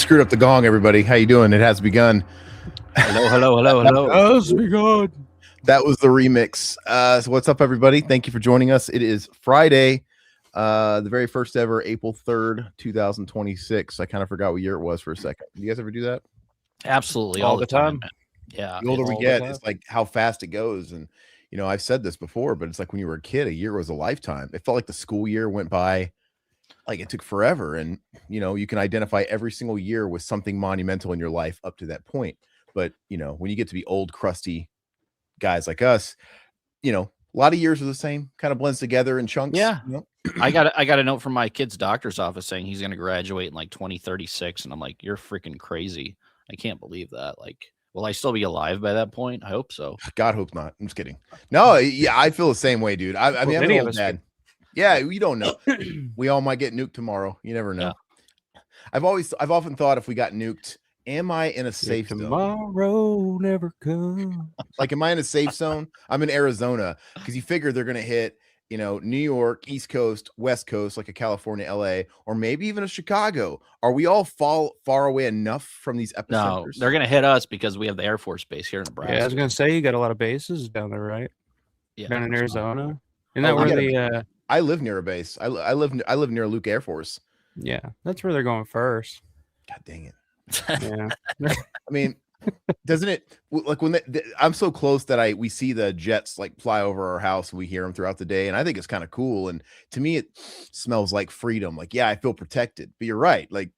screwed up the gong, everybody. How you doing? It has begun. Hello. Has begun. That was the remix. So what's up, everybody? Thank you for joining us. It is Friday, the very first ever, April 3rd, 2026. I kind of forgot what year it was for a second. Do you guys ever do that? Absolutely. All the time. Yeah. The older we get, it's like how fast it goes. And, you know, I've said this before, but it's like when you were a kid, a year was a lifetime. It felt like the school year went by like it took forever. And, you know, you can identify every single year with something monumental in your life up to that point. But, you know, when you get to be old, crusty guys like us, you know, a lot of years are the same, kind of blends together in chunks. Yeah. You know? I got a note from my kid's doctor's office saying he's going to graduate in like 2036. And I'm like, you're freaking crazy. I can't believe that. Like, will I still be alive by that point? I hope so. God, hope not. I'm just kidding. No, yeah, I feel the same way, dude. I mean, I'm an old dad. Yeah, you don't know. We all might get nuked tomorrow. You never know. Yeah. I've often thought, if we got nuked, am I in a safe zone? Tomorrow never comes. Like, am I in a safe zone? I'm in Arizona, because you figure they're going to hit, you know, New York, East Coast, West Coast, like a California, LA, or maybe even a Chicago. Are we all far away enough from these epicenters? No, they're going to hit us because we have the Air Force Base here in Nebraska. Yeah, I was going to say, you got a lot of bases down there, right? Yeah, down in Arizona. Isn't that where the I live near a base. I live near Luke Air Force. Yeah, that's where they're going first. God dang it. Yeah. I mean, doesn't it, like, when I'm so close that we see the jets like fly over our house and we hear them throughout the day, and I think it's kind of cool. And to me, it smells like freedom. Like, yeah, I feel protected. But you're right. Like,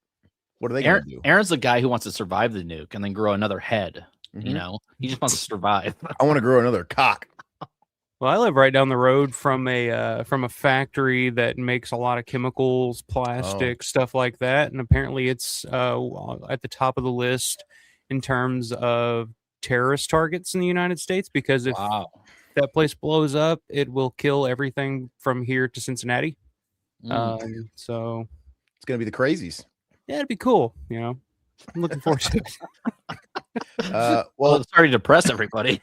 what are they going to do? Aaron's the guy who wants to survive the nuke and then grow another head. Mm-hmm. You know, he just wants to survive. I want to grow another cock. Well, I live right down the road from a factory that makes a lot of chemicals, plastic, stuff like that, and apparently it's at the top of the list in terms of terrorist targets in the United States, because if that place blows up, it will kill everything from here to Cincinnati. So it's gonna be the crazies. Yeah, it'd be cool. You know, I'm looking forward to it. Well, it's sorry to depress everybody.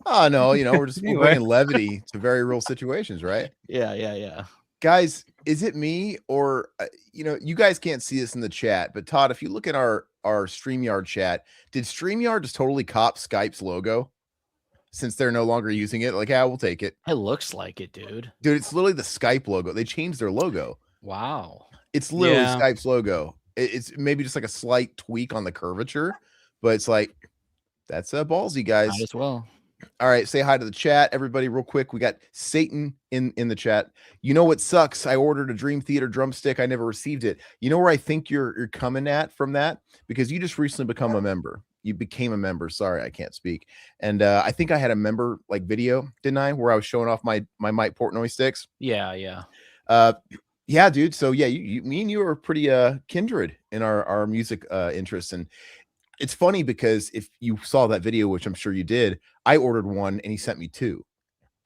Oh no, you know, we're just bringing levity to very real situations, right? Yeah. Guys, is it me, or you know, you guys can't see this in the chat, but Todd, if you look at our StreamYard chat, did StreamYard just totally cop Skype's logo since they're no longer using it? Like, yeah, we'll take it. It looks like it, dude. Dude, it's literally the Skype logo. They changed their logo. Wow. It's literally Skype's logo. It's maybe just like a slight tweak on the curvature, but it's like, that's ballsy, guys. Might as well. All right, say hi to the chat, everybody, real quick. We got Satan in the chat. You know what sucks? I ordered a Dream Theater drumstick. I never received it. You know where I think you're coming at from that? Because you just recently become a member. You became a member. Sorry, I can't speak. And I think I had a member like video, didn't I? Where I was showing off my Mike Portnoy sticks. Yeah. Yeah, dude. So yeah, me and you are pretty kindred in our music interests. And it's funny because if you saw that video, which I'm sure you did, I ordered one and he sent me two.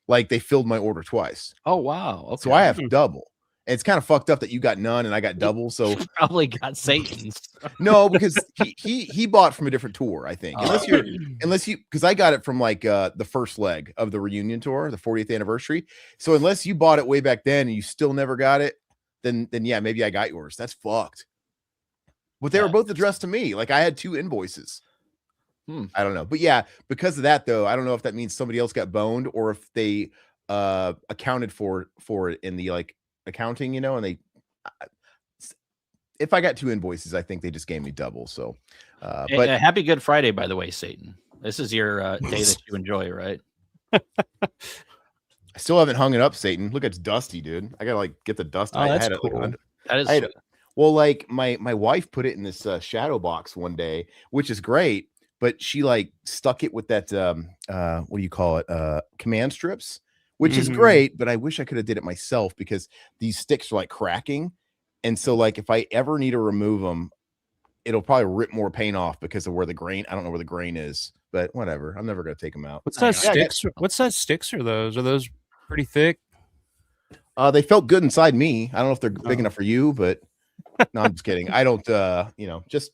Like, they filled my order twice. Oh, wow. Okay. So I have double. And it's kind of fucked up that you got none and I got double. So you probably got Satan's. No, because he bought from a different tour, I think. Unless you, because I got it from like the first leg of the reunion tour, the 40th anniversary. So unless you bought it way back then and you still never got it, then yeah, maybe I got yours. That's fucked. But they were both addressed to me. Like, I had two invoices. I don't know. But yeah, because of that, though, I don't know if that means somebody else got boned or if they accounted for it in the like accounting, you know, and they if I got two invoices, I think they just gave me double. So but happy Good Friday, by the way, Satan. This is your day that you enjoy, right? I still haven't hung it up, Satan. Look, it's dusty, dude. I gotta like get the dust. I had cool. it. That is well, like my wife put it in this shadow box one day, which is great, but she like stuck it with that what do you call it? Command strips, which is great, but I wish I could have did it myself because these sticks are like cracking. And so like if I ever need to remove them, it'll probably rip more paint off because of where the grain, I don't know where the grain is, but whatever. I'm never gonna take them out. What size sticks? What size sticks are those? Are those pretty thick? They felt good inside me. I don't know if they're big enough for you, but no, I'm just kidding. I don't you know, just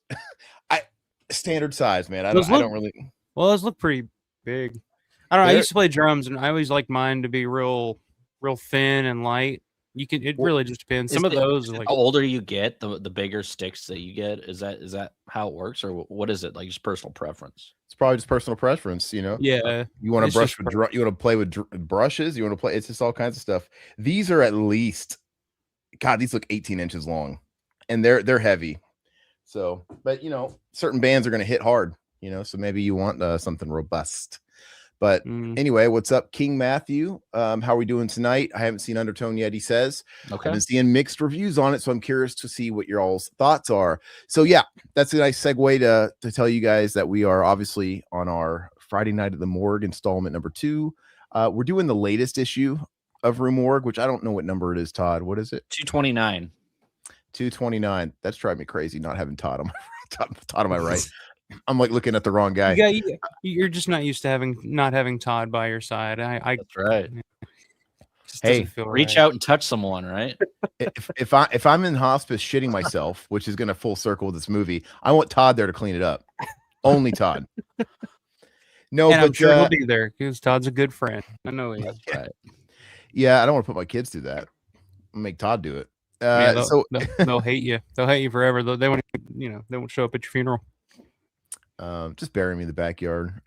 standard size, man. I don't really. Well, those look pretty big. I don't know. I used to play drums and I always liked mine to be real thin and light. You can. It really just depends. Some of Is those it like the older you get, the bigger sticks that you get. Is that how it works, or what is it? Like just personal preference? It's probably just personal preference, you know. yeah. You want to It's brush just with you want to play with brushes, you want to play. It's just all kinds of stuff. These are at least, God, these look 18 inches long, and they're heavy. So, but you know, certain bands are going to hit hard, you know. So maybe you want something robust. But anyway, what's up, King Matthew? How are we doing tonight? I haven't seen Undertone yet, he says. Okay. I've been seeing mixed reviews on it, so I'm curious to see what your all's thoughts are. So yeah, that's a nice segue to tell you guys that we are obviously on our Friday Night at the Morgue installment number 2. We're doing the latest issue of Rue Morgue, which I don't know what number it is, Todd. What is it? 229. 229. That's driving me crazy not having Todd on my Todd on my right. I'm like looking at the wrong guy. You're just not used to not having Todd by your side. That's right. Hey, reach out and touch someone, right? if I'm in hospice shitting myself, which is going to full circle this movie, I want Todd there to clean it up. Only Todd. No, and but I'm sure he'll be there because Todd's a good friend. I know he is. Right. Yeah, I don't want to put my kids through that. I'll make Todd do it. They'll hate you. They'll hate you forever. They won't, they won't show up at your funeral. Just bury me in the backyard.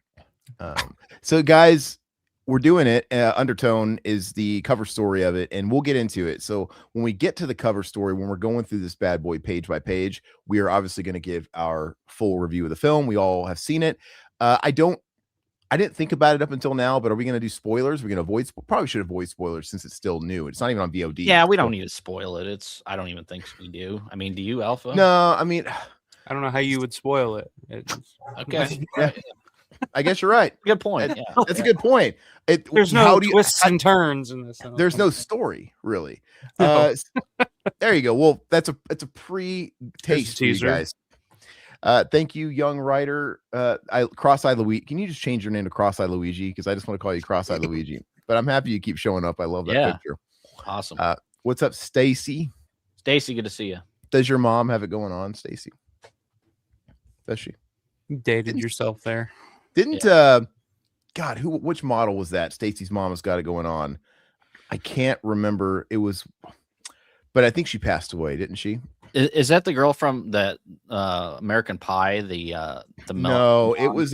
So guys, we're doing it. Undertone is the cover story of it, and we'll get into it. So when we get to the cover story, when we're going through this bad boy page by page, we are obviously going to give our full review of the film. We all have seen it. I didn't think about it up until now, but are we going to do spoilers? We're going to avoid, probably should avoid spoilers since it's still new. It's not even on VOD. Yeah, we don't need to spoil it. I don't even think we do. I mean, do you, Alpha? No, I mean, I don't know how you would spoil it. Okay. Yeah. I guess you're right. Good point. Yeah. That's a good point. There's no twists and turns in this. There's no story really. No. There you go. Well, it's a pre-taste for you guys. Thank you, young writer. Cross-eyed Luigi. Can you just change your name to Cross-eyed Luigi? Because I just want to call you Cross-eyed Luigi. But I'm happy you keep showing up. I love that picture. Awesome. What's up, Stacy? Stacy, good to see you. Does your mom have it going on, Stacy? Does she? You dated yourself there. Didn't God, which model was that? Stacy's mom has got it going on. I can't remember. It was, but I think she passed away, didn't she? Is that the girl from that American Pie? The no, it was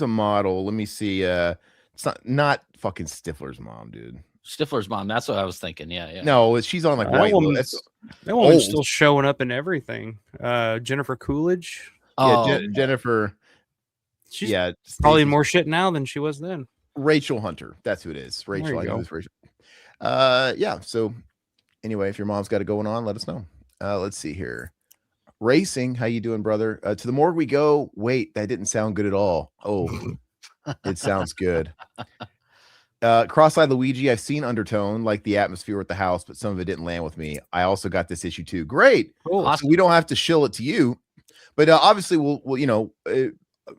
a model. Let me see. It's not fucking Stifler's mom, dude. Stifler's mom. That's what I was thinking. Yeah. No, she's on like White Lotus. That woman's still showing up in everything. Jennifer Coolidge. Yeah, Jennifer. She's probably Stacey's more shit now than she was then. Rachel Hunter. That's who it is. Rachel. I know it's Rachel. Yeah. So anyway, if your mom's got it going on, let us know. Let's see here. Racing. How you doing, brother? To the morgue we go. Wait, that didn't sound good at all. Oh, it sounds good. Cross-eyed Luigi. I've seen Undertone, like the atmosphere at the house, but some of it didn't land with me. I also got this issue too. Great. Cool. Awesome. So we don't have to shill it to you, but obviously we'll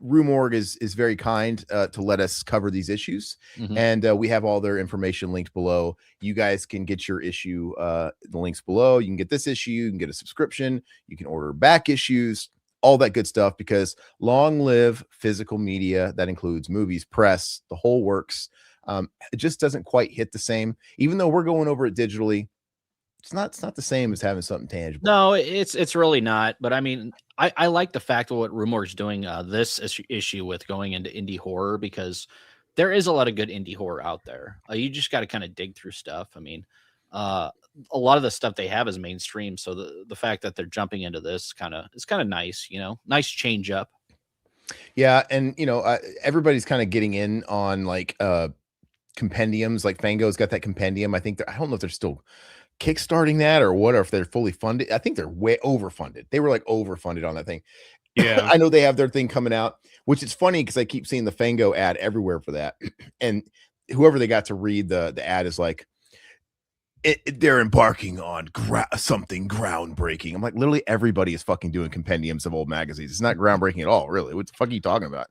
Rue Morgue is very kind to let us cover these issues, and we have all their information linked below. You guys can get your issue, the links below. You can get this issue, you can get a subscription, you can order back issues, all that good stuff, because long live physical media. That includes movies, press, the whole works. It just doesn't quite hit the same, even though we're going over it digitally. It's not the same as having something tangible. No, it's really not. But I mean, I like the fact of what Rue Morgue's doing this issue with going into indie horror, because there is a lot of good indie horror out there. You just got to kind of dig through stuff. I mean, a lot of the stuff they have is mainstream, so the fact that they're jumping into this is kind of nice. Nice change up. Yeah, and everybody's kind of getting in on like compendiums. Like Fango's got that compendium. I don't know if they're still kickstarting that or what, or if they're fully funded. I think they're way overfunded. They were like overfunded on that thing. Yeah. I know they have their thing coming out, which is funny because I keep seeing the Fango ad everywhere for that. And whoever they got to read the ad is like, they're embarking on something groundbreaking. I'm like, literally everybody is fucking doing compendiums of old magazines. It's not groundbreaking at all, really. What the fuck are you talking about?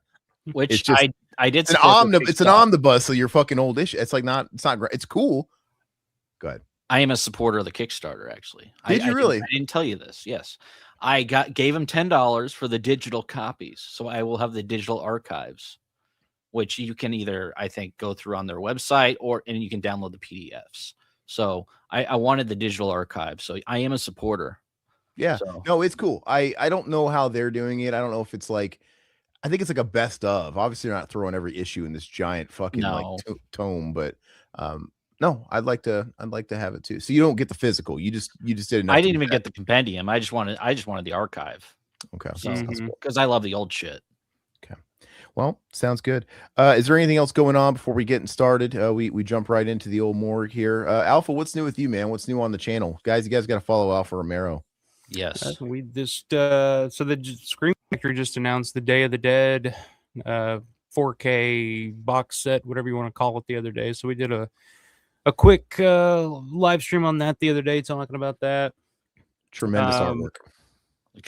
Which it's just, I did. It's an omnibus, so you're fucking old issue. It's not it's cool. Go ahead. I am a supporter of the Kickstarter, actually. Did you really? I didn't tell you this. Yes. I gave him $10 for the digital copies. So I will have the digital archives, which you can either, I think, go through on their website and you can download the PDFs. So I wanted the digital archive. So I am a supporter. Yeah. So. No, it's cool. I don't know how they're doing it. I don't know if it's like, I think it's like a best of. Obviously, they're not throwing every issue in this giant fucking like tome, but no, I'd like to have it too. So you don't get the physical. You just did enough. I didn't even get the compendium. I just wanted the archive. Okay. So because I love the old shit. Okay. Well, sounds good. Is there anything else going on before we get started? We jump right into the old morgue here. Alpha, what's new with you, man? What's new on the channel? Guys, you guys got to follow Alpha Romero. Yes. We just so the Scream Factory just announced the Day of the Dead 4K box set, whatever you want to call it, the other day. So we did a quick live stream on that the other day, talking about that. Tremendous artwork.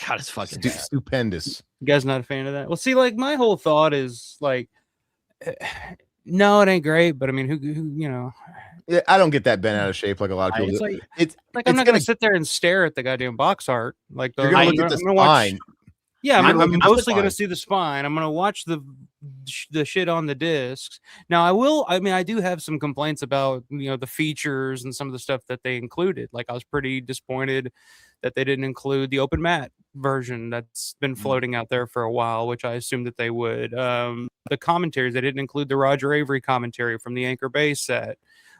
God, it's fucking stupendous. You guys not a fan of that? Well, see, like my whole thought is like, no, it ain't great, but I mean, who you know. Yeah, I don't get that bent out of shape like a lot of people do. It's like I'm not gonna sit there and stare at the goddamn box art. Like you're gonna look at the spine. Yeah, I'm mostly gonna see the spine. I'm gonna watch the shit on the discs. Now I do have some complaints about the features and some of the stuff that they included. Like I was pretty disappointed that they didn't include the open mat version that's been floating out there for a while, which I assumed that they would. The commentaries, they didn't include the Roger Avery commentary from the Anchor Bay set.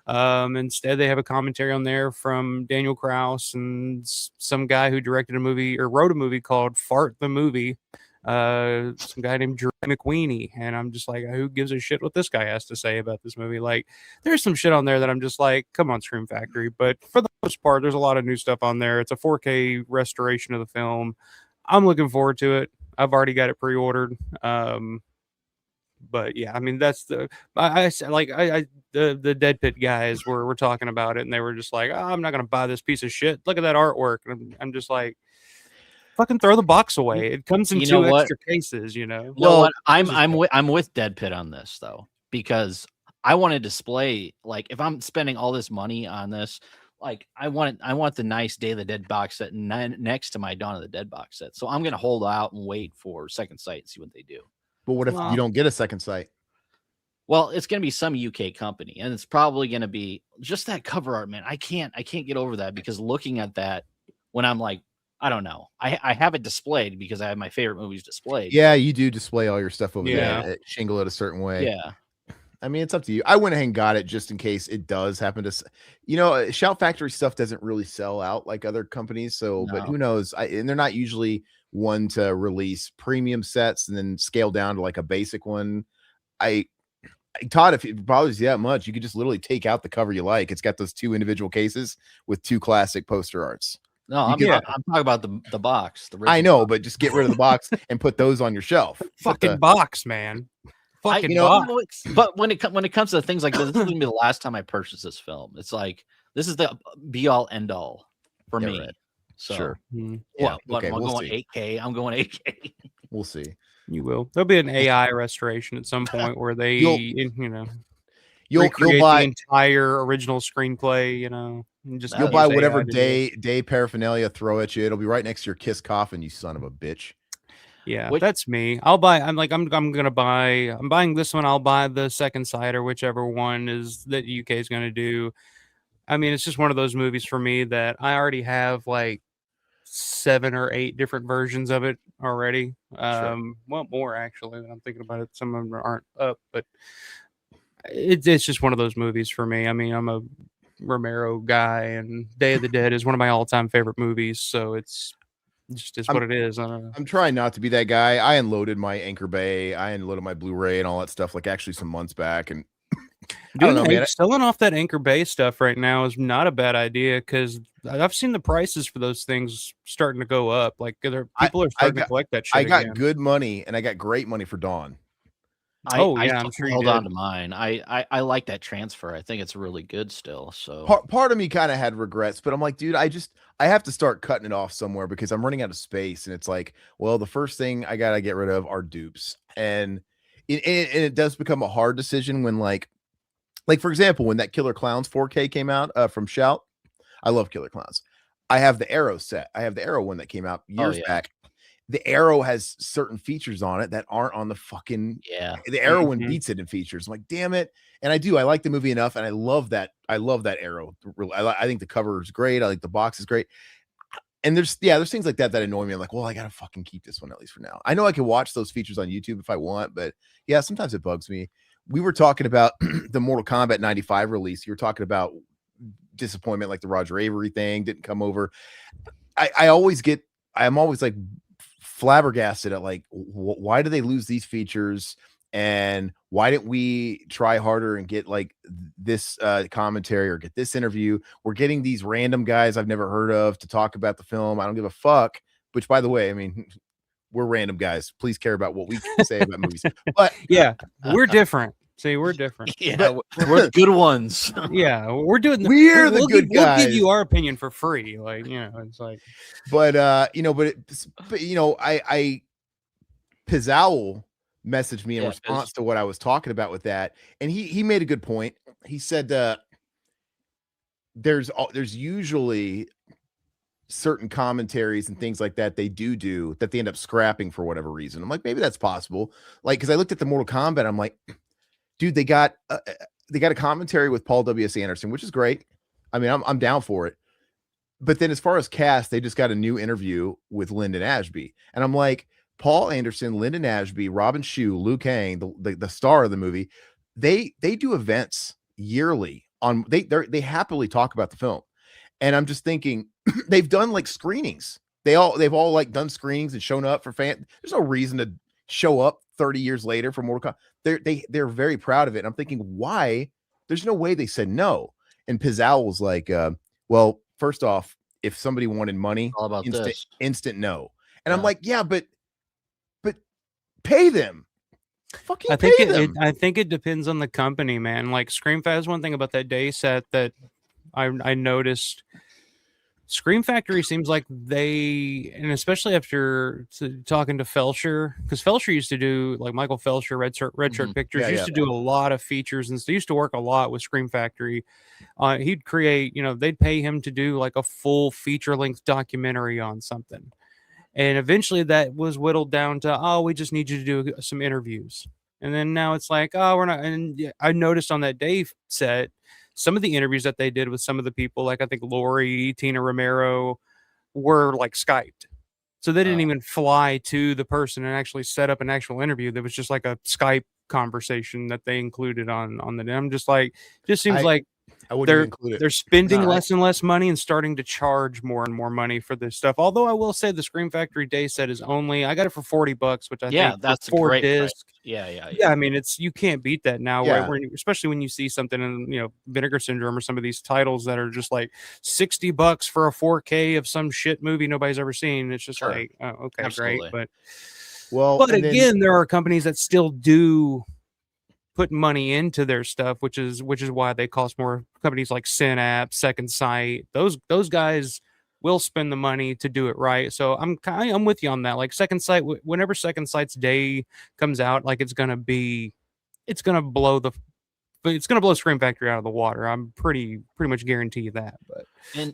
Instead, they have a commentary on there from Daniel Krauss and some guy who directed a movie or wrote a movie called Fart the Movie. Some guy named Drew McWeeny. And I'm just like, who gives a shit what this guy has to say about this movie? Like, there's some shit on there that I'm just like, come on, Scream Factory. But for the most part, there's a lot of new stuff on there. It's a 4K restoration of the film. I'm looking forward to it. I've already got it pre-ordered. But yeah, I mean, that's the Dead Pit guys were talking about it, and they were just like, I'm not gonna buy this piece of shit. Look at that artwork. And I'm just like, fucking throw the box away. It comes in two extra cases, Well, I'm with Dead Pit on this though, because I want to display, like, if I'm spending all this money on this, like I want the nice Day of the Dead box set next to my Dawn of the Dead box set. So I'm gonna hold out and wait for Second Sight and see what they do. But what if you don't get a Second Sight? Well, it's going to be some UK company, and it's probably going to be just that cover art, man. I can't get over that, because looking at that when I'm like, I don't know. I have it displayed because I have my favorite movies displayed. Yeah, you do display all your stuff over there. Shingle it a certain way. Yeah. I mean, it's up to you. I went ahead and got it just in case it does happen to, Shout Factory stuff doesn't really sell out like other companies. So, but who knows? And they're not usually one to release premium sets and then scale down to like a basic one. Todd, if it bothers you that much, you could just literally take out the cover you like. It's got those two individual cases with two classic poster arts. No, I'm talking about the box. I know, but just get rid of the box and put those on your shelf. Fucking box, man. Fucking box. But when it comes to things like this is gonna be the last time I purchase this film. It's like, this is the be all end all for me. Right. So sure. Yeah. Okay, I'm going 8K. I'm going 8K. We'll see. You will. There'll be an AI restoration at some point where they, you'll recreate buy the entire original screenplay. And just you'll buy whatever day paraphernalia throw at you. It'll be right next to your Kiss coffin, you son of a bitch. Yeah, that's me. I'll buy. I'm buying this one. I'll buy the Second Sight or whichever one is that UK is going to do. I mean, it's just one of those movies for me that I already have like 7 or 8 different versions of it already. Well, more actually. I'm thinking about it. Some of them aren't up, but it's just one of those movies for me. I mean, I'm a Romero guy, and Day of the Dead is one of my all-time favorite movies. So it's just what it is. I'm trying not to be that guy. I unloaded my Anchor Bay. I unloaded my Blu-ray and all that stuff, like actually some months back, and I don't know, man. Selling off that Anchor Bay stuff right now is not a bad idea, because I've seen the prices for those things starting to go up. Like people are starting to collect that shit. I got good money, and I got great money for Dawn. I'm sure hold on to mine. I like that transfer. I think it's really good still. So part of me kind of had regrets, but I'm like, dude, I have to start cutting it off somewhere, because I'm running out of space. And it's like, well, the first thing I gotta get rid of are dupes, and it does become a hard decision when like for example, when that Killer Clowns 4K came out from Shout. I love Killer Clowns. I have the Arrow set. I have the Arrow one that came out years back. the Arrow has certain features on it that aren't on the fucking the Arrow one beats it in features. I'm like, damn it. And I like the movie enough, and I love that Arrow. I think the cover is great. I like the box is great. And there's things like that annoy me. I'm like, well, I gotta fucking keep this one at least for now. I know I can watch those features on YouTube if I want, but yeah, sometimes it bugs me. We were talking about the Mortal Kombat 95 release. You were talking about disappointment, like the Roger Avery thing didn't come over. I'm always like flabbergasted at like, why do they lose these features? And why didn't we try harder and get like this commentary or get this interview? We're getting these random guys I've never heard of to talk about the film. I don't give a fuck. Which, by the way, I mean, we're random guys. Please care about what we say about movies. But yeah, we're different. See, we're different. Yeah, we're the good ones. Yeah, we're doing. We're the good guys. We'll give you our opinion for free. Like, you know, it's like. But I Pizzowl messaged me in response to what I was talking about with that, and he made a good point. He said there's usually certain commentaries and things like that they do that they end up scrapping for whatever reason. I'm like, maybe that's possible. Like, because I looked at the Mortal Kombat, I'm like, dude, they got a commentary with Paul W.S. Anderson, which is great. I mean, I'm down for it. But then as far as cast, they just got a new interview with Lyndon Ashby, and I'm like, Paul Anderson, Lyndon Ashby, Robin Shue, Liu Kang, the star of the movie, they do events yearly on they happily talk about the film. And I'm just thinking they've done like screenings. They've all like done screenings and shown up for fans. There's no reason to show up 30 years later for Mortal Kombat. They're very proud of it. And I'm thinking, why? There's no way they said no. And Pizzowl was like, well, first off, if somebody wanted money, all about instant no. And I'm like, yeah, but pay them. Fucking pay them. I think it depends on the company, man. Like Scream Factory, one thing about that day set that I noticed. Scream Factory seems like they, and especially after talking to Felcher, because Felcher used to do, like Michael Felcher, Red Shirt Pictures, used to do a lot of features, and they used to work a lot with Scream Factory. He'd create, they'd pay him to do like a full feature-length documentary on something. And eventually that was whittled down to, we just need you to do some interviews. And then now it's like, we're not. And I noticed on that day set, some of the interviews that they did with some of the people, like I think Lori, Tina Romero, were like Skyped. So they didn't even fly to the person and actually set up an actual interview. There was just like a Skype conversation that they included on the. I'm just like, just seems like they're spending less and less money and starting to charge more and more money for this stuff. Although I will say the Scream Factory day set is only, I got it for $40, which I think that's for a great disc. Price. Yeah. I mean, you can't beat that now, right? Especially when you see something in Vinegar Syndrome or some of these titles that are just like $60 for a 4K of some shit movie nobody's ever seen. It's just like, oh, okay, absolutely. great, but again, there are companies that still do put money into their stuff, which is why they cost more. Companies like Synapse, Second Sight, those guys will spend the money to do it right. So I'm with you on that. Like Second Sight, whenever Second Sight's day comes out, like it's gonna blow Scream Factory out of the water. I'm pretty much guarantee that. But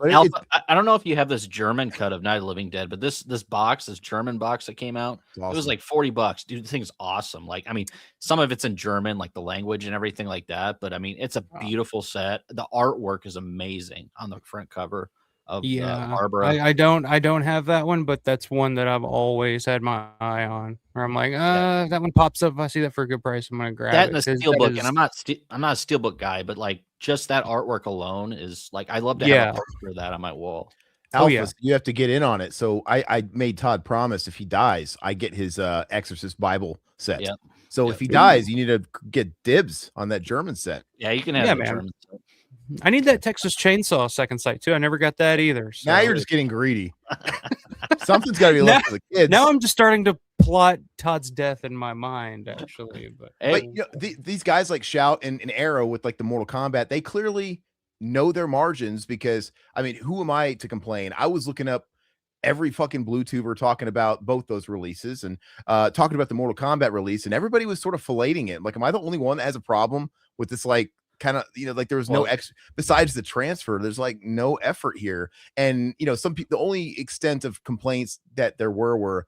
Alpha, I don't know if you have this German cut of Night of the Living Dead, but this German box that came out, awesome. It was like $40. Dude, the thing's awesome. Like, I mean, some of it's in German, like the language and everything like that. But I mean, it's a beautiful set. The artwork is amazing on the front cover of Barbara. I don't have that one, but that's one that I've always had my eye on. Where I'm like, that one pops up. If I see that for a good price, I'm gonna grab that it. And a steelbook, and I'm not a steelbook guy, but like just that artwork alone is like, I love to have a poster of that on my wall. Alpha, you have to get in on it. So I made Todd promise if he dies, I get his Exorcist Bible set. Yep. So if he dies, you need to get dibs on that German set. Yeah, you can have the German set. I need that Texas Chainsaw Second Sight too. I never got that either. So. Now you're just getting greedy. Something's got to be left for the kids. Now I'm just starting to plot Todd's death in my mind, actually. But these guys like Shout and Arrow with like the Mortal Kombat, they clearly know their margins because, I mean, who am I to complain? I was looking up every fucking blue tuber talking about both those releases and talking about the Mortal Kombat release, and everybody was sort of filleting it. Like, am I the only one that has a problem with this? Like, kind of, like there was no besides the transfer, there's like no effort here. And some people, the only extent of complaints that there were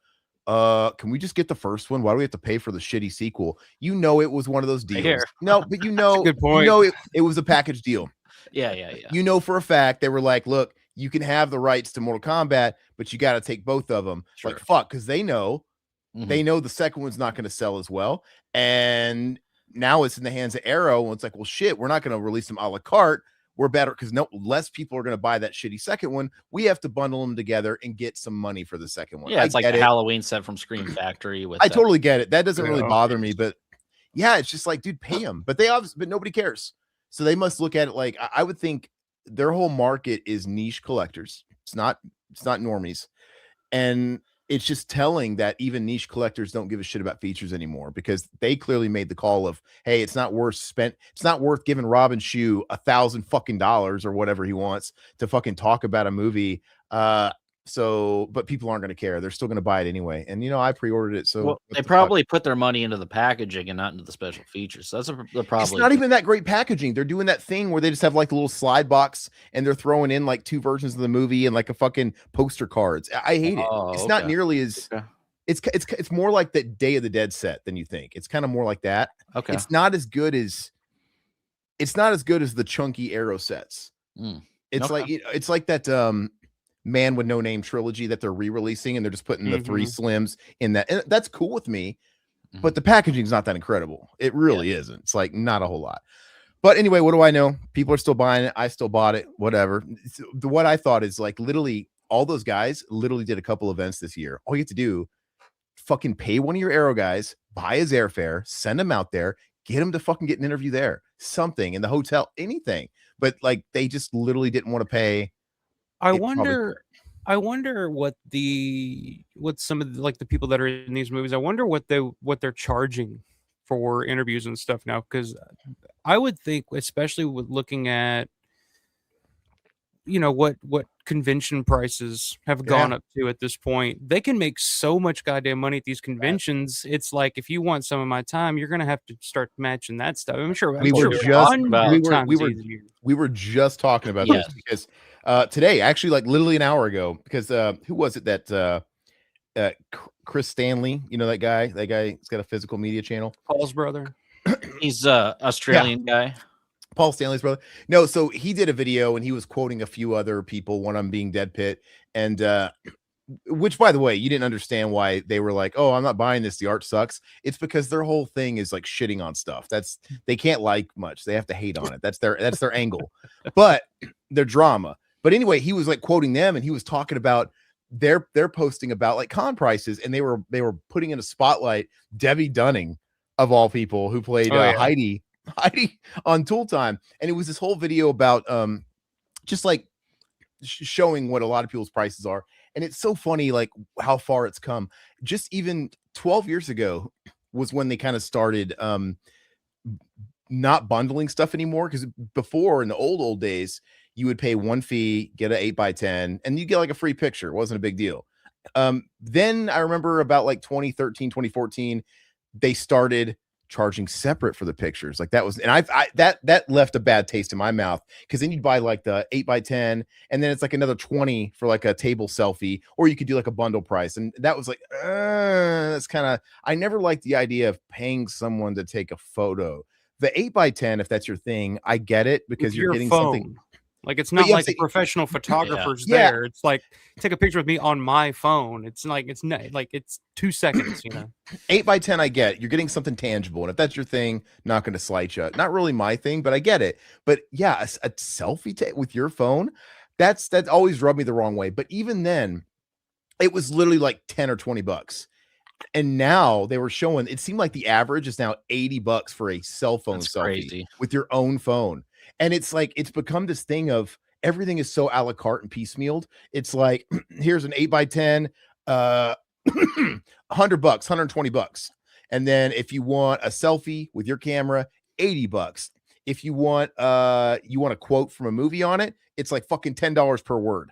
can we just get the first one? Why do we have to pay for the shitty sequel? You know, it was one of those deals. Here. No, but you know, good point. you know, it was a package deal. Yeah. You know, for a fact, they were like, look, you can have the rights to Mortal Kombat, but you got to take both of them. Sure. Like, fuck, because they know the second one's not going to sell as well. And now it's in the hands of Arrow. And it's like, well, shit, we're not going to release them a la carte. We're better because less people are going to buy that shitty second one. We have to bundle them together and get some money for the second one. Yeah, it's like the Halloween set from Scream Factory. With I totally get it. That doesn't really bother me, but yeah, it's just like, dude, pay them. But but nobody cares. So they must look at it like, I would think their whole market is niche collectors. It's not normies. And it's just telling that even niche collectors don't give a shit about features anymore, because they clearly made the call of, hey, it's not worth giving Robin Shue $1,000 or whatever he wants to fucking talk about a movie. But people aren't going to care. They're still going to buy it anyway. And you know, I pre-ordered it. So they probably put their money into the packaging and not into the special features. So that's the problem. It's not even that great packaging. They're doing that thing where they just have like the little slide box and they're throwing in like 2 versions of the movie and like a fucking poster cards. I hate it. It's not nearly as it's more like the Day of the Dead set than you think. It's kind of more like that. Okay. It's not as good as the chunky Arrow sets. It's like that Man with No Name trilogy that they're re-releasing, and they're just putting the 3 slims in that, and that's cool with me, but the packaging's not that incredible. It really isn't. It's like not a whole lot. But anyway, what do I know? People are still buying it. I still bought it. Whatever. What I thought is like, literally all those guys literally did a couple events this year. All you have to do, fucking pay one of your Arrow guys, buy his airfare, send him out there, get him to fucking get an interview there, something in the hotel, anything. But like, they just literally didn't want to pay. I wonder what some of the people that are in these movies, I wonder what they're charging for interviews and stuff now, because I would think, especially with looking at, you know, what convention prices have gone up to at this point, they can make so much goddamn money at these conventions. It's like, if you want some of my time, you're gonna have to start matching that stuff. I'm sure we were just talking about this because today, actually, like literally an hour ago, because who was it that Chris Stanley, you know, that guy's got a physical media channel, Paul's brother. He's Australian guy. Paul Stanley's brother. No, so he did a video and he was quoting a few other people, one of them being Dead Pit, and which, by the way, you didn't understand why they were like, oh, I'm not buying this, the art sucks. It's because their whole thing is like shitting on stuff. They can't like much. They have to hate on it. That's their angle. But their drama. But anyway, he was like quoting them, and he was talking about they're posting about like con prices, and they were putting in a spotlight Debbie Dunning, of all people, who played Heidi on Tool Time. And it was this whole video about just like showing what a lot of people's prices are. And it's so funny, like how far it's come. Just even 12 years ago was when they kind of started not bundling stuff anymore, because before, in the old days, you would pay one fee, get an 8x10, and you get like a free picture. It wasn't a big deal. Then I remember about like 2013, 2014, they started charging separate for the pictures. Like that was, and that left a bad taste in my mouth, because then you'd buy like the 8x10, and then it's like another 20 for like a table selfie, or you could do like a bundle price. And that was like, that's kind of, I never liked the idea of paying someone to take a photo. The 8x10, if that's your thing, I get it, because you're getting something. Like, it's not like a professional photographer's there. It's like, take a picture of me on my phone. It's like, it's not like, it's 2 seconds, you know. 8x10, I get. You're getting something tangible. And if that's your thing, not going to slight you. Not really my thing, but I get it. But yeah, a selfie with your phone, that's always rubbed me the wrong way. But even then, it was literally like 10 or 20 bucks. And now they were showing, it seemed like the average is now $80 for a cell phone selfie with your own phone. And it's like, it's become this thing of everything is so a la carte and piecemealed. It's like, here's an 8x10, $100, $120. And then if you want a selfie with your camera, $80. If you want a quote from a movie on it, it's like fucking $10 per word.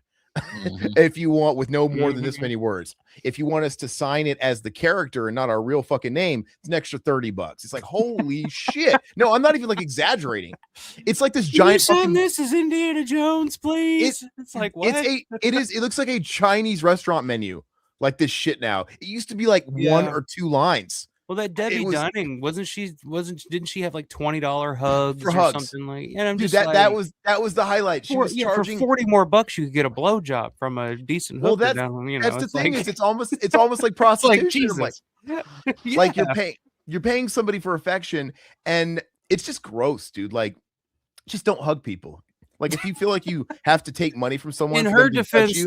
If you want, with no more than this many words. If you want us to sign it as the character and not our real fucking name, it's an extra $30. It's like, holy shit. No, I'm not even like exaggerating. It's like this giant fucking, this is Indiana Jones, please. It's like, what? It looks like a Chinese restaurant menu. like this shit now. It used to be like one or two lines. Well, that Debbie Dunning didn't she have like $20 hugs for or hugs. something like? And I'm Dude, just that was the highlight. She was charging for $40 more you could get a blowjob from a decent hooker. Well, that's the thing is it's almost like prostitution. Like, like you're paying somebody for affection, and it's just gross, dude. Like, just don't hug people. Like, if you feel like you have to take money from someone, in her defense,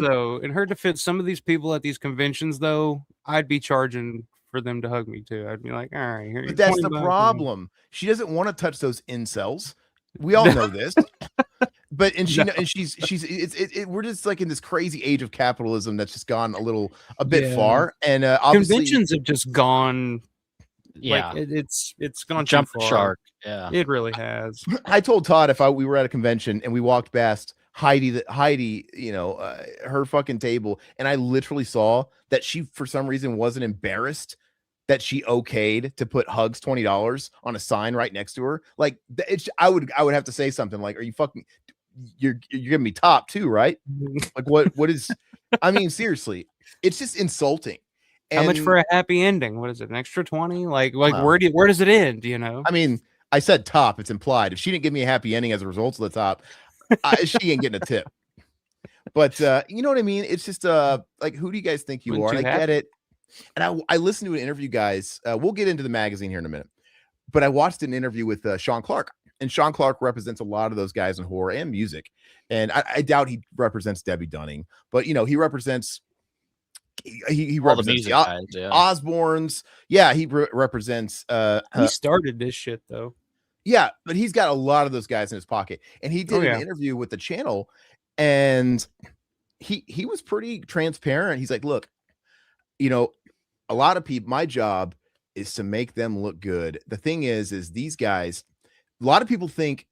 some of these people at these conventions, though, I'd be charging for them to hug me too. I'd be like, all right, here. But that's the problem. She doesn't want to touch those incels. We all know this. But we're just like in this crazy age of capitalism that's just gone a bit far. And obviously conventions have just gone. Yeah, like, it's gone jump too far. shark. Yeah, it really has. I told Todd we were at a convention and we walked past Heidi, you know, her fucking table, and I literally saw that she for some reason wasn't embarrassed that she okayed to put hugs $20 on a sign right next to her. Like, I would have to say something like, "Are you fucking? You're giving me top too, right? Like, what is? I mean, seriously, it's just insulting." And how much for a happy ending? What is it? An extra 20? Like where does it end? You know? I mean, I said top. It's implied. If she didn't give me a happy ending as a result of the top, she ain't getting a tip. But you know what I mean? It's just like, who do you guys think you are? And I get it. And I listened to an interview, guys. We'll get into the magazine here in a minute. But I watched an interview with Sean Clark. And Sean Clark represents a lot of those guys in horror and music. And I doubt he represents Debbie Dunning. But, you know, he represents... He represents the guys, Osbournes. Yeah, he represents he started this shit though. Yeah, but he's got a lot of those guys in his pocket. And he did an interview with the channel, and he was pretty transparent. He's like, look, you know, a lot of people, my job is to make them look good. The thing is these guys, a lot of people think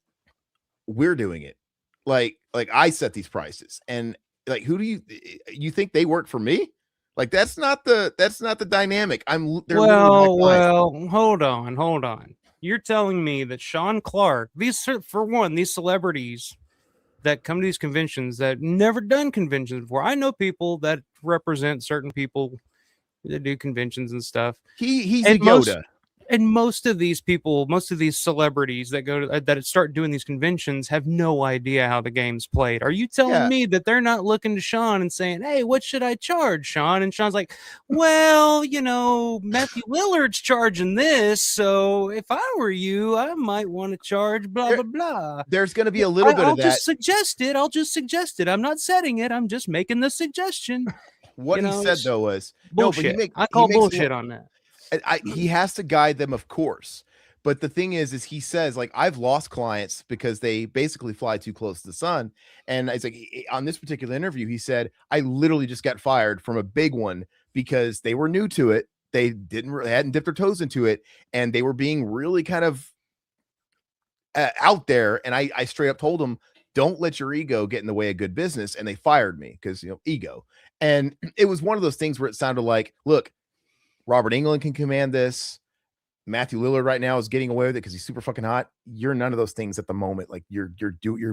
we're doing it. Like I set these prices, and like, who do you think they work for me? Like, that's not the dynamic. Well, hold on. You're telling me that Sean Clark, these celebrities that come to these conventions that never done conventions before. I know people that represent certain people that do conventions and stuff. He's a Yoda. And most of these people, most of these celebrities that go to that start doing these conventions have no idea how the game's played. Are you telling me that they're not looking to Sean and saying, "Hey, what should I charge, Sean?" And Sean's like, "Well, you know, Matthew Lillard's charging this, so if I were you, I might want to charge blah blah blah." There's going to be a little bit of that. I'll just suggest it. I'm not setting it. I'm just making the suggestion. What he said though was bullshit. No, but I call bullshit on that. He has to guide them, of course. But the thing is he says, like, I've lost clients because they basically fly too close to the sun. And it's like, on this particular interview, he said, I literally just got fired from a big one because they were new to it. They hadn't dipped their toes into it. And they were being really kind of out there. And I straight up told them, don't let your ego get in the way of good business. And they fired me because, you know, ego. And it was one of those things where it sounded like, look, Robert Englund can command this. Matthew Lillard right now is getting away with it because he's super fucking hot. You're none of those things at the moment. Like, you're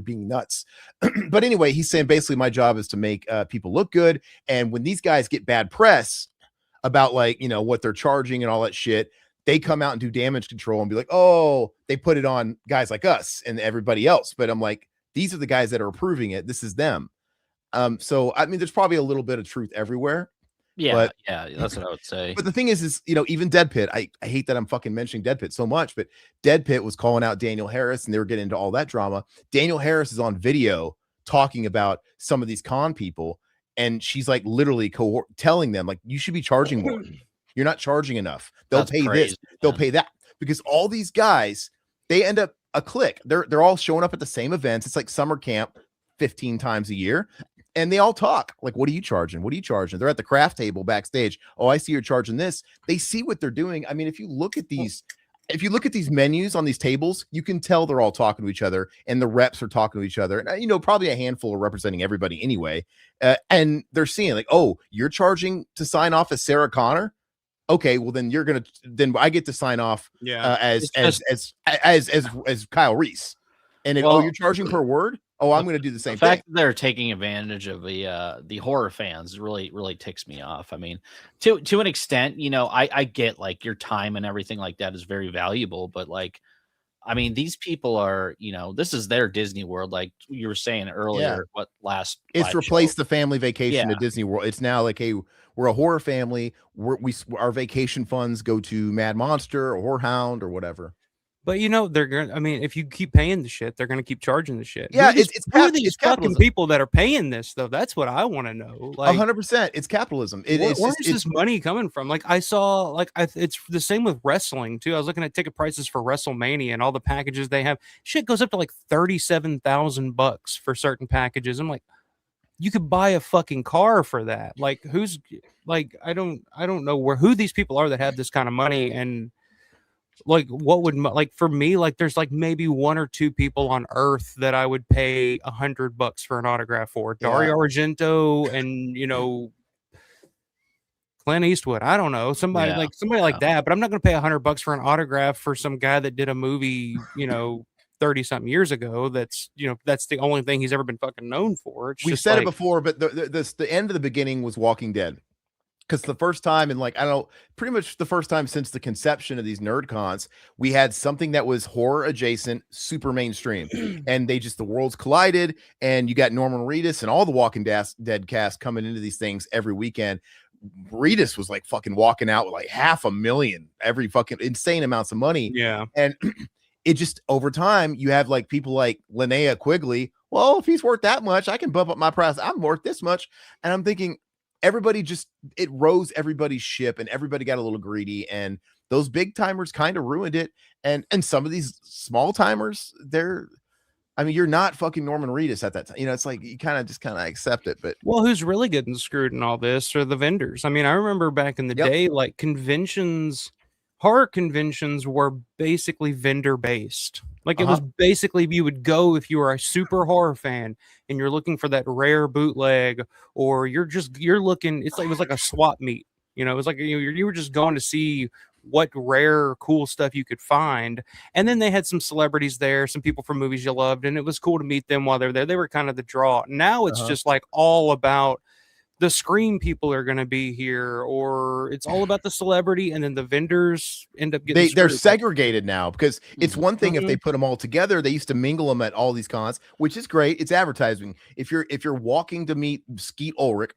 being nuts. But anyway, he's saying basically my job is to make people look good. And when these guys get bad press about, like, you know, what they're charging and all that shit, they come out and do damage control and be like, oh, they put it on guys like us and everybody else. But I'm like, these are the guys that are approving it. This is them. So I mean, there's probably a little bit of truth everywhere. Yeah, that's what I would say. But the thing is, you know, even Dead Pit, I hate that I'm fucking mentioning Dead Pit so much, but Dead Pit was calling out Daniel Harris and they were getting into all that drama. Daniel Harris is on video talking about some of these con people, and she's like literally telling them, like, you should be charging more. You're not charging enough. They'll pay this, they'll pay that, because all these guys, they end up a clique. They're all showing up at the same events. It's like summer camp 15 times a year. And they all talk like, what are you charging? What are you charging? They're at the craft table backstage. Oh, I see you're charging this. They see what they're doing. I mean, if you look at these menus on these tables, you can tell they're all talking to each other, and the reps are talking to each other. And, you know, probably a handful are representing everybody anyway. And they're seeing like, oh, you're charging to sign off as Sarah Connor. Okay, well then then I get to sign off as Kyle Reese. And you're charging per word. Oh, I'm going to do the same The fact thing. that they're taking advantage of the horror fans really ticks me off. I mean, to an extent, you know, I get like your time and everything like that is very valuable, but like, I mean, these people are, you know, this is their Disney World, like you were saying Yeah. earlier. What last It's live replaced show? the family vacation Yeah. to Disney World. It's now like, hey, we're a horror family. Our vacation funds go to Mad Monster or Whorehound or whatever. But you know, they're gonna. I mean, if you keep paying the shit, they're gonna keep charging the shit. Yeah, Who are these it's fucking capitalism. people that are paying this though? That's what I want to know. Like, 100%. It's capitalism. where's this money coming from? Like, I saw, like, it's the same with wrestling too. I was looking at ticket prices for WrestleMania and all the packages they have. Shit goes up to like $37,000 for certain packages. I'm like, you could buy a fucking car for that. Like, who's like, I don't know who these people are that have this kind of money. And like, what would, like, for me, like, there's like maybe one or two people on earth that I would pay $100 for an autograph for. Dario Argento and, you know, Clint Eastwood. I don't know, somebody like that. But I'm not going to pay $100 for an autograph for some guy that did a movie, you know, 30 something years ago. That's, you know, that's the only thing he's ever been fucking known for. It's We've just said like, it before, but the end of the beginning was Walking Dead. Because the first time, and like, I don't know, pretty much the first time since the conception of these nerd cons, we had something that was horror adjacent, super mainstream, and the worlds collided, and you got Norman Reedus and all the Walking Dead cast coming into these things every weekend. Reedus was like fucking walking out with like $500,000 every fucking insane amounts of money. yeah. And it just, over time, you have like people like Linnea Quigley. Well, if he's worth that much, I can bump up my price. I'm worth this much. And I'm thinking, it rose everybody's ship, and everybody got a little greedy, and those big timers kind of ruined it. And some of these small timers, you're not fucking Norman Reedus at that time. You know, it's like you kind of accept it. But well, who's really getting screwed in all this are the vendors. I mean, I remember back in the day, like horror conventions were basically vendor based. Like, it was basically, you would go if you were a super horror fan and you're looking for that rare bootleg, or you're looking, it was like a swap meet. You know, it was like you were just going to see what rare cool stuff you could find. And then they had some celebrities there, some people from movies you loved, and it was cool to meet them while they're there. They were kind of the draw. Now it's just like all about the Scream people are going to be here, or it's all about the celebrity, and then the vendors end up getting they're segregated now, because it's one thing if they Mhm. put them all together. They used to mingle them at all these cons, which is great. It's advertising. If you're walking to meet Skeet Ulrich,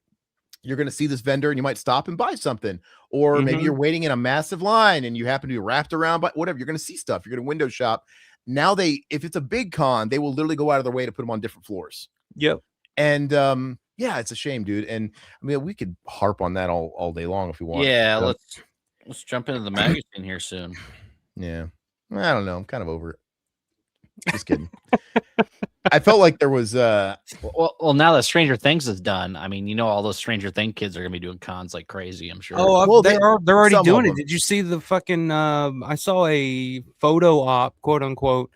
you're going to see this vendor and you might stop and buy something, or maybe you're waiting in a massive line and you happen to be wrapped around by whatever. You're going to see stuff. You're going to window shop. Now if it's a big con, they will literally go out of their way to put them on different floors. Yep. And yeah, it's a shame, dude. And I mean, we could harp on that all day long if we want. Yeah, let's jump into the magazine here soon. Yeah, I don't know. I'm kind of over it. Just kidding. I felt like there was well, now that Stranger Things is done, I mean, you know, all those Stranger Things kids are gonna be doing cons like crazy, I'm sure. Oh, Well, they're already doing it. them. Did you see the fucking I saw a photo op, quote unquote,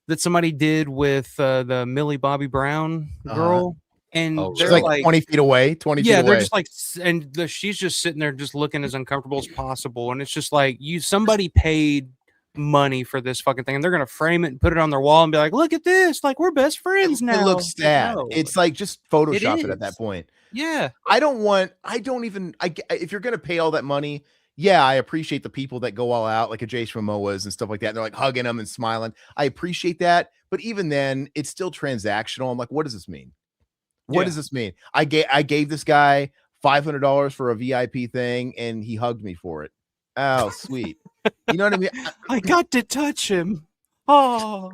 that somebody did with the Millie Bobby Brown girl? And she's they're like 20 feet away, 20 feet away. Yeah, they're just like, and she's just sitting there just looking as uncomfortable as possible. And it's just like, somebody paid money for this fucking thing, and they're gonna frame it and put it on their wall and be like, look at this, like, we're best friends now. It looks sad. No. It's like just Photoshop it at that point. Yeah. If you're gonna pay all that money, yeah, I appreciate the people that go all out, like a Jason Momoa's and stuff like that. And they're like hugging them and smiling. I appreciate that, but even then, it's still transactional. I'm like, what does this mean? What does this mean? I gave this guy $500 for a VIP thing, and he hugged me for it. Oh, sweet. You know what I mean? I got to touch him. Oh,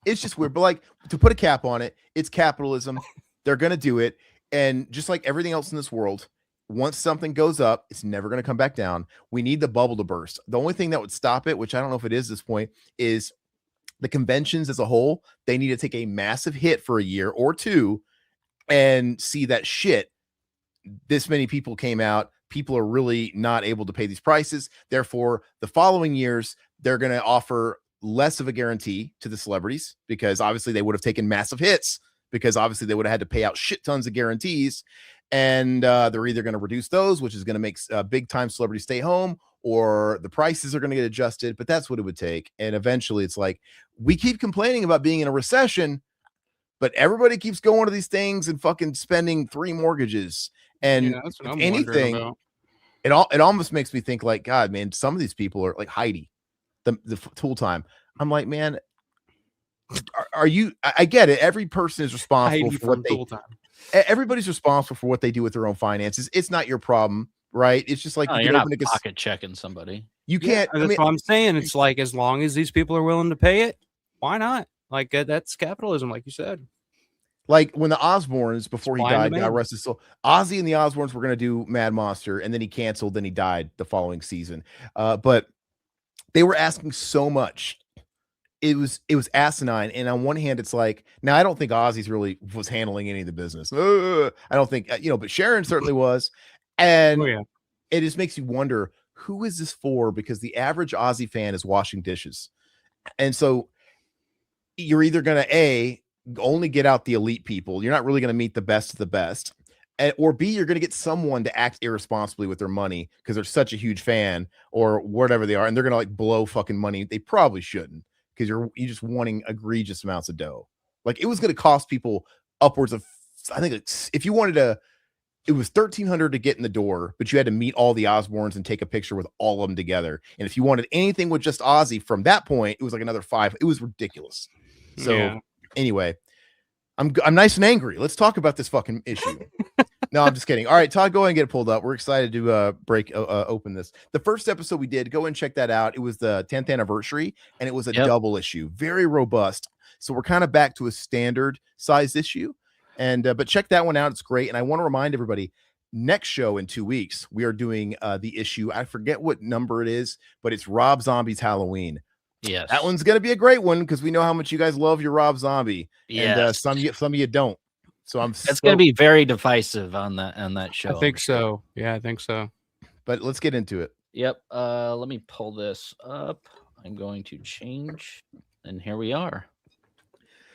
it's just weird. But like, to put a cap on it, it's capitalism. They're gonna do it, and just like everything else in this world, once something goes up, it's never gonna come back down. We need the bubble to burst. The only thing that would stop it, which I don't know if it is at this point, is the conventions as a whole. They need to take a massive hit for a year or two and see that shit. This many people came out. People are really not able to pay these prices. Therefore, the following years, they're going to offer less of a guarantee to the celebrities, because obviously they would have taken massive hits, because obviously they would have had to pay out shit tons of guarantees. And they're either going to reduce those, which is going to make big time celebrities stay home, or the prices are going to get adjusted. But that's what it would take. And eventually it's like, we keep complaining about being in a recession. but everybody keeps going to these things and fucking spending 3 mortgages. And that's what if I'm wondering anything, about. it almost makes me think like, God, man, some of these people are like Heidi, the Tool Time. I'm like, man, are you? I get it. Every person is responsible Heidi for what from they. Tool Time. Everybody's responsible for what they do with their own finances. It's not your problem, right? It's just like No, you you're can not open a pocket checking somebody. You can't. That's what I'm saying. It's like, as long as these people are willing to pay it, why not? Like, that's capitalism, like you said. Like when the Osbournes, before he Supply and died, God demand. rest his soul, Ozzy and the Osbournes were going to do Mad Monster, and then he canceled, then he died the following season. But they were asking so much. It was asinine. And on one hand, it's like, now I don't think Ozzy's really was handling any of the business. I don't think, but Sharon certainly was. And it just makes you wonder, who is this for? Because the average Ozzy fan is washing dishes. And so you're either going to only get out the elite people. You're not really going to meet the best of the best. Or B, you're going to get someone to act irresponsibly with their money because they're such a huge fan or whatever they are. And they're going to like blow fucking money. They probably shouldn't, because you're just wanting egregious amounts of dough. Like, it was going to cost people upwards of, I think if you wanted to, it was $1,300 to get in the door, but you had to meet all the Osbournes and take a picture with all of them together. And if you wanted anything with just Ozzy from that point, it was like another $5. It was ridiculous. So anyway, I'm nice and angry. Let's talk about this fucking issue. No, I'm just kidding. All right, Todd, go ahead and get it pulled up. We're excited to open this. The first episode we did, go and check that out. It was the 10th anniversary, and it was a double issue, very robust. So we're kind of back to a standard size issue. And but check that one out. It's great. And I want to remind everybody, next show in 2 weeks, we are doing the issue. I forget what number it is, but it's Rob Zombie's Halloween. Yes, that one's gonna be a great one because we know how much you guys love your Rob Zombie. And some of you don't. So it's gonna be very divisive on that show. I think so. Yeah, I think so. But let's get into it. Yep. Let me pull this up. I'm going to change, and here we are.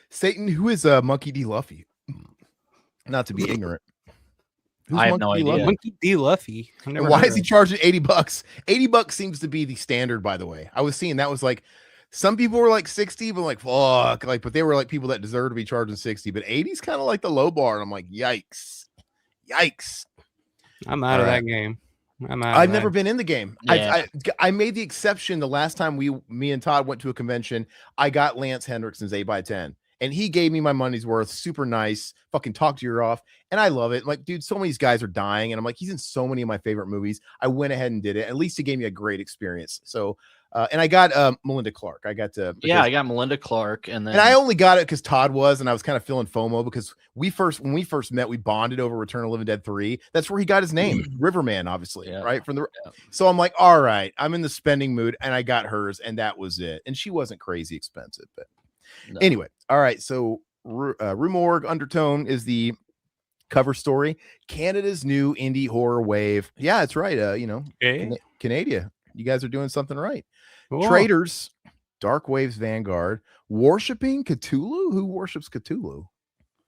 Satan, who is Monkey D. Luffy? Not to be ignorant. Who's I have no idea. Monkey D. Luffy. Why is he charging $80? $80 seems to be the standard, by the way. I was seeing that was like, some people were like 60, but like, fuck, like, but they were like people that deserve to be charging 60, but 80 is kind of like the low bar. And I'm like, yikes. I'm out of that game. I've never been in the game. Yeah. I made the exception the last time me and Todd went to a convention. I got Lance Hendrickson's 8x10. And he gave me my money's worth. Super nice. Fucking talked your ear off. And I love it. Like, dude, so many of these guys are dying. And I'm like, he's in so many of my favorite movies. I went ahead and did it. At least he gave me a great experience. So, and I got Melinda Clark. I got to. I got Melinda Clark. And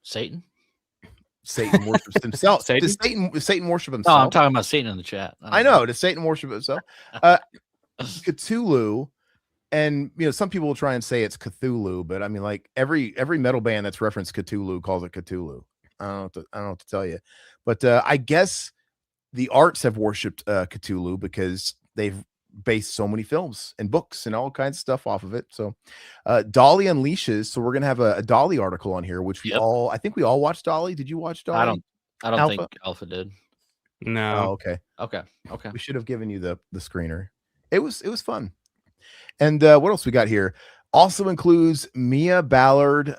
Satan. Satan worships himself. Does Satan worship himself? No, I'm talking about Satan in the chat. I know. Does Satan worship himself? Cthulhu. And some people will try and say it's Cthulhu, but I mean, like every metal band that's referenced Cthulhu calls it Cthulhu. I don't know what to tell you, but I guess the arts have worshipped Cthulhu because they've based so many films and books and all kinds of stuff off of it. So DOLLY unleashes. So we're gonna have a DOLLY article on here, which I think we all watched DOLLY. Did you watch DOLLY? I don't think Alpha did. No. Oh, okay. We should have given you the screener. It was fun. And what else we got here? Also includes Mia Ballard,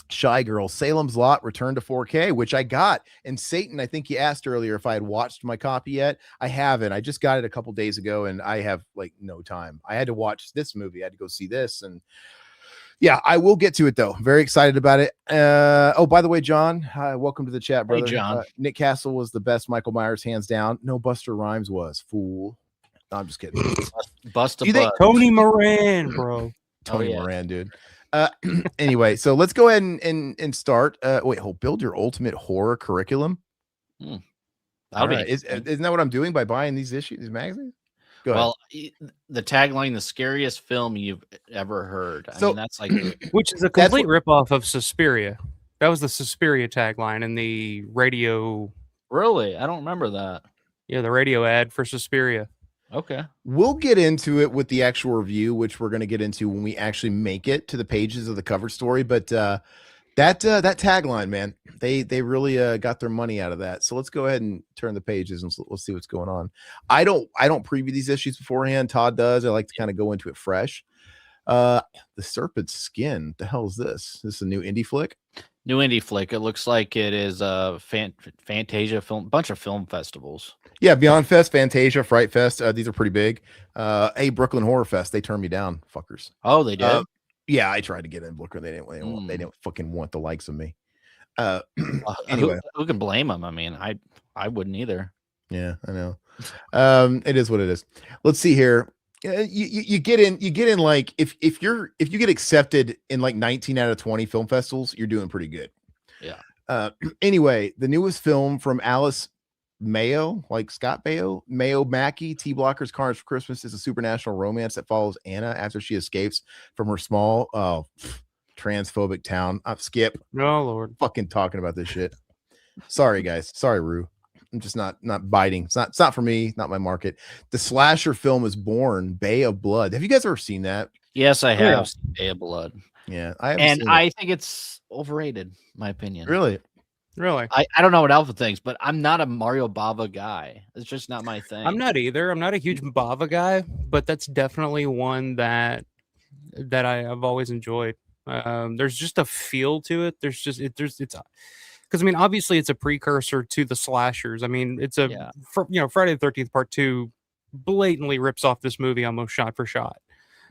Shy Girl, Salem's Lot, Return to 4K, which I got. And Satan, I think you asked earlier if I had watched my copy yet. I haven't. I just got it a couple days ago, and I have like no time. I had to watch this movie. I had to go see this, and yeah, I will get to it though. Very excited about it. By the way, John, hi, welcome to the chat, brother. Hey, John. Nick Castle was the best Michael Myers, hands down. No, Buster Rhymes was, fool. No, I'm just kidding. You think Tony Moran, bro? Tony Moran, dude. Anyway, so let's go ahead and start. Build your ultimate horror curriculum. Isn't that what I'm doing by buying these issues, these magazines? Go ahead. Well, the tagline, the scariest film you've ever heard. I So- mean, that's like, Which is a complete ripoff of Suspiria. That was the Suspiria tagline in the radio. really? I don't remember that. Yeah, the radio ad for Suspiria. Okay. We'll get into it with the actual review, which we're going to get into when we actually make it to the pages of the cover story. But that tagline, man, they really got their money out of that. So let's go ahead and turn the pages and let's see what's going on. I don't preview these issues beforehand. Todd does. I like to kind of go into it fresh. The Serpent's Skin. The hell is this? This is a new indie flick. New indie flick. It looks like it is a Fantasia film, bunch of film festivals. Yeah, Beyond Fest, Fantasia, Fright Fest. These are pretty big. Hey, Brooklyn Horror Fest. They turned me down, fuckers. Oh, they did. Yeah, I tried to get in Brooklyn. They didn't fucking want the likes of me. Anyway, who can blame them? I mean, I wouldn't either. Yeah, I know. It is what it is. Let's see here. You get in like if you get accepted in like 19 out of 20 film festivals, you're doing pretty good. Yeah. Anyway, the newest film from Alice Mayo, like Scott Mayo Mackey, T Blockers Carnage for Christmas, is a supernatural romance that follows Anna after she escapes from her small transphobic town. Skip. Oh Lord. Fucking talking about this shit. Sorry, guys. Sorry, Rue. I'm just not biting. It's not for me, not my market. The slasher film is born, Bay of Blood. Have you guys ever seen that? Yes, I have. Bay of Blood. Yeah, I think it's overrated, my opinion. Really. I don't know what Alpha thinks, but I'm not a Mario Bava guy. It's just not my thing. I'm not either. I'm not a huge Bava guy, but that's definitely one that I've always enjoyed. There's just a feel to it. It's because I mean, obviously, it's a precursor to the slashers. I mean, it's Friday the 13th Part 2 blatantly rips off this movie almost shot for shot.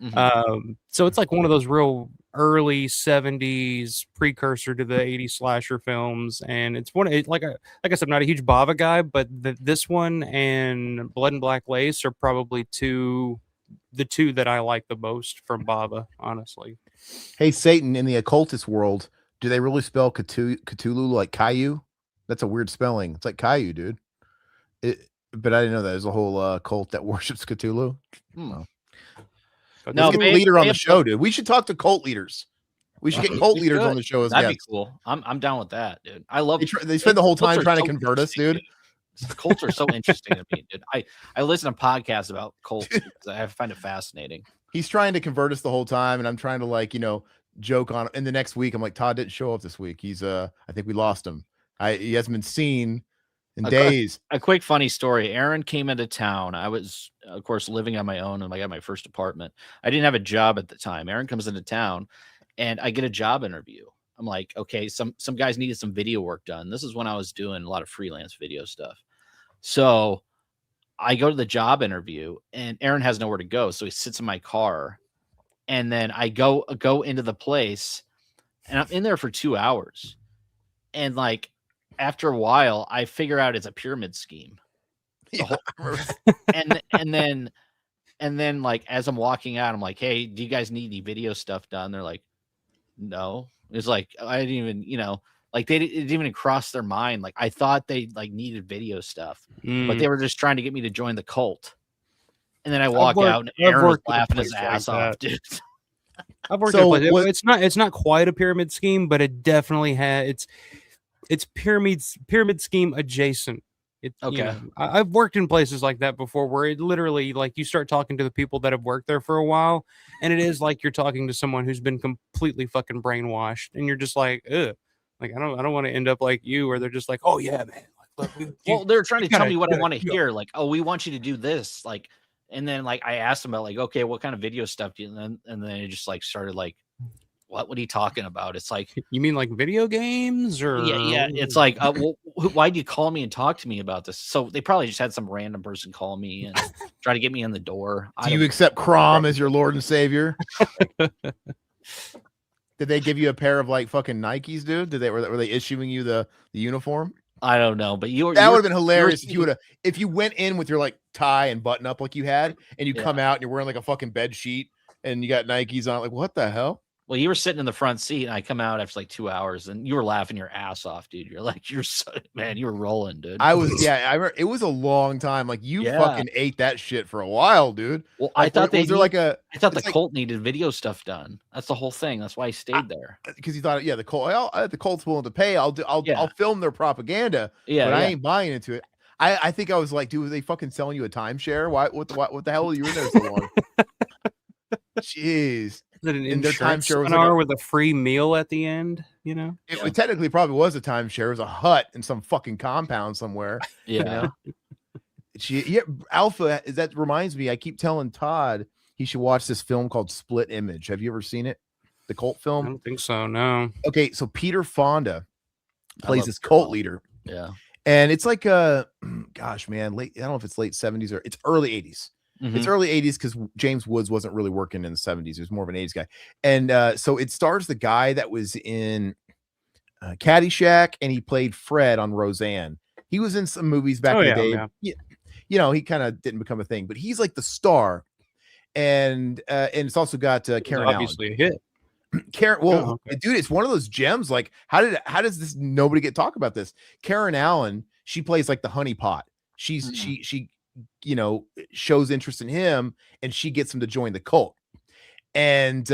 Mm-hmm. So it's like one of those real early 70s precursor to the 80s slasher films, and it's like I said, I'm not a huge Bava guy, but this one and Blood and Black Lace are probably the two that I like the most from Bava, honestly. Hey, Satan, in the occultist world, do they really spell Cthulhu like Caillou? That's a weird spelling. It's like Caillou, dude. But I didn't know that there's a whole cult that worships Cthulhu. No, get a leader on the show, dude. We should talk to cult leaders. We should get cult leaders on the show as That'd be cool. I'm down with that, dude. I love. They spend the whole time trying to convert us, dude. Cults are so interesting to me, dude. I listen to podcasts about cults because I find it fascinating. He's trying to convert us the whole time, and I'm trying to joke on. In the next week, I'm like, Todd didn't show up this week. He's I think we lost him. He hasn't been seen in days. A quick funny story. Aaron came into town. I was, of course, living on my own, and I got my first apartment. I didn't have a job at the time. Aaron comes into town, and I get a job interview. I'm like, okay, some guys needed some video work done. This is when I was doing a lot of freelance video stuff. So I go to the job interview, and Aaron has nowhere to go, so he sits in my car, and then I go into the place, and I'm in there for 2 hours, and like after a while, I figure out it's a pyramid scheme. And then like as I'm walking out, I'm like, hey, do you guys need any video stuff done? They're like, no. It's like I didn't even, like it didn't even cross their mind. Like I thought they like needed video stuff, but they were just trying to get me to join the cult. And then I walk out and Aaron was laughing his ass off, dude. I've worked at it's not quite a pyramid scheme, but it definitely has it's pyramid scheme adjacent. Okay. I've worked in places like that before where it literally like you start talking to the people that have worked there for a while, and it is like you're talking to someone who's been completely fucking brainwashed, and you're just like, ugh. Like I don't want to end up like you where they're just like, oh yeah, man. Like, look, they're trying to tell me what I want to hear. Like, oh, we want you to do this. Like, and then like I asked them about like, okay, what kind of video stuff do you? And then it just like started like, what are you talking about? It's like, you mean like video games or yeah. It's like, well, why do you call me and talk to me about this? So they probably just had some random person call me and try to get me in the door. Do you accept Crom as your Lord and Savior? Did they give you a pair of like fucking Nikes, dude? Were they issuing you the uniform? I don't know, but that would have been hilarious if you went in with your like tie and button up like you had, and you come out and you're wearing like a fucking bed sheet and you got Nikes on. Like, what the hell? Well, you were sitting in the front seat, and I come out after like 2 hours, and you were laughing your ass off, dude. You're like, man, you were rolling, dude. I remember it was a long time. Like you fucking ate that shit for a while, dude. Well, like, I thought the like, cult needed video stuff done. That's the whole thing. That's why I stayed there. Because he thought, the cult, the cult's willing to pay. I'll film their propaganda. Yeah, but I ain't buying into it. I think I was like, dude, are they fucking selling you a timeshare? What the hell are you in there so long? Jeez. Is it an insurance seminar with a free meal at the end? You know, it technically probably was a timeshare. It was a hut in some fucking compound somewhere. Yeah. Alpha. That reminds me. I keep telling Todd he should watch this film called Split Image. Have you ever seen it? The cult film? I don't think so. No. Okay, so Peter Fonda plays this cult leader. Yeah. And it's like gosh, man, I don't know if it's late 70s or it's early 80s. Mm-hmm. It's early 80s because James Woods wasn't really working in the 70s. He was more of an 80s guy. And so it stars the guy that was in Caddyshack, and he played Fred on Roseanne. He was in some movies back in the day. Yeah. You know, he kind of didn't become a thing, but he's like the star. And it's also got Karen obviously Allen. A hit. Karen, dude, it's one of those gems. Like, how does this nobody get talk about this? Karen Allen, she plays like the honeypot. She shows interest in him, and she gets him to join the cult. And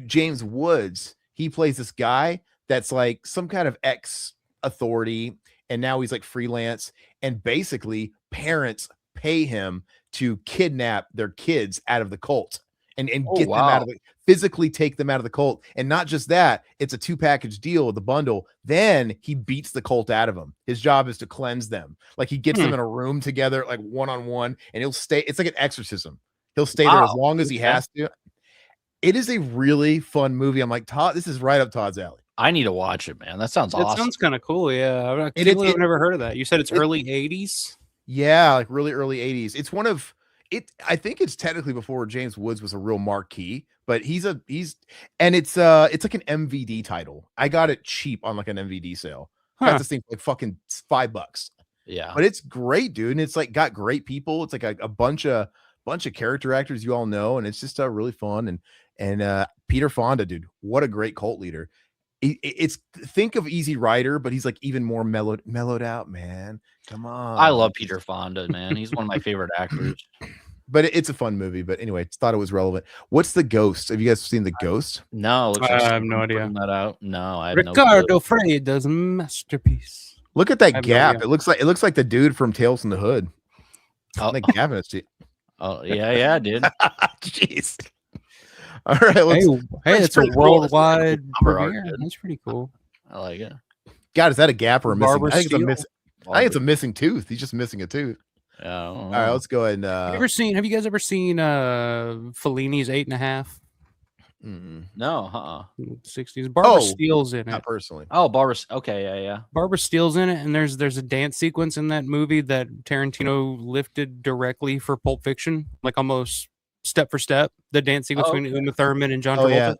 James Woods, he plays this guy that's like some kind of ex-authority, and now he's like freelance, and basically parents pay him to kidnap their kids out of the cult and get them out of it, physically take them out of the cult. And not just that, it's a 2-package deal with the bundle. Then he beats the cult out of them. His job is to cleanse them. Like he gets them in a room together, like one-on-one, and he'll stay. It's like an exorcism. He'll stay there as long as he has to. It is a really fun movie. I'm like, Todd, this is right up Todd's alley. I need to watch it, man. That sounds awesome. It sounds kind of cool. Yeah. I've never heard of that. You said it's early 80s? Yeah, like really early 80s. It's one of it. I think it's technically before James Woods was a real marquee, but it's like an MVD title. I got it cheap on like an MVD sale. I got this thing for like fucking $5. Yeah. But it's great, dude. And it's like got great people. It's like a bunch of character actors you all know, and it's just really fun. And Peter Fonda, dude, what a great cult leader. It's think of Easy Rider, but he's like even more mellowed out, man. Come on. I love Peter Fonda, man. He's one of my favorite actors. But it's a fun movie. But anyway, thought it was relevant. What's The Ghost? Have you guys seen The Ghost? No, I have no idea. That out. No, I have Ricardo Frey does a masterpiece. Look at that gap. It looks like the dude from Tales from the Hood. That gap in it. Oh yeah, dude. Jeez. All right. Hey, it's a worldwide premiere. That's pretty cool. I like it. God, is that a gap or a missing? I think it's a missing tooth. He's just missing a tooth. All right, let's go ahead and have you guys ever seen Fellini's 8.5? No, 60s. Barbara Steele's in it. Not personally. Oh, Barbara. Okay, yeah. Barbara Steele's in it, and there's a dance sequence in that movie that Tarantino lifted directly for Pulp Fiction, like almost step for step. The dance sequence between Uma Thurman and John Travolta. Yeah.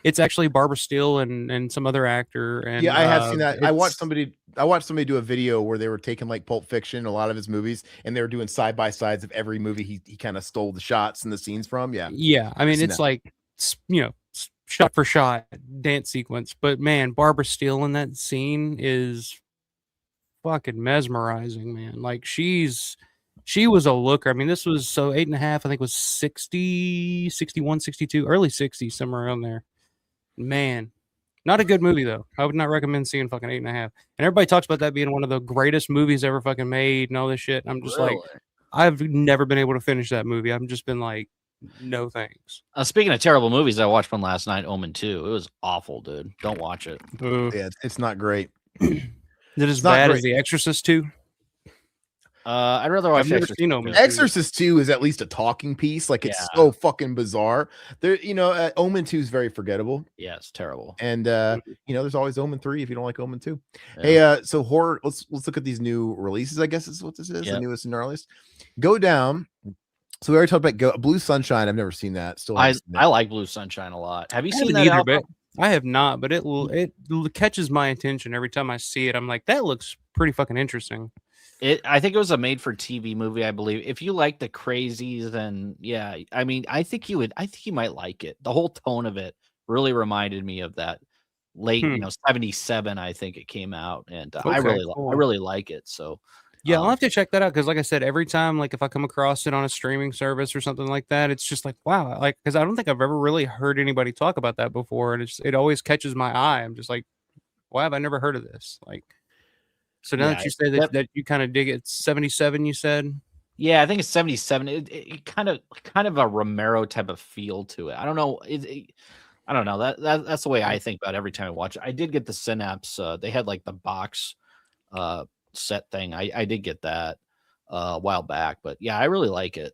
It's actually Barbara Steele and some other actor. And yeah, I have seen that. I watched somebody do a video where they were taking like Pulp Fiction, a lot of his movies, and they were doing side by sides of every movie he kind of stole the shots and the scenes from. Yeah. I mean, it's like, shot for shot dance sequence, but man, Barbara Steele in that scene is fucking mesmerizing, man. Like she was a looker. I mean, this was 8.5, I think was 60, 61, 62, early 60s, somewhere around there. Man, not a good movie though. I would not recommend seeing fucking 8.5. And everybody talks about that being one of the greatest movies ever fucking made and all this shit. And I'm just like, I've never been able to finish that movie. I've just been like, no thanks. Speaking of terrible movies, I watched one last night, Omen 2. It was awful, dude. Don't watch it. Yeah, it's not great. Is it as bad as The Exorcist 2? I'd rather watch Exorcist 2 is at least a talking piece. Like it's so fucking bizarre. There, Omen 2 is very forgettable. Yeah, it's terrible. And there's always Omen 3 if you don't like Omen 2. Yeah. Hey, so horror. Let's look at these new releases. I guess is what this is. The newest and earliest. Go down. So we already talked about Blue Sunshine. I've never seen that. I like Blue Sunshine a lot. Have you seen that? Bit. I have not, but it catches my attention every time I see it. I'm like, that looks pretty fucking interesting. I think it was a made-for-TV movie, I believe. If you like the crazies, then I mean, I think you might like it. The whole tone of it really reminded me of that late, 77, I think it came out, and I cool. really like it. So yeah, I'll have to check that out because, like I said, every time, like if I come across it on a streaming service or something like that, it's just like, wow, like because I don't think I've ever really heard anybody talk about that before, and it always catches my eye. I'm just like, why have I never heard of this? Like, so now that you say that you kind of dig it, 77, you said. Yeah, I think it's 77. It kind of a Romero type of feel to it. I don't know. I don't know. That's the way I think about it every time I watch it. I did get the Synapse. They had like the box set thing. I did get that a while back, but yeah, I really like it.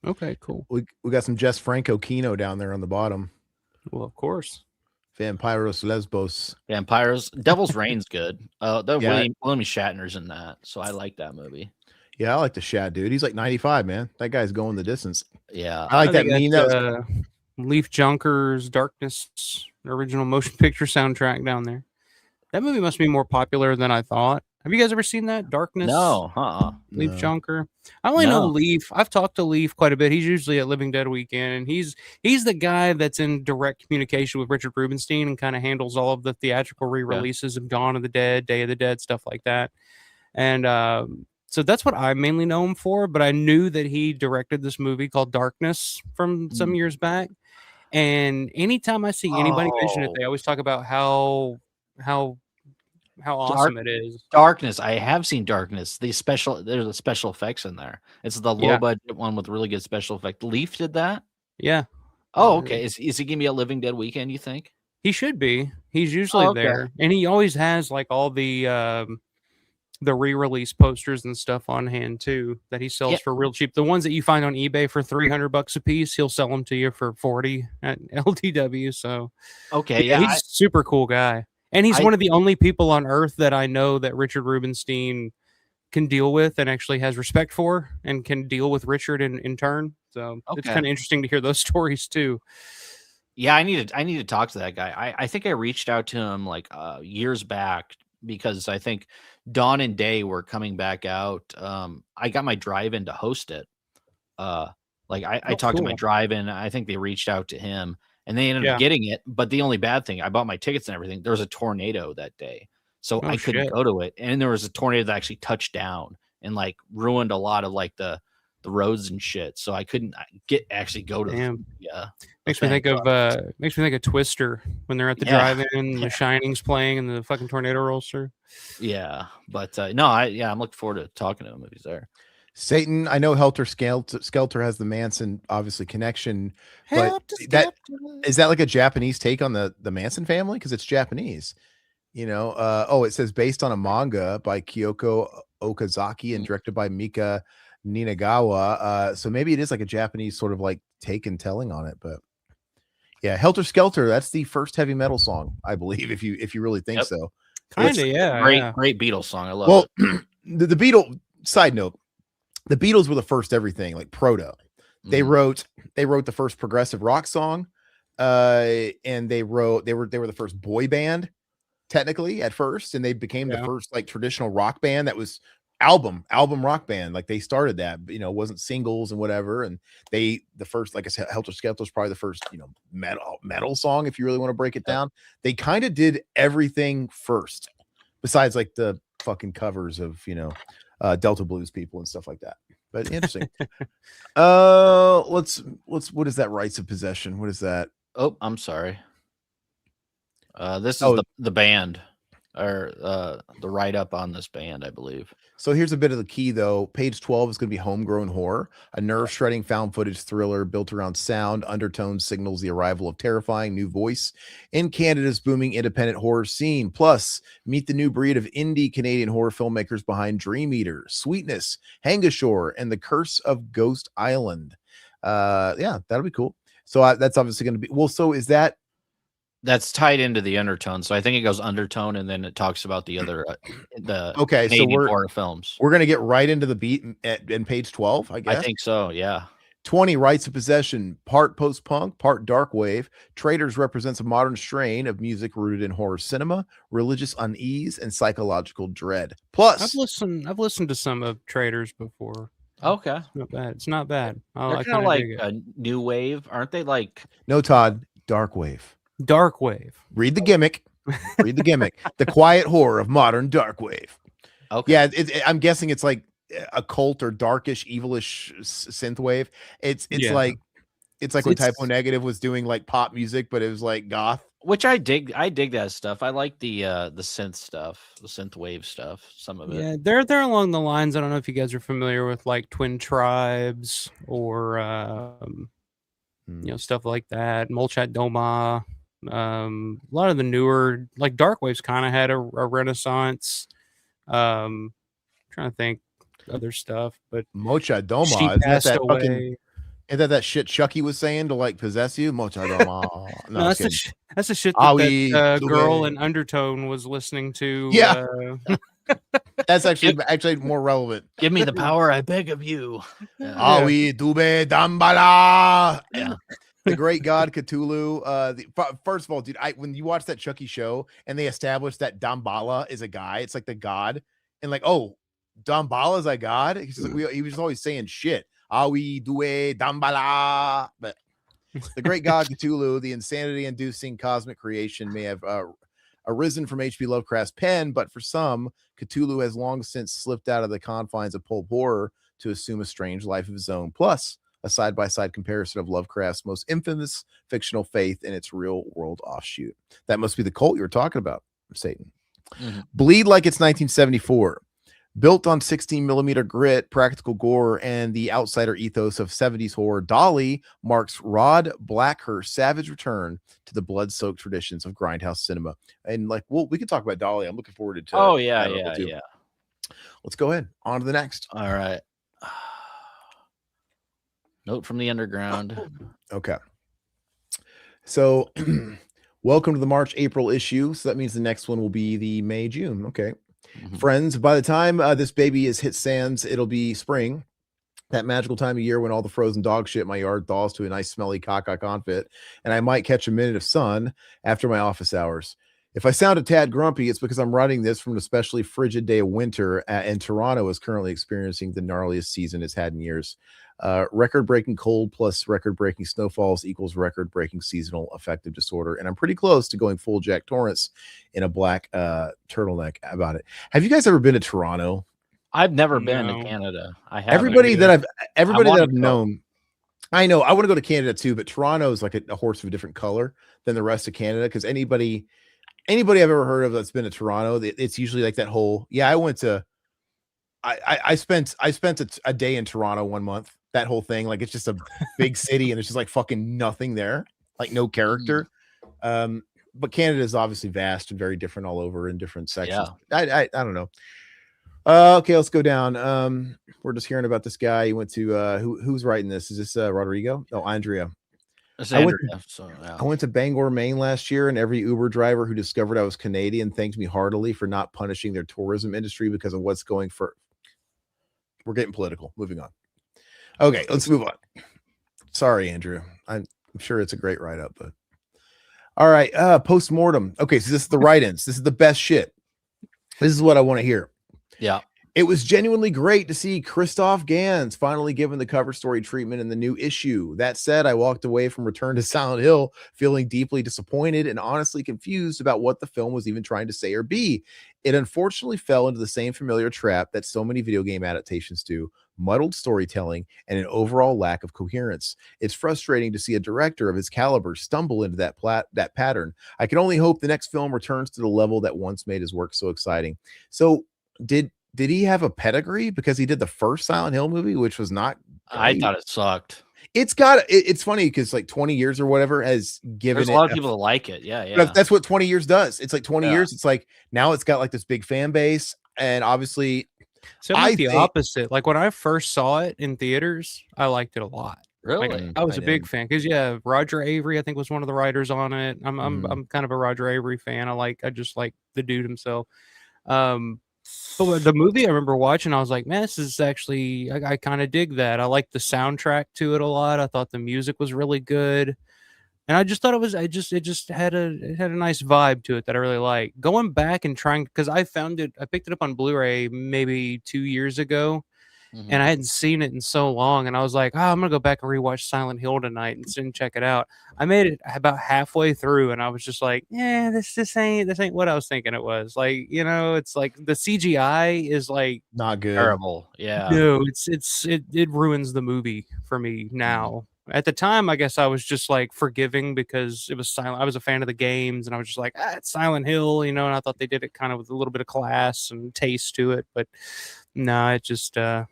Okay, cool. We got some Jess Franco Kino down there on the bottom. Well, of course. Vampiros Lesbos. Vampiros. Devil's Reign's good. William Shatner's in that, so I like that movie. Yeah, I like the Shad dude. He's like 95, man. That guy's going the distance. Yeah, I like that meme. Leaf Junkers, Darkness, original motion picture soundtrack down there. That movie must be more popular than I thought. Have you guys ever seen that? Darkness? No, Leaf Junker. I only know Leaf. I've talked to Leaf quite a bit. He's usually at Living Dead Weekend, and he's the guy that's in direct communication with Richard Rubenstein and kind of handles all of the theatrical re-releases of Dawn of the Dead, Day of the Dead, stuff like that. And so that's what I mainly know him for, but I knew that he directed this movie called Darkness from some years back. And anytime I see anybody mention it, they always talk about how awesome it is. Darkness. I have seen Darkness. There's the special effects in there. It's the low budget one with really good special effect. Leaf did that? Yeah. Oh, okay. Is he gonna be at Living Dead Weekend, you think? He should be. He's usually there. And he always has like all the re-release posters and stuff on hand too that he sells for real cheap. The ones that you find on eBay for $300 a piece, he'll sell them to you for $40 at LTW. So he's a super cool guy, and he's one of the only people on earth that I know that Richard Rubenstein can deal with and actually has respect for, and can deal with Richard in turn. So it's kind of interesting to hear those stories too. Yeah, I need to talk to that guy. I think I reached out to him like years back because I think Dawn and Day were coming back out. I got my drive-in to host it. I talked to my drive-in. I think they reached out to him and they ended up getting it. But the only bad thing, I bought my tickets and everything. There was a tornado that day, so I couldn't go to it. And there was a tornado that actually touched down and like ruined a lot of like the roads and shit. So I couldn't go to them. Yeah. Makes me think of Twister when they're at the drive-in, The Shining's playing, and the fucking tornado rolls through. Yeah, but I'm looking forward to talking to him if he's there. Satan, I know Helter Skelter has the Manson obviously connection, but is that like a Japanese take on the Manson family? Because it's Japanese, it says based on a manga by Kyoko Okazaki and directed by Mika Ninagawa. So maybe it is like a Japanese sort of like take and telling on it, but yeah, Helter Skelter, that's the first heavy metal song, I believe, if you really think so. Kind of, yeah. Great Beatles song. I love it. the Beatles, side note, the Beatles were the first everything, like proto. They wrote the first progressive rock song, and they were the first boy band, technically, at first, and they became the first like traditional rock band that was album rock band. Like they started that, it wasn't singles and whatever. And the first, like I said, Helter Skelter was probably the first, metal song, if you really want to break it down. They kind of did everything first, besides like the fucking covers of, Delta Blues people and stuff like that. But interesting. What is that? Rights of Possession. What is that? Oh, I'm sorry. This is the band. Or the write-up on this band, I believe. So here's a bit of the key, though. Page 12 is going to be Homegrown Horror, a nerve-shredding found footage thriller built around sound. Undertone signals the arrival of terrifying new voice in Canada's booming independent horror scene. Plus, meet the new breed of indie Canadian horror filmmakers behind Dream Eater, Sweetness, Hangashore, and The Curse of Ghost Island. That'll be cool. So that's obviously going to be... Well, so is that... That's tied into the Undertone, so I think it goes Undertone, and then it talks about the other Canadian horror films. We're gonna get right into the beat in page 12, I guess. I think so. Yeah. 20 Rights of Possession, part post-punk, part darkwave. TRAITRS represents a modern strain of music rooted in horror cinema, religious unease, and psychological dread. Plus, I've listened to some of TRAITRS before. Okay, it's not bad. They're kind of like a new wave, aren't they? Like no, Todd, darkwave. Darkwave. Read the gimmick. Read the gimmick. The quiet horror of modern darkwave. Okay. Yeah, I'm guessing it's like a cult or darkish, evilish synthwave. It's like when Typo Negative was doing like pop music, but it was like goth. Which I dig that stuff. I like the synth stuff, the synth wave stuff, some of it. Yeah, they're along the lines. I don't know if you guys are familiar with like Twin Tribes or stuff like that. Molchat Doma. A lot of the newer like Darkwave's kind of had a renaissance. Trying to think other stuff, but Mocha Doma she is passed that away. fucking, is that shit Chucky was saying to like possess you? Mocha Doma. No, that's the shit that girl in Undertone was listening to. Yeah. That's actually more relevant. Give me the power, I beg of you. Awi Dube Dambala. Yeah. The great god Cthulhu. First of all, dude, when you watch that Chucky show and they established that Dambala is a guy, it's like the god, and like, oh, Dambala is a god. He's like, he was always saying shit. Awi Due Dambala. But the great god Cthulhu, the insanity-inducing cosmic creation, may have arisen from H.P. Lovecraft's pen, but for some, Cthulhu has long since slipped out of the confines of pulp horror to assume a strange life of his own. Plus, a side-by-side comparison of Lovecraft's most infamous fictional faith and its real-world offshoot. That must be the cult you were talking about, Satan. Mm-hmm. Bleed like it's 1974. Built on 16mm grit, practical gore, and the outsider ethos of 70s horror, DOLLY marks Rod Blackhurst's savage return to the blood-soaked traditions of grindhouse cinema. And like, well, we can talk about DOLLY. I'm looking forward to. Oh yeah. Let's go ahead on to the next. All right. Note from the underground. Okay. So, welcome to the March-April issue. So that means the next one will be the May-June. Okay. Mm-hmm. Friends, by the time this baby is hit sands, it'll be spring. That magical time of year when all the frozen dog shit in my yard thaws to a nice smelly caca confit, and I might catch a minute of sun after my office hours. If I sound a tad grumpy, it's because I'm writing this from an especially frigid day of winter, and Toronto is currently experiencing the gnarliest season it's had in years. Record-breaking cold plus record-breaking snowfalls equals record-breaking seasonal affective disorder, and I'm pretty close to going full Jack Torrance in a black turtleneck about it. Have you guys ever been to Toronto? I've never been to Canada. I have. Everybody that I've known, I know I want to go to Canada too, but Toronto is like a horse of a different color than the rest of Canada, because anybody I've ever heard of that's been to Toronto, it's usually like that whole, I went to, I spent a day in Toronto 1 month. That whole thing, like, it's just a big city and there's just like fucking nothing there, like no character. But Canada is obviously vast and very different all over in different sections. I don't know. Okay, let's go down. We're just hearing about this guy. He went to who's writing this? Is this Rodrigo? No, Andrea. I went to Bangor, Maine last year, and every Uber driver who discovered I was Canadian thanked me heartily for not punishing their tourism industry because of what's going for. We're getting political. Moving on. Okay, let's move on. Sorry, Andrew. I'm sure it's a great write-up, but all right. Post-mortem. Okay, so this is the write-ins. This is the best shit. This is what I want to hear. Yeah. It was genuinely great to see Christoph Gans finally given the cover story treatment in the new issue. That said, I walked away from Return to Silent Hill feeling deeply disappointed and honestly confused about what the film was even trying to say or be. It unfortunately fell into the same familiar trap that so many video game adaptations do: muddled storytelling and an overall lack of coherence. It's frustrating to see a director of his caliber stumble into that pattern. I can only hope the next film returns to the level that once made his work so exciting. So did he have a pedigree? Because he did the first Silent Hill movie, which was not great. I thought it sucked. It's funny because like 20 years or whatever has given There's a lot of people that like it. Yeah. But that's what 20 years does. It's like 20 years. It's like now it's got like this big fan base, and obviously so I think the opposite. Like when I first saw it in theaters, I liked it a lot. Really? Like, I was a big fan because Roger Avery, I think, was one of the writers on it. I'm kind of a Roger Avery fan. I just like the dude himself. But the movie I remember watching, I was like, man, this is actually, I kind of dig that. I like the soundtrack to it a lot. I thought the music was really good. And I just thought it just had a nice vibe to it that I really like. Going back and trying, because I picked it up on Blu-ray maybe 2 years ago. and I hadn't seen it in so long, and I was like, oh, I'm gonna go back and rewatch Silent Hill tonight and check it out. I made it about halfway through, and I was just like, yeah, this ain't what I was thinking it was. Like, it's like the CGI is like Not good. Terrible. Yeah. no, it ruins the movie for me now. At the time, I guess I was just like forgiving because it was silent. I was a fan of the games, and I was just like, it's Silent Hill, and I thought they did it kind of with a little bit of class and taste to it. But no, it just it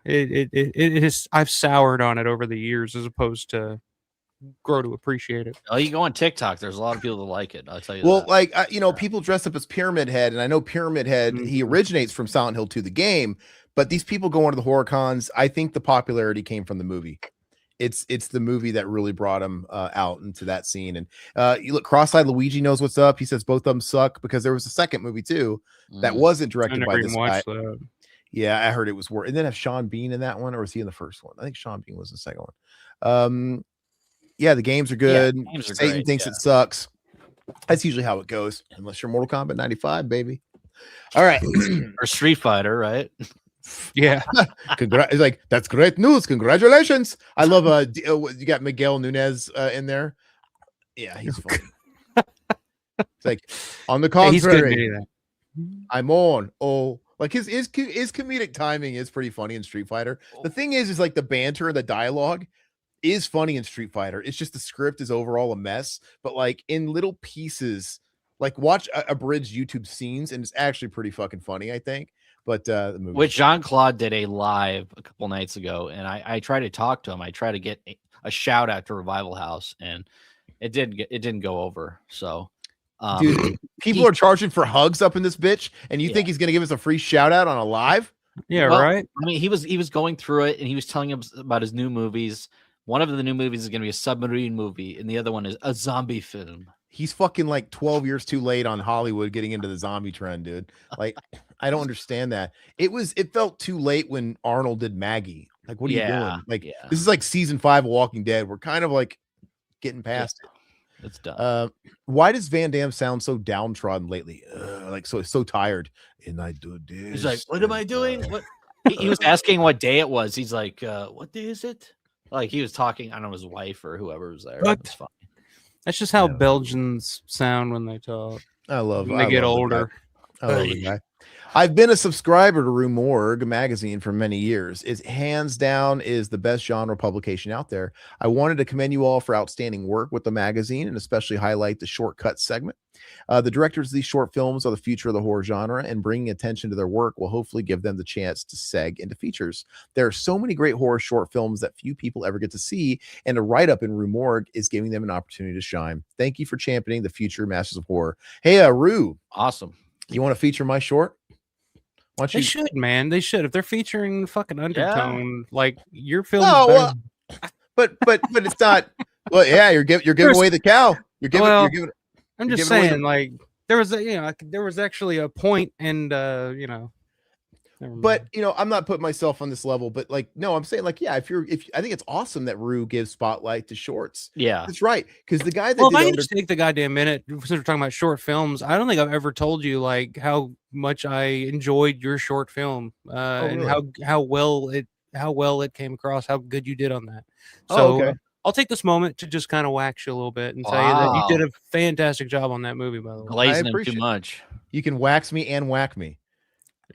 is. I've soured on it over the years as opposed to grow to appreciate it. Oh, you go on TikTok. There's a lot of people that like it. I'll tell you. Well, that. like people dress up as Pyramid Head, and I know Pyramid Head he originates from Silent Hill 2, the game. But these people going to the horror cons, I think the popularity came from the movie. It's the movie that really brought him out into that scene. And you look, Cross-Eyed Luigi knows what's up. He says both of them suck because there was a second movie too that wasn't directed by this guy. That. Yeah, I heard it was worse. And then have Sean Bean in that one, or was he in the first one? I think Sean Bean was in the second one. Yeah, the games are good. Yeah, games are Satan great, thinks it sucks. That's usually how it goes, unless you're Mortal Kombat 95, baby. All right. Or Street Fighter, right? Yeah. It's like, that's great news. Congratulations. I love you got Miguel Nunez in there. Yeah, he's fun. It's like, on the contrary, I'm on. Oh, like his comedic timing is pretty funny in Street Fighter. The thing is like the banter and the dialogue is funny in Street Fighter. It's just the script is overall a mess, but like in little pieces, like watch abridged YouTube scenes, and it's actually pretty fucking funny, I think. But the movie, which Jean-Claude did a live a couple nights ago, and I tried to talk to him. I tried to get a shout out to Revival House, and it didn't go over. So, dude, people are charging for hugs up in this bitch, and you think he's gonna give us a free shout out on a live? Yeah, right. I mean, he was going through it, and he was telling us about his new movies. One of the new movies is going to be a submarine movie, and the other one is a zombie film. He's fucking like 12 years too late on Hollywood getting into the zombie trend, dude. Like, I don't understand that. It felt too late when Arnold did Maggie. Like, what are you doing? Like, this is like season 5 of Walking Dead. We're kind of like getting past it. It's done. Why does Van Damme sound so downtrodden lately? Like so tired. And I do this. He's like, what am I doing? What? He was asking what day it was. He's like, what day is it? Like he was talking, I don't know, his wife or whoever was there. It's fine. That's just how Belgians sound when they talk. When they get older. I love the guy. I've been a subscriber to Rue Morgue Magazine for many years. It hands down is the best genre publication out there. I wanted to commend you all for outstanding work with the magazine and especially highlight the shortcut segment. The directors of these short films are the future of the horror genre, and bringing attention to their work will hopefully give them the chance to seg into features. There are so many great horror short films that few people ever get to see, and a write-up in Rue Morgue is giving them an opportunity to shine. Thank you for championing the future masters of horror. Hey, Rue. Awesome. You want to feature my short? They should, man. They should. If they're featuring fucking Undertone, like your film. But it's not. Well, yeah, you're giving away the cow. You're giving. I'm just saying, like there was actually a point, and But I'm not putting myself on this level, but like, no, I'm saying like, yeah, if I think it's awesome that Rue gives spotlight to shorts. Yeah, that's right. Because the guy that if I can just take the goddamn minute, since we're talking about short films, I don't think I've ever told you like how much I enjoyed your short film, and how well it came across, how good you did on that. So I'll take this moment to just kind of wax you a little bit and tell you that you did a fantastic job on that movie. By the way, glazing him too much. You can wax me and whack me,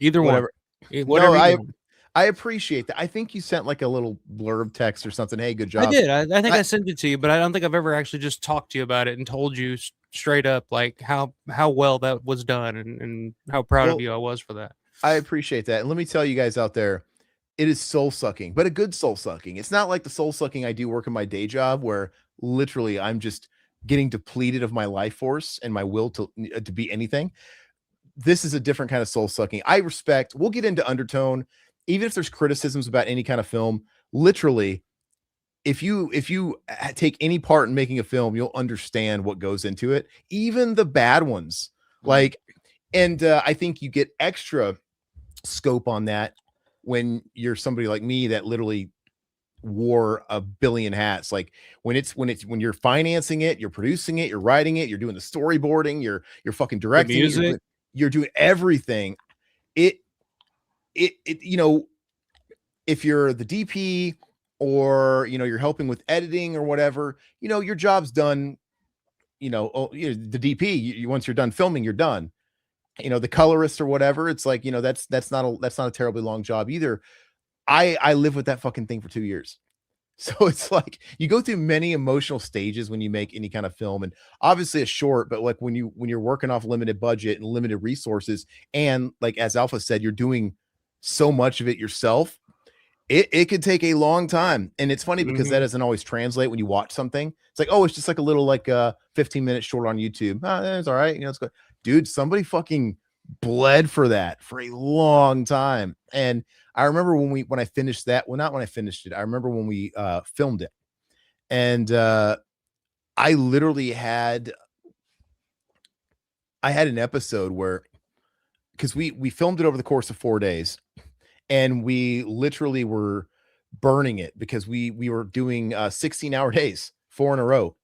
either whatever. Whatever. No, I appreciate that. I think you sent like a little blurb text or something. Hey, good job. I did. I think I sent it to you, but I don't think I've ever actually just talked to you about it and told you straight up like how well that was done and how proud of you I was for that. I appreciate that. And let me tell you guys out there, it is soul sucking, but a good soul sucking. It's not like the soul sucking I do work in my day job where literally I'm just getting depleted of my life force and my will to be anything. This is a different kind of soul sucking. I respect. We'll get into Undertone, even if there's criticisms about any kind of film. Literally, if you take any part in making a film, you'll understand what goes into it, even the bad ones. Like, and I think you get extra scope on that when you're somebody like me that literally wore a billion hats. Like when you're financing it, you're producing it, you're writing it, you're doing the storyboarding, you're fucking directing the music. You're doing everything. It if you're the DP or, you know, you're helping with editing or whatever, you know, your job's done. You know, the DP, once you're done filming, you're done. You know, the colorist or whatever, it's like, you know, that's not a terribly long job either. I lived with that fucking thing for 2 years. So it's like you go through many emotional stages when you make any kind of film, and obviously a short, but like when you're working off limited budget and limited resources, and like as Alpha said, you're doing so much of it yourself, it could take a long time. And it's funny because that doesn't always translate when you watch something. It's like, oh, it's just like a little like 15-minute short on YouTube. It's all right, you know, it's good. Dude, somebody fucking bled for that for a long time. And I remember when I finished that, well, not when I finished it, I remember when we filmed it. And I literally had an episode where, because we filmed it over the course of 4 days, and we literally were burning it because we were doing 16-hour days, 4 in a row.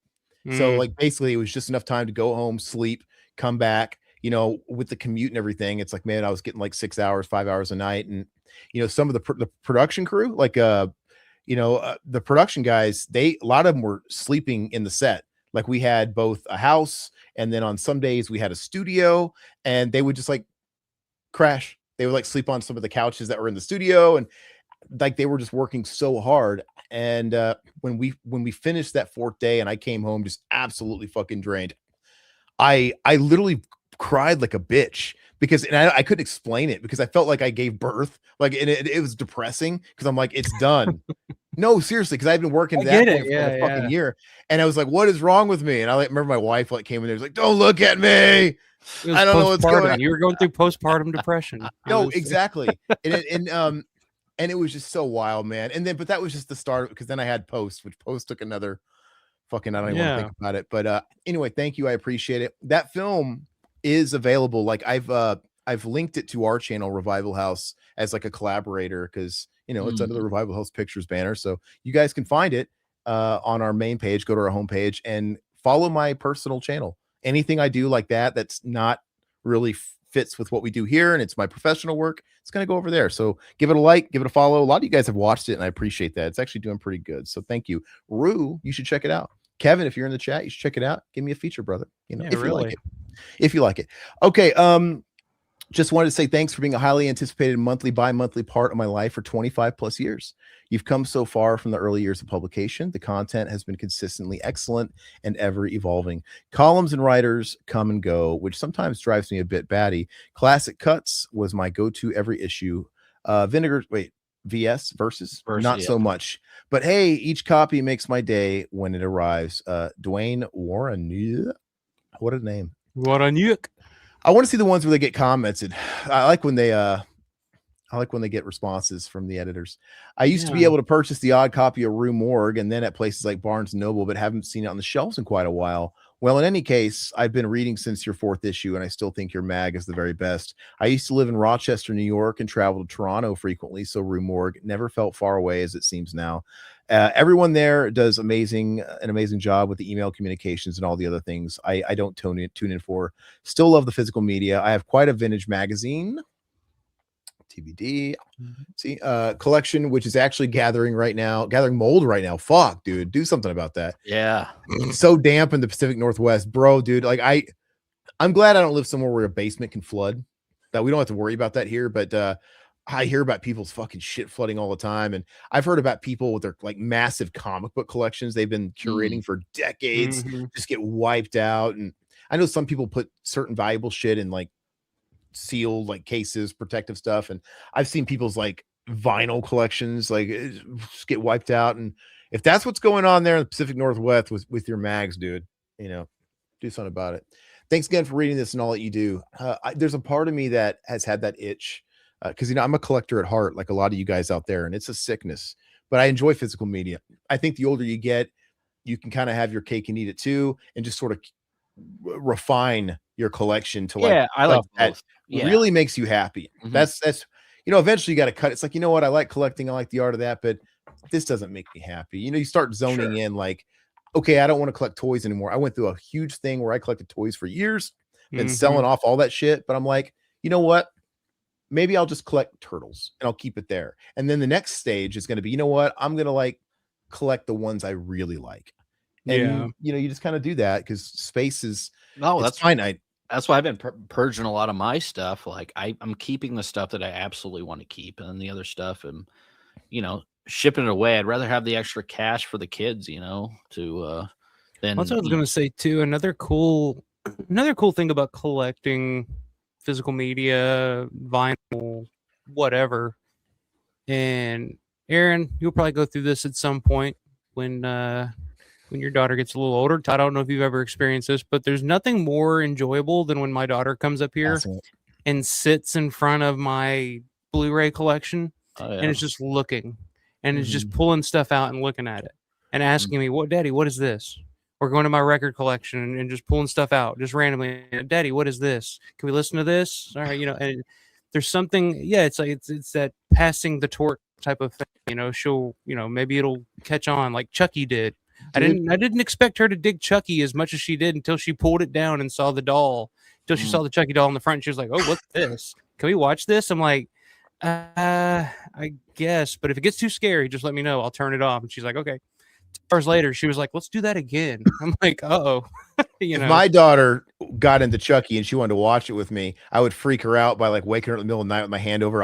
So like basically it was just enough time to go home, sleep, come back, you know, with the commute and everything. It's like, man, I was getting like 6 hours, 5 hours a night. And, you know, some of the production crew, like, you know, the production guys, a lot of them were sleeping in the set. Like we had both a house, and then on some days we had a studio, and they would just like crash. They would like sleep on some of the couches that were in the studio, and like they were just working so hard. And when we finished that 4th day and I came home just absolutely fucking drained, I literally cried like a bitch because, and I couldn't explain it because I felt like I gave birth, like, and it was depressing because I'm like, it's done. No, seriously, because I've been working that point for a fucking year, and I was like, what is wrong with me? And I like remember my wife like came in there, was like, don't look at me. I don't know what's going on. You were going through postpartum depression. No, exactly. And it was just so wild, man. And then, but that was just the start, because then I had post, which post took another fucking, I don't even want to think about it. But anyway, thank you. I appreciate it. That film is available. Like I've linked it to our channel, Revival House, as like a collaborator, because, you know, it's under the Revival House Pictures banner. So you guys can find it on our main page. Go to our homepage and follow my personal channel. Anything I do like that's not really fits with what we do here, and it's my professional work, it's going to go over there. So give it a like, give it a follow. A lot of you guys have watched it, and I appreciate that. It's actually doing pretty good. So thank you. Rue, you should check it out. Kevin, if you're in the chat, you should check it out. Give me a feature, brother. You know, if you like it. If you like it. Okay. Just wanted to say thanks for being a highly anticipated monthly, bi-monthly part of my life for 25 plus years. You've come so far from the early years of publication. The content has been consistently excellent and ever evolving. Columns and writers come and go, which sometimes drives me a bit batty. Classic Cuts was my go-to every issue. VS versus not so much. But hey, each copy makes my day when it arrives. Dwayne Warren. What a name. What a nuke. I want to see the ones where they get commented. I like when they get responses from the editors. I used to be able to purchase the odd copy of Rue Morgue, and then at places like Barnes & Noble, but haven't seen it on the shelves in quite a while. Well, in any case, I've been reading since your 4th issue, and I still think your mag is the very best. I used to live in Rochester, New York, and travel to Toronto frequently, so Rue Morgue never felt far away as it seems now. Everyone there does an amazing job with the email communications and all the other things I don't tune in for. Still love the physical media. I have quite a vintage magazine, TBD, collection, which is actually gathering mold right now. Fuck, dude, do something about that. Yeah, it's so damp in the Pacific Northwest, bro, dude. Like I'm glad I don't live somewhere where a basement can flood. That we don't have to worry about that here, but I hear about people's fucking shit flooding all the time. And I've heard about people with their like massive comic book collections they've been curating for decades just get wiped out. And I know some people put certain valuable shit in like sealed like cases, protective stuff. And I've seen people's like vinyl collections like just get wiped out. And if that's what's going on there in the Pacific Northwest with your mags, dude, you know, do something about it. Thanks again for reading this and all that you do. There's a part of me that has had that itch. Because, you know, I'm a collector at heart, like a lot of you guys out there, and it's a sickness, but I enjoy physical media. I think the older you get, you can kind of have your cake and eat it too, and just sort of refine your collection to like, I like that really makes you happy. That's, you know, eventually you got to cut. It's like, you know what? I like collecting. I like the art of that, but this doesn't make me happy. You know, you start zoning in like, okay, I don't want to collect toys anymore. I went through a huge thing where I collected toys for years, been selling off all that shit, but I'm like, you know what? maybe I'll just collect turtles and I'll keep it there. And then the next stage is going to be, you know what? I'm going to like collect the ones I really like. And you just kind of do that because space is that's finite. That's why I've been purging a lot of my stuff. Like I'm keeping the stuff that I absolutely want to keep, and then the other stuff, and shipping it away. I'd rather have the extra cash for the kids, to than. That's what I was going to say too. Another cool thing about collecting physical media, vinyl, whatever. And Aaron, you'll probably go through this at some point when your daughter gets a little older. Todd, I don't know if you've ever experienced this, but there's nothing more enjoyable than when my daughter comes up here and sits in front of my Blu-ray collection and it's just looking and it's just pulling stuff out and looking at it and asking me, Daddy, what is this? Or going to my record collection and just pulling stuff out just randomly. Daddy, what is this? Can we listen to this? All right, and there's something, it's like it's that passing the torch type of thing, she'll, maybe it'll catch on like Chucky did. Dude. I didn't expect her to dig Chucky as much as she did until she pulled it down and saw the doll. Until she saw the Chucky doll in the front, and she was like, "Oh, what's this? Can we watch this?" I'm like, I guess, but if it gets too scary, just let me know. I'll turn it off. And she's like, "Okay." 2 hours later, she was like, "Let's do that again." I'm like, "Uh-oh." If my daughter got into Chucky and she wanted to watch it with me, I would freak her out by like waking her in the middle of the night with my hand over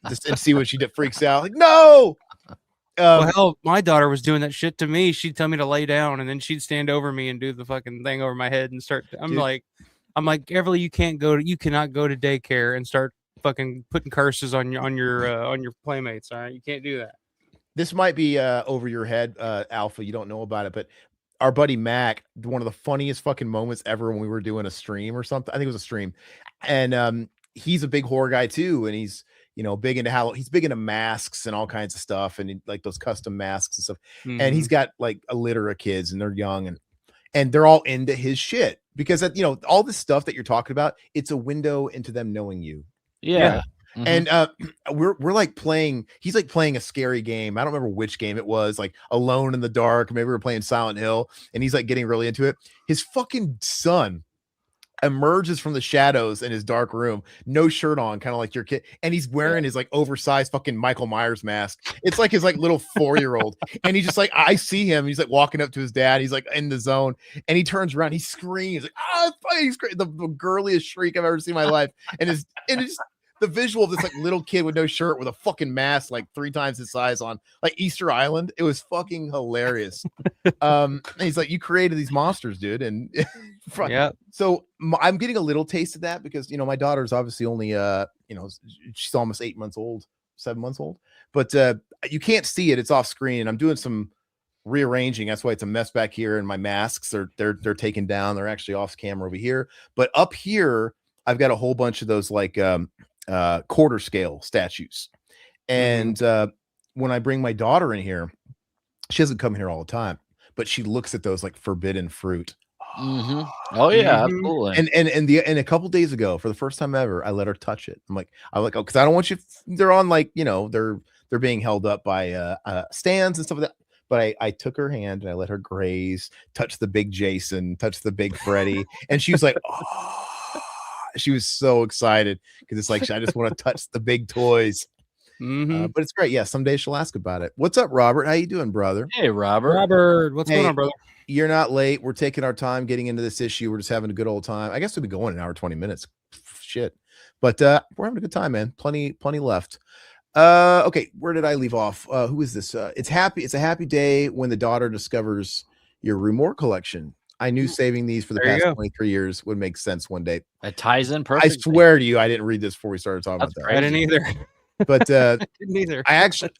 just and see what she did. Freaks out like, "No." Well, hell, my daughter was doing that shit to me. She'd tell me to lay down, and then she'd stand over me and do the fucking thing over my head and start. I'm like, Everly, you cannot go to daycare and start fucking putting curses on your playmates. All right, you can't do that. This might be over your head, Alpha. You don't know about it, but our buddy Mac, one of the funniest fucking moments ever when we were doing a stream or something. I think it was a stream, and he's a big horror guy too, and he's big into Halloween. He's big into masks and all kinds of stuff, and like those custom masks and stuff. And he's got like a litter of kids, and they're young, and they're all into his shit because all this stuff that you're talking about, it's a window into them knowing you. Yeah. And we're like playing. He's like playing a scary game. I don't remember which game it was. Like Alone in the Dark. Maybe we were playing Silent Hill, and he's like getting really into it. His fucking son emerges from the shadows in his dark room, no shirt on, kind of like your kid, and he's wearing his like oversized fucking Michael Myers mask. It's like his like little 4-year-old, and he's just like, I see him. He's like walking up to his dad. He's like in the zone, and he turns around, he screams like, he's great, the girliest shriek I've ever seen in my life, and it's the visual of this like little kid with no shirt with a fucking mask like 3 times his size on like Easter Island. It was fucking hilarious. And he's like, you created these monsters, dude. And so I'm getting a little taste of that because my daughter's obviously only she's almost 8 months old, 7 months old, but you can't see it. It's off screen, and I'm doing some rearranging. That's why it's a mess back here, and my masks they're taken down. They're actually off camera over here, but up here I've got a whole bunch of those like quarter scale statues, and when I bring my daughter in here, she doesn't come here all the time, but she looks at those like forbidden fruit. Oh yeah, absolutely. And a couple days ago, for the first time ever, I let her touch it. I'm like, oh, because I don't want you. They're on like they're being held up by stands and stuff like that. But I took her hand and I let her graze, touch the big Jason, touch the big Freddy, and she was like, oh. She was so excited because it's like I just want to touch the big toys. But it's great. Yeah, someday she'll ask about it. What's up, Robert? How you doing, brother? Hey, Robert. What's going on, brother? You're not late. We're taking our time getting into this issue. We're just having a good old time. I guess we'll be going an hour 20 minutes. Shit, but we're having a good time, man. Plenty left. Okay, where did I leave off? Who is this? It's a happy day when the daughter discovers your Rue Morgue collection. I knew saving these for the past 23 years would make sense one day. It ties in perfectly. I swear to you, I didn't read this before we started talking about that. I didn't either. But didn't either. I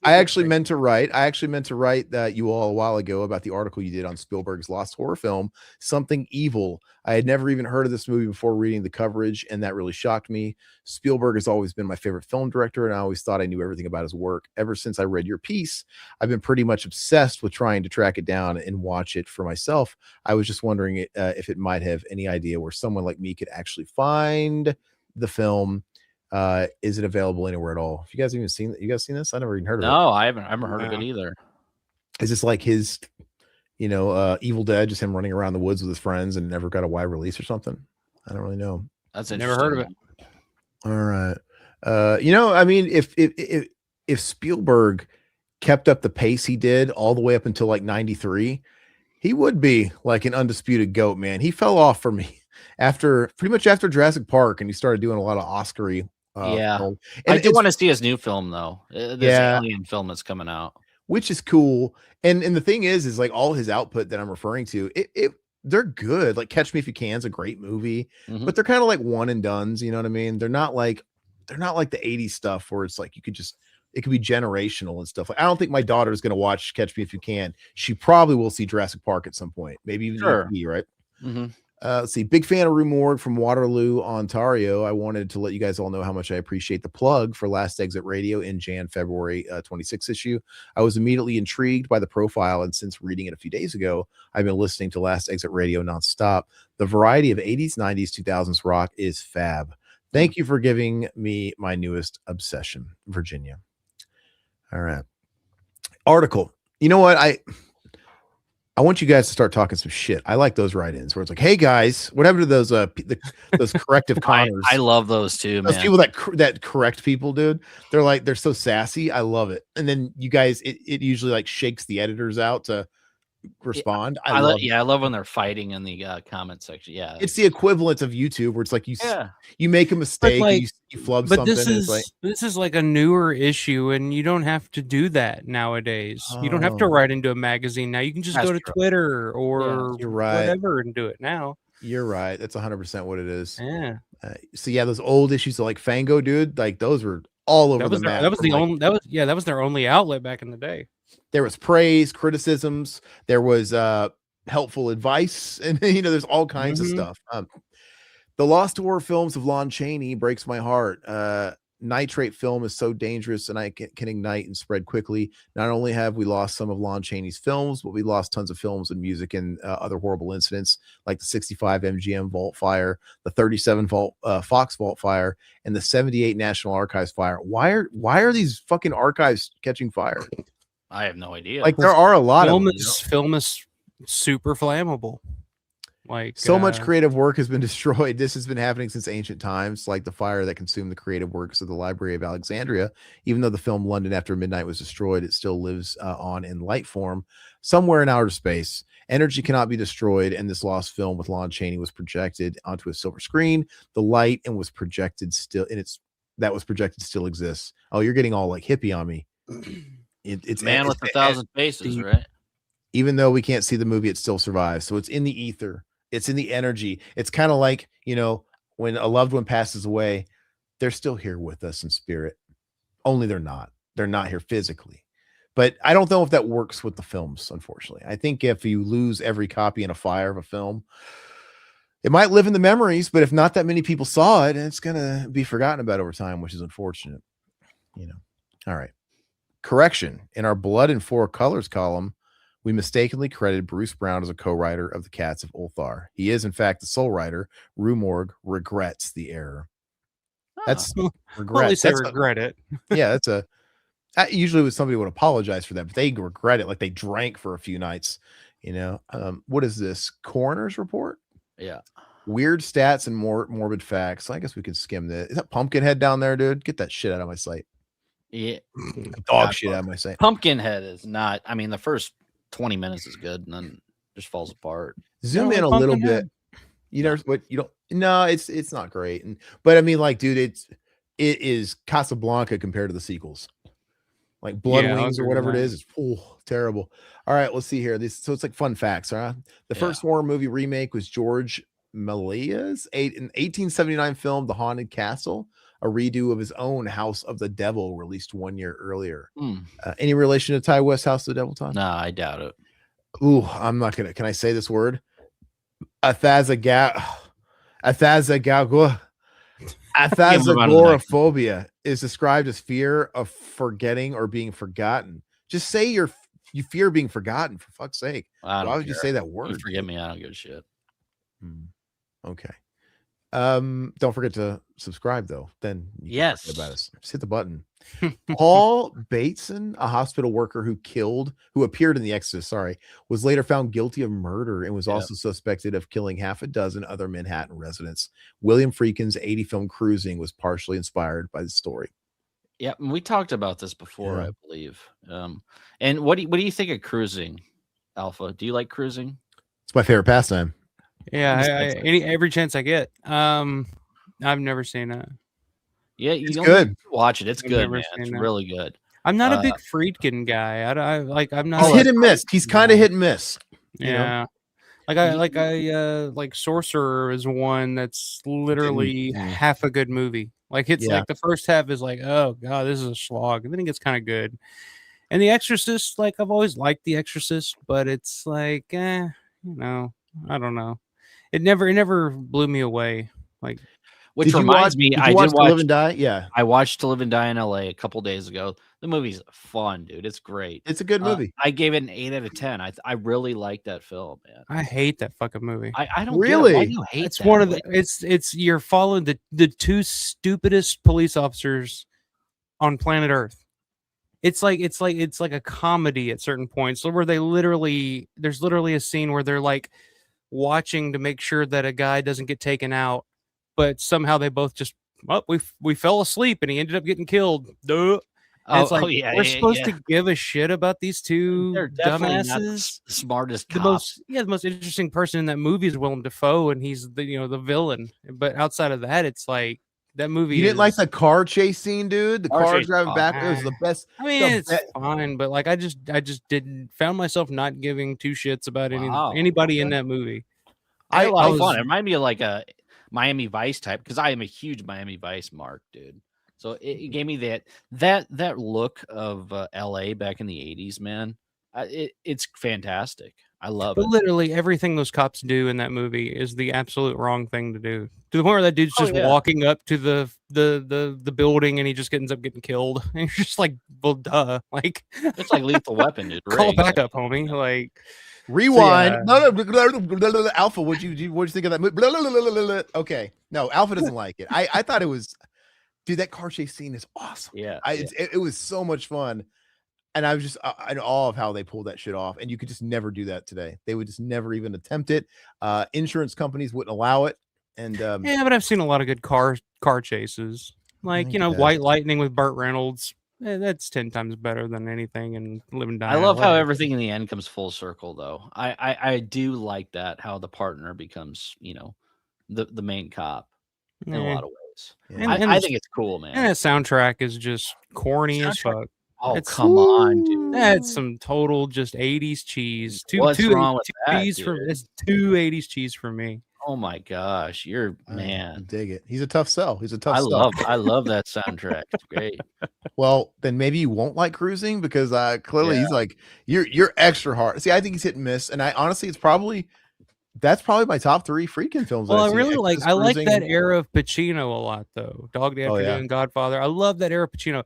actually meant to write. I actually meant to write that you all a while ago about the article you did on Spielberg's lost horror film, Something Evil. I had never even heard of this movie before reading the coverage, and that really shocked me. Spielberg has always been my favorite film director, and I always thought I knew everything about his work. Ever since I read your piece, I've been pretty much obsessed with trying to track it down and watch it for myself. I was just wondering if it might have any idea where someone like me could actually find the film. Is it available anywhere at all? Have you guys even seen that? You guys seen this? I never even heard of it. No, I haven't heard of it either. Is this like his Evil Dead, just him running around the woods with his friends and never got a wide release or something? I don't really know. That's Never heard of it. All right. I mean, if Spielberg kept up the pace he did all the way up until like 93, he would be like an undisputed GOAT, man. He fell off for me pretty much after Jurassic Park, and he started doing a lot of Oscar-y film. And I do want to see his new film though. This alien film that's coming out, which is cool. And the thing is like all his output that I'm referring to, they're good. Like Catch Me If You Can is a great movie, but they're kind of like one and dones. You know what I mean? They're not like the 80s stuff where it's like it could be generational and stuff. Like I don't think my daughter is going to watch Catch Me If You Can. She probably will see Jurassic Park at some point, maybe even E.T., right? Let's see. Big fan of Rue Morgue from Waterloo, Ontario. I wanted to let you guys all know how much I appreciate the plug for Last Exit Radio in February 26th issue. I was immediately intrigued by the profile, and since reading it a few days ago, I've been listening to Last Exit Radio nonstop. The variety of 80s, 90s, 2000s rock is fab. Thank you for giving me my newest obsession, Virginia. All right. Article. You know what? I want you guys to start talking some shit. I like those write-ins where it's like, "Hey guys, what happened to those those corrective Connors?" I love those too, those man. people that correct people, dude. They're so sassy. I love it. And then you guys, it usually like shakes the editors out to respond. I love when they're fighting in the comment section. Yeah, it's the equivalent of YouTube where it's like you make a mistake, like, you flub but something. This is like a newer issue, and you don't have to do that nowadays. You don't have to write into a magazine now. You can just go to Twitter or whatever and do it now. You're right. That's 100% what it is. Yeah. So those old issues of like Fango, dude, like those were all over the map. That was their only outlet back in the day. There was praise, criticisms, there was helpful advice, and there's all kinds of stuff. The lost horror films of Lon Chaney breaks my heart. Nitrate film is so dangerous and I can ignite and spread quickly. Not only have we lost some of Lon Chaney's films, but we lost tons of films and music and other horrible incidents like the 65 MGM vault fire, the 37 Fox vault fire, and the 78 National Archives fire. Why are these fucking archives catching fire? I have no idea. Like there are a lot of them. Film is super flammable. Like so much creative work has been destroyed. This has been happening since ancient times, like the fire that consumed the creative works of the Library of Alexandria. Even though the film London After Midnight was destroyed, it still lives on in light form somewhere in outer space. Energy cannot be destroyed, and this lost film with Lon Chaney was projected onto a silver screen. The light and was projected still, and that was projected still exists. Oh, you're getting all like hippie on me. It's Man with 1,000 Faces, right? Even though we can't see the movie, it still survives. So it's in the ether. It's in the energy. It's kind of like, when a loved one passes away, they're still here with us in spirit. Only they're not. They're not here physically. But I don't know if that works with the films, unfortunately. I think if you lose every copy in a fire of a film, it might live in the memories, but if not that many people saw it, it's going to be forgotten about over time, which is unfortunate. All right. Correction. In our Blood in Four Colors column, we mistakenly credited Bruce Brown as a co-writer of The Cats of Ulthar. He is, in fact, the sole writer. Rue Morgue regrets the error. That's regret. Well, at least they regret it. Yeah, usually somebody would apologize for that, but they regret it like they drank for a few nights. What is this? Coroner's report? Yeah. Weird stats and more morbid facts. I guess we can skim this. Is that Pumpkinhead down there, dude? Get that shit out of my sight. Yeah. Dog shit out of my sight. Pumpkinhead is not. I mean, the first 20 minutes is good and then just falls apart. Zoom in a little bit. No, it's not great. But I mean, like, dude, it is Casablanca compared to the sequels. Like Blood Wings or whatever it is. It's terrible. All right, let's see here. So it's like fun facts, huh? The first horror movie remake was George Méliès's 1879 film The Haunted Castle, a redo of his own House of the Devil, released 1 year earlier. Any relation to Ty West's House of the Devil, Todd? No, I doubt it. Ooh, I'm not gonna. Can I say this word? Athazagoraphobia is described as fear of forgetting or being forgotten. Just say you fear being forgotten, for fuck's sake. Why would you say that word? You forget me, I don't give a shit. Okay. Don't forget to subscribe though. Then you can forget about us. Just hit the button. Paul Bateson, a hospital worker who appeared in The Exorcist, was later found guilty of murder and was also suspected of killing half a dozen other Manhattan residents. William Friedkin's 80 film Cruising was partially inspired by the story. Yeah, we talked about this before, I believe. And what do you think of Cruising, Alpha? Do you like Cruising? It's my favorite pastime. Yeah, every chance I get. I've never seen it. Yeah, it's good. Watch it. It's good, man. It's really good. I'm not a big Friedkin guy. I'm not. He's hit and miss. He's kind of hit and miss. Yeah. Like Sorcerer is one that's literally half a good movie. Like it's like the first half is like, oh god, this is a slog, and then it gets kind of good. And The Exorcist, like I've always liked The Exorcist, but it's like, I don't know. It never blew me away. Like, which reminds me, I did watch To Live and Die. Yeah, I watched To Live and Die in LA a couple days ago. The movie's fun, dude. It's great. It's a good movie. I gave it an 8 out of 10. I really like that film, man. I hate that fucking movie. I don't really. Why do you hate it's that? One of the. It's you're following the two stupidest police officers on planet Earth. It's like a comedy at certain points, where there's literally a scene where they're like watching to make sure that a guy doesn't get taken out, but somehow they both just we fell asleep and he ended up getting killed. Duh. It's like we're supposed to give a shit about these two dumbasses. The smartest cops. The most interesting person in that movie is Willem Dafoe, and he's the villain. But outside of that, it's like that movie. You didn't like the car chase scene, dude? The car driving back. It was the best. I mean, it's fine, but like I just found myself not giving two shits about anybody in that movie. I had a lot of fun. It reminded me of like a Miami Vice type, because I am a huge Miami Vice mark, dude. So it gave me that look of LA back in the 80s, man. It's fantastic. I love it. Literally everything those cops do in that movie is the absolute wrong thing to do. To the point where that dude's just walking up to the building and he just ends up getting killed. And you're just like, well, duh. Like it's like Lethal Weapon, dude. Call back up, homie. Like rewind. No, Alpha, what'd you think of that movie? Okay. No, Alpha doesn't like it. I thought it was. Dude, that car chase scene is awesome. Yeah, it was so much fun, and I was just in awe of how they pulled that shit off. And you could just never do that today. They would just never even attempt it. Insurance companies wouldn't allow it. And but I've seen a lot of good car chases, like White Lightning with Burt Reynolds. That's 10 times better than anything in Live and Die. I love how everything in the end comes full circle, though. I do like that, how the partner becomes the main cop in a lot of ways. Yeah. I think it's cool, man. And that soundtrack is just corny as fuck. Oh, come on, dude. That's some total just 80s cheese. What's wrong with that, it's 80s cheese for me. Oh my gosh, you're man. Dig it. He's a tough sell. He's a tough sell. I love that soundtrack. It's great. Well, then maybe you won't like Cruising, because clearly he's like you're extra hard. See, I think he's hit and miss, and I honestly that's probably my top 3 Friedkin films. Well, I like that era of Pacino a lot, though. Dog Day Afternoon, Godfather. I love that era of Pacino.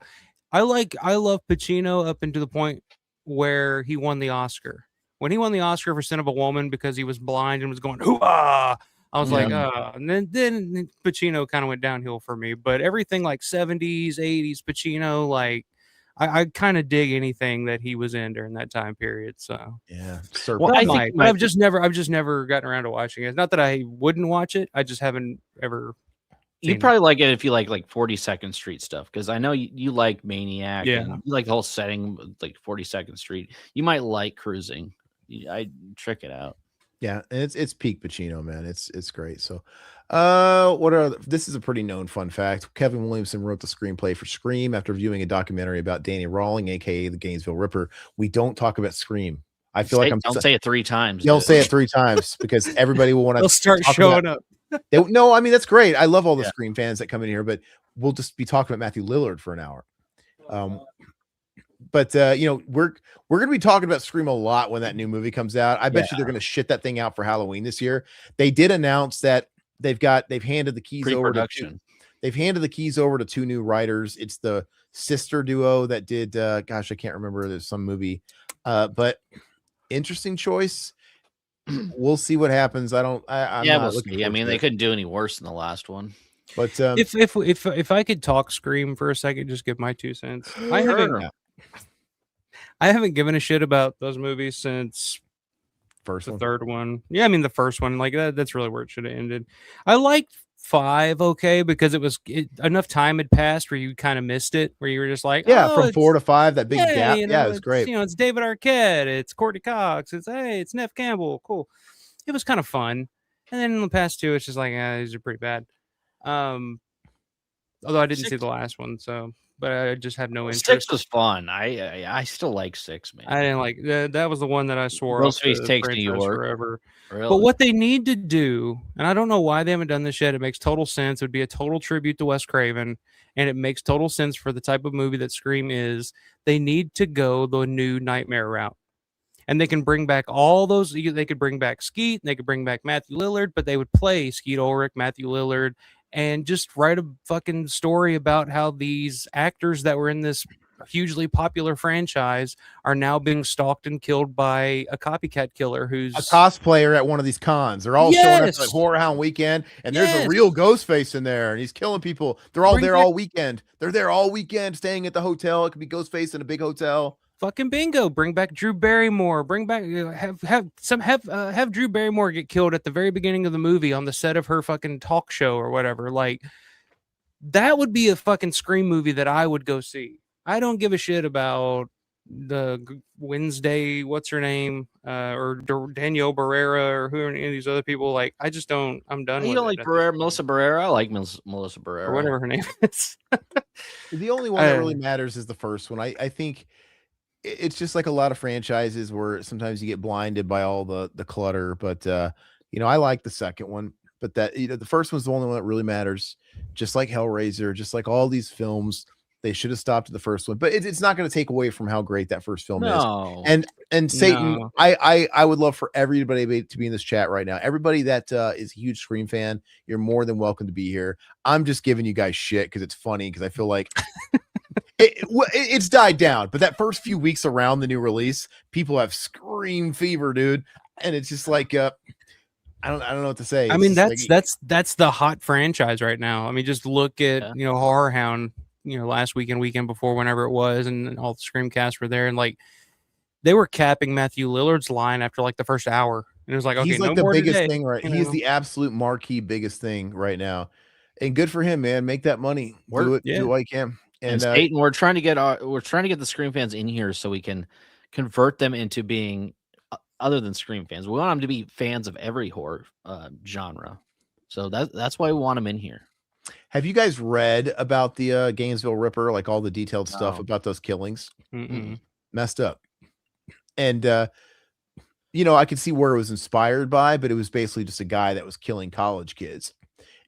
I love Pacino up into the point where he won the Oscar. When he won the Oscar for Sin of a Woman because he was blind and was going, hoo-ah! I was like, and then Pacino kind of went downhill for me. But everything like 70s, 80s Pacino, like I kind of dig anything that he was in during that time period. So yeah, I've just never gotten around to watching it. Not that I wouldn't watch it, I just haven't ever. You'd probably like it if you like 42nd Street stuff, because I know you like Maniac. Yeah, and you like the whole setting, like 42nd Street. You might like Cruising. I check it out. Yeah, it's peak Pacino, man. It's great. So this is a pretty known fun fact. Kevin Williamson wrote the screenplay for Scream after viewing a documentary about Danny Rawling, aka the Gainesville Ripper. We don't talk about Scream. I feel like don't say it 3 times. Don't say it 3 times, because everybody will want to. They'll start showing up. No, I mean, that's great. I love all the Scream fans that come in here, but we'll just be talking about Matthew Lillard for an hour. But we're gonna be talking about Scream a lot when that new movie comes out. I bet you they're gonna shit that thing out for Halloween this year. They did announce that they've handed the keys over to they've handed the keys over to 2 new writers. It's the sister duo that did I can't remember, there's some movie, but interesting choice. we'll see what happens. I'm Yeah, not we'll looking see. I forward mean, to they it. couldn't do any worse than the last one. But If I could talk Scream for a second, just give my 2 cents. Sure. I haven't given a shit about those movies since first the one. third one. Yeah, I mean the first one, like that's really where it should have ended. I liked 5 okay because enough time had passed where you kind of missed it, where you were just like, Yeah, oh, from 4 to 5, that big gap. you Yeah, know, it was great. it's David Arquette, it's Courtney Cox, it's Neff Campbell, cool. It was kind of fun, and then in the past 2, it's just like, these are pretty bad. Although I didn't see the last one, but I just had no interest. 6 was fun. I still like 6, man. I didn't like that. Was the one that I swore off Ghostface the Takes New franchise York. forever. Really? But what they need to do, and I don't know why they haven't done this yet. It makes total sense. It would be a total tribute to Wes Craven, and it makes total sense for the type of movie that Scream is. They need to go the new Nightmare route. And they can bring back all those. They could bring back Skeet. They could bring back Matthew Lillard, but they would play Skeet Ulrich, Matthew Lillard, and just write a fucking story about how these actors that were in this hugely popular franchise are now being stalked and killed by a copycat killer who's a cosplayer at one of these cons. They're all showing up at like Horror Hound weekend, and there's a real Ghostface in there, and he's killing people. They're all there all weekend. They're there all weekend, staying at the hotel. It could be Ghostface in a big hotel. Fucking bingo! Bring back Drew Barrymore. Bring back have Drew Barrymore get killed at the very beginning of the movie on the set of her fucking talk show or whatever. Like that would be a fucking Scream movie that I would go see. I don't give a shit about the Wednesday, what's her name, or Danielle Barrera or who are any of these other people. Like I just don't. I'm done. You with like Melissa Barrera? I like Melissa Barrera or whatever her name is. The only one that really matters is the first one. I think. It's just like a lot of franchises where sometimes you get blinded by all the clutter, but I like the second one, but that the first one's the only one that really matters. Just like Hellraiser, just like all these films, they should have stopped at the first one, but it's not going to take away from how great that first film is. And Satan, no. I would love for everybody to be in this chat right now. Everybody that is a huge Scream fan, you're more than welcome to be here. I'm just giving you guys shit because it's funny, because I feel like it's died down, but that first few weeks around the new release, people have Scream fever, dude, and it's just like I don't know what to say. I mean, that's the hot franchise right now. I mean, just look at Horror Hound, last weekend before, whenever it was, and all the Screamcasts were there, and like they were capping Matthew Lillard's line after like the first hour, and it was like, okay, he's like no the more biggest today, thing, right? He's the absolute marquee biggest thing right now, and good for him, man. Make that money. Do what you can. And Satan, we're trying to get the Scream fans in here so we can convert them into being other than Scream fans. We want them to be fans of every horror genre. So that's why we want them in here. Have you guys read about the Gainesville Ripper, like all the detailed stuff about those killings? Messed up. And I could see where it was inspired by, but it was basically just a guy that was killing college kids.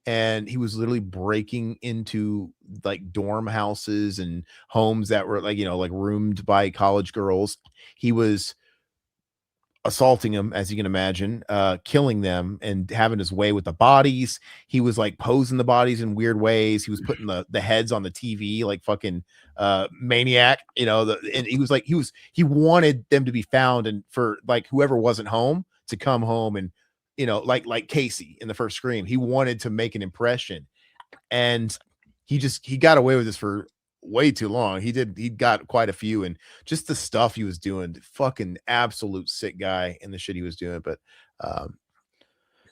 And he was literally breaking into like dorm houses and homes that were like roomed by college girls. He was assaulting them, as you can imagine, killing them and having his way with the bodies. He was like posing the bodies in weird ways. He was putting the heads on the TV like fucking maniac, and he was like, he wanted them to be found, and for like whoever wasn't home to come home, and like Casey in the first Scream, he wanted to make an impression, and he got away with this for way too long. He got quite a few, and just the stuff he was doing, fucking absolute sick guy in the shit he was doing. But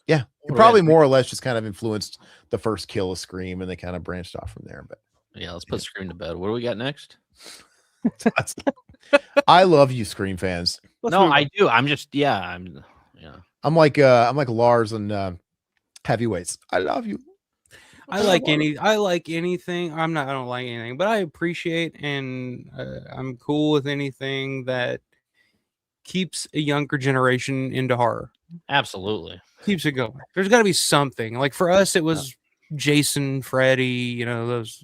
he probably more or less just kind of influenced the first kill of Scream, and they kind of branched off from there. But yeah, let's put Scream to bed. What do we got next? I love you, Scream fans. I do. I'm like Lars and Heavyweights. I love you. I like anything. I don't like anything, but I appreciate and I'm cool with anything that keeps a younger generation into horror. Absolutely. Keeps it going. There's got to be something. Like for us, it was Jason, Freddy, those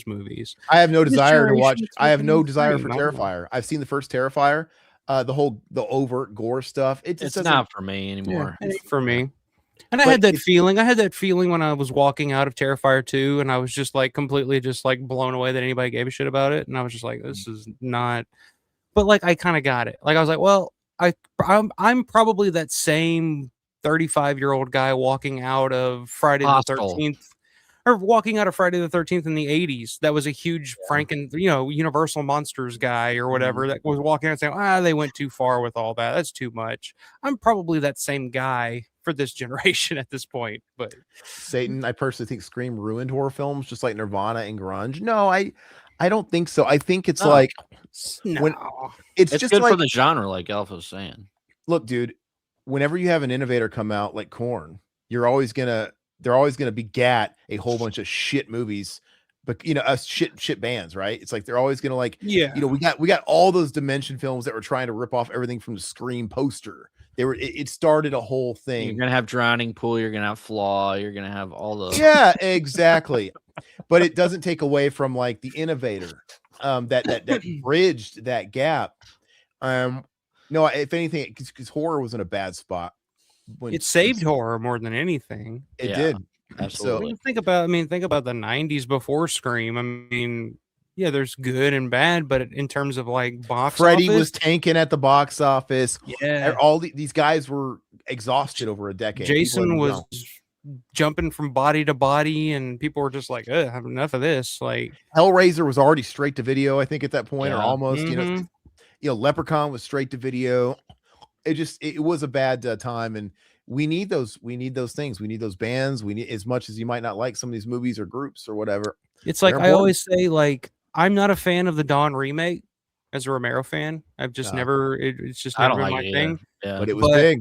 movies. I have no desire to watch. I have no desire for Terrifier. I've seen the first Terrifier. The overt gore stuff. It's not for me anymore. Yeah, it's for me. And I had that feeling when I was walking out of Terrifier 2, and I was just like completely just like blown away that anybody gave a shit about it. And I was just like, this is not, but like, I kind of got it. Like, I was like, well, I'm probably that same 35-year-old guy walking out of Friday the Hostel. 13th, or walking out of Friday the 13th in the 80s. That was a huge Universal Monsters guy or whatever that was walking out saying, they went too far with all that. That's too much. I'm probably that same guy for this generation at this point. But Satan, I personally think Scream ruined horror films just like Nirvana and grunge. No, I don't think so. I think it's like when it's just good like, for the genre, like Alpha was saying. Look, dude, whenever you have an innovator come out like Korn, they're always gonna begat a whole bunch of shit movies, but shit bands, right? It's like they're always gonna we got all those Dimension films that were trying to rip off everything from the Scream poster. It started a whole thing. You're gonna have Drowning Pool, you're gonna have Flaw, you're gonna have all the Yeah, exactly. But it doesn't take away from like the innovator that bridged that gap. No, if anything, because horror was in a bad spot. It saved horror more than anything. It did. Absolutely. So, think about the 90s before Scream. I mean, yeah, there's good and bad, but in terms of like box Freddy office, was tanking at the box office. Yeah, all these guys were exhausted over a decade. Jason was jumping from body to body, and people were just like, "Have enough of this." Like Hellraiser was already straight to video, I think, at that point, or almost. Leprechaun was straight to video. It was a bad time, and we need those things. We need those bands. We need, as much as you might not like some of these movies or groups or whatever. It's like I always say, like, I'm not a fan of the Dawn remake as a Romero fan. I've just never. It's just never been my thing. Yeah. But it was big.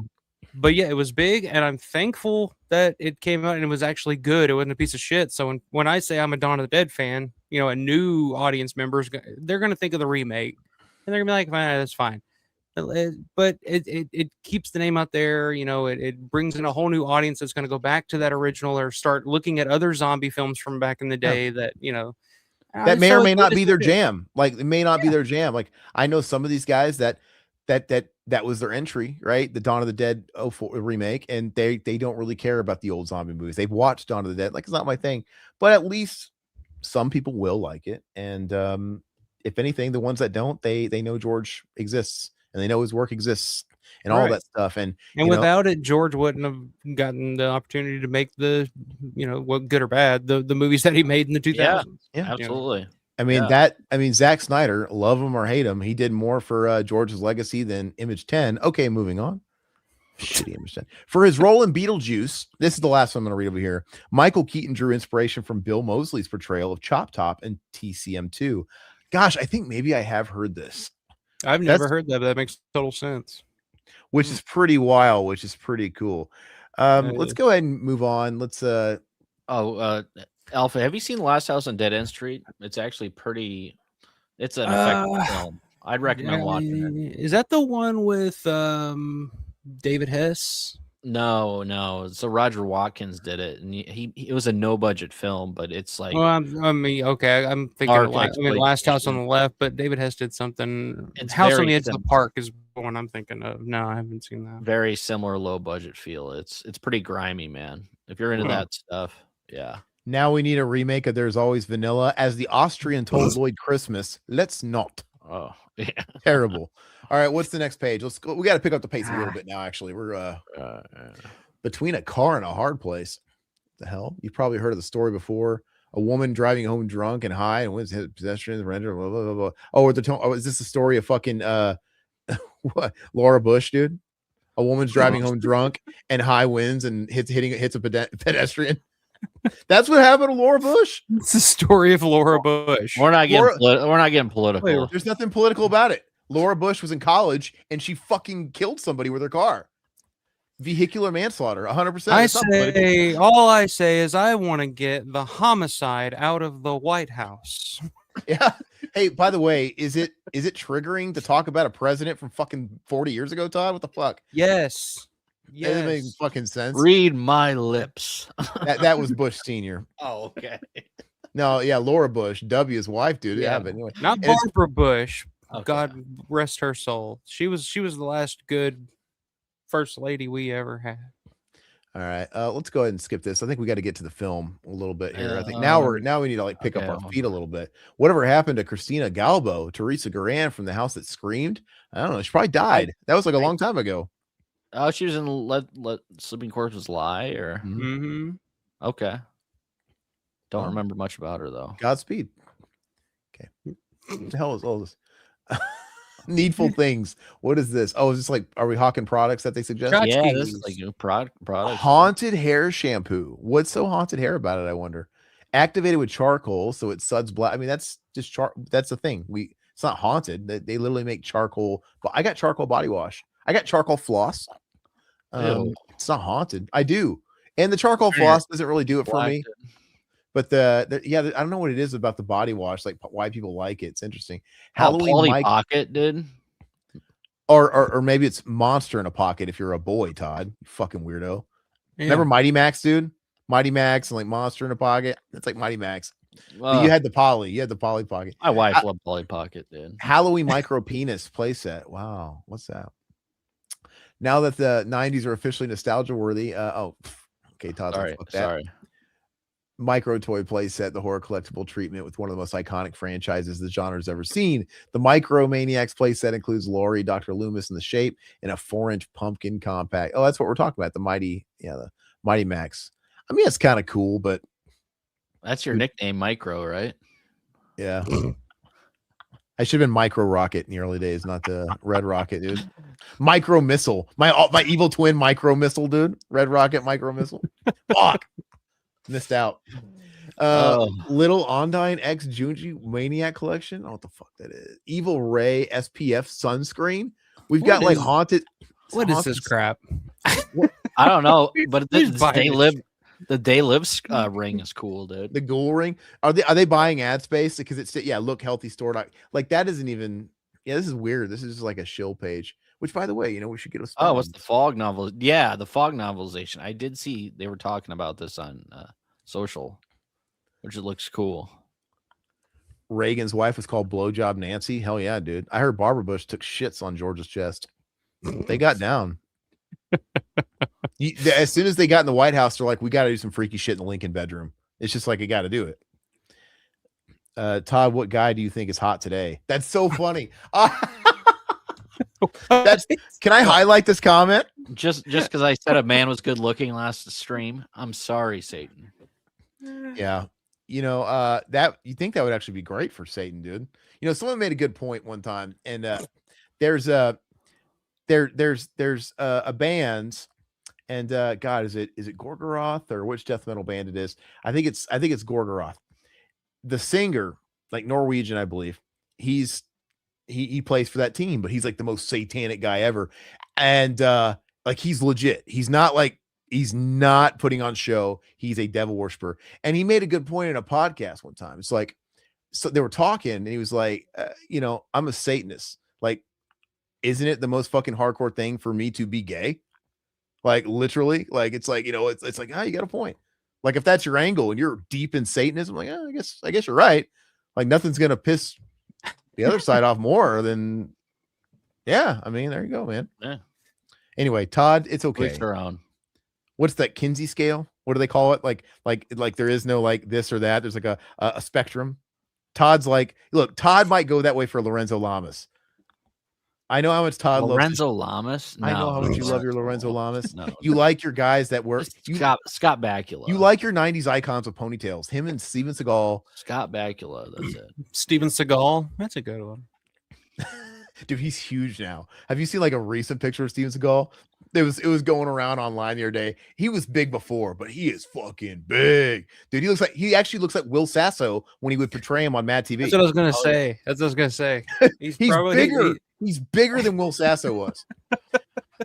But yeah, it was big, and I'm thankful that it came out and it was actually good. It wasn't a piece of shit. So when I say I'm a Dawn of the Dead fan, a new audience members, they're going to think of the remake, and they're going to be like, that's fine. But it keeps the name out there. It brings in a whole new audience that's going to go back to that original or start looking at other zombie films from back in the day that may or may not be their jam. Like, it may not be their jam. Like, I know some of these guys that was their entry, right? The Dawn of the Dead 04 remake, and they don't really care about the old zombie movies. They've watched Dawn of the Dead, like, it's not my thing, but at least some people will like it. And if anything, the ones that don't, they know George exists and they know his work exists and all that stuff. And without it, George wouldn't have gotten the opportunity to make the, what, good or bad, the movies that he made in the 2000s. Yeah, absolutely. I mean, Zack Snyder, love him or hate him, he did more for George's legacy than Image 10. Okay, moving on. Shitty Image 10. For his role in Beetlejuice, this is the last one I'm going to read over here. Michael Keaton drew inspiration from Bill Moseley's portrayal of Chop Top in TCM2. Gosh, I think maybe I have heard this. I've never heard that, but that makes total sense. Which is pretty wild, which is pretty cool. Let's go ahead and move on. Let's Alpha, have you seen Last House on Dead End Street? It's actually pretty. It's an effective film. I'd recommend watching it. Is that the one with David Hess? No. So Roger Watkins did it, and it was a no budget film, but it's like. Well, I'm thinking Last House on the Left, but David Hess did something. House on the Edge of the Park is the one I'm thinking of. No, I haven't seen that. Very similar low budget feel. It's pretty grimy, man. If you're into that stuff, yeah. Now we need a remake of There's Always Vanilla as the Austrian told Lloyd Christmas. Let's not. Oh, yeah. Terrible. All right, what's the next page? Let's go. We got to pick up the pace a little bit now, actually. We're between a car and a hard place. The hell? You've probably heard of the story before. A woman driving home drunk and high and wins pedestrians, render, blah, blah, blah, blah. Is this the story of fucking what? Laura Bush, dude? A woman's driving home drunk and high winds and hits a pedestrian. That's what happened to Laura Bush. It's the story of Laura Bush. We're not getting political. There's nothing political about it. Laura Bush was in college and she fucking killed somebody with her car. Vehicular manslaughter, 100%. All I say is I want to get the homicide out of the White House. Yeah. Hey, by the way, is it triggering to talk about a president from fucking 40 years ago, Todd? What the fuck? Yes. That doesn't make fucking sense. Read my lips. that was Bush Senior. Oh, okay. No, yeah, Laura Bush, W's wife, dude. Yeah, but anyway, not Barbara Bush. Okay. God rest her soul. She was the last good first lady we ever had. All right, let's go ahead and skip this. I think we got to get to the film a little bit here. I think now we need to like pick up our feet a little bit. Whatever happened to Christina Galbo, Teresa Garan from The House That Screamed? I don't know. She probably died. That was like a long time ago. Oh, she was in Let Sleeping Corpses Lie, or okay. Don't remember much about her though. Godspeed. Okay, what the hell is all this? Needful Things. What is this? Oh, is this like, are we hawking products that they suggest? Yeah, this is like new product. Haunted hair shampoo. What's so haunted hair about it? I wonder. Activated with charcoal, so it suds black. I mean, that's just that's the thing. It's not haunted. They literally make charcoal. But I got charcoal body wash. I got charcoal floss. It's not haunted. I do, and the charcoal floss doesn't really do it for me. But I don't know what it is about the body wash, like why people like it. It's interesting. Halloween Pocket, dude. Or maybe it's Monster in a Pocket if you're a boy, Todd. You fucking weirdo. Yeah. Remember Mighty Max, dude? Mighty Max and like Monster in a Pocket. It's like Mighty Max. You had the Polly. You had the Polly Pocket. My wife loved Polly Pocket, dude. Halloween micro penis playset. Wow, what's that? Now that the 90s are officially nostalgia worthy. Okay, Todd. Sorry. Micro toy playset, the horror collectible treatment with one of the most iconic franchises the genre's ever seen. The Micro Maniacs playset includes Laurie, Dr. Loomis, and The Shape, and a 4-inch pumpkin compact. Oh, that's what we're talking about. The Mighty Max. I mean, it's kind of cool, but that's your nickname, Micro, right? Yeah. I should have been Micro Rocket in the early days, not the Red Rocket, dude. Micro Missile. My evil twin Micro Missile, dude. Red Rocket Micro Missile. Fuck. Missed out. Little Ondine X Junji Maniac Collection. I don't know what the fuck that is. Evil Ray SPF sunscreen. We've got like haunted. What is this crap? I don't know, but the They Live ring is cool, dude. The Ghoul ring. Are they buying ad space because it's look healthy store like that isn't even. Yeah, this is weird. This is just like a shill page. Which, by the way, we should get a. Oh, what's the Fog novel? Yeah, the Fog novelization. I did see they were talking about this on social, which it looks cool. Reagan's wife was called Blowjob Nancy. Hell yeah, dude. I heard Barbara Bush took shits on George's chest. They got down. As soon as they got in the White House, they're like, we got to do some freaky shit in the Lincoln bedroom. It's just like, you got to do it. Todd, what guy do you think is hot today? That's so funny. Can I highlight this comment? Just because I said a man was good looking last stream. I'm sorry, Satan. Yeah. That you think that would actually be great for Satan, dude. Someone made a good point one time, and there's a band, and God, is it Gorgoroth or which death metal band it is? I think it's Gorgoroth. The singer, like Norwegian, I believe, he plays for that team, but he's like the most satanic guy ever. And like he's legit. He's not putting on show. He's a devil worshiper. And he made a good point in a podcast one time. It's like, so they were talking and he was like, I'm a Satanist. Like, isn't it the most fucking hardcore thing for me to be gay? Like literally, like, it's like, it's like, you got a point. Like if that's your angle and you're deep in Satanism, like, I guess you're right. Like nothing's going to piss the other side off more than, yeah. I mean, there you go, man. Yeah. Anyway, Todd, it's okay. Each their own. What's that Kinsey scale? What do they call it? Like there is no like this or that. There's like a spectrum. Todd's like, look, Todd might go that way for Lorenzo Lamas. I know how much Todd Lorenzo Lamas. I know how much you love your Lorenzo Lamas. No, you like your guys that were Scott Bakula. You like your 90s icons with ponytails. Him and Steven Seagal. Scott Bakula, that's it. Steven Seagal, that's a good one. Dude, he's huge now. Have you seen like a recent picture of Steven Seagal? It was going around online the other day. He was big before, but he is fucking big, dude. He actually looks like Will Sasso when he would portray him on Mad TV. That's what I was gonna say. That's what I was gonna say. He's bigger. He's bigger than Will Sasso was.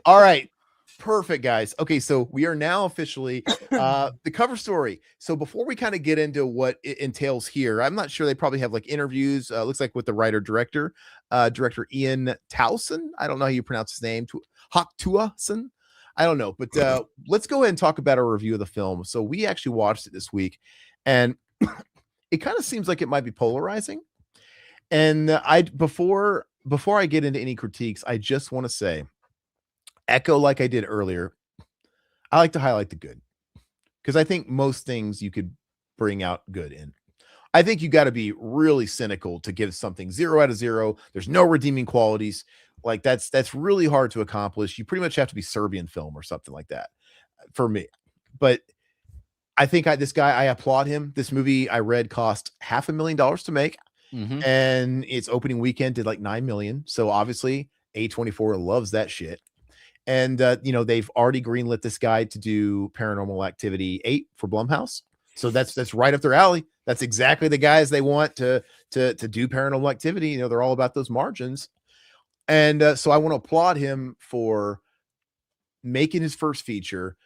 All right. Perfect, guys. Okay, so we are now officially the cover story. So before we kind of get into what it entails here, I'm not sure. They probably have like interviews. Looks like with the writer-director, director Ian Towson. I don't know how you pronounce his name. Haktuason. I don't know. But let's go ahead and talk about our review of the film. So we actually watched it this week, and it kind of seems like it might be polarizing. And before I get into any critiques, I just want to say, echo like I did earlier, I like to highlight the good, because I think most things you could bring out good in. I think you got to be really cynical to give something 0 out of 0. There's no redeeming qualities. Like that's really hard to accomplish. You pretty much have to be Serbian film or something like that for me. But I think this guy, I applaud him. This movie I read cost $500,000 to make, and its opening weekend did like 9 million. So obviously A24 loves that shit. And they've already greenlit this guy to do Paranormal Activity 8 for Blumhouse. So that's right up their alley. That's exactly the guys they want to do Paranormal Activity. They're all about those margins. And so I want to applaud him for making his first feature,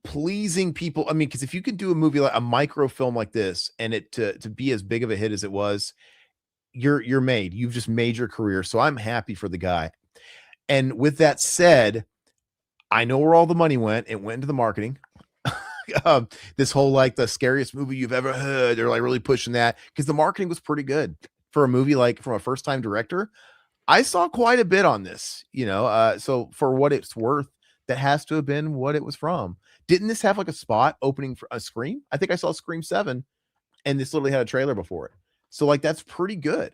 pleasing people. I mean, because if you could do a movie like a microfilm like this and it to be as big of a hit as it was, you're made. You've just made your career. So I'm happy for the guy. And with that said, I know where all the money went. It went into the marketing. This whole like the scariest movie you've ever heard, they're like really pushing that because the marketing was pretty good for a movie like from a first-time director. I saw quite a bit on this, so for what it's worth, that has to have been what it was from. Didn't this have like a spot opening for a Scream? I think I saw Scream 7 and this literally had a trailer before it. So like that's pretty good.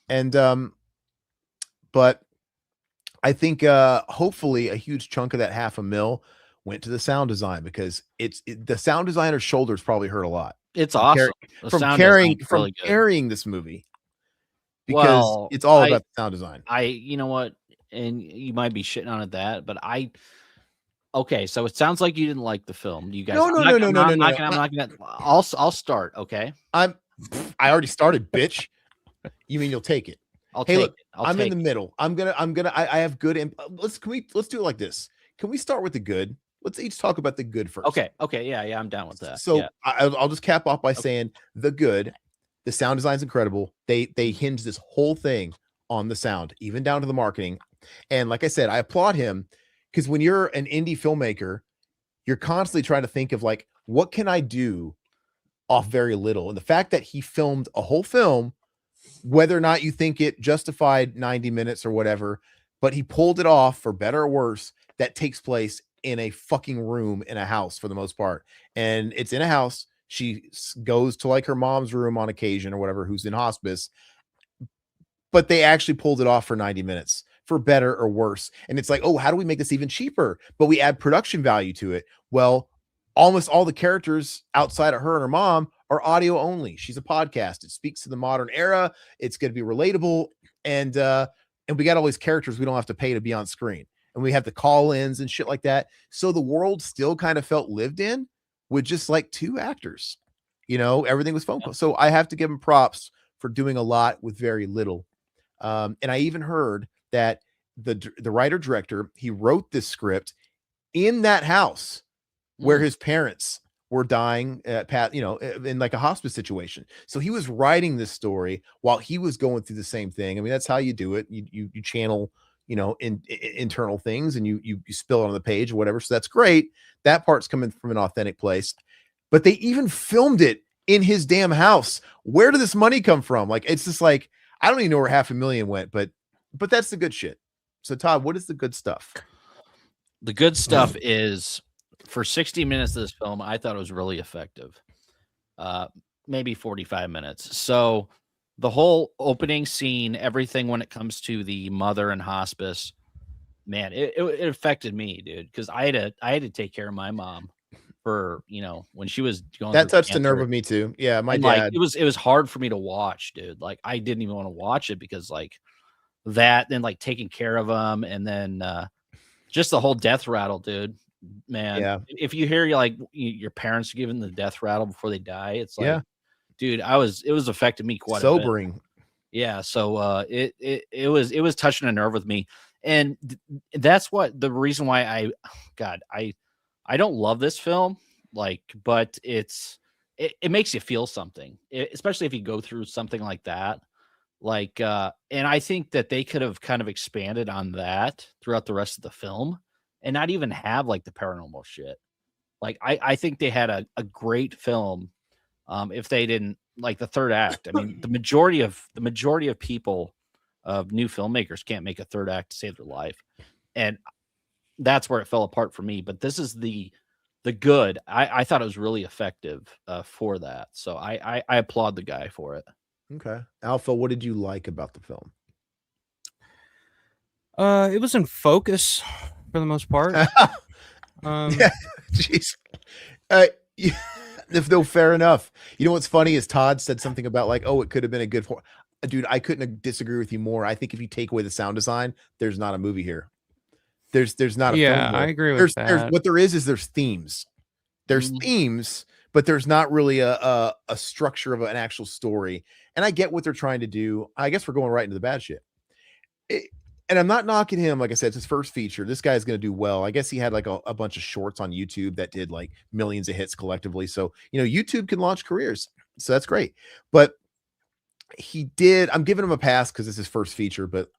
And but I think hopefully a huge chunk of that $500,000 went to the sound design, because the sound designer's shoulders probably hurt a lot. It's awesome From carrying this movie, because it's all about the sound design. You know what, and you might be shitting on it but okay, so it sounds like you didn't like the film. You guys, no. I'll start. Okay, I already started, bitch. You mean you'll take it? I'm in the middle. I have good. Let's do it like this. Can we start with the good? Let's each talk about the good first. Okay, yeah, I'm down with that. So yeah. I'll just cap off by saying the good. The sound design's incredible. They hinge this whole thing on the sound, even down to the marketing. And like I said, I applaud him, because when you're an indie filmmaker, you're constantly trying to think of like, what can I do off very little? And the fact that he filmed a whole film, whether or not you think it justified 90 minutes or whatever, but he pulled it off, for better or worse, that takes place in a fucking room in a house for the most part. And it's in a house. She goes to like her mom's room on occasion or whatever, who's in hospice, but they actually pulled it off for 90 minutes, for better or worse. And it's like, oh, how do we make this even cheaper? But we add production value to it. Well, almost all the characters outside of her and her mom are audio only. She's a podcast. It speaks to the modern era. It's going to be relatable. And we got all these characters we don't have to pay to be on screen. And we have the call-ins and shit like that. So the world still kind of felt lived in with just like 2 actors. Everything was phone call. So I have to give him props for doing a lot with very little. And I even heard that the writer-director, he wrote this script in that house where his parents were dying in like a hospice situation. So he was writing this story while he was going through the same thing. I mean, that's how you do it. You channel, internal things, and you spill it on the page or whatever. So that's great. That part's coming from an authentic place. But they even filmed it in his damn house. Where did this money come from? Like, it's just like, I don't even know where $500,000 went, but that's the good shit. So Todd, what is the good stuff? The good stuff is, for 60 minutes of this film, I thought it was really effective. Maybe 45 minutes. So the whole opening scene, everything when it comes to the mother and hospice, man, it affected me, dude, because I had to take care of my mom for, when she was going. That touched the nerve of me too. Yeah, my dad. Like, it was hard for me to watch, dude. Like, I didn't even want to watch it because like that, then like taking care of them, and then just the whole death rattle, dude. Man, yeah. If you hear your parents giving the death rattle before they die, it's like, yeah, dude, it was affecting me quite sobering. A bit. Yeah, so it was touching a nerve with me, and that's what the reason why I don't love this film, like, but it makes you feel something, especially if you go through something like that. Like, and I think that they could have kind of expanded on that throughout the rest of the film and not even have like the paranormal shit. Like, I think they had a great film. If they didn't, like, the third act. I mean, the majority of people, of new filmmakers, can't make a third act to save their life. And that's where it fell apart for me. But this is the good. I thought it was really effective for that. So I applaud the guy for it. Okay. Alpha, what did you like about the film? It was in focus for the most part. Yeah, jeez. If no, fair enough. You know what's funny is Todd said something about like, oh, it could have been a good dude. I couldn't disagree with you more. I think if you take away the sound design, there's not a movie here. There's not a film here. I agree with that. There's what there is there's themes. There's themes, but there's not really a structure of an actual story. And I get what they're trying to do. I guess we're going right into the bad shit. And I'm not knocking him. Like I said, it's his first feature. This guy's going to do well. I guess he had like a bunch of shorts on YouTube that did like millions of hits collectively. So, you know, YouTube can launch careers. So that's great. But he did, I'm giving him a pass because it's his first feature, but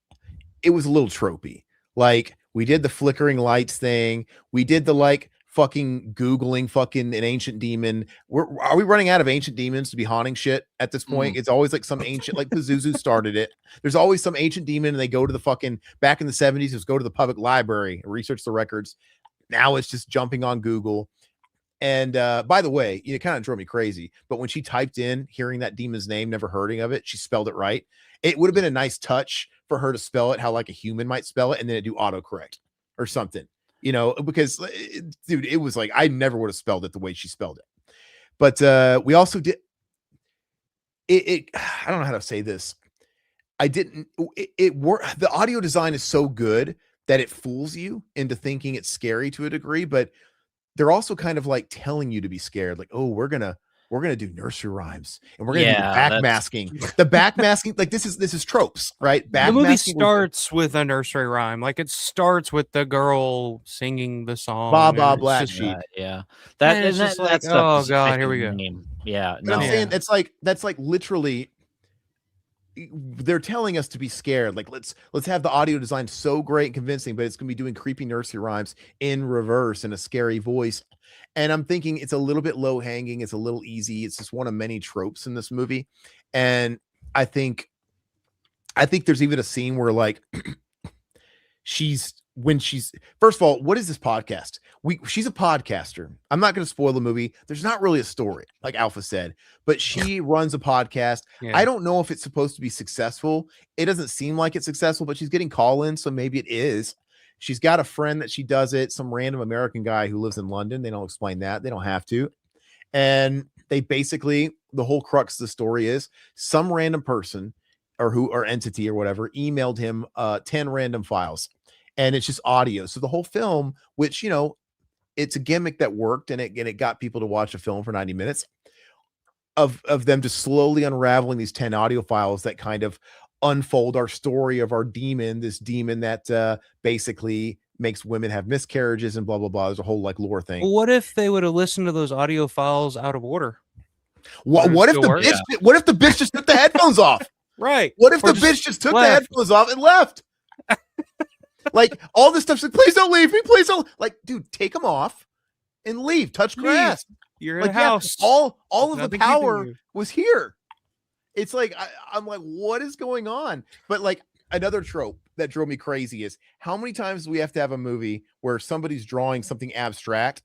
it was a little tropey. Like we did the flickering lights thing. We did the like fucking Googling fucking an ancient demon. Are we running out of ancient demons to be haunting shit at this point? It's always like some ancient, like Pazuzu started it. There's always some ancient demon and they go to the fucking, back in the 70s, just go to the public library and research the records. Now it's just jumping on Google. And by the way, it kind of drove me crazy. But when she typed in hearing that demon's name, never hearing of it, she spelled it right. It would have been a nice touch for her to spell it how like a human might spell it and then it do autocorrect or something. You know, because dude, it was like I never would have spelled it the way she spelled it. But we also did it. I don't know how to say this. I didn't. It worked. The audio design is so good that it fools you into thinking it's scary to a degree. But they're also kind of like telling you to be scared. Like, oh, we're gonna do nursery rhymes and we're gonna do the backmasking. Like this is tropes, right? The movie starts with a nursery rhyme. Like it starts with the girl singing the song. Baba Black Sheep. Yeah. That's like, oh god, here we go. Yeah. But I'm saying that's like literally they're telling us to be scared. Like let's have the audio design so great and convincing, but it's gonna be doing creepy nursery rhymes in reverse in a scary voice. And I'm thinking it's a little bit low hanging. It's a little easy. It's just one of many tropes in this movie. And I think there's even a scene where like first of all, what is this podcast? She's a podcaster. I'm not going to spoil the movie. There's not really a story, like Alpha said, but she runs a podcast. Yeah. I don't know if it's supposed to be successful. It doesn't seem like it's successful, but she's getting call-ins, so maybe it is. She's got a friend that she does it, some random American guy who lives in London. They don't explain that. They don't have to. And they basically, the whole crux of the story is some random person or entity or whatever emailed him 10 random files. And it's just audio. So the whole film, which, you know, it's a gimmick that worked and it got people to watch a film for 90 minutes of them just slowly unraveling these 10 audio files that kind of unfold our story of our demon, this demon that basically makes women have miscarriages and blah, blah, blah. There's a whole like lore thing. Well, what if they would have listened to those audio files out of order? What if the bitch just took the headphones off? Right. What if the bitch just took the headphones off and left? Like all this stuff's like, please don't leave me. Please don't. Like, dude, take them off and leave. Touch grass. You're in a house. All of the power was here. It's like, I'm like, what is going on? But like another trope that drove me crazy is how many times do we have to have a movie where somebody's drawing something abstract?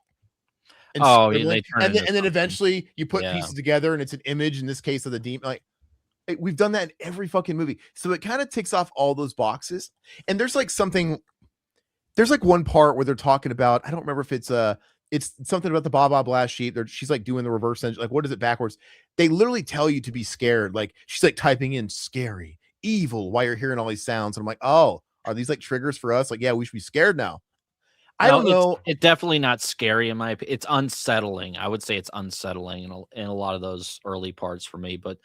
And then eventually you put pieces together and it's an image, in this case of the demon. Like we've done that in every fucking movie. So it kind of ticks off all those boxes. And there's like one part where they're talking about, I don't remember if it's something about the Baba Blast Sheep. She's like doing the reverse engine. Like, what is it backwards? They literally tell you to be scared. Like she's like typing in scary, evil while you're hearing all these sounds. And I'm like, oh, are these like triggers for us? Like, yeah, we should be scared now. I don't know. It's definitely not scary in my opinion. It's unsettling. I would say it's unsettling in a lot of those early parts for me, but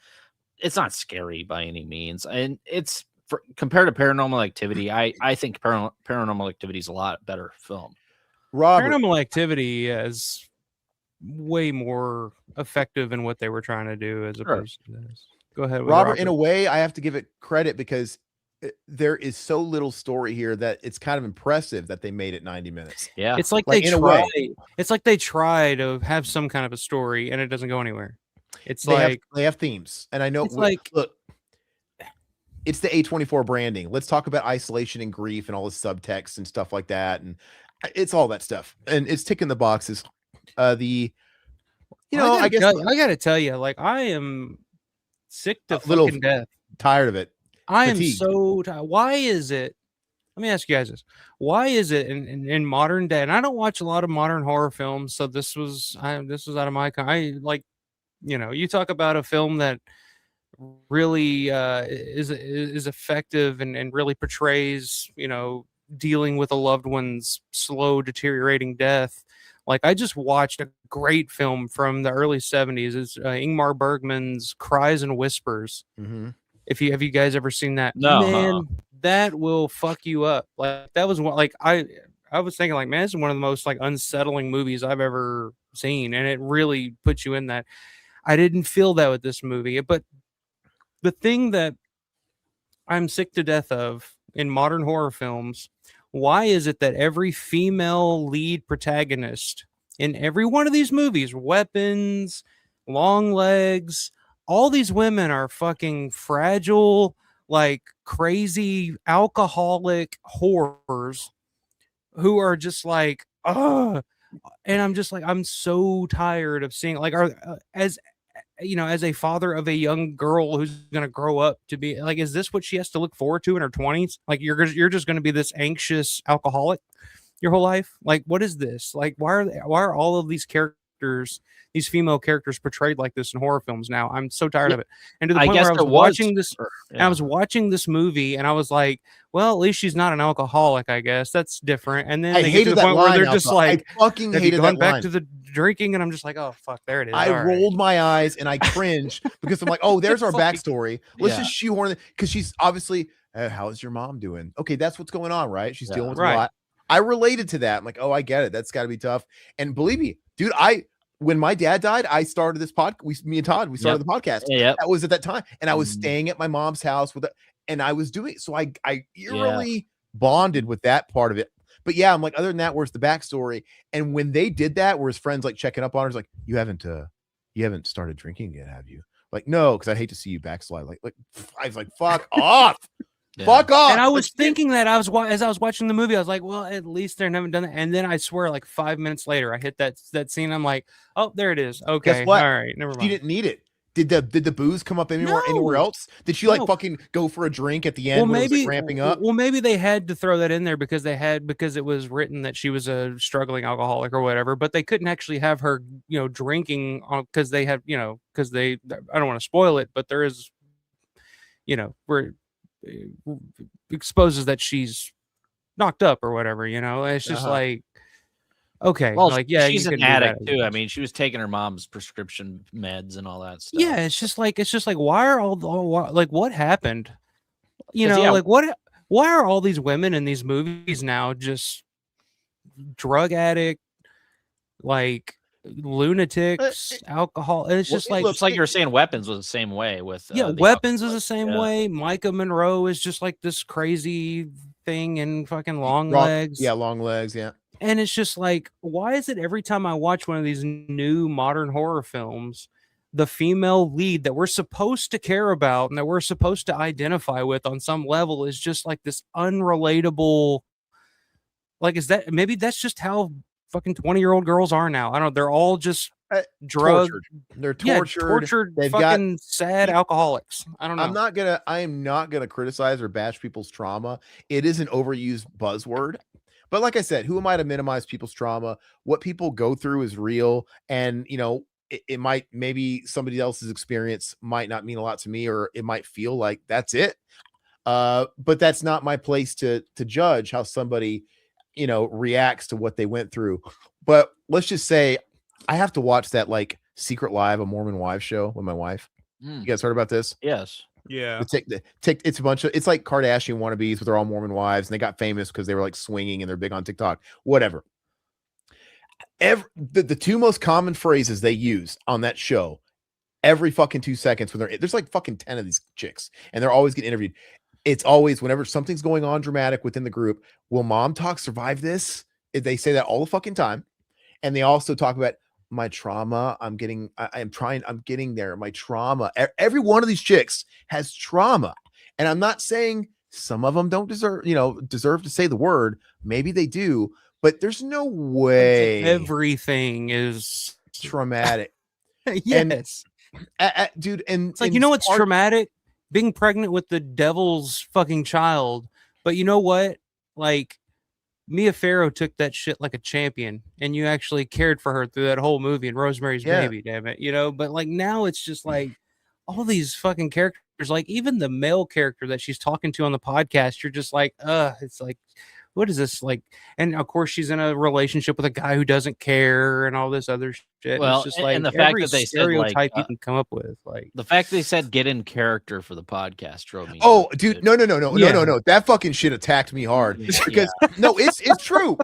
it's not scary by any means. And it's compared to Paranormal Activity. I think Paranormal Activity is a lot better film. Paranormal Activity is way more effective in what they were trying to do as opposed to this. Go ahead, Robert. In a way, I have to give it credit because there is so little story here that it's kind of impressive that they made it 90 minutes. Yeah, it's like they try. It's like they try to have some kind of a story and it doesn't go anywhere. It's they have themes, and I know. Look, it's the A24 branding. Let's talk about isolation and grief and all the subtext and stuff like that. And It's all that stuff, and it's ticking the boxes. I guess I gotta tell you, like, I am sick to fucking death. Tired of it. I am so tired. Why is it? Let me ask you guys this: why is it in modern day? And I don't watch a lot of modern horror films, so this was out of my. You talk about a film that really is effective and really portrays, dealing with a loved one's slow deteriorating death. Like, I just watched a great film from the early 70s. It's Ingmar Bergman's Cries and Whispers. Mm-hmm. Have you guys ever seen that? No, man, that will fuck you up. Like, that was one, like, I was thinking, like, man, this is one of the most like unsettling movies I've ever seen, and it really puts you in that. I didn't feel that with this movie, but the thing that I'm sick to death of in modern horror films, why is it that every female lead protagonist in every one of these movies, Weapons, Long Legs, all these women are fucking fragile, like crazy alcoholic whores who are just like, ugh. And I'm just like, I'm so tired of seeing, like, as a father of a young girl who's going to grow up to be like, is this what she has to look forward to in her 20s? Like, you're just going to be this anxious alcoholic your whole life? Like, what is this? Like, why are all of these characters, these female characters, portrayed like this in horror films now? I'm so tired of it. And to the point where I was watching this, I was watching this movie and I was like, well, at least she's not an alcoholic, I guess. That's different. And then they get to the point where they're just like, I fucking hated that back line. to the drinking, and I'm just like, oh fuck, there it is. I rolled my eyes and I cringed because I'm like, oh, there's our backstory. Let's just shoehorn it, because she's obviously, how's your mom doing? Okay, that's what's going on, right? She's dealing with a lot. I related to that. I'm like, oh, I get it. That's got to be tough. And believe me, dude, when my dad died, I started this podcast. Me and Todd, we started the podcast. Yeah. That was at that time, and I was staying at my mom's house and I was doing. So I eerily bonded with that part of it. But yeah, I'm like, other than that, where's the backstory? And when they did that, where his friends like checking up on her, like, you haven't started drinking yet, have you? Like, no, because I'd hate to see you backslide. Like I was like, fuck off. Yeah. Fuck off. And I was thinking that as I was watching the movie, I was like, well, at least they haven't done that. And then I swear, like 5 minutes later, I hit that scene. I'm like, oh, there it is. Okay. Guess what? All right. Never mind. She didn't need it. Did the booze come up anywhere else? Did she fucking go for a drink at the end? Well, maybe it was, like, ramping up. Well, maybe they had to throw that in there because it was written that she was a struggling alcoholic or whatever. But they couldn't actually have her, drinking because they have, because I don't want to spoil it, but there is, where it exposes that she's knocked up or whatever. It's just like. Okay. Well, like, yeah, she's an addict too. I mean, she was taking her mom's prescription meds and all that stuff. Yeah, it's just like why are what happened? Why are all these women in these movies now just drug addict, lunatics, alcohol? And it's just it's like you were saying, Weapons was the same way with Weapons was the same way. Micah Monroe is just like this crazy thing in fucking Long Legs. Yeah, Long Legs, yeah. And it's just like, why is it every time I watch one of these new modern horror films, the female lead that we're supposed to care about and that we're supposed to identify with on some level is just like this unrelatable, maybe that's just how fucking 20-year-old girls are now. I don't know. They're all just drugged. They're tortured. They've fucking sad alcoholics. I don't know. I am not gonna criticize or bash people's trauma. It is an overused buzzword. But like I said, who am I to minimize people's trauma? What people go through is real. And, it might, maybe somebody else's experience might not mean a lot to me, or it might feel like that's it. But that's not my place to judge how somebody, reacts to what they went through. But let's just say I have to watch that Secret Life, a Mormon Wives show with my wife. You guys heard about this? Yes. Yeah, it's a bunch of, it's like Kardashian wannabes, but they're all Mormon wives, and they got famous because they were swinging and they're big on TikTok. Whatever. The two most common phrases they use on that show, every fucking 2 seconds, when there's fucking 10 of these chicks, and they're always getting interviewed. It's always whenever something's going on dramatic within the group. Will Mom Talk survive this? They say that all the fucking time, and they also talk about my trauma. I'm getting there. My trauma. Every one of these chicks has trauma. And I'm not saying some of them don't deserve to say the word. Maybe they do, but there's no way everything is traumatic. Yes. Dude, and it's like, you know what's traumatic? Being pregnant with the devil's fucking child. But you know what? Like, Mia Farrow took that shit like a champion, and you actually cared for her through that whole movie and Rosemary's Baby, damn it, you know? But like now it's just like all these fucking characters, like even the male character that she's talking to on the podcast, you're just like, it's like, what is this like? And of course, she's in a relationship with a guy who doesn't care and all this other shit. Well, it's just like and the fact every that they stereotype said, like, you can come up with, like the fact they said get in character for the podcast drove me. Oh, dude, no. That fucking shit attacked me hard because no, it's true.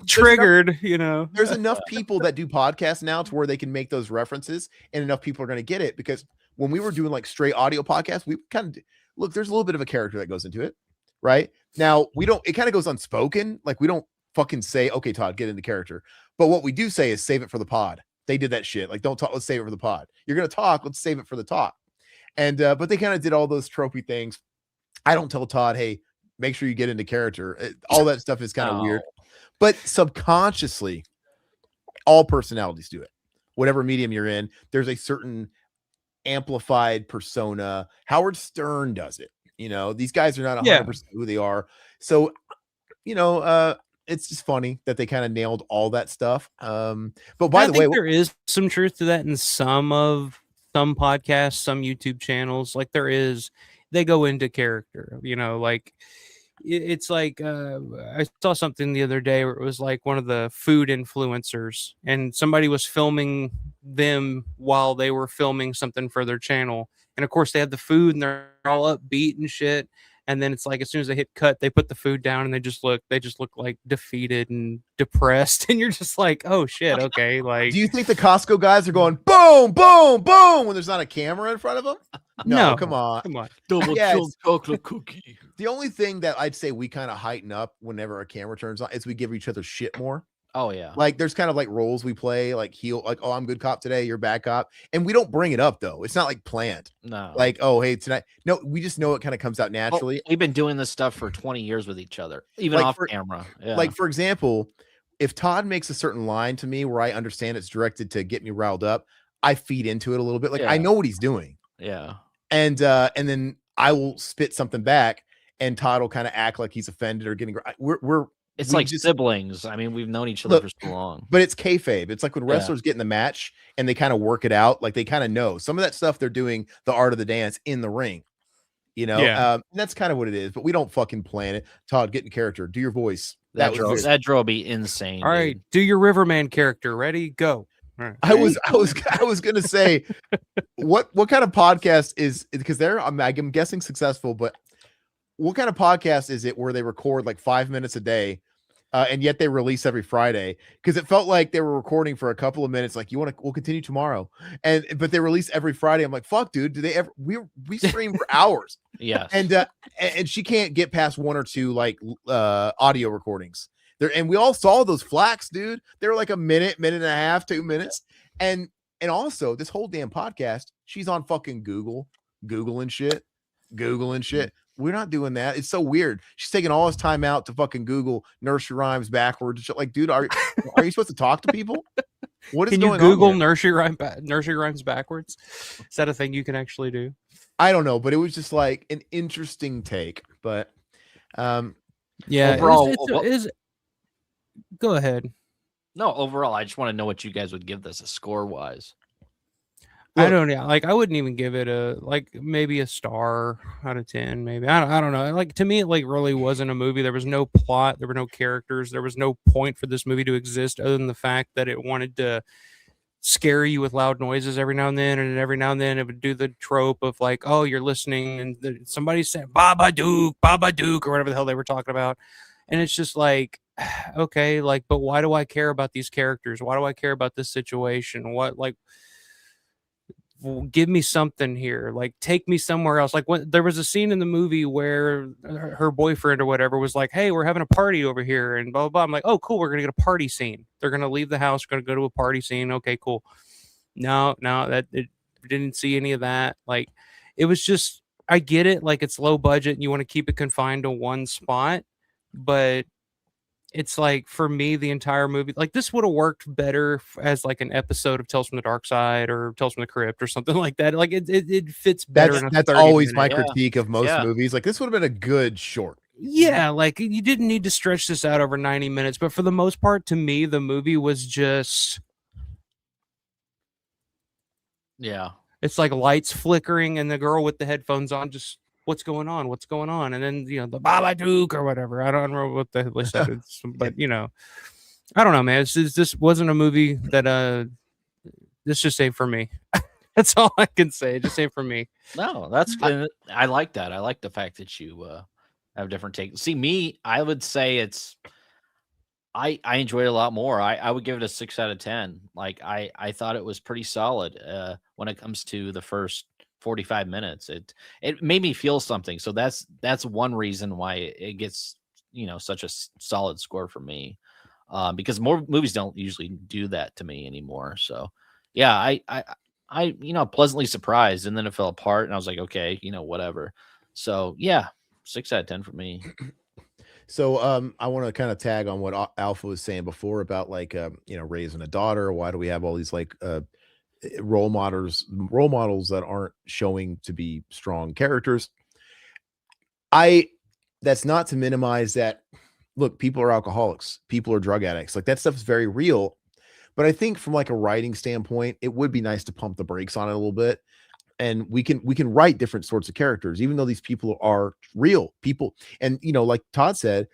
Triggered, you know. There's enough people that do podcasts now to where they can make those references, and enough people are going to get it. Because when we were doing like straight audio podcasts, we kind of look. There's a little bit of a character that goes into it, right? Now we don't. It kind of goes unspoken. Like we don't fucking say, "Okay, Todd, get into character." But what we do say is save it for the pod. They did that shit. Like, don't talk. Let's save it for the pod. You're gonna talk. Let's save it for the talk. And but they kind of did all those tropey things. I don't tell Todd, hey, make sure you get into character. All that stuff is kind of weird. But subconsciously, all personalities do it. Whatever medium you're in, there's a certain amplified persona. Howard Stern does it. You know, these guys are not 100% who they are. So, you know, it's just funny that they kind of nailed all that stuff. But by the way, there is some truth to that in some podcasts, some YouTube channels. Like they go into character, you know, like it's like I saw something the other day where it was like one of the food influencers and somebody was filming them while they were filming something for their channel. And of course they had the food and they're all upbeat and shit. And then it's like, as soon as they hit cut, they put the food down and they just look like defeated and depressed. And you're just like, oh shit. Okay. Like, do you think the Costco guys are going boom, boom, boom when there's not a camera in front of them? No, come on. Double chilled chocolate cookie. The only thing that I'd say we kind of heighten up whenever a camera turns on is we give each other shit more. Oh yeah. Like there's kind of like roles we play, like oh, I'm good cop today, you're bad cop. And we don't bring it up though. It's not like planned. No. Like, oh, hey, tonight. No, we just know it kind of comes out naturally. We've been doing this stuff for 20 years with each other, even off camera. Yeah. Like, for example, if Todd makes a certain line to me where I understand it's directed to get me riled up, I feed into it a little bit. Like I know what he's doing. Yeah. And then I will spit something back and Todd will kind of act like he's offended or getting it's like siblings. I mean, we've known each other for so long. But it's kayfabe. It's like when wrestlers get in the match and they kind of work it out. Like they kind of know some of that stuff they're doing the art of the dance in the ring. You know, and that's kind of what it is. But we don't fucking plan it. Todd, get in character. Do your voice. That drove me insane. All right, do your Riverman character. Ready, go. Right. I was gonna say, what kind of podcast is, because I'm guessing successful, but what kind of podcast is it where they record like 5 minutes a day, and yet they release every Friday? Because it felt like they were recording for a couple of minutes, like we'll continue tomorrow, but they release every Friday. I'm like, fuck, dude, do they ever? We stream for hours. Yeah, and she can't get past one or two like audio recordings there, and we all saw those flacks, dude. They were like a minute and a half, 2 minutes, and also this whole damn podcast, she's on fucking Googling shit. We're not doing that. It's so weird. She's taking all this time out to fucking Google nursery rhymes backwards. Shit. Like, dude, are you supposed to talk to people? What is can going you Google on nursery rhymes backwards? Is that a thing you can actually do? I don't know, but it was just like an interesting take. But yeah, overall, go ahead. No, overall, I just want to know what you guys would give this a score wise. I don't know. Like, I wouldn't even give it maybe a star out of 10. Maybe I don't know. Like, to me, it like really wasn't a movie. There was no plot. There were no characters. There was no point for this movie to exist other than the fact that it wanted to scare you with loud noises every now and then, and every now and then it would do the trope of like, oh, you're listening, and somebody's saying Babadook, or whatever the hell they were talking about, and it's just like, okay, like, but why do I care about these characters? Why do I care about this situation? What, like, give me something here, like take me somewhere else. Like, when there was a scene in the movie where her boyfriend or whatever was like, hey, we're having a party over here and blah blah blah. I'm like, oh cool, we're gonna get a party scene. They're gonna leave the house, gonna go to a party scene. Okay, cool. No, that it didn't see any of that. Like, it was just, I get it, like it's low budget and you want to keep it confined to one spot, but it's like, for me, the entire movie, like, this would have worked better as like an episode of Tales from the Dark Side or Tales from the Crypt or something like that. Like it fits better in a That's 30 always my minute. critique of most movies. Like, this would have been a good short. Yeah, like, you didn't need to stretch this out over 90 minutes, but for the most part, to me, the movie was just, it's like lights flickering and the girl with the headphones on just, what's going on? What's going on? And then, you know, the Babadook or whatever. I don't know what the hell they said, but, you know, I don't know, man. This wasn't a movie that this just ain't for me. That's all I can say. It just ain't for me. No, that's good. I like that. I like the fact that you have different takes. See, me, I would say it's I enjoyed it a lot more. I would give it a 6 out of 10. Like I thought it was pretty solid when it comes to the first 45 minutes. It made me feel something. So that's one reason why it gets, you know, such a solid score for me. Because more movies don't usually do that to me anymore. So yeah, I you know, pleasantly surprised, and then it fell apart and I was like, okay, you know, whatever. So yeah, 6 out of 10 for me. So I want to kind of tag on what Alpha was saying before about like you know, raising a daughter. Why do we have all these like role models that aren't showing to be strong characters? That's not to minimize that. Look, people are alcoholics, people are drug addicts. Like, that stuff is very real. But I think from like a writing standpoint, it would be nice to pump the brakes on it a little bit. And we can write different sorts of characters, even though these people are real people. And, you know, like Todd said,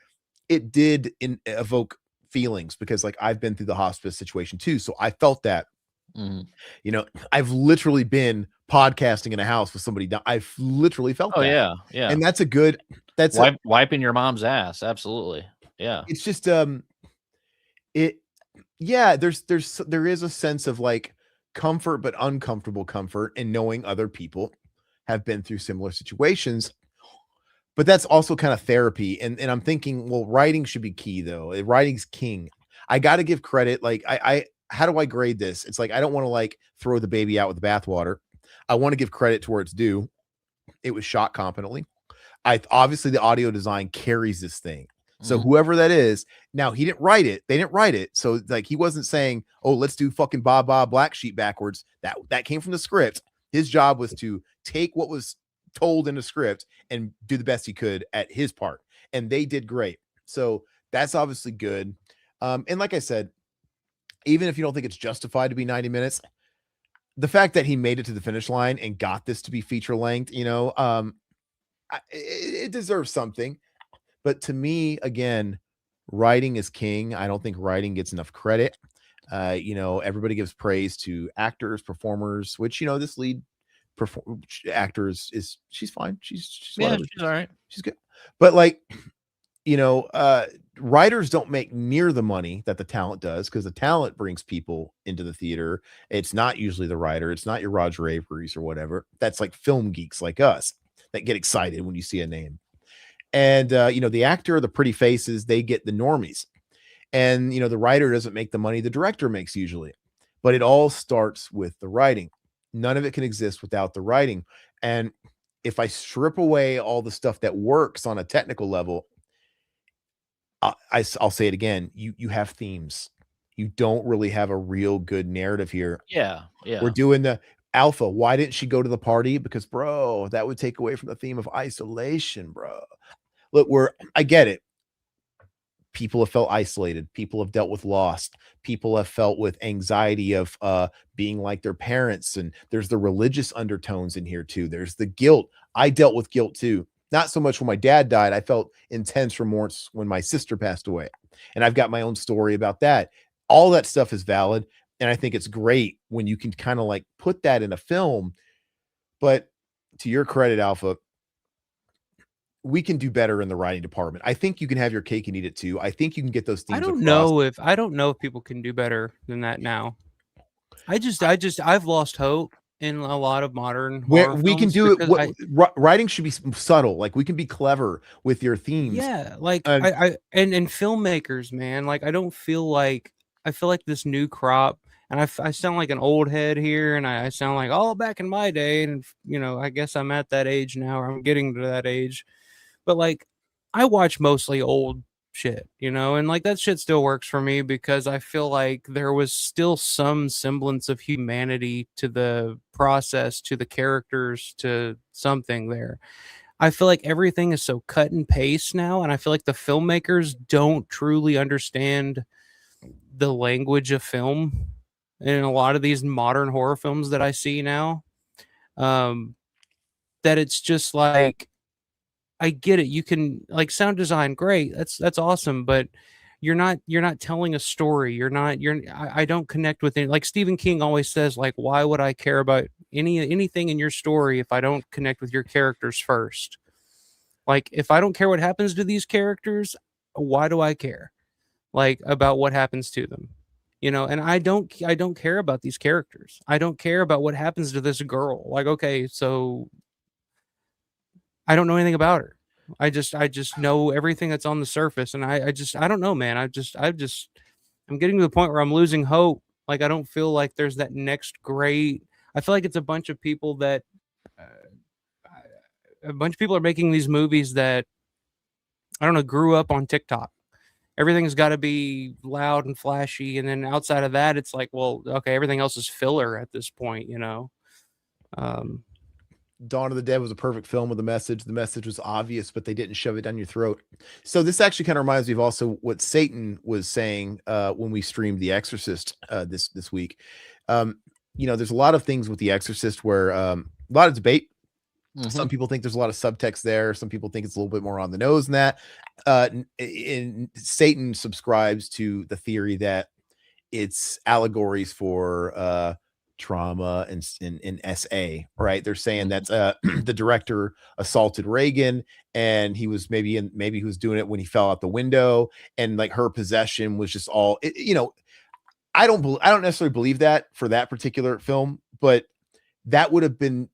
it did evoke feelings, because like I've been through the hospice situation too. So I felt that, you know, I've literally been podcasting in a house with somebody. I've literally felt that. Yeah. Yeah. And that's wiping your mom's ass. Absolutely. Yeah. It's just, there is a sense of like comfort, but uncomfortable comfort in knowing other people have been through similar situations. But that's also kind of therapy. And I'm thinking, well, writing should be key though. Writing's king. I got to give credit. Like how do I grade this? It's like, I don't want to like throw the baby out with the bathwater. I want to give credit to where it's due. It was shot competently. Obviously the audio design carries this thing. So whoever that is, now he didn't write it. They didn't write it. So like, he wasn't saying, oh, let's do fucking Baba Black Sheep backwards. That came from the script. His job was to take what was told in the script and do the best he could at his part. And they did great. So that's obviously good. And like I said, even if you don't think it's justified to be 90 minutes, the fact that he made it to the finish line and got this to be feature length, you know, it deserves something. But to me, again, writing is king. I don't think writing gets enough credit. You know, everybody gives praise to actors, performers, which, you know, this lead actor she's fine. She's all right. She's good. But like, you know, writers don't make near the money that the talent does, because the talent brings people into the theater. It's not usually the writer. It's not your Roger Avery's or whatever. That's like film geeks like us that get excited when you see a name. And, you know, the actor, the pretty faces, they get the normies. And, you know, the writer doesn't make the money the director makes usually. But it all starts with the writing. None of it can exist without the writing. And if I strip away all the stuff that works on a technical level, I'll say it again. You have themes. You don't really have a real good narrative here. Yeah. We're doing the Alpha. Why didn't she go to the party? Because, bro, that would take away from the theme of isolation, bro. Look, I get it. People have felt isolated. People have dealt with loss. People have felt with anxiety of being like their parents. And there's the religious undertones in here too. There's the guilt. I dealt with guilt too. Not so much when my dad died. I felt intense remorse when my sister passed away. And I've got my own story about that. All that stuff is valid. And I think it's great when you can kind of like put that in a film. But to your credit, Alpha, we can do better in the writing department. I think you can have your cake and eat it too. I think you can get those themes. I don't know if people can do better than that now. I've lost hope in a lot of modern where we can do it. Writing should be subtle. Like, we can be clever with your themes. Yeah, like and filmmakers, man. Like, I feel like this new crop, and I sound like an old head here, and I sound like, oh, back in my day, and you know, I guess I'm at that age now, or I'm getting to that age. But like, I watch mostly old shit, and like that shit still works for me because I feel like there was still some semblance of humanity to the process, to the characters, to something there. I feel like everything is so cut and paste now, and I feel like the filmmakers don't truly understand the language of film in a lot of these modern horror films that I see now. That it's just like, I get it. You can like sound design, great. That's awesome, but you're not telling a story. I don't connect with it. Like Stephen King always says, like, why would I care about anything in your story if I don't connect with your characters first? Like, if I don't care what happens to these characters, why do I care? Like, about what happens to them? And I don't care about these characters. I don't care about what happens to this girl. Like, okay, so I don't know anything about her. I just know everything that's on the surface, and I don't know, man. I'm getting to the point where I'm losing hope. Like, I don't feel like there's that next great. I feel like it's a bunch of people that are making these movies that, I don't know, grew up on TikTok. Everything's got to be loud and flashy, and then outside of that, it's like, well, okay, everything else is filler at this point, Dawn of the Dead was a perfect film with a message. The message was obvious, but they didn't shove it down your throat. So this actually kind of reminds me of also what Satan was saying when we streamed The Exorcist this week. There's a lot of things with The Exorcist where a lot of debate. Mm-hmm. Some people think there's a lot of subtext there. Some people think it's a little bit more on the nose than that. And Satan subscribes to the theory that it's allegories for trauma and SA, right? They're saying that the director assaulted Reagan, and he was maybe he was doing it when he fell out the window, and like her possession was just all. I don't necessarily believe that for that particular film, but that would have been.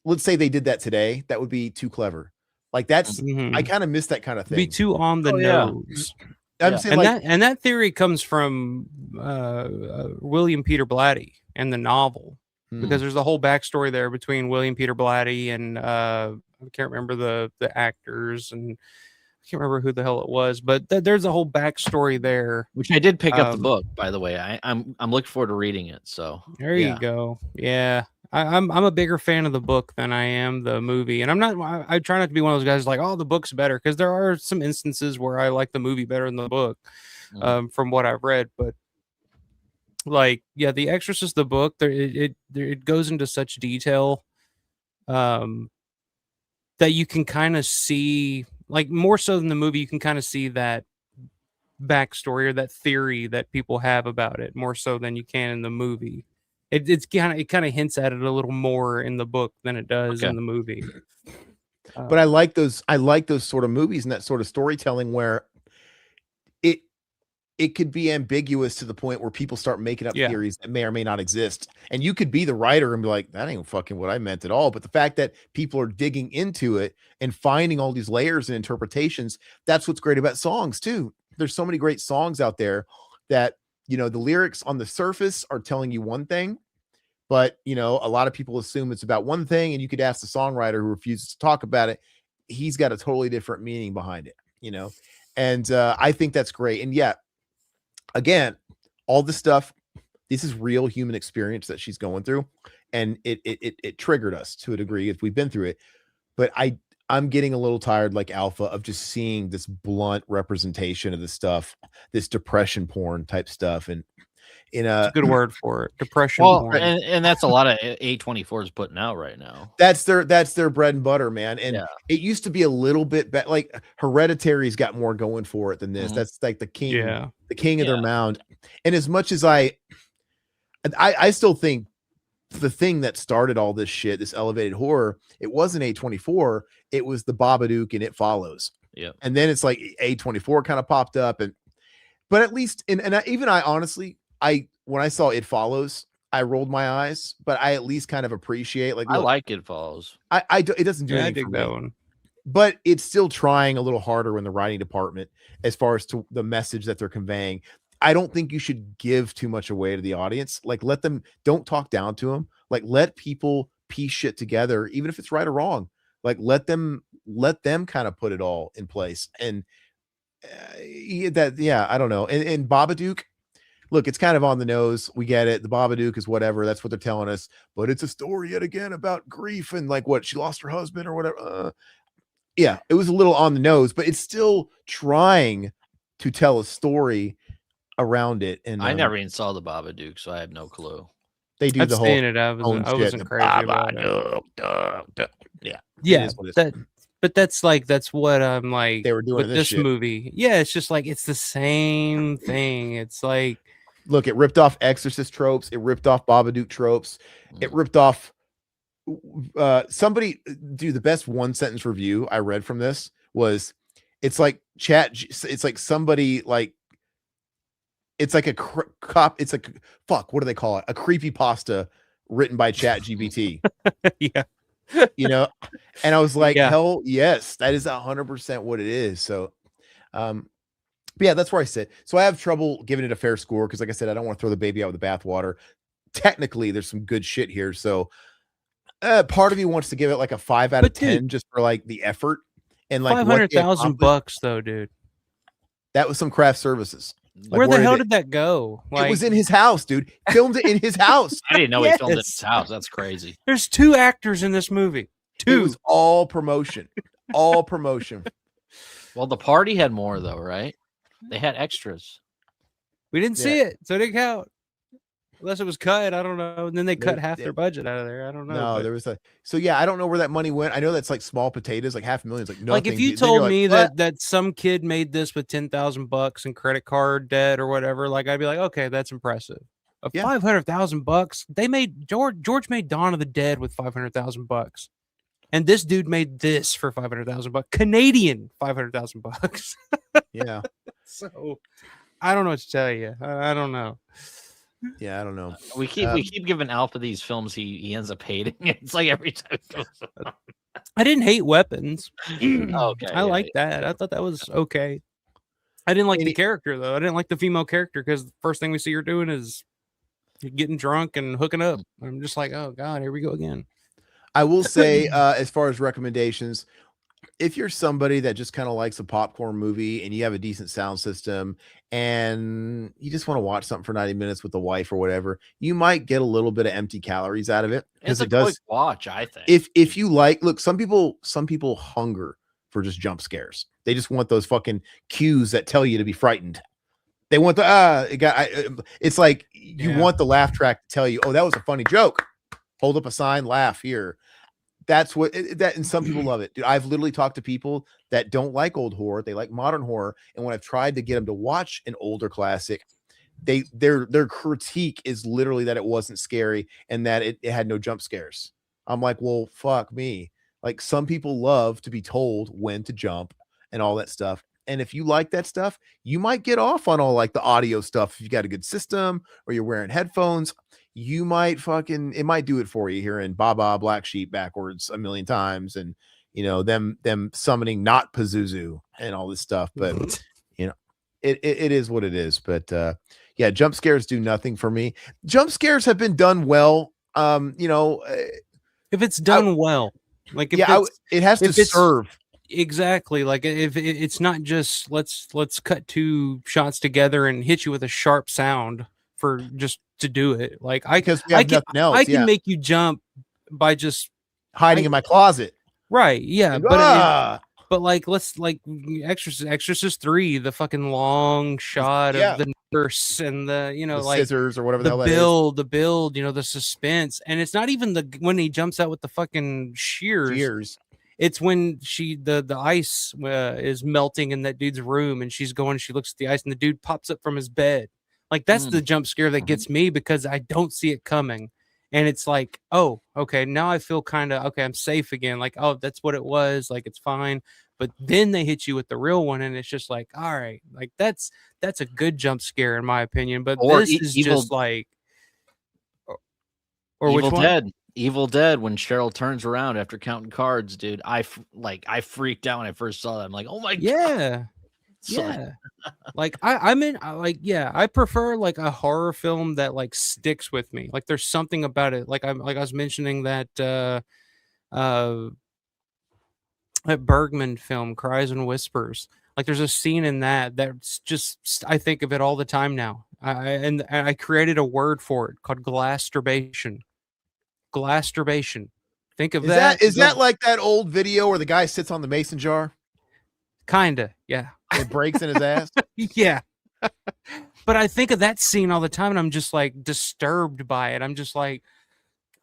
Let's say they did that today. That would be too clever. Like that's. Mm-hmm. I kind of miss that kind of thing. Be too on the nose. I'm saying, and that theory comes from William Peter Blatty and the novel, because there's a whole backstory there between William Peter Blatty and I can't remember the actors, and I can't remember who the hell it was, but there's a whole backstory there. Which I did pick up the book, by the way. I'm looking forward to reading it. So there you go. Yeah. I'm a bigger fan of the book than I am the movie, and I try not to be one of those guys like, oh, the book's better, because there are some instances where I like the movie better than the book, from what I've read. But like, yeah, The Exorcist, the book, it goes into such detail, that you can kind of see, like more so than the movie, you can kind of see that backstory or that theory that people have about it more so than you can in the movie. It kind of hints at it a little more in the book than it does in the movie. But I like those sort of movies and that sort of storytelling where it could be ambiguous to the point where people start making up theories that may or may not exist. And you could be the writer and be like, that ain't fucking what I meant at all. But the fact that people are digging into it and finding all these layers and interpretations, that's what's great about songs too. There's so many great songs out there that, the lyrics on the surface are telling you one thing, but, a lot of people assume it's about one thing, and you could ask the songwriter who refuses to talk about it. He's got a totally different meaning behind it, and I think that's great. And yeah, again, all this stuff, this is real human experience that she's going through, and it triggered us to a degree if we've been through it. But I'm getting a little tired, like Alpha, of just seeing this blunt representation of this stuff, this depression porn type stuff. And it's a good word for it, depression porn. And that's a lot of A24 is putting out right now. That's their bread and butter, man. And it used to be a little bit better. Like Hereditary's got more going for it than this. Mm-hmm. That's like the king of their mound. And as much as I still think the thing that started all this shit, this elevated horror, it wasn't A24, it was the Babadook and It Follows. Yeah. And then it's like A24 kind of popped up, but at least I honestly, when I saw It Follows, I rolled my eyes, but I at least kind of appreciate, like, I like It Follows. It doesn't do anything for me. That one. But it's still trying a little harder in the writing department as far as to the message that they're conveying. I don't think you should give too much away to the audience. Like, don't talk down to them. Like, let people piece shit together, even if it's right or wrong. Like, let them kind of put it all in place. And I don't know. And Babadook, look, it's kind of on the nose. We get it. The Babadook is whatever. That's what they're telling us. But it's a story yet again about grief and like what she lost her husband or whatever. Yeah, it was a little on the nose, but it's still trying to tell a story around it. And I never even saw the Babadook, so I have no clue. They do I've the whole seen it. I wasn't crazy about it. Yeah, but that's what I'm like. They were doing with this shit. movie. Yeah, it's just like it's the same thing. It's like, look, it ripped off Exorcist tropes. It ripped off Babadook tropes. It ripped off somebody. Dude, the best one sentence review I read from this was, it's like it's like somebody like. It's like a cop. It's like, fuck, what do they call it? A creepypasta written by ChatGPT. yeah. You know, and I was like, Yeah. hell yes, that is 100% what it is. So, but yeah, that's where I sit. So I have trouble giving it a fair score because, like I said, I don't want to throw the baby out with the bathwater. Technically, there's some good shit here. So, part of me wants to give it like a 5 out of 10 just for like the effort and like $500,000 though, dude. That was some craft services. Like, where the hell did that go? Like, it was in his house, dude. Filmed it in his house. I didn't know he filmed it in his house. That's crazy. There's 2 actors in this movie. 2. It was all promotion. All promotion. Well, the party had more though, right? They had extras. We didn't see it, so it didn't count. Unless it was cut, I don't know. And then they cut half their budget out of there. I don't know. No, there was so yeah, I don't know where that money went. I know that's like small potatoes, like $500,000. Like nothing. Like if you told me that some kid made this with $10,000 and credit card debt or whatever, like I'd be like, okay, that's impressive. $500,000, they made George made Dawn of the Dead with $500,000, and this dude made this for $500,000, Canadian $500,000. Yeah. So I don't know what to tell you. I don't know. Yeah, I don't know. We keep giving Alpha these films he ends up hating. It's like every time it goes on. I didn't hate Weapons. Okay, I liked that. I thought that was okay. I didn't like the character though. I didn't like the female character because the first thing we see her doing is getting drunk and hooking up. I'm just like, oh god, here we go again. I will say, as far as recommendations, if you're somebody that just kind of likes a popcorn movie and you have a decent sound system and you just want to watch something for 90 minutes with the wife or whatever, you might get a little bit of empty calories out of it. It's a quick watch, I think. If you like, look, some people hunger for just jump scares. They just want those fucking cues that tell you to be frightened. They want it's like you want the laugh track to tell you, oh, that was a funny joke. Hold up a sign, laugh here. That's what and some people love it. Dude, I've literally talked to people that don't like old horror. They like modern horror. And when I've tried to get them to watch an older classic, their critique is literally that it wasn't scary and that it had no jump scares. I'm like, well, fuck me. Like, some people love to be told when to jump and all that stuff. And if you like that stuff, you might get off on all like the audio stuff. If you got a good system or you're wearing headphones, you might it might do it for you here in Baba Black Sheep backwards a million times. And, you know, them summoning not Pazuzu and all this stuff. But, you know, it is what it is. But yeah, jump scares do nothing for me. Jump scares have been done well. You know, if it's done well, like, if it has to serve. Exactly. Like if it's not just let's cut 2 shots together and hit you with a sharp sound for just to do it. Like I can make you jump by just hiding in my closet. Right. Yeah. But like, let's like Exorcist 3, the fucking long shot of the nurse and the, you know, the like scissors or whatever the build, you know, the suspense. And it's not even when he jumps out with the fucking shears. It's when the ice is melting in that dude's room and she looks at the ice and the dude pops up from his bed. Like, that's the jump scare that gets me because I don't see it coming. And it's like, oh, okay, now I feel kind of, okay, I'm safe again. Like, oh, that's what it was. Like, it's fine. But then they hit you with the real one and it's just like, all right, like that's a good jump scare in my opinion. But this is just like, or Evil Dead. Evil Dead, when Cheryl turns around after counting cards, dude, I freaked out when I first saw that. I'm like, oh my god. Yeah. Like I prefer like a horror film that like sticks with me. Like there's something about it. Like I was mentioning that that Bergman film, Cries and Whispers. Like there's a scene in that's just, I think of it all the time now. And I created a word for it called glasturbation. Glasturbation. Think of that. Is that like that old video where the guy sits on the mason jar? Kinda, yeah. It breaks in his ass. Yeah. But I think of that scene all the time, and I'm just like disturbed by it. I'm just like,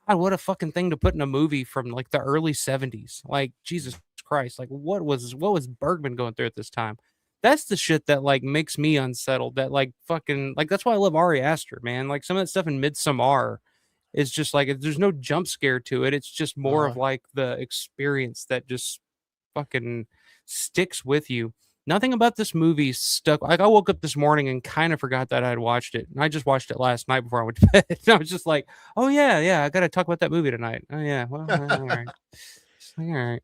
God, what a fucking thing to put in a movie from like the early 70s. Like, Jesus Christ. Like, what was Bergman going through at this time? That's the shit that like makes me unsettled. That like fucking like that's why I love Ari Aster, man. Like some of that stuff in Midsommar is just like there's no jump scare to it. It's just more of like the experience that just fucking sticks with you. Nothing about this movie stuck. Like I woke up this morning and kind of forgot that I'd watched it. And I just watched it last night before I went to bed. And I was just like, oh yeah, I got to talk about that movie tonight. Oh yeah, well, all right. All right.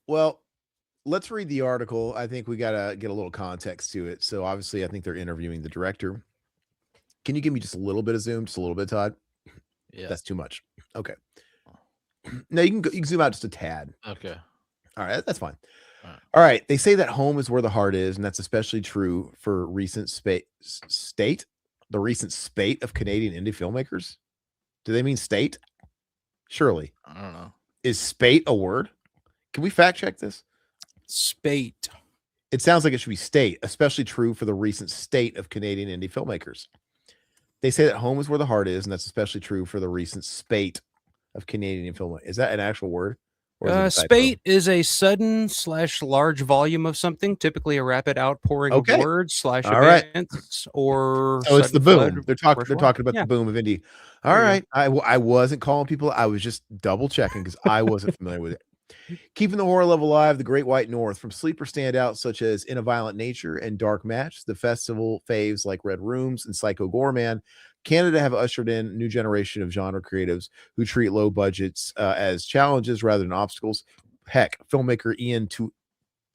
Well, let's read the article. I think we got to get a little context to it. So obviously I think they're interviewing the director. Can you give me just a little bit of zoom? Just a little bit, Todd? Yeah. That's too much. Okay. No, you can zoom out just a tad. Okay. All right. That's fine. All right. They say that home is where the heart is, and that's especially true for the recent spate of Canadian indie filmmakers. Do they mean state? Surely. I don't know. Is spate a word? Can we fact check this? Spate. It sounds like it should be state, especially true for the recent state of Canadian indie filmmakers. They say that home is where the heart is, and that's especially true for the recent spate of Canadian filmmakers. Is that an actual word? Spate is a sudden / large volume of something, typically a rapid outpouring of words / events, or so it's the boom. Flood, they're talking about the boom of indie. All right, I wasn't calling people. I was just double checking because I wasn't familiar with it. Keeping the horror level alive, the Great White North, from sleeper standouts such as In a Violent Nature and Dark Match, the festival faves like Red Rooms and Psycho Goreman, Canada have ushered in a new generation of genre creatives who treat low budgets as challenges rather than obstacles. Heck, filmmaker Ian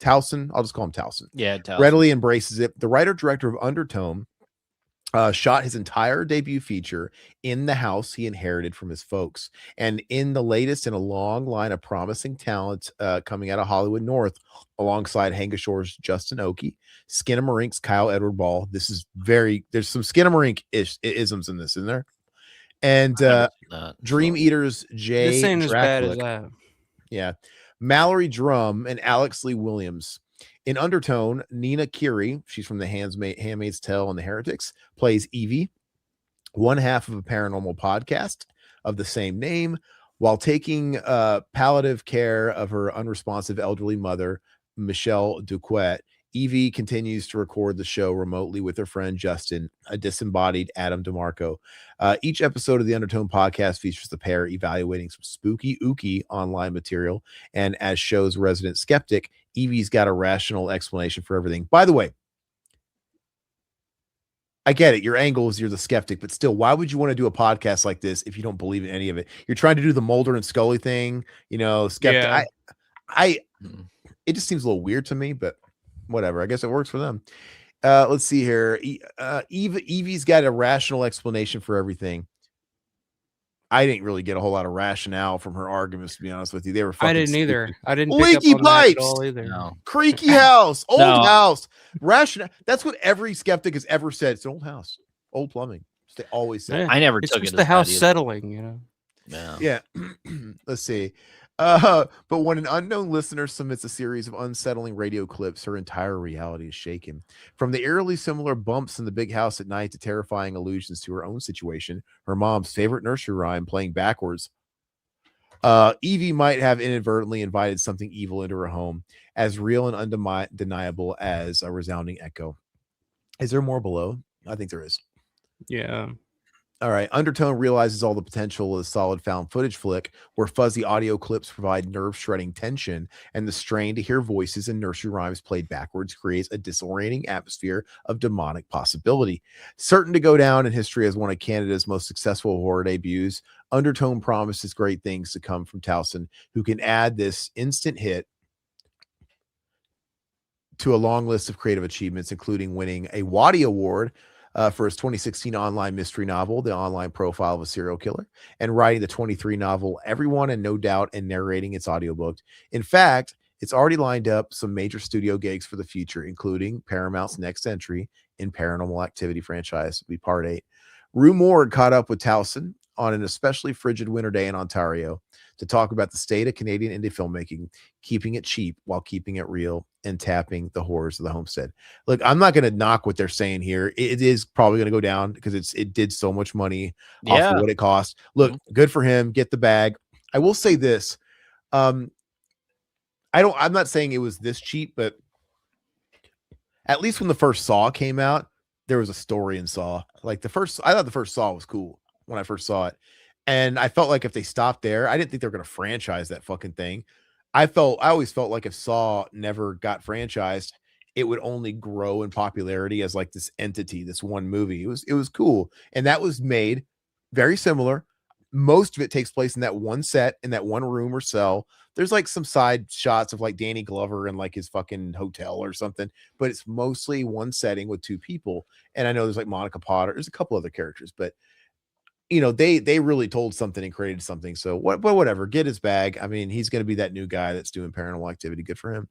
Towson, I'll just call him Towson, readily embraces it. The writer-director of Undertone shot his entire debut feature in the house he inherited from his folks, and in the latest in a long line of promising talent coming out of Hollywood North, alongside Hangashore's Justin Oki, Skinamarink's Kyle Edward Ball. There's some Skinamarink isms in this, isn't there? And Dream Eaters Jay. This ain't as bad as that. Yeah, Mallory Drum and Alex Lee Williams. In Undertone, Nina Kiri, she's from The Handmaid's Tale and The Heretics, plays Evie, one half of a paranormal podcast of the same name, while taking palliative care of her unresponsive elderly mother, Michelle Duquette. Evie continues to record the show remotely with her friend Justin, a disembodied Adam DeMarco. Each episode of the Undertone podcast features the pair evaluating some spooky ooky online material, and as show's resident skeptic, Evie's got a rational explanation for everything. By the way, I get it. Your angle is you're the skeptic, but still, why would you want to do a podcast like this if you don't believe in any of it? You're trying to do the Mulder and Scully thing, skeptic. Yeah. It just seems a little weird to me, but whatever. I guess it works for them. Let's see here. Evie's got a rational explanation for everything. I didn't really get a whole lot of rationale from her arguments, to be honest with you. They were fucking I didn't stupid. Either. I didn't leaky pick up on pipes, that at all either. No. Creaky house, old house, rational. That's what every skeptic has ever said. It's an old house, old plumbing. They always say. Yeah. I never it's took just it the as house bad either. settling, Yeah. Let's see. But when an unknown listener submits a series of unsettling radio clips, her entire reality is shaken. From the eerily similar bumps in the big house at night to terrifying allusions to her own situation, her mom's favorite nursery rhyme playing backwards, Evie might have inadvertently invited something evil into her home, as real and undeniable as a resounding echo. Is there more below? I think there is. Yeah. All right. Undertone realizes all the potential of a solid found footage flick, where fuzzy audio clips provide nerve-shredding tension, and the strain to hear voices and nursery rhymes played backwards creates a disorienting atmosphere of demonic possibility. Certain to go down in history as one of Canada's most successful horror debuts, Undertone promises great things to come from Towson, who can add this instant hit to a long list of creative achievements, including winning a Waddy Award for his 2016 online mystery novel, The Online Profile of a Serial Killer, and writing the 23 novel Everyone and No Doubt, and narrating its audiobook. In fact, It's already lined up some major studio gigs for the future, including Paramount's next entry in Paranormal Activity franchise, will be part 8. Rue Morgue caught up with Towson on an especially frigid winter day in Ontario to talk about the state of Canadian indie filmmaking, keeping it cheap while keeping it real and tapping the horrors of the homestead. Look, I'm not going to knock what they're saying here. It is probably going to go down because it did so much money off of what it cost. Look, good for him. Get the bag. I will say this. I'm not saying it was this cheap, but at least when the first Saw came out, there was a story in Saw. I thought the first Saw was cool when I first saw it. And I felt like if they stopped there, I didn't think they were going to franchise that fucking thing. I always felt like if Saw never got franchised, it would only grow in popularity as like this entity, this one movie. It was cool. And that was made very similar. Most of it takes place in that one set, in that one room or cell. There's like some side shots of like Danny Glover and like his fucking hotel or something, but it's mostly one setting with 2 people. And I know there's like Monica Potter. There's a couple other characters, but you know, they really told something and created something. So whatever, get his bag. I mean, he's going to be that new guy that's doing Paranormal Activity. Good for him.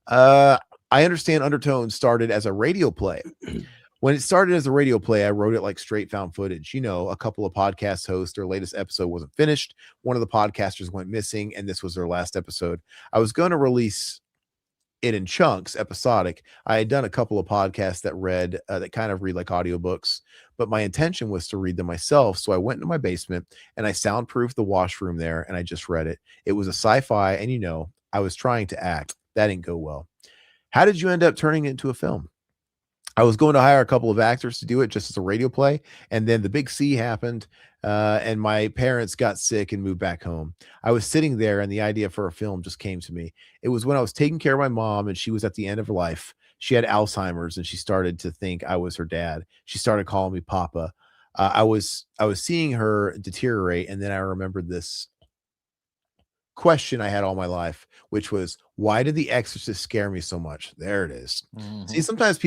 I understand Undertone started as a radio play. When it started as a radio play, I wrote it like straight found footage. You know, a couple of podcast hosts, their latest episode wasn't finished. One of the podcasters went missing, and this was their last episode. I was going to release it in chunks, episodic. I had done a couple of podcasts that kind of read like audiobooks, but my intention was to read them myself. So I went into my basement and I soundproofed the washroom there, and I just read it. It was a sci-fi, and you know, I was trying to act. That didn't go well. How did you end up turning it into a film? I was going to hire a couple of actors to do it just as a radio play. And then the big C happened, and my parents got sick and moved back home. I was sitting there and the idea for a film just came to me. It was when I was taking care of my mom and she was at the end of her life. She had Alzheimer's and she started to think I was her dad. She started calling me Papa. I was seeing her deteriorate. And then I remembered this question I had all my life, which was, why did The Exorcist scare me so much? There it is. See, sometimes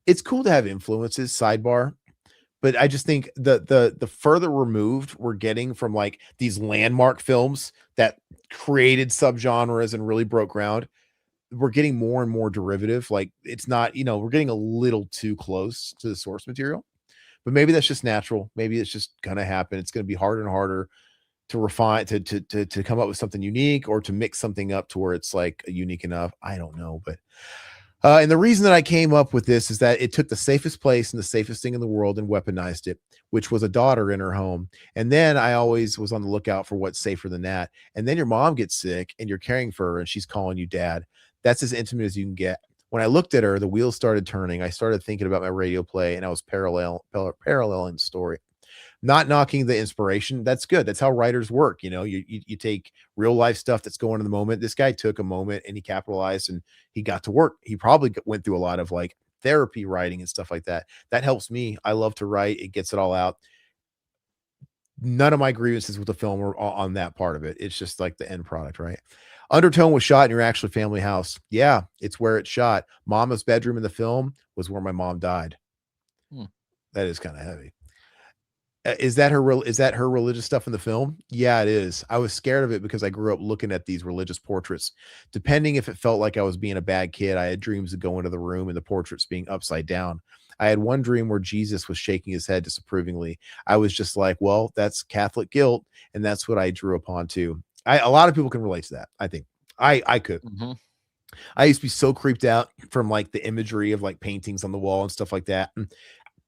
it's cool to have influences, sidebar, but I just think the further removed we're getting from like these landmark films that created subgenres and really broke ground, we're getting more and more derivative. Like it's not, you know, we're getting a little too close to the source material, but maybe that's just natural. Maybe it's just gonna happen. It's gonna be harder and harder to refine, to come up with something unique or to mix something up to where it's like unique enough. I don't know, but and the reason that I came up with this is that it took the safest place and the safest thing in the world and weaponized it, which was a daughter in her home. And then I always was on the lookout for what's safer than that. And then your mom gets sick and you're caring for her and she's calling you dad. That's as intimate as you can get. When I looked at her, the wheels started turning. I started thinking about my radio play and I was paralleling the story. Not knocking the inspiration. That's good. That's how writers work. You know, you take real life stuff that's going in the moment. This guy took a moment and he capitalized and he got to work. He probably went through a lot of like therapy writing and stuff like that. That helps me. I love to write. It gets it all out. None of my grievances with the film were on that part of it. It's just like the end product, right? Undertone was shot in your actual family house. Yeah, it's where it's shot. Mama's bedroom in the film was where my mom died. That is kind of heavy. Is that her religious stuff in the film? Yeah, it is. I was scared of it because I grew up looking at these religious portraits. Depending if it felt like I was being a bad kid, I had dreams of going to the room and the portraits being upside down. I had one dream where Jesus was shaking his head disapprovingly. I was just like, well, that's Catholic guilt, and that's what I drew upon too. A lot of people can relate to that. I think I could. I used to be so creeped out from like the imagery of like paintings on the wall and stuff like that. And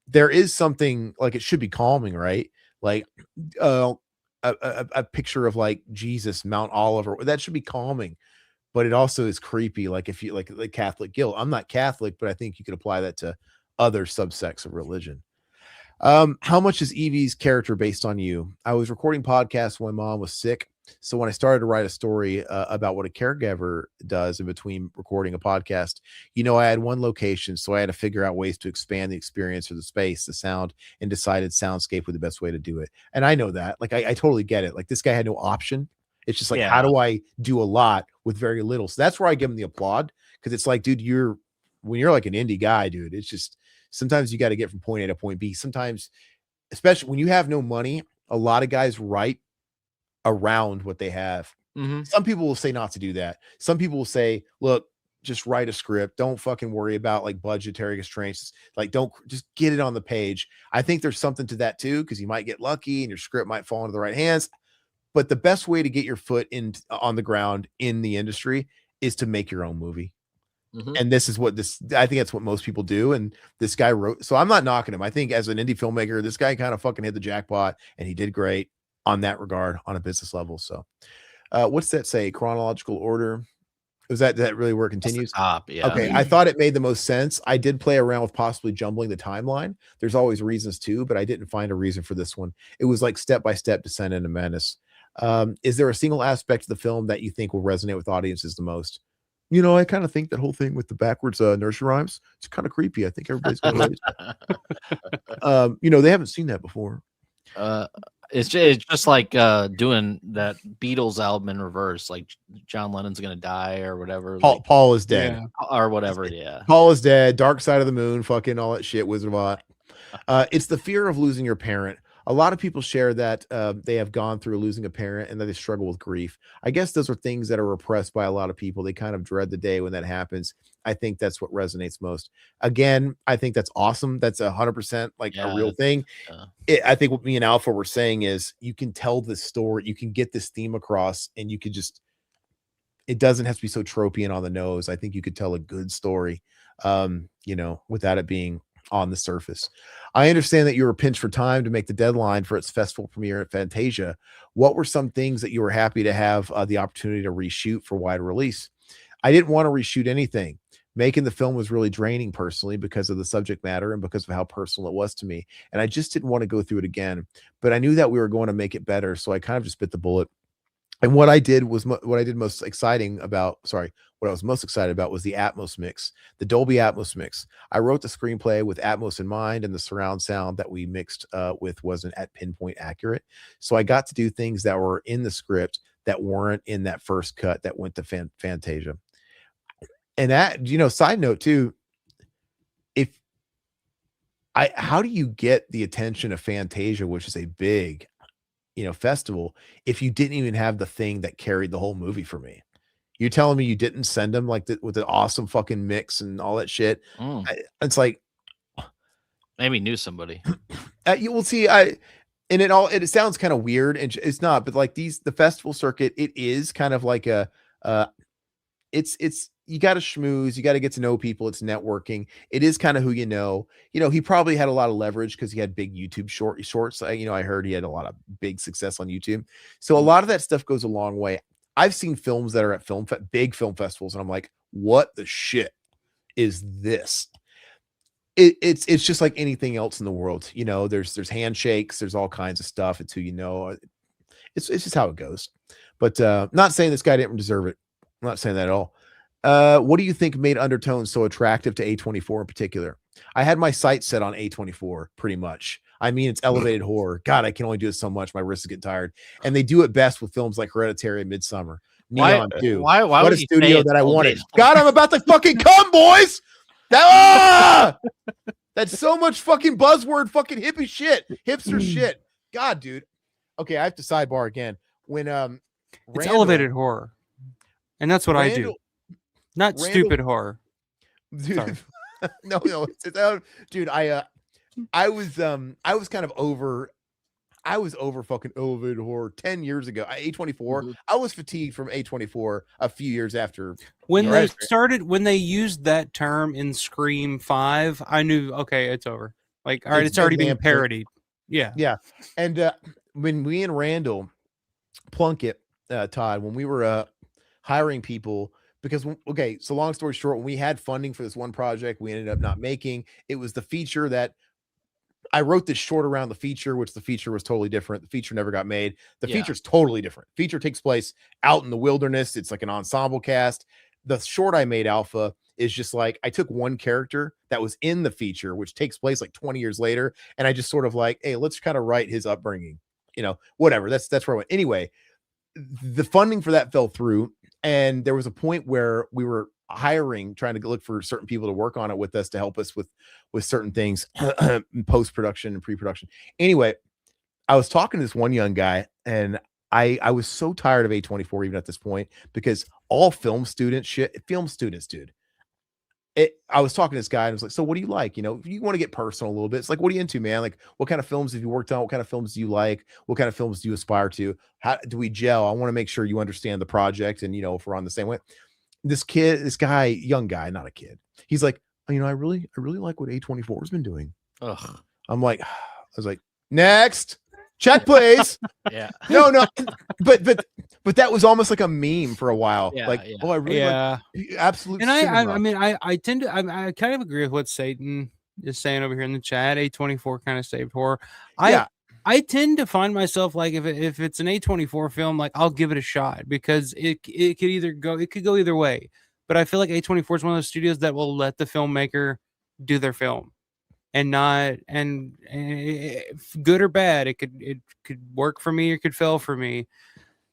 there is something like, it should be calming, right? Like a picture of like Jesus, Mount Oliver, that should be calming, but it also is creepy. Like if you like the Catholic guilt, I'm not Catholic, but I think you could apply that to other subsects of religion. How much is Evie's character based on you? I was recording podcasts when my mom was sick. So when I started to write a story about what a caregiver does in between recording a podcast, you know, I had one location, so I had to figure out ways to expand the experience or the space, the sound, and decided soundscape was the best way to do it. And I know that, like, I totally get it. Like, this guy had no option. It's just like, how do I do a lot with very little? So that's where I give him the applaud, because it's like, dude, when you're like an indie guy, dude, it's just sometimes you got to get from point A to point B. Sometimes, especially when you have no money, a lot of guys write around what they have. Some people will say not to do that. Some people will say, look, just write a script. Don't fucking worry about like budgetary constraints. Like, don't just get it on the page. I think there's something to that too, because you might get lucky and your script might fall into the right hands. But the best way to get your foot in on the ground in the industry is to make your own movie. And this is what I think that's what most people do. And this guy wrote, so I'm not knocking him. I think as an indie filmmaker, this guy kind of fucking hit the jackpot, and he did great on that regard on a business level. So what's that say? Chronological order. Is that really where it continues? Top, yeah. Okay. I thought it made the most sense. I did play around with possibly jumbling the timeline. There's always reasons too, but I didn't find a reason for this one. It was like step-by-step descent into menace. Is there a single aspect of the film that you think will resonate with audiences the most? You know, I kind of think that whole thing with the backwards nursery rhymes, it's kind of creepy. I think everybody's gonna you know, they haven't seen that before. It's just like doing that Beatles album in reverse, like John Lennon's gonna die or whatever. Paul is dead. Or whatever, yeah. Paul is dead, Dark Side of the Moon, fucking all that shit, Wizard of Oz. It's the fear of losing your parent. A lot of people share that they have gone through losing a parent and that they struggle with grief. I guess those are things that are repressed by a lot of people. They kind of dread the day when that happens. I think that's what resonates most. Again, I think that's awesome. That's 100% like a real thing. I think what me and Alpha were saying is you can tell this story, you can get this theme across, and you can just, it doesn't have to be so tropey and on the nose. I think you could tell a good story, you know, without it being on the surface. I understand that you were pinched for time to make the deadline for its festival premiere at Fantasia. What were some things that you were happy to have the opportunity to reshoot for wide release? I didn't want to reshoot anything. Making the film was really draining personally because of the subject matter and because of how personal it was to me. And I just didn't want to go through it again, but I knew that we were going to make it better. So I kind of just bit the bullet. And what I did was what I was most excited about was the Atmos mix, the Dolby Atmos mix. I wrote the screenplay with Atmos in mind, and the surround sound that we mixed with wasn't at pinpoint accurate. So I got to do things that were in the script that weren't in that first cut that went to Fantasia. And that, you know, side note too, how do you get the attention of Fantasia, which is a big, you know, festival, if you didn't even have the thing that carried the whole movie for me? You're telling me you didn't send them like with the awesome fucking mix and all that shit? It's like, maybe knew somebody. You will see. It sounds kind of weird, and it's not, but like the festival circuit, it is kind of like it's you got to schmooze, you got to get to know people. It's networking. It is kind of who you know. You know, he probably had a lot of leverage because he had big YouTube shorts. You know, I heard he had a lot of big success on YouTube. So a lot of that stuff goes a long way. I've seen films that are at big film festivals, and I'm like, what the shit is this? It's just like anything else in the world. You know, there's handshakes, there's all kinds of stuff. It's who you know. It's just how it goes. But not saying this guy didn't deserve it. I'm not saying that at all. What do you think made Undertone so attractive to A24 in particular? I had my sights set on A24 pretty much. I mean, it's elevated horror. God, I can only do it so much. My wrists get tired. And they do it best with films like Hereditary and Midsommar. Neon too. Why what a studio that I wanted. God, I'm about to fucking come, boys. That's so much fucking buzzword, fucking hippie shit, hipster shit. God, dude. Okay, I have to sidebar again. When it's elevated horror, and that's what I do. Not stupid horror, dude. no, dude. I was kind of over. I was over fucking elevated horror 10 years ago. A24. I was fatigued from A24 a few years after. When they used that term in Scream 5, I knew, okay, it's over. Like, all right, it's already being parodied. Yeah. Yeah. And when we and Randall Plunkett, Todd, when we were hiring people, because, okay, so long story short, when we had funding for this one project, we ended up not making. It was the feature that I wrote this short around the feature, which the feature was totally different. The feature never got made. The feature's totally different. Feature takes place out in the wilderness. It's like an ensemble cast. The short I made, Alpha, is just like, I took one character that was in the feature, which takes place like 20 years later. And I just sort of like, hey, let's kind of write his upbringing, you know, whatever. That's where I went. Anyway, the funding for that fell through. And there was a point where we were trying to look for certain people to work on it with us to help us with certain things, post-production and pre-production. Anyway, I was talking to this one young guy, and I was so tired of A24 even at this point, because all film students, dude. I was talking to this guy and I was like, so what do you like? You know, if you want to get personal a little bit, it's like, what are you into, man? Like, what kind of films have you worked on? What kind of films do you like? What kind of films do you aspire to? How do we gel? I want to make sure you understand the project, and, you know, if we're on the same way. This guy, young guy, not a kid. He's like, you know, I really like what A24 has been doing. Ugh. I'm like, I was like, next, check, please. Yeah. No, but that was almost like a meme for a while. Yeah, like, yeah. oh, I really like absolute. And cinema. I mean, I tend to, I kind of agree with what Satan is saying over here in the chat. A24 kind of saved horror. I tend to find myself like, if it's an A24 film, like I'll give it a shot, because it could go either way. But I feel like A24 is one of those studios that will let the filmmaker do their film, and not, and good or bad, it could work for me or could fail for me.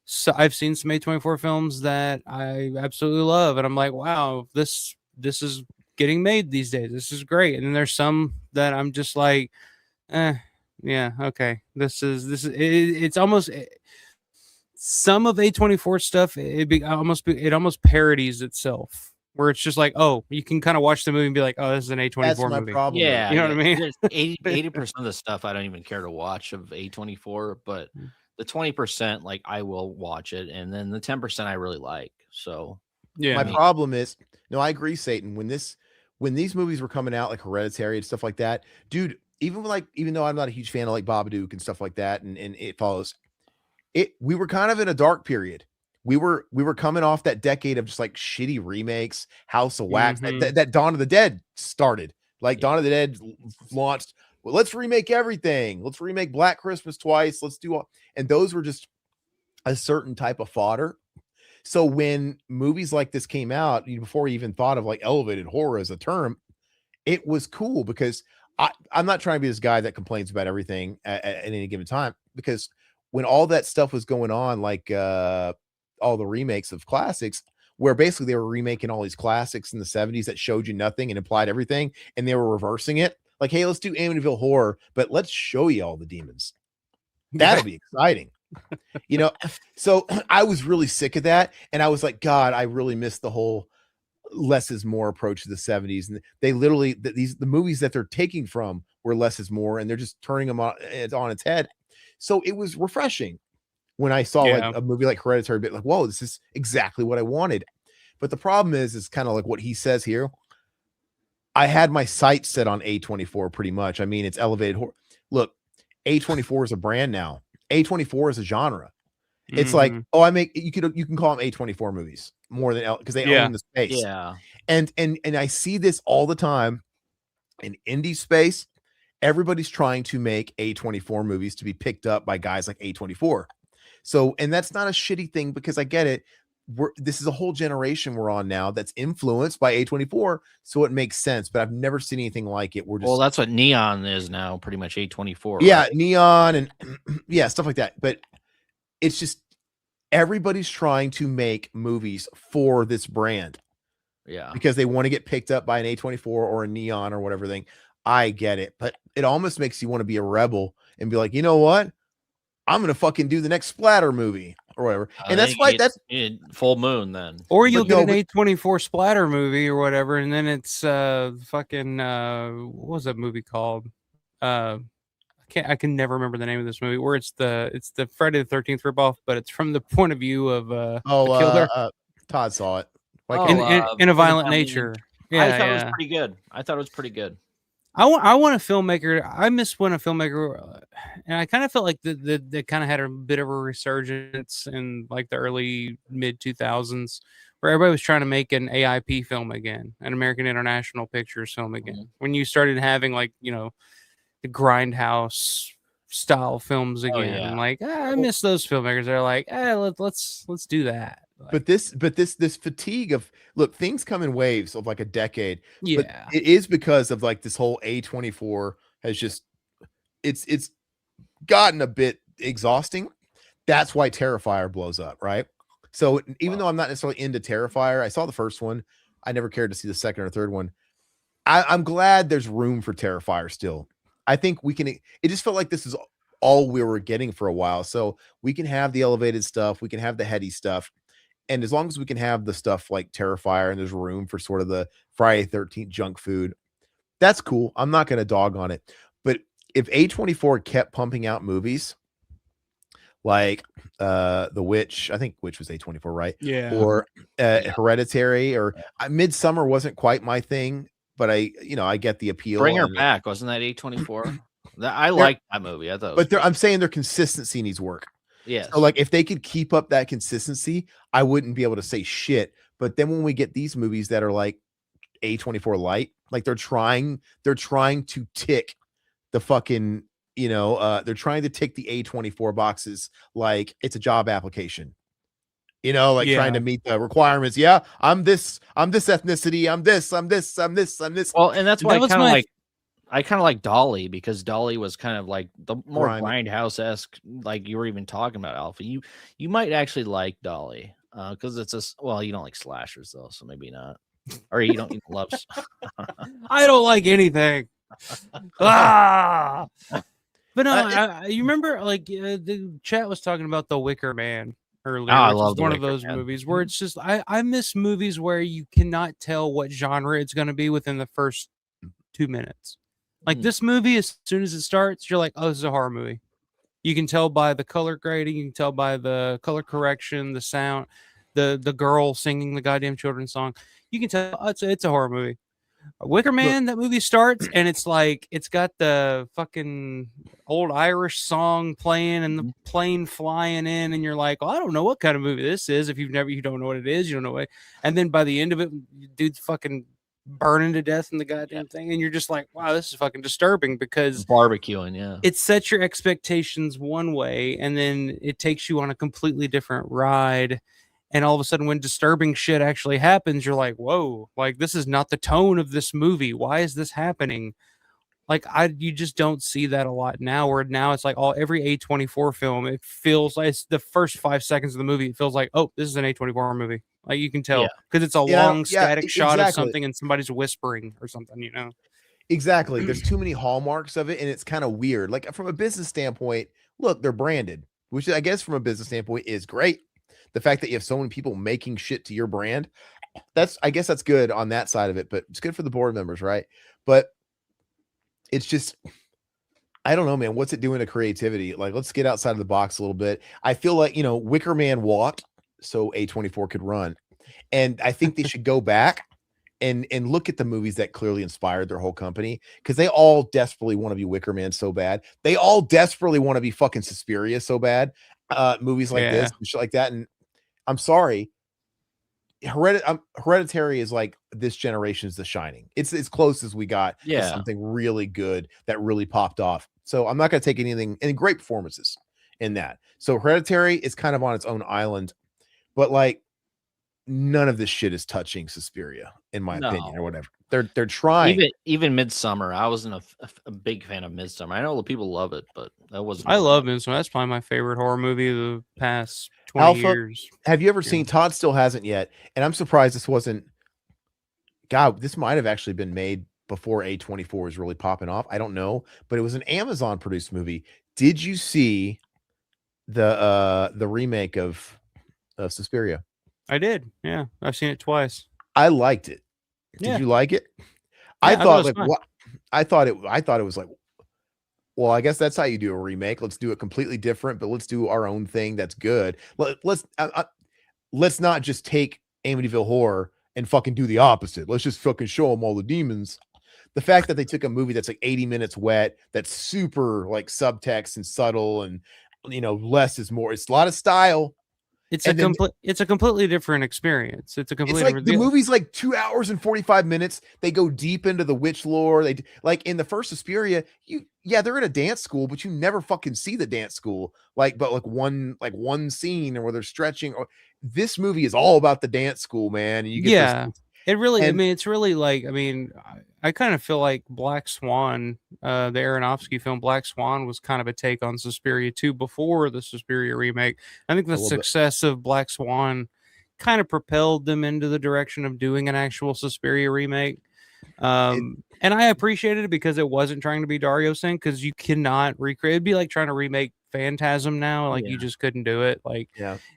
So I've seen some A24 films that I absolutely love, and I'm like, wow, this is getting made these days. This is great. And then there's some that I'm just like, yeah, okay. It's almost some of A24 stuff. It almost parodies itself, where it's just like, oh, you can kind of watch the movie and be like, oh, this is an A24 That's my movie. problem. Yeah, You know what I mean? 80% of the stuff I don't even care to watch of A24, but the 20%, like, I will watch it, and then the 10% I really like. So Yeah. My problem is, no, I agree, Satan. When these movies were coming out, like Hereditary and stuff like that, dude, even though I'm not a huge fan of like Babadook and stuff like that, and It Follows, we were kind of in a dark period. We were coming off that decade of just like shitty remakes, House of Wax, that Dawn of the Dead started. Like Dawn of the Dead launched. Well, let's remake everything. Let's remake Black Christmas twice. Let's do all, and those were just a certain type of fodder. So when movies like this came out, before you even thought of like elevated horror as a term, it was cool, because I'm not trying to be this guy that complains about everything at any given time, because when all that stuff was going on, like all the remakes of classics, where basically they were remaking all these classics in the 70s that showed you nothing and implied everything, and they were reversing it. Like, hey, let's do Amityville Horror, but let's show you all the demons. That'll be exciting. You know, so I was really sick of that, and I was like, God, I really miss the whole less is more approach to the 70s. And they literally, the movies that they're taking from were less is more, and they're just turning them on its head. So it was refreshing when I saw like a movie like Hereditary, bit like, whoa, this is exactly what I wanted. But the problem is kind of like what he says here. I had my sights set on A24 pretty much. I mean, it's elevated horror. Look, A24 is a brand now. A24 is a genre. It's like, oh, you can call them A24 movies more than, because they own the space. Yeah. And I see this all the time in indie space. Everybody's trying to make A24 movies to be picked up by guys like A24. So, and that's not a shitty thing, because I get it. This is a whole generation we're on now that's influenced by A24, so it makes sense. But I've never seen anything like it. Well, that's what Neon is now, pretty much A24. Yeah, right? Neon and yeah, stuff like that. But it's just everybody's trying to make movies for this brand. Yeah, because they want to get picked up by an A24 or a Neon or whatever thing. I get it, but it almost makes you want to be a rebel and be like, you know what? I'm gonna fucking do the next splatter movie or whatever. And that's why that's Full Moon then. Or you'll get an A24 splatter movie or whatever, and then it's fucking what was that movie called? I can never remember the name of this movie, where it's the Friday the 13th ripoff, but it's from the point of view of the killer. Todd saw it. Like in a violent nature. Yeah, I thought it was pretty good. I thought it was pretty good. I want a filmmaker. I miss when a filmmaker, and I kind of felt like they kind of had a bit of a resurgence in like the early mid 2000s, where everybody was trying to make an AIP film again, an American International Pictures film again. Mm-hmm. When you started having like, you know, the grindhouse style films again, and like I miss those filmmakers. They're like, let's do that. But this fatigue of, look, things come in waves of like a decade. Yeah, but it is because of like this whole A24 has just it's gotten a bit exhausting. That's why Terrifier blows up, right? So even though I'm not necessarily into Terrifier, I saw the first one. I never cared to see the second or third one. I'm glad there's room for Terrifier still. I think we can. It just felt like this is all we were getting for a while. So we can have the elevated stuff, we can have the heady stuff, and as long as we can have the stuff like Terrifier and there's room for sort of the Friday 13th junk food, that's cool. I'm not going to dog on it. But if A24 kept pumping out movies like The Witch, I think Witch was A24, right? Yeah. Or Hereditary, or Midsummer wasn't quite my thing, but I get the appeal. Bring Her Back, wasn't that A24? I liked that movie. I thought, but I'm saying their consistency needs work. Yes. So like if they could keep up that consistency, I wouldn't be able to say shit. But then when we get these movies that are like A24 light, like they're trying to tick the fucking, they're trying to tick the A24 boxes like it's a job application. Trying to meet the requirements. Yeah, I'm this ethnicity, I'm this. Well, and that's why I kind of like Dolly, because Dolly was kind of like the more grindhouse-esque, like you were even talking about, Alpha. You might actually like Dolly, because you don't like slashers though, so maybe not. Or you don't love. I don't like anything. But no, you remember like the chat was talking about The Wicker Man earlier. I love one of those movies where it's just I miss movies where you cannot tell what genre it's going to be within the first 2 minutes. Like this movie, as soon as it starts, you're like, oh, this is a horror movie. You can tell by the color grading, you can tell by the color correction, the sound, the girl singing the goddamn children's song. You can tell it's a horror movie. Wicker Man, that movie starts and it's like it's got the fucking old Irish song playing and the plane flying in, and you're like, oh, I don't know what kind of movie this is. If you don't know what it is, you don't know what. And then by the end of it, dude's fucking burning to death in the goddamn thing, and you're just like, wow, this is fucking disturbing, because barbecuing, it sets your expectations one way and then it takes you on a completely different ride, and all of a sudden when disturbing shit actually happens, you're like, whoa, like this is not the tone of this movie, why is this happening? Like you just don't see that a lot now, where now it's like every A24 film, it feels like it's the first 5 seconds of the movie, it feels like, oh, this is an A24 movie. Like you can tell because it's a long static shot of something and somebody's whispering or something, Exactly. There's too many hallmarks of it, and it's kind of weird. Like from a business standpoint, look, they're branded, which I guess from a business standpoint is great. The fact that you have so many people making shit to your brand, I guess that's good on that side of it, but it's good for the board members, right? But it's just, I don't know, man. What's it doing to creativity? Like, let's get outside of the box a little bit. I feel like, Wicker Man walked so A24 could run. And I think they should go back and look at the movies that clearly inspired their whole company, because they all desperately want to be Wicker Man so bad. They all desperately want to be fucking Suspiria so bad. Movies like this and shit like that. And I'm sorry, Hereditary is like this generation's The Shining. It's as close as we got to something really good that really popped off. So I'm not going to take any great performances in that. So Hereditary is kind of on its own island, but like none of this shit is touching Suspiria, in my opinion, or whatever. They're trying. Even Midsummer. I wasn't a big fan of Midsummer. I know the people love it, but that wasn't. I love Midsummer. That's probably my favorite horror movie of the past 20 years. Have you ever seen? Todd still hasn't yet, and I'm surprised this wasn't. God, this might have actually been made before A24 was really popping off. I don't know, but it was an Amazon produced movie. Did you see the remake of Suspiria? I did. Yeah, I've seen it twice. I liked it. Did you like it? Yeah, I thought it was like, well, I guess that's how you do a remake. Let's do it completely different, but let's do our own thing that's good. Let's not just take Amityville Horror and fucking do the opposite. Let's just fucking show them all the demons. The fact that they took a movie that's like 80 minutes wet, that's super like subtext and subtle, and less is more. It's a lot of style. It's a completely different experience. It's like the movie's like 2 hours and 45 minutes. They go deep into the witch lore. They like in the first Suspiria, they're in a dance school, but you never fucking see the dance school. But one scene where they're stretching. Or this movie is all about the dance school, man. And you get it really. It's really like. I kind of feel like Black Swan, the Aronofsky film Black Swan, was kind of a take on Suspiria 2 before the Suspiria remake. I think the success of Black Swan kind of propelled them into the direction of doing an actual Suspiria remake. And I appreciated it because it wasn't trying to be Dario Singh, because you cannot recreate. It'd be like trying to remake Phantasm now. Like you just couldn't do it. Like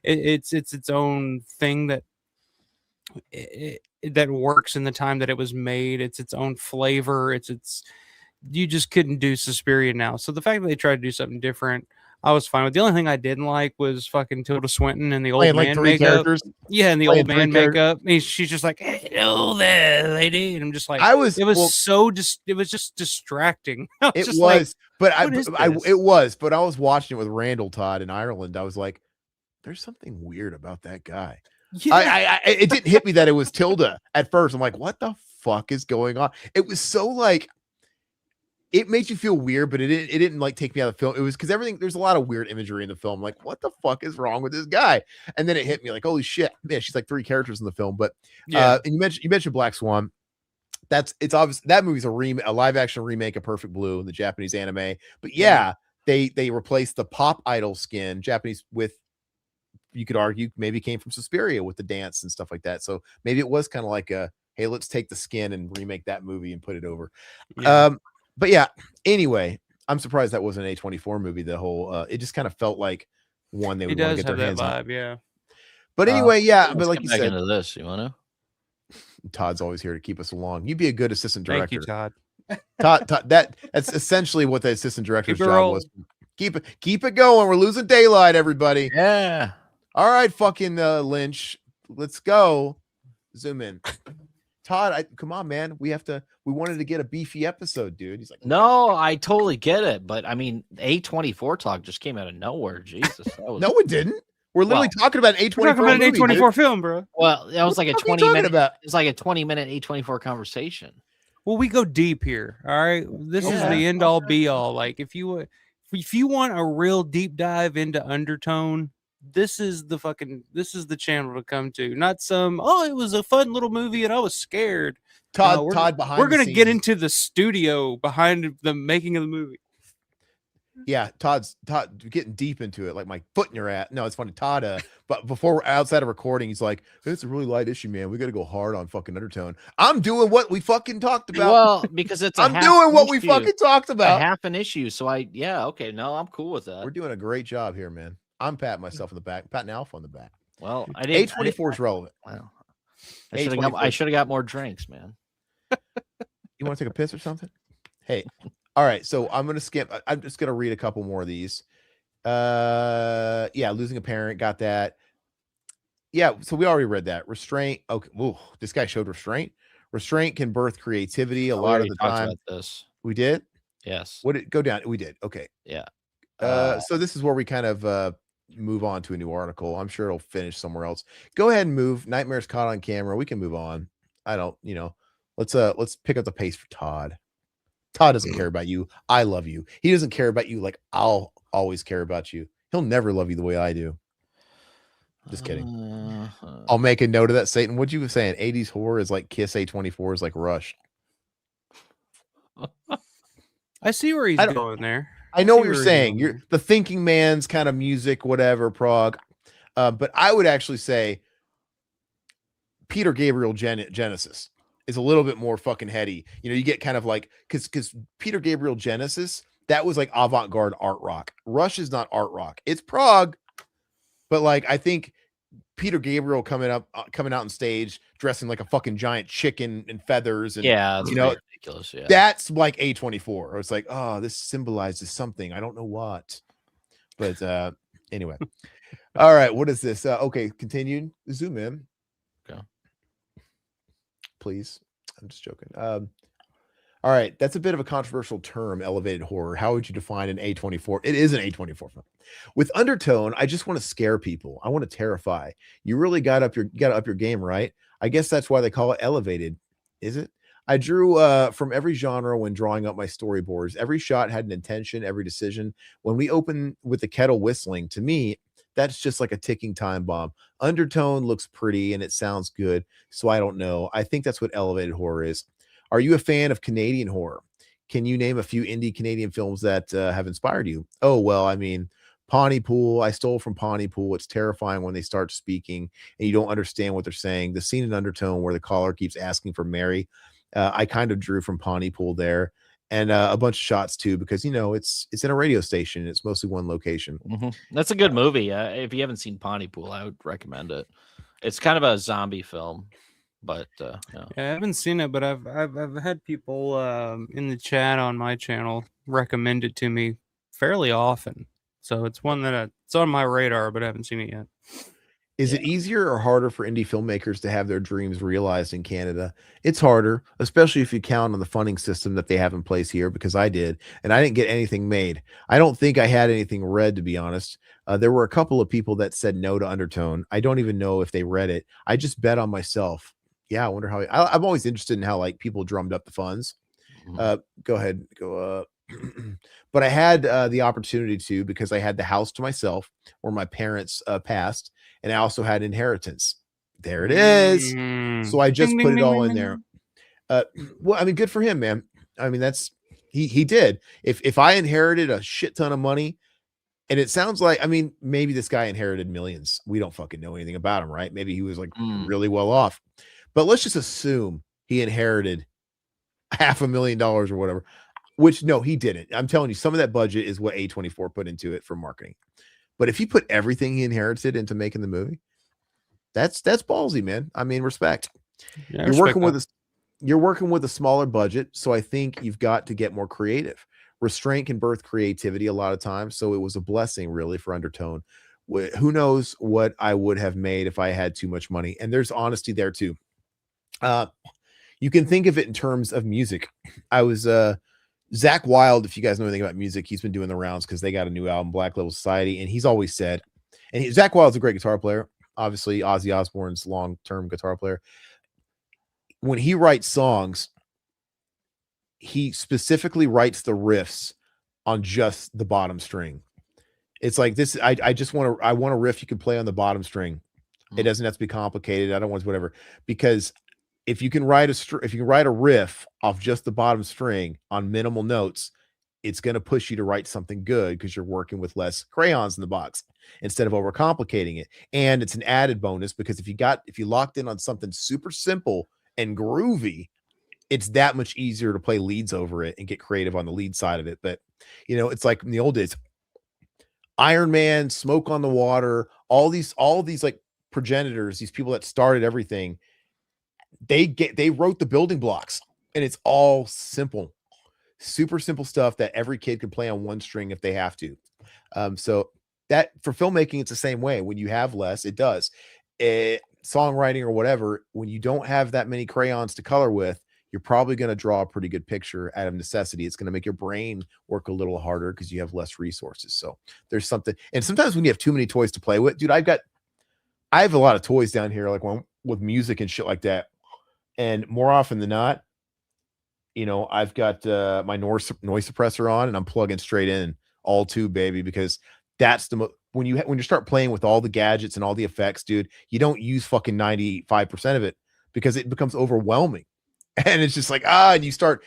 it's its own thing that that works in the time that it was made. It's its own flavor. You just couldn't do Suspiria now. So the fact that they tried to do something different, I was fine with. The only thing I didn't like was fucking Tilda Swinton and the old man like 3 makeup. characters. Yeah, and the old man makeup. She's just like, hello there, lady. And I'm just like, it was just distracting. It was, but I was watching it with Randall Todd in Ireland. I was like, there's something weird about that guy. Yeah. It didn't hit me that it was Tilda at first. I'm like, what the fuck is going on? It was so like, it made you feel weird, but it didn't like take me out of the film. It was because there's a lot of weird imagery in the film. Like, what the fuck is wrong with this guy? And then it hit me like, holy shit, man, she's like 3 characters in the film. But and you mentioned Black Swan. It's obvious that movie's a live action remake of Perfect Blue, the Japanese anime. But they replaced the pop idol skin Japanese with, you could argue, maybe came from Suspiria with the dance and stuff like that. So maybe it was kind of like hey, let's take the skin and remake that movie and put it over. But yeah, anyway, I'm surprised that wasn't an A24 movie. The whole it just kind of felt like one they would want to get their hands on. Yeah. But anyway, but like you said, into this, you want to? Todd's always here to keep us along. You'd be a good assistant director. Thank you, Todd. Todd, that's essentially what the assistant director's job was. Keep it going. We're losing daylight, everybody. Yeah. All right, fucking Lynch. Let's go. Zoom in. Todd, come on, man. We wanted to get a beefy episode, dude. He's like, no, I totally get it. But I mean, A24 talk just came out of nowhere. Jesus. No, it didn't. We're literally talking about an A24. We're talking about an A24 film, bro. Well, that was like a 20-minute. It was like a 20-minute A24 conversation. Well, we go deep here. All right. This is the end all be all. Like if you want a real deep dive into Undertone, this is the channel to come to. Not some, it was a fun little movie and I was scared. Todd behind. We're gonna get into the studio behind the making of the movie. Yeah, Todd getting deep into it, like my foot in your ass. No, it's funny. Todd, but before we're outside of recording, he's like, it's a really light issue, man. We got to go hard on fucking Undertone. I'm doing what we fucking talked about. Well, because it's I'm doing what we fucking talked about. A half an issue. So okay, no, I'm cool with that. We're doing a great job here, man. I'm patting myself on the back, patting Alpha on the back. Well, I didn't. A24 is relevant. Well, I should have got more drinks, man. You want to take a piss or something? Hey. All right, so I'm gonna skip. I'm just gonna read a couple more of these. Losing a parent, got that. Yeah, so we already read that. Restraint. Okay, ooh, this guy showed restraint. Restraint can birth creativity a lot of the time. This. We did. Yes. What did go down? We did. Okay. Yeah. So this is where we kind of move on to a new article. I'm sure it'll finish somewhere else. Go ahead and move. Nightmares caught on camera. We can move on. I don't. Let's pick up the pace for Todd. Todd doesn't care about you. I love you. He doesn't care about you like I'll always care about you. He'll never love you the way I do. Just kidding. I'll make a note of that, Satan. What you were saying? 80s horror is like Kiss, A24 is like Rush. I see where he's going there. I know what you're saying. You're the thinking man's kind of music, whatever, prog. But I would actually say Peter Gabriel Genesis is a little bit more fucking heady. You get kind of like because Peter Gabriel Genesis, that was like avant-garde art rock. Rush is not art rock. It's prog, but like I think Peter Gabriel coming out on stage dressing like a fucking giant chicken and feathers and ridiculous. Yeah, that's like A24. Or it's like, oh, this symbolizes something. I don't know what. But anyway. All right, what is this? Okay, continued. Zoom in. Okay. Please. I'm just joking. All right, that's a bit of a controversial term, elevated horror. How would you define an A24? It is an A24 film. With Undertone, I just want to scare people. I want to terrify. You really got to up your game, right? I guess that's why they call it elevated. Is it? I drew from every genre when drawing up my storyboards. Every shot had an intention, every decision. When we open with the kettle whistling, to me, that's just like a ticking time bomb. Undertone looks pretty and it sounds good. So I don't know. I think that's what elevated horror is. Are you a fan of Canadian horror? Can you name a few indie Canadian films that have inspired you? Oh, well, I mean, Pontypool. I stole from Pontypool. It's terrifying when they start speaking and you don't understand what they're saying. The scene in Undertone where the caller keeps asking for Mary I kind of drew from Pontypool there, and a bunch of shots too, because it's in a radio station. It's mostly one location. That's a good movie. If you haven't seen Pontypool, I would recommend it. It's kind of a zombie film, but yeah, I haven't seen it, but I've had people in the chat on my channel recommend it to me fairly often. So it's one that it's on my radar, but I haven't seen it yet. Is it easier or harder for indie filmmakers to have their dreams realized in Canada? It's harder, especially if you count on the funding system that they have in place here, because I did, and I didn't get anything made. I don't think I had anything read, to be honest. There were a couple of people that said no to Undertone. I don't even know if they read it. I just bet on myself. Yeah, I wonder how. I'm always interested in how like people drummed up the funds. Go ahead, go up. But I had the opportunity to, because I had the house to myself where my parents passed, and I also had inheritance. There it is. So I just put it all in there. Well, I mean, good for him, man. I mean, that's he did. If I inherited a shit ton of money, and it sounds like, I mean, maybe this guy inherited millions. We don't fucking know anything about him, right? Maybe he was like really well off. But let's just assume he inherited $500,000 or whatever. Which, no, he didn't. I'm telling you, some of that budget is what A24 put into it for marketing. But if he put everything he inherited into making the movie, that's ballsy, man. I mean, respect. Yeah, you're working with a smaller budget, so I think you've got to get more creative. Restraint can birth creativity a lot of times, so it was a blessing, really, for Undertone. Who knows what I would have made if I had too much money? And there's honesty there too. You can think of it in terms of music. I was Zach Wilde, if you guys know anything about music, he's been doing the rounds because they got a new album, Black Label Society, and he's always said, Zach Wilde's a great guitar player, obviously Ozzy Osbourne's long-term guitar player. When he writes songs, he specifically writes the riffs on just the bottom string. It's like this. I want a riff you can play on the bottom string. It doesn't have to be complicated. I don't want whatever, because if you can write a riff off just the bottom string on minimal notes, it's going to push you to write something good because you're working with less crayons in the box instead of overcomplicating it. And it's an added bonus because if you locked in on something super simple and groovy, it's that much easier to play leads over it and get creative on the lead side of it. But it's like in the old days, Iron Man, Smoke on the Water, all these like progenitors, these people that started everything, they wrote the building blocks, and it's all simple, super simple stuff that every kid can play on one string if they have to. So that for filmmaking, it's the same way. When you have less, it does. Songwriting or whatever, when you don't have that many crayons to color with, you're probably going to draw a pretty good picture out of necessity. It's going to make your brain work a little harder because you have less resources. So there's something. And sometimes when you have too many toys to play with, dude, I have a lot of toys down here, like with music and shit like that. And more often than not, I've got my noise suppressor on, and I'm plugging straight in all tube, baby, because that's when you start playing with all the gadgets and all the effects, dude, you don't use fucking 95% of it because it becomes overwhelming. And it's just like, and you start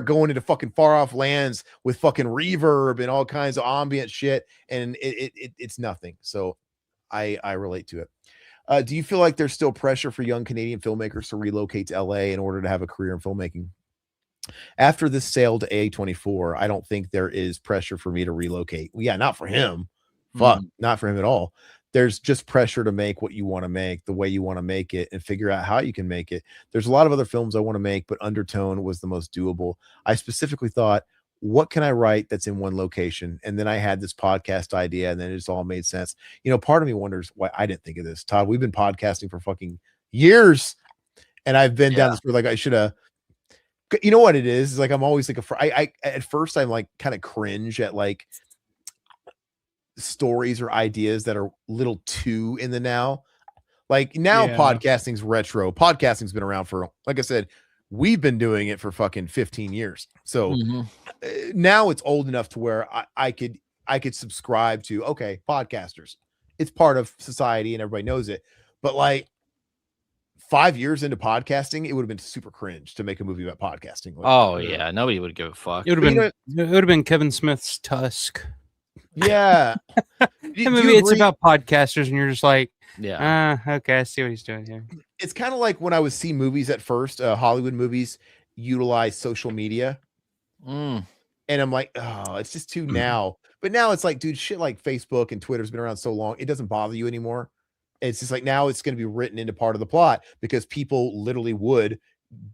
going into fucking far off lands with fucking reverb and all kinds of ambient shit, and it's nothing. So I relate to it. Do you feel like there's still pressure for young Canadian filmmakers to relocate to LA in order to have a career in filmmaking? After this sale to A24, I don't think there is pressure for me to relocate. Well, yeah, not for him. Fuck, not for him at all. There's just pressure to make what you want to make, the way you want to make it, and figure out how you can make it. There's a lot of other films I want to make, but Undertone was the most doable. I specifically thought, what can I write that's in one location? And then I had this podcast idea, and then it just all made sense. Part of me wonders why I didn't think of this. Todd, we've been podcasting for fucking years, and I've been down this road. Like I should have. You know what it is? It's like I'm always like I at first I'm like kind of cringe at like stories or ideas that are a little too in the now. Like now, podcasting's retro. Podcasting's been around for, like I said, we've been doing it for fucking 15 years. So now it's old enough to where I could subscribe to, okay, podcasters. It's part of society and everybody knows it. But like 5 years into podcasting, it would have been super cringe to make a movie about podcasting. Like, nobody would give a fuck. It would have been Kevin Smith's Tusk. Yeah. Maybe it's about podcasters, and you're just like, okay, I see what he's doing here. It's kind of like when I would see movies at first, Hollywood movies, utilize social media. Mm. And I'm like, oh, it's just too now. But now it's like, dude, shit like Facebook and Twitter's been around so long, it doesn't bother you anymore. It's just like now it's going to be written into part of the plot because people literally would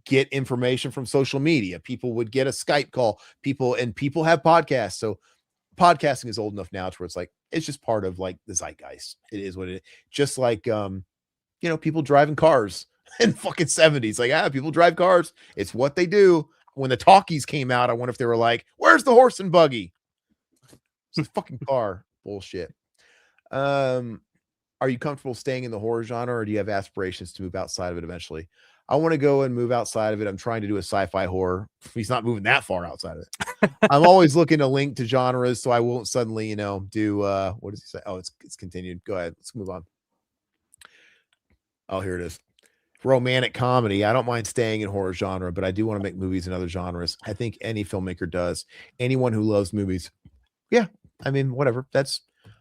get information from social media. People would get a Skype call. People have podcasts. So podcasting is old enough now to where it's like it's just part of like the zeitgeist. It is what it is. Just like people driving cars in fucking 70s. Like, people drive cars. It's what they do. When the talkies came out, I wonder if they were like, where's the horse and buggy? It's a fucking car. Bullshit. Are you comfortable staying in the horror genre, or do you have aspirations to move outside of it eventually? I want to go and move outside of it. I'm trying to do a sci-fi horror. He's not moving that far outside of it. I'm always looking to link to genres, so I won't suddenly, do what does he say? Oh, it's continued. Go ahead. Let's move on. Oh, here it is. Romantic comedy. I don't mind staying in horror genre, but I do want to make movies in other genres. I think any filmmaker does. Anyone who loves movies. Yeah. I mean, whatever.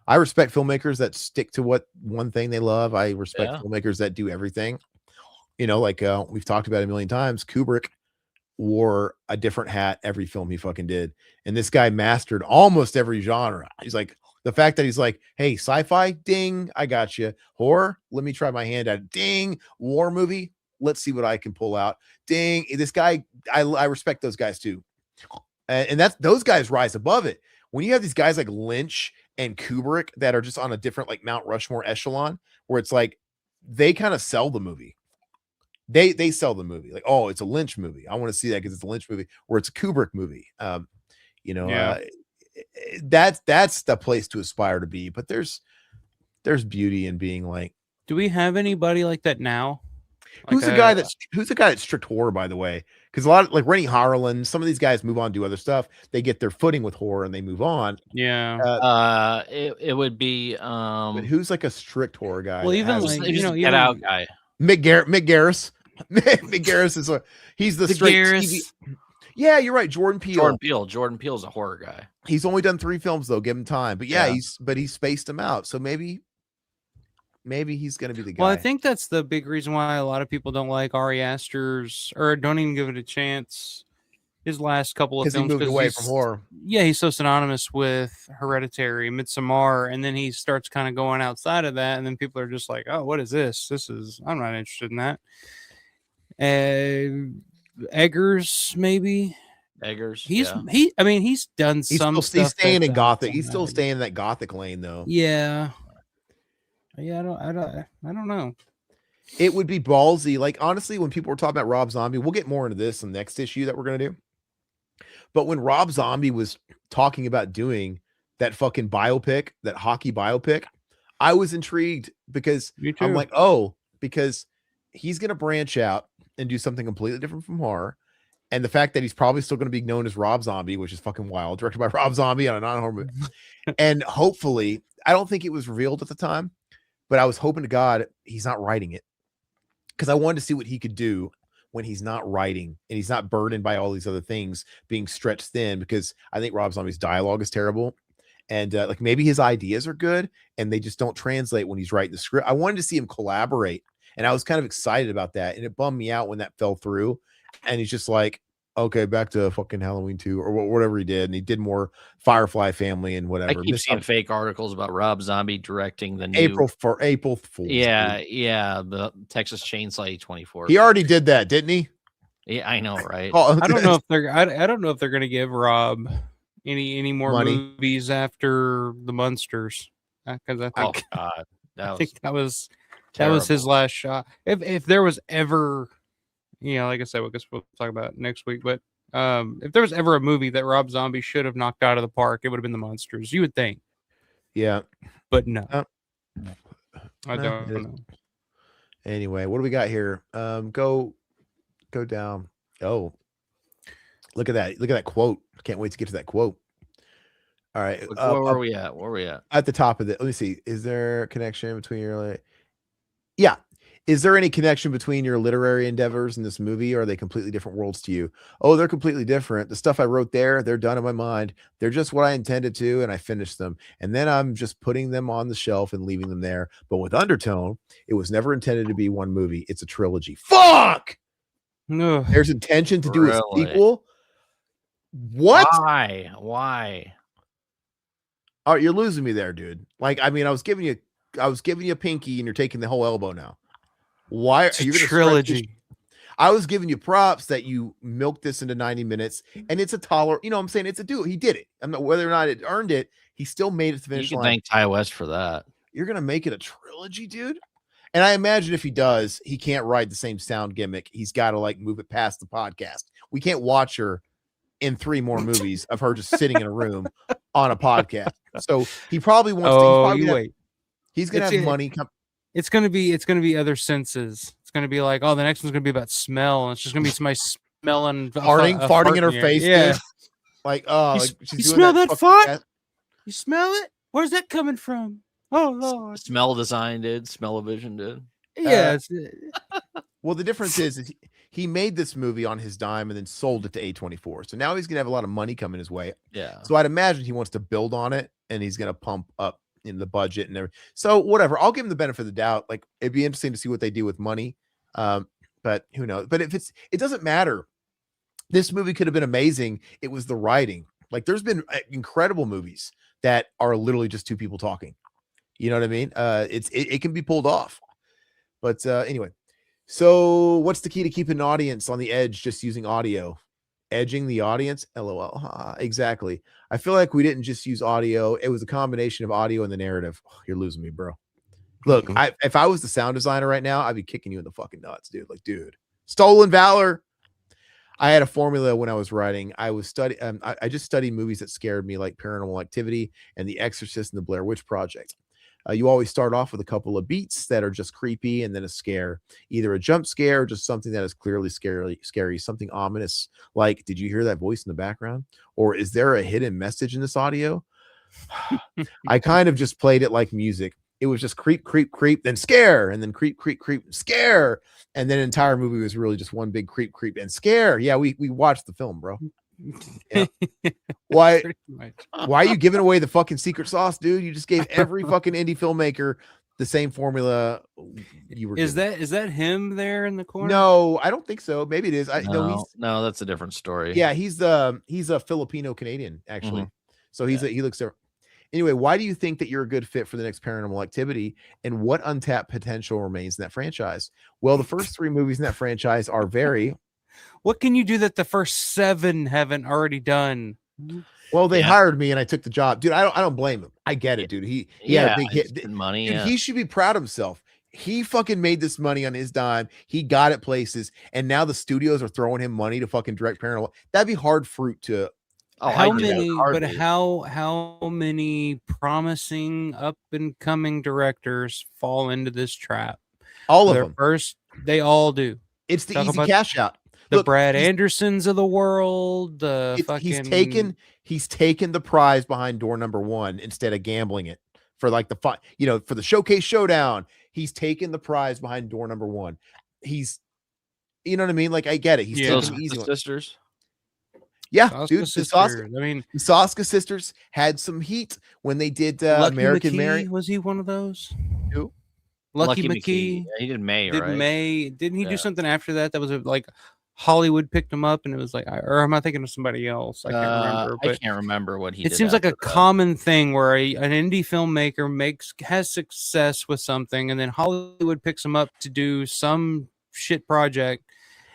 I respect filmmakers that stick to what one thing they love. I respect filmmakers that do everything. Like we've talked about a million times, Kubrick wore a different hat every film he fucking did. And this guy mastered almost every genre. He's like, the fact that he's like, hey, sci-fi, ding, I got you. Horror, let me try my hand at it. Ding, war movie, let's see what I can pull out. Ding, this guy, I respect those guys too. And those guys rise above it. When you have these guys like Lynch and Kubrick that are just on a different like Mount Rushmore echelon, where it's like they kind of sell the movie. They sell the movie like, oh, it's a Lynch movie. I want to see that because it's a Lynch movie, or it's a Kubrick movie. That's the place to aspire to be. But there's beauty in being like. Do we have anybody like that now? Who's the guy that's strict horror, by the way? Because a lot of like Rennie Harlan, some of these guys move on to do other stuff. They get their footing with horror and they move on. Yeah. It would be but who's like a strict horror guy? Well, even like Get Out guy. Mick Garris. Mick Garris is he's the straight TV. Yeah, you're right. Jordan Peele. Jordan Peele's a horror guy. He's only done 3 films though. Give him time. But he's spaced them out. So maybe he's gonna be the guy. Well, I think that's the big reason why a lot of people don't like Ari Aster's or don't even give it a chance. His last couple of films, he moved away from horror. Yeah, he's so synonymous with Hereditary, Midsommar, and then he starts kind of going outside of that, and then people are just like, "Oh, what is this? I'm not interested in that." Eggers, maybe. Eggers. He's done some stuff. He's staying in Gothic. He's still staying in that Gothic lane though. Yeah. Yeah, I don't know. It would be ballsy. Like honestly, when people were talking about Rob Zombie, we'll get more into this in the next issue that we're gonna do. But when Rob Zombie was talking about doing that fucking biopic, that hockey biopic, I was intrigued because I'm like, oh, because he's gonna branch out and do something completely different from horror. And the fact that he's probably still going to be known as Rob Zombie, which is fucking wild, directed by Rob Zombie on a non-horror movie. And hopefully, I don't think it was revealed at the time, but I was hoping to God he's not writing it, because I wanted to see what he could do when he's not writing and he's not burdened by all these other things being stretched thin, because I think Rob Zombie's dialogue is terrible. And like maybe his ideas are good and they just don't translate when he's writing the script. I wanted to see him collaborate. And I was kind of excited about that. And it bummed me out when that fell through. And he's just like, okay, back to fucking Halloween 2 or whatever he did. And he did more Firefly Family and whatever. I keep seeing fake articles about Rob Zombie directing the new April Fool's. Yeah. The Texas Chainsaw 24. He already did that, didn't he? Yeah, I know, right? I don't know if they're going to give Rob any more money movies after the Munsters. Because I think, that was his last shot. If there was ever, like I said, I guess we'll talk about it next week. But if there was ever a movie that Rob Zombie should have knocked out of the park, it would have been The Munsters. You would think. Yeah. But no. I don't know. Anyway, what do we got here? Go down. Oh, look at that. Look at that quote. Can't wait to get to that quote. All right. Where were we at? Where were we at? At the top of it. Let me see. Is there a connection between your Yeah. Is there any connection between your literary endeavors and this movie, or are they completely different worlds to you? Oh, they're completely different. The stuff I wrote there, they're done in my mind. They're just what I intended to, and I finished them. And then I'm just putting them on the shelf and leaving them there. But with Undertone, it was never intended to be one movie. It's a trilogy. Fuck! Ugh. There's intention to do a Really? sequel. What? Why? Oh, you're losing me there, dude. Like, I mean, I was giving you a pinky, and you're taking the whole elbow now. Why It's are a you going to trilogy? I was giving you props that you milked this into 90 minutes, and it's a you know what I'm saying? It's a dude. He did it. I'm not, whether or not it earned it, he still made it to the finish You can line. thank Ty West for that. You're going to make it a trilogy, dude? And I imagine if he does, he can't ride the same sound gimmick. He's got to like move it past the podcast. We can't watch her in 3 more movies of her just sitting in a room on a podcast. So he probably wants to. He's going to have money. It's gonna be other senses. It's gonna be like, oh, the next one's gonna be about smell, and it's just gonna be somebody smelling farting in her face. Yeah, dude. Like, oh, you smell that fart? You smell it? Where's that coming from? Oh Lord. Smell-O-Design did. Smell-O-Vision did. Yeah. Well, the difference is he made this movie on his dime and then sold it to A24. So now he's gonna have a lot of money coming his way. Yeah. So I'd imagine he wants to build on it, and he's gonna pump up in the budget and everything. So whatever, I'll give him the benefit of the doubt. Like, it'd be interesting to see what they do with money. But who knows? But if it doesn't matter. This movie could have been amazing. It was the writing. Like, there's been incredible movies that are literally just 2 people talking. You know what I mean? It can be pulled off. But anyway, so what's the key to keeping an audience on the edge just using audio? Edging the audience? LOL. Exactly. I feel like we didn't just use audio. It was a combination of audio and the narrative. Oh, you're losing me, bro. Look, if I was the sound designer right now, I'd be kicking you in the fucking nuts, dude. Like, dude, stolen valor. I had a formula when I was writing. I just studied movies that scared me, like Paranormal Activity and The Exorcist and The Blair Witch Project. You always start off with a couple of beats that are just creepy, and then a scare, either a jump scare or just something that is clearly scary, something ominous. Like, did you hear that voice in the background? Or is there a hidden message in this audio? I kind of just played it like music. It was just creep, creep, creep, then scare, and then creep, creep, creep, scare. And then the entire movie was really just one big creep, creep, and scare. Yeah, we watched the film, bro. Yeah. Why are you giving away the fucking secret sauce, dude? You just gave every fucking indie filmmaker the same formula you were Is that him there in the corner? No, I don't think so. Maybe it is. No, that's a different story. Yeah, he's a Filipino Canadian, actually. Mm-hmm. So he looks there. Anyway, why do you think that you're a good fit for the next Paranormal Activity, and what untapped potential remains in that franchise? Well, the first 3 movies in that franchise are very. What can you do that the first 7 haven't already done? Well, they hired me and I took the job, dude. I don't blame him. I get it, dude. He had a big hit. Money. Dude, he should be proud of himself. He fucking made this money on his dime. He got it places, and now the studios are throwing him money to fucking direct Paranormal. That'd be hard fruit to. Oh, how many promising up and coming directors fall into this trap? All of them. First, they all do. It's the easy cash out. The Brad Andersons of the world. He's taken the prize behind door number 1 instead of gambling it for like for the showcase showdown. He's taken the prize behind door number 1. He's, you know what I mean? Like, I get it. He's taking the easy one. Sisters. Yeah, Soska dude. The Soska sisters had some heat when they did American Mary. Was he one of those? Who? Lucky McKee. Yeah, he did May, right? Didn't he do something after that? That was like Hollywood picked him up, and it was like, or am I thinking of somebody else? I can't remember. I can't remember what he did. It seems like a common thing where an indie filmmaker has success with something, and then Hollywood picks him up to do some shit project,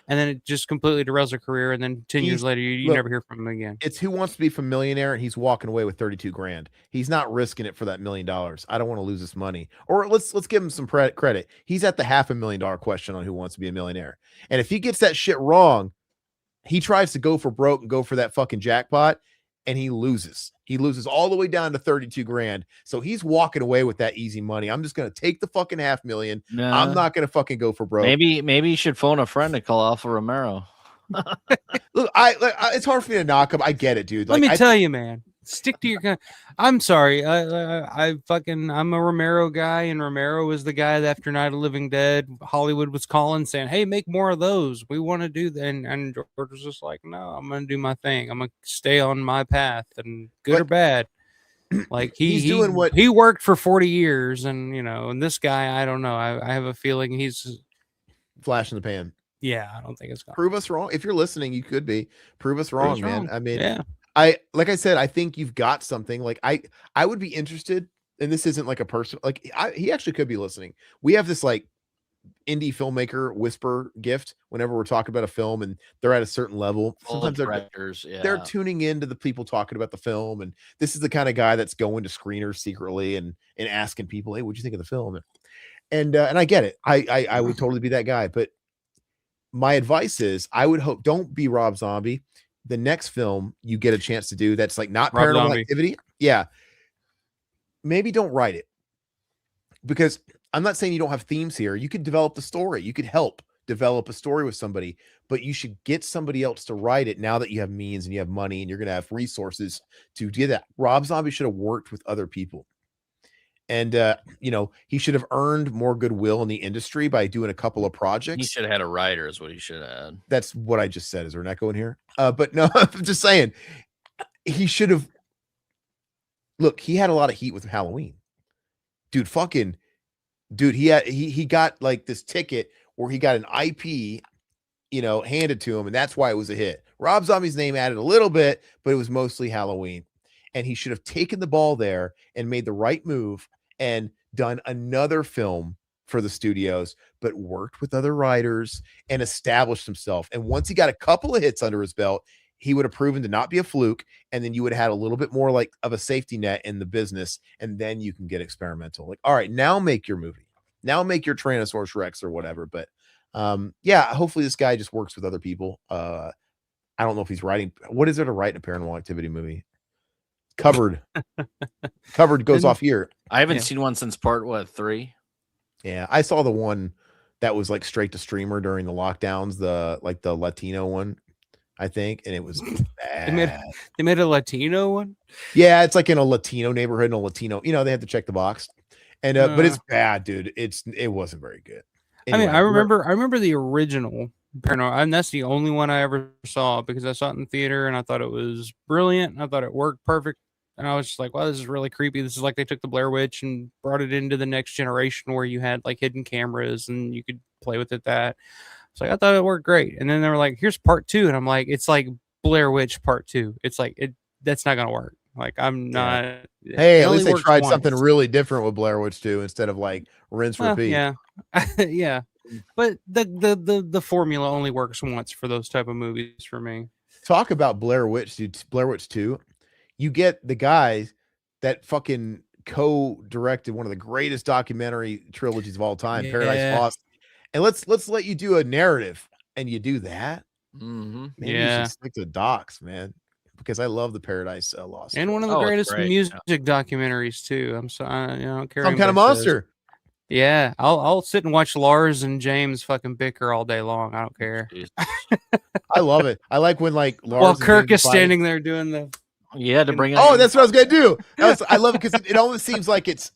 and then it just completely derails their career, and then 10 years later, you never hear from him again. It's Who Wants to Be a Millionaire, and he's walking away with 32 grand. He's not risking it for that $1 million. I don't want to lose this money. Or let's give him some credit. He's at the $500,000 question on Who Wants to Be a Millionaire. And if he gets that shit wrong, he tries to go for broke and go for that fucking jackpot, and he loses. He loses all the way down to 32 grand. So he's walking away with that easy money. I'm just going to take the fucking $500,000. No. I'm not going to fucking go for broke. Maybe you should phone a friend to call Alpha Romero. Look, it's hard for me to knock him. I get it, dude. Let me tell you, man. Stick to your gun. I'm sorry. I'm a Romero guy, and Romero was the guy that after Night of the Living Dead, Hollywood was calling saying, "Hey, make more of those. We want to do that." And George was just like, "No, I'm going to do my thing. I'm going to stay on my path, and good or bad." Like he's doing what he worked for 40 years, and and this guy, I don't know. I have a feeling he's flash in the pan. Yeah, I don't think it's gone. Prove us wrong. If you're listening, you could be. Prove us wrong, man. Wrong. I mean, Yeah. like I said, I think you've got something. Like I would be interested, and this isn't like a person. Like he actually could be listening. We have this like indie filmmaker whisper gift whenever we're talking about a film and they're at a certain level. Sometimes they're tuning into the people talking about the film, and this is the kind of guy that's going to screeners secretly and asking people, hey, what'd you think of the film? And I get it. I would totally be that guy, but my advice is I would hope don't be Rob Zombie. The next film you get a chance to do that's like not Rob Paranormal Zombie. Activity. Yeah. Maybe don't write it, because I'm not saying you don't have themes here. You could develop the story. You could help develop a story with somebody, but you should get somebody else to write it now that you have means and you have money and you're going to have resources to do that. Rob Zombie should have worked with other people. And, he should have earned more goodwill in the industry by doing a couple of projects. He should have had a writer is what he should have had. That's what I just said. Is there an echo in here? But no, I'm just saying he should have. Look, he had a lot of heat with Halloween. Dude, he got like this ticket where he got an IP, handed to him. And that's why it was a hit. Rob Zombie's name added a little bit, but it was mostly Halloween. And he should have taken the ball there and made the right move and done another film for the studios, but worked with other writers and established himself. And once he got a couple of hits under his belt, he would have proven to not be a fluke. And then you would have had a little bit more like of a safety net in the business. And then you can get experimental. Like, all right, now make your movie. Now make your Tyrannosaurus Rex or whatever. But hopefully this guy just works with other people. I don't know if he's writing. What is there to write in a Paranormal Activity movie? Covered goes off here. I haven't seen one since part 3. Yeah, I saw the one that was like straight to streamer during the lockdowns, the Latino one, I think, and it was bad. They made a Latino one. Yeah, it's like in a Latino neighborhood, and a Latino, they have to check the box, and but it's bad, dude. It wasn't very good. Anyway, I remember the original Paranormal, and that's the only one I ever saw because I saw it in the theater and I thought it was brilliant. I thought it worked perfect. And I was just like, wow, this is really creepy. This is like they took the Blair Witch and brought it into the next generation where you had like hidden cameras and you could play with it. I thought it worked great. And then they were like, here's part 2. And I'm like, it's like Blair Witch part 2. It's like, that's not going to work. Like, I'm not. Yeah. Hey, at least they tried something really different with Blair Witch 2 instead of like rinse, repeat. Yeah. Yeah. But the formula only works once for those type of movies for me. Talk about Blair Witch, dude. Blair Witch 2. You get the guy that fucking co-directed one of the greatest documentary trilogies of all time, Paradise Lost. And let's let you do a narrative, and you do that. Mm-hmm. Maybe you should stick to docs, man, because I love the Paradise Lost. And one of the greatest music documentaries too. I'm sorry, I don't care. Some Kind of Monster. Yeah, I'll sit and watch Lars and James fucking bicker all day long. I don't care. I love it. I like when like Lars while Kirk is standing there doing the. Yeah, to bring. Oh, that's what I was gonna do. I love it because it almost seems like it's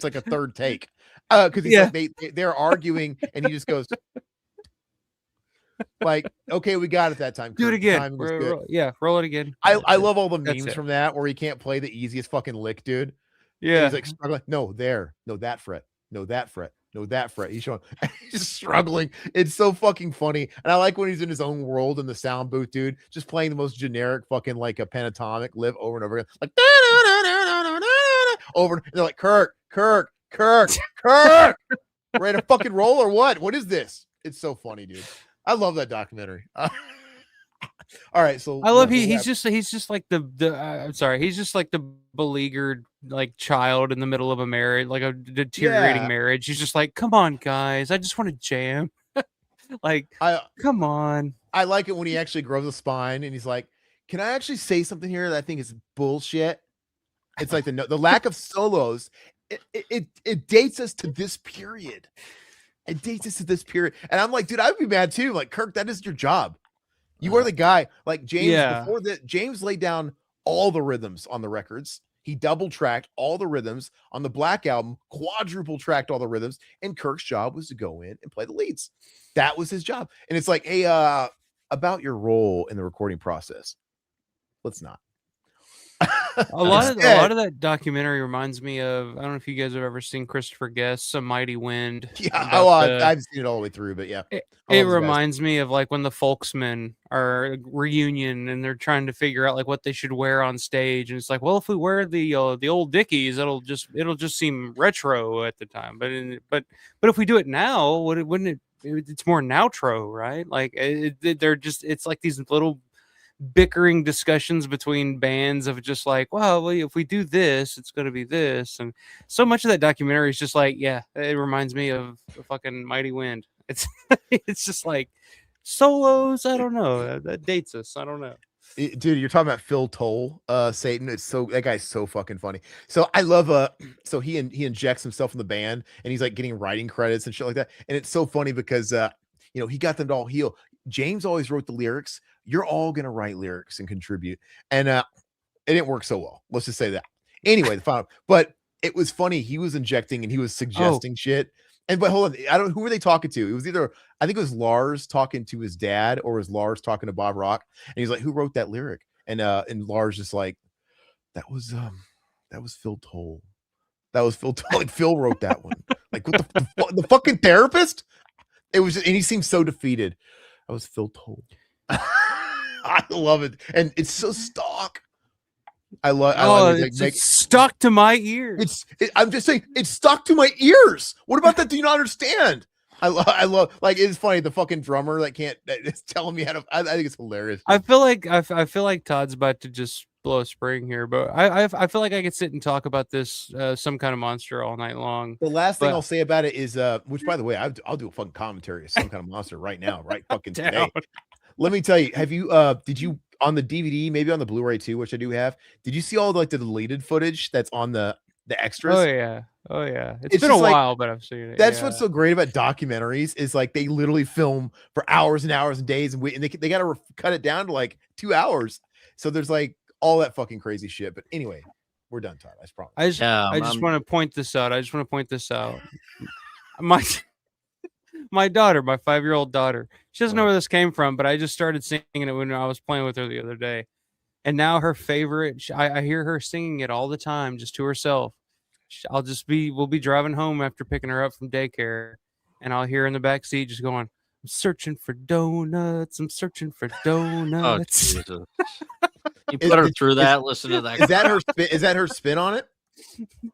like a third take. Because like they're arguing and he just goes like, okay, we got it that time. Do it again. Roll it again. I love all the memes from that where he can't play the easiest fucking lick, dude. Yeah, he's like struggling. No, that fret. No, that fret. No, that fret. He's showing. He's struggling. It's so fucking funny, and I like when he's in his own world in the sound booth, dude, just playing the most generic fucking like a pentatonic live over and over again, like over. And they're like, Kirk, ready to fucking roll or what? What is this? It's so funny, dude. I love that documentary. All right, so I love he's just like I'm sorry, he's just like the beleaguered like child in the middle of a marriage, like a deteriorating marriage. He's just like, come on, guys, I just want to jam. Like, come on. I like it when he actually grows a spine and he's like, can I actually say something here that I think is bullshit? It's like the lack of solos. It dates us to this period. It dates us to this period, and I'm like, dude, I'd be mad too. Like, Kirk, that is your job. You are the guy, like James. Before that, James laid down all the rhythms on the records. He double tracked all the rhythms on the Black Album, quadruple tracked all the rhythms, and Kirk's job was to go in and play the leads. That was his job. And it's like, hey, about your role in the recording process. Let's not. A lot of that documentary reminds me of, I don't know if you guys have ever seen Christopher Guest's A Mighty Wind. I've seen it all the way through, but yeah. It reminds me of like when the Folksmen are reunion and they're trying to figure out like what they should wear on stage, and it's like, well, if we wear the old Dickies, it'll just seem retro at the time. But if we do it now, wouldn't it? It's more nowtro, right? Like it's like these little bickering discussions between bands of just like, well, if we do this, it's going to be this. And so much of that documentary is just like, yeah, it reminds me of the fucking Mighty Wind. It's it's just like solos. I don't know. That dates us. I don't know. Dude, you're talking about Phil Toll, Satan. That guy's so fucking funny. So I love so he injects himself in the band and he's like getting writing credits and shit like that. And it's so funny because he got them to all heal. James always wrote the lyrics. You're all gonna write lyrics and contribute. And it didn't work so well. Let's just say that. Anyway, the final, but it was funny. He was injecting and he was suggesting shit. But hold on, who were they talking to? It was either, I think it was Lars talking to his dad, or it was Lars talking to Bob Rock. And he's like, who wrote that lyric? And Lars just like, that was Phil Toll. That was Phil Toll. Like Phil wrote that one. Like what the fucking therapist? It was just, and he seemed so defeated. That was Phil Toll. I love it. And it's so stock. I love it's stuck to my ears. I'm just saying it's stuck to my ears. What about that? Do you not understand? I love like it's funny. The fucking drummer that's telling me how to. I think it's hilarious. I feel like Todd's about to just blow a spring here, but I feel like I could sit and talk about this some kind of monster all night long. The last thing I'll say about it is which by the way I'll do a fucking commentary of some kind of monster right now, right fucking today. Let me tell you, have you did you on the DVD, maybe on the Blu-ray too, which I do have, did you see all the deleted footage that's on the extras? Oh yeah. It's been a while, but I've seen it. That's what's so great about documentaries is like they literally film for hours and hours and days, and they got to cut it down to like 2 hours. So there's like all that fucking crazy shit. But anyway, we're done, Todd. I promise. I just want to point this out. My daughter, my 5-year-old daughter, she doesn't know where this came from, but I just started singing it when I was playing with her the other day. And now her favorite, I hear her singing it all the time, just to herself. We'll be driving home after picking her up from daycare, and I'll hear her in the back seat just going, I'm searching for donuts. I'm searching for donuts. Oh, you put her through that. Listen to that. Is that her spin on it?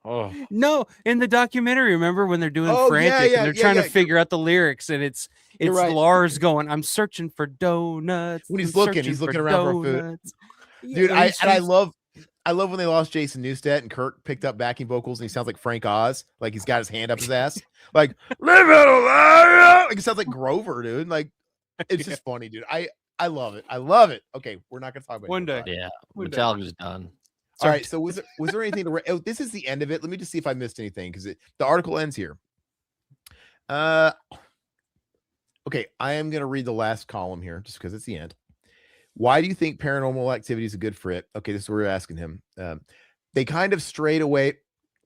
Oh no! In the documentary, remember when they're doing frantic and they're trying to figure out the lyryrics, and it's right. Lars going, "I'm searching for donuts." When he's looking around for food. Dude, I love when they lost Jason Newsted and Kirk picked up backing vocals and he sounds like Frank Oz, like he's got his hand up his ass, like live it alive. Like it sounds like Grover, dude. Like it's just funny, dude. I love it. I love it. Okay, we're not gonna talk about it one day. Yeah, Metallica's done. All right, so was there anything to this is the end of it. Let me just see if I missed anything because the article ends here. Okay, I am going to read the last column here just because it's the end. Why do you think Paranormal Activity is a good fit? Okay, this is what we're asking him. They kind of strayed away.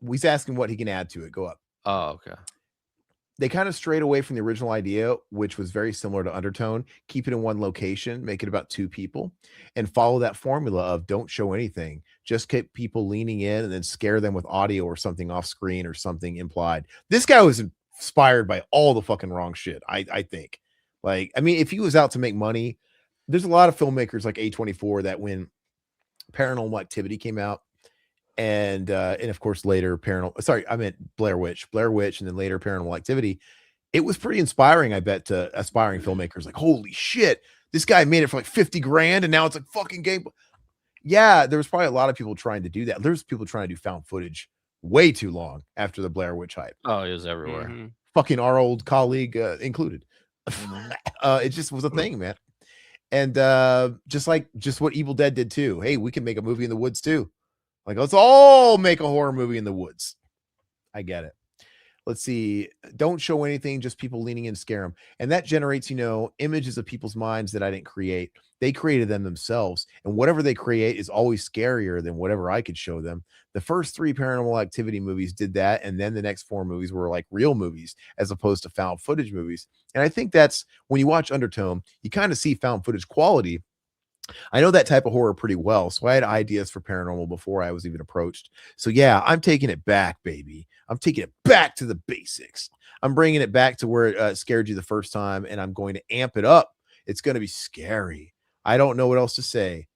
He's asking what he can add to it. Go up. Oh, okay. They kind of strayed away from the original idea, which was very similar to Undertone. Keep it in one location, make it about 2 people, and follow that formula of don't show anything. Just keep people leaning in and then scare them with audio or something off screen or something implied. This guy was inspired by all the fucking wrong shit, I think. Like, I mean, if he was out to make money, there's a lot of filmmakers like A24 that when Paranormal Activity came out, and of course later Blair Witch, and then later Paranormal Activity, it was pretty inspiring, I bet, to aspiring filmmakers. Like, holy shit, this guy made it for like 50 grand and now it's like fucking game. Yeah, there was probably a lot of people trying to do that. There's people trying to do found footage way too long after the Blair Witch hype. Oh, it was everywhere. Mm-hmm. Fucking our old colleague included. It just was a thing, man. And just what Evil Dead did too. Hey, we can make a movie in the woods too. Like, let's all make a horror movie in the woods. I get it. Let's see. Don't show anything, just people leaning in, scare them. And that generates, images of people's minds that I didn't create. They created them themselves. And whatever they create is always scarier than whatever I could show them. The first 3 Paranormal Activity movies did that. And then the next 4 movies were like real movies as opposed to found footage movies. And I think that's when you watch Undertone, you kind of see found footage quality. I know that type of horror pretty well, so I had ideas for paranormal before I was even approached. So yeah, I'm taking it back, baby. I'm taking it back to the basics. I'm bringing it back to where it scared you the first time, and I'm going to amp it up. It's going to be scary. I don't know what else to say,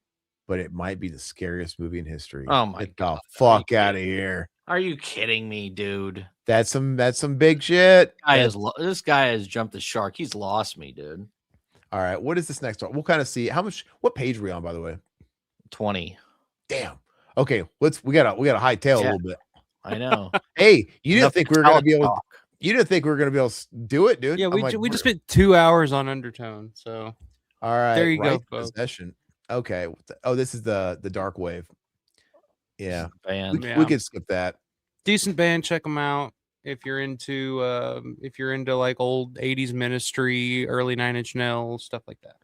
but it might be the scariest movie in history. Oh my Get God. the fuck out of here. Are you kidding me, dude? That's some big shit. This guy has jumped the shark. He's lost me, dude. All right, what is this next one? We'll kind of see what page are we on, by the way? 20. Damn. Okay, we got a high tail a little bit. I know. Hey, you didn't think we were gonna be able talk. You didn't think we were gonna be able to do it, dude? Yeah, we just spent 2 hours on Undertone, so all right. There you go, folks. Possession. Okay. This is the dark wave. Yeah. Band. We could skip that. Decent band, check them out. If you're into like old 80s Ministry, early 9 Inch Nails, stuff like that.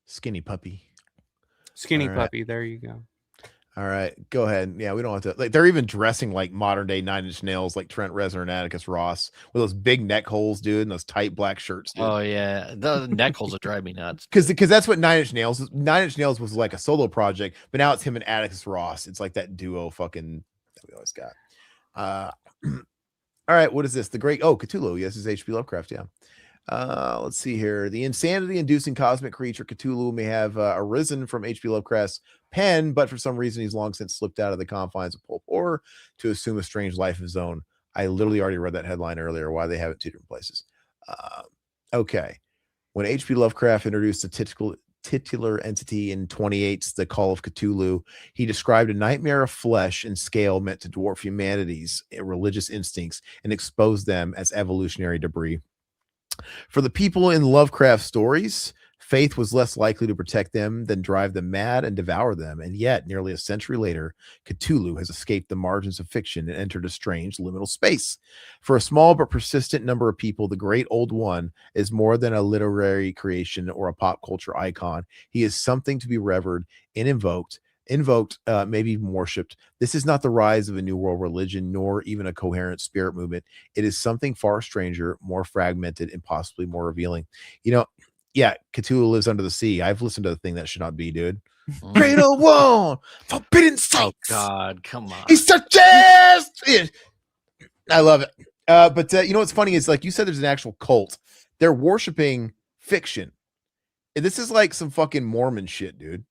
Skinny Puppy. Skinny All right. Puppy, there you go. All right, go ahead. Yeah, we don't have to like they're even dressing like modern day 9 Inch Nails, like Trent Reznor and Atticus Ross, with those big neck holes, dude, and those tight black shirts, dude. Oh yeah, the neck holes would drive me nuts. Because that's what 9 Inch Nails is. 9 Inch Nails was like a solo project, but now it's him and Atticus Ross. It's like that duo fucking that we always got. All right, what is this? The Great Cthulhu. Yes, it's H.P. Lovecraft. Yeah. Let's see here. The insanity-inducing cosmic creature Cthulhu may have arisen from H.P. Lovecraft's pen, but for some reason he's long since slipped out of the confines of pulp horror to assume a strange life of his own. I literally already read that headline earlier. Why they have it two different places? Okay. When H.P. Lovecraft introduced the titular entity in 28's The Call of Cthulhu, he described a nightmare of flesh and scale meant to dwarf humanity's religious instincts and expose them as evolutionary debris. For the people in Lovecraft stories, faith was less likely to protect them than drive them mad and devour them. And yet, nearly a century later, Cthulhu has escaped the margins of fiction and entered a strange liminal space. For a small but persistent number of people, the Great Old One is more than a literary creation or a pop culture icon. He is something to be revered and invoked, maybe even worshipped. This is not the rise of a new world religion, nor even a coherent spirit movement. It is something far stranger, more fragmented, and possibly more revealing. Yeah, Cthulhu lives under the sea. I've listened to the thing that should not be, dude. Great Old One, forbidden sights. Oh God, come on. He searches. I love it. But you know what's funny is, like you said, there's an actual cult. They're worshiping fiction. And this is like some fucking Mormon shit, dude.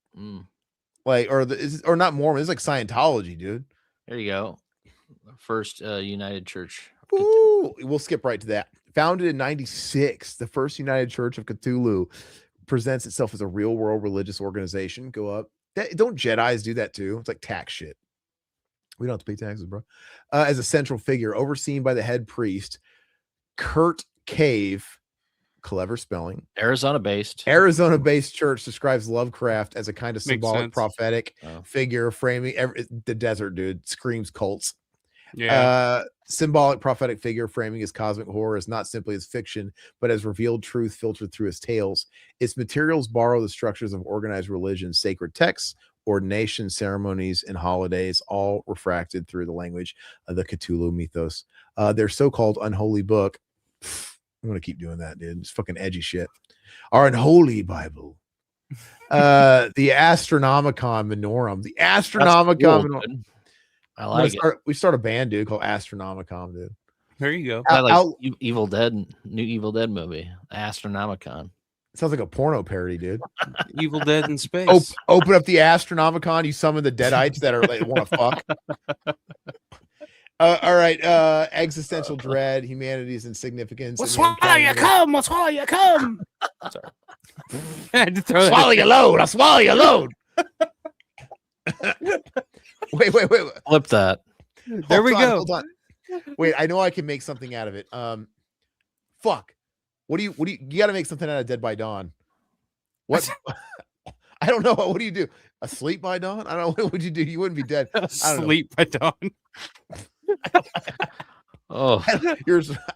Like, or not Mormon. It's like Scientology, dude. There you go. First United Church. Ooh, we'll skip right to that. Founded in 96, the First United Church of Cthulhu presents itself as a real world religious organization. Go up. Don't Jedis do that too? It's like tax shit. We don't have to pay taxes, bro. As a central figure, overseen by the head priest, Kurt Cave. Clever spelling. Arizona-based church describes Lovecraft as a kind of symbolic prophetic figure framing the desert, dude. Screams cults. Yeah. Symbolic prophetic figure framing his cosmic horror as not simply as fiction, but as revealed truth filtered through his tales. Its materials borrow the structures of organized religion, sacred texts, ordination ceremonies, and holidays, all refracted through the language of the Cthulhu mythos. Their so-called unholy book. I'm gonna keep doing that, dude. It's fucking edgy shit. Our unholy Bible. The Astronomicon Minorum. The Astronomicon. Cool, I like it. We start a band, dude, called Astronomicon, dude. There you go. I like Evil Dead, new Evil Dead movie, Astronomicon. Sounds like a porno parody, dude. Evil Dead in space. Open up the Astronomicon. You summon the Deadites that are like want to fuck. All right. Existential dread, humanity's insignificance. We'll swallow you come. We'll swallow you come. Sorry. I had to throw swallow your load. I'll swallow your load. Wait. Flip that. There we go. Hold on. Wait, I know I can make something out of it. Fuck. What do you got to make something out of Dead by Dawn? What? I don't know. What do you do? Asleep by dawn? I don't know. What would you do? You wouldn't be dead. Asleep by dawn. Oh,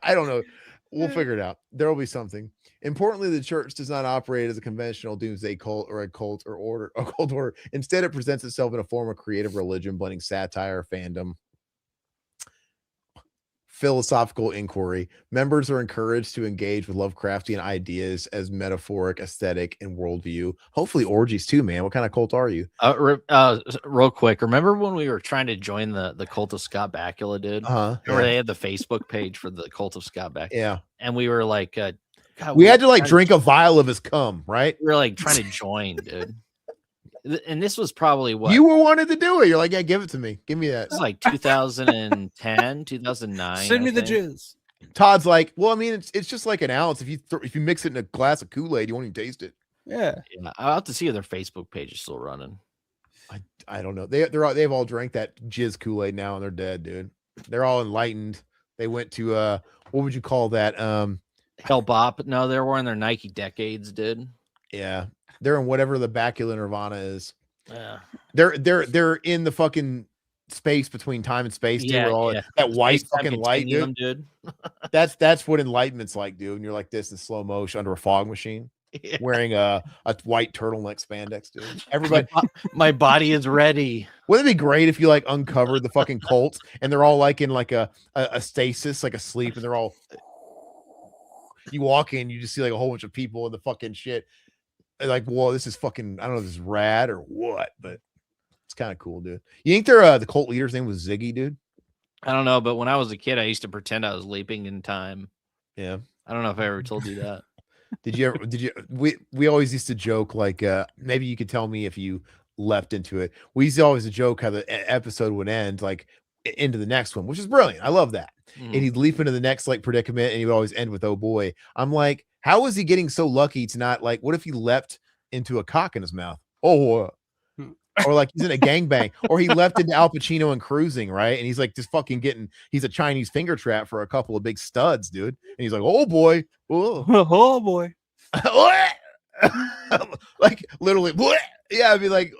I don't know. We'll figure it out. There will be something. Importantly, the church does not operate as a conventional doomsday cult or a cult order. Instead, it presents itself in a form of creative religion, blending satire, fandom, philosophical inquiry. Members are encouraged to engage with Lovecraftian ideas as metaphoric, aesthetic, and worldview. Hopefully orgies too, man. What kind of cult are you? Real quick, remember when we were trying to join the cult of Scott Bakula, dude? Uh-huh. Where they had the Facebook page for the cult of Scott Bakula. Yeah. And we were like, God, we had to like drink a vial of his cum, right? We were like trying to join, dude. And this was probably what you were wanted to do it. You're like, yeah, give it to me. Give me that. It was like 2010, 2009. Send me the jizz. Todd's like, well, I mean, it's just like an ounce. If you mix it in a glass of Kool-Aid, you won't even taste it. Yeah. I'll have to see if their Facebook page is still running. I don't know. They've all drank that jizz Kool-Aid now and they're dead, dude. They're all enlightened. They went to what would you call that? Hell Bop. No, they're wearing their Nike Decades, dude. Yeah. They're in whatever the Bakula Nirvana is. Yeah. They're in the fucking space between time and space, dude. Yeah. That white fucking light, dude. That's what enlightenment's like, dude. And you're like this in slow motion under a fog machine, wearing a white turtleneck spandex, dude. Everybody, my body is ready. Wouldn't it be great if you like uncovered the fucking cult and they're all like in like a stasis, like a sleep, and they're all. You walk in, you just see like a whole bunch of people in the fucking shit. Like, whoa, this is fucking, I don't know if this is rad or what, but it's kind of cool, dude. You think the cult leader's name was Ziggy, dude? I don't know, but when I was a kid, I used to pretend I was leaping in time. Yeah. I don't know if I ever told you that. We always used to joke, like, maybe you could tell me if you leapt into it. We used to always joke how the episode would end, like, into the next one, which is brilliant. I love that. And he'd leap into the next like predicament and he would always end with, oh boy. I'm like, how is he getting so lucky to not like, what if he leapt into a cock in his mouth? Oh, or like he's in a gangbang, or he leapt into Al Pacino and Cruising, right? And he's like just fucking he's a Chinese finger trap for a couple of big studs, dude. And he's like, oh boy. Oh boy. Like literally, yeah, I'd be like,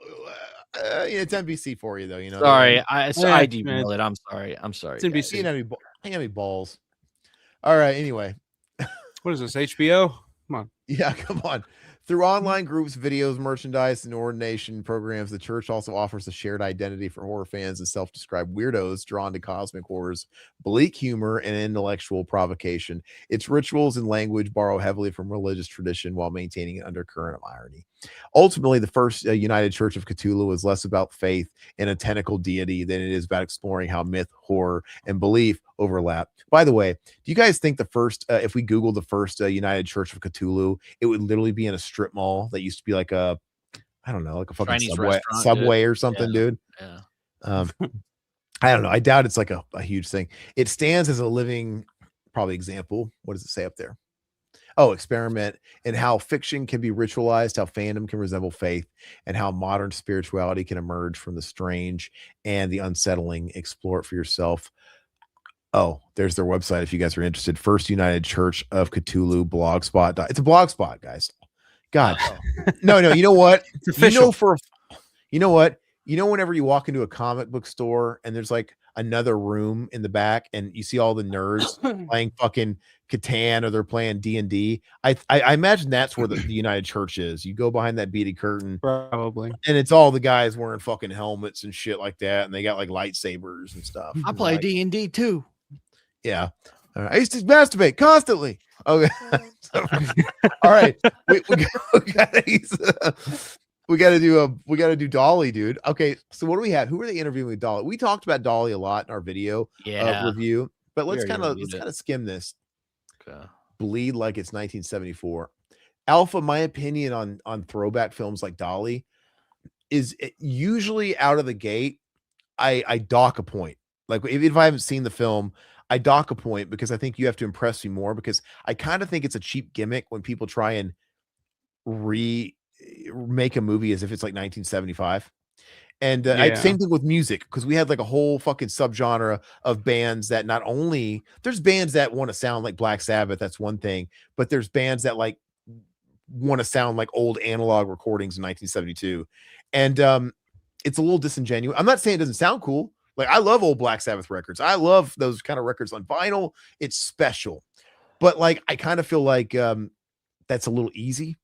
it's NBC for you though, you know. Sorry, I derailed it. I'm sorry. It's NBC. Ain't any balls. All right. Anyway, what is this? HBO? Come on. Yeah, come on. Through online groups, videos, merchandise, and ordination programs, the church also offers a shared identity for horror fans and self-described weirdos drawn to cosmic horrors, bleak humor, and intellectual provocation. Its rituals and language borrow heavily from religious tradition while maintaining an undercurrent of irony. Ultimately, the first United Church of Cthulhu is less about faith in a tentacle deity than it is about exploring how myth, horror, and belief overlap. By the way, do you guys think the first, if we Google the first United Church of Cthulhu, it would literally be in a strip mall that used to be like a, I don't know, like a fucking subway or something, dude? Yeah. I don't know. I doubt it's like a huge thing. It stands as a living, probably example. What does it say up there? Oh, experiment in how fiction can be ritualized, how fandom can resemble faith, and how modern spirituality can emerge from the strange and the unsettling. Explore it for yourself. Oh, there's their website if you guys are interested. First United Church of Cthulhu blogspot. It's a blogspot, guys. God. No, you know what? It's official. You know what? You know, whenever you walk into a comic book store and there's like another room in the back and you see all the nerds playing fucking Catan or they're playing D&D. I imagine that's where the United Church is. You go behind that beaded curtain, probably, and it's all the guys wearing fucking helmets and shit like that, and they got like lightsabers and stuff. I play D&D too. Yeah, I used to masturbate constantly. Okay, all right, we got to do Dolly, dude. Okay, so what do we have? Who are they interviewing with Dolly? We talked about Dolly a lot in our video review, but let's kind of skim this. Okay. Bleed like it's 1974. Alpha, my opinion on throwback films like Dolly is usually out of the gate. I dock a point. Like if I haven't seen the film, I dock a point because I think you have to impress me more, because I kind of think it's a cheap gimmick when people try and make a movie as if it's like 1975. And same thing with music, because we had like a whole fucking subgenre of bands that not only there's bands that want to sound like Black Sabbath, that's one thing, but there's bands that like want to sound like old analog recordings in 1972. And it's a little disingenuous. I'm not saying it doesn't sound cool. Like I love old Black Sabbath records. I love those kind of records on vinyl. It's special. But like I kind of feel like that's a little easy.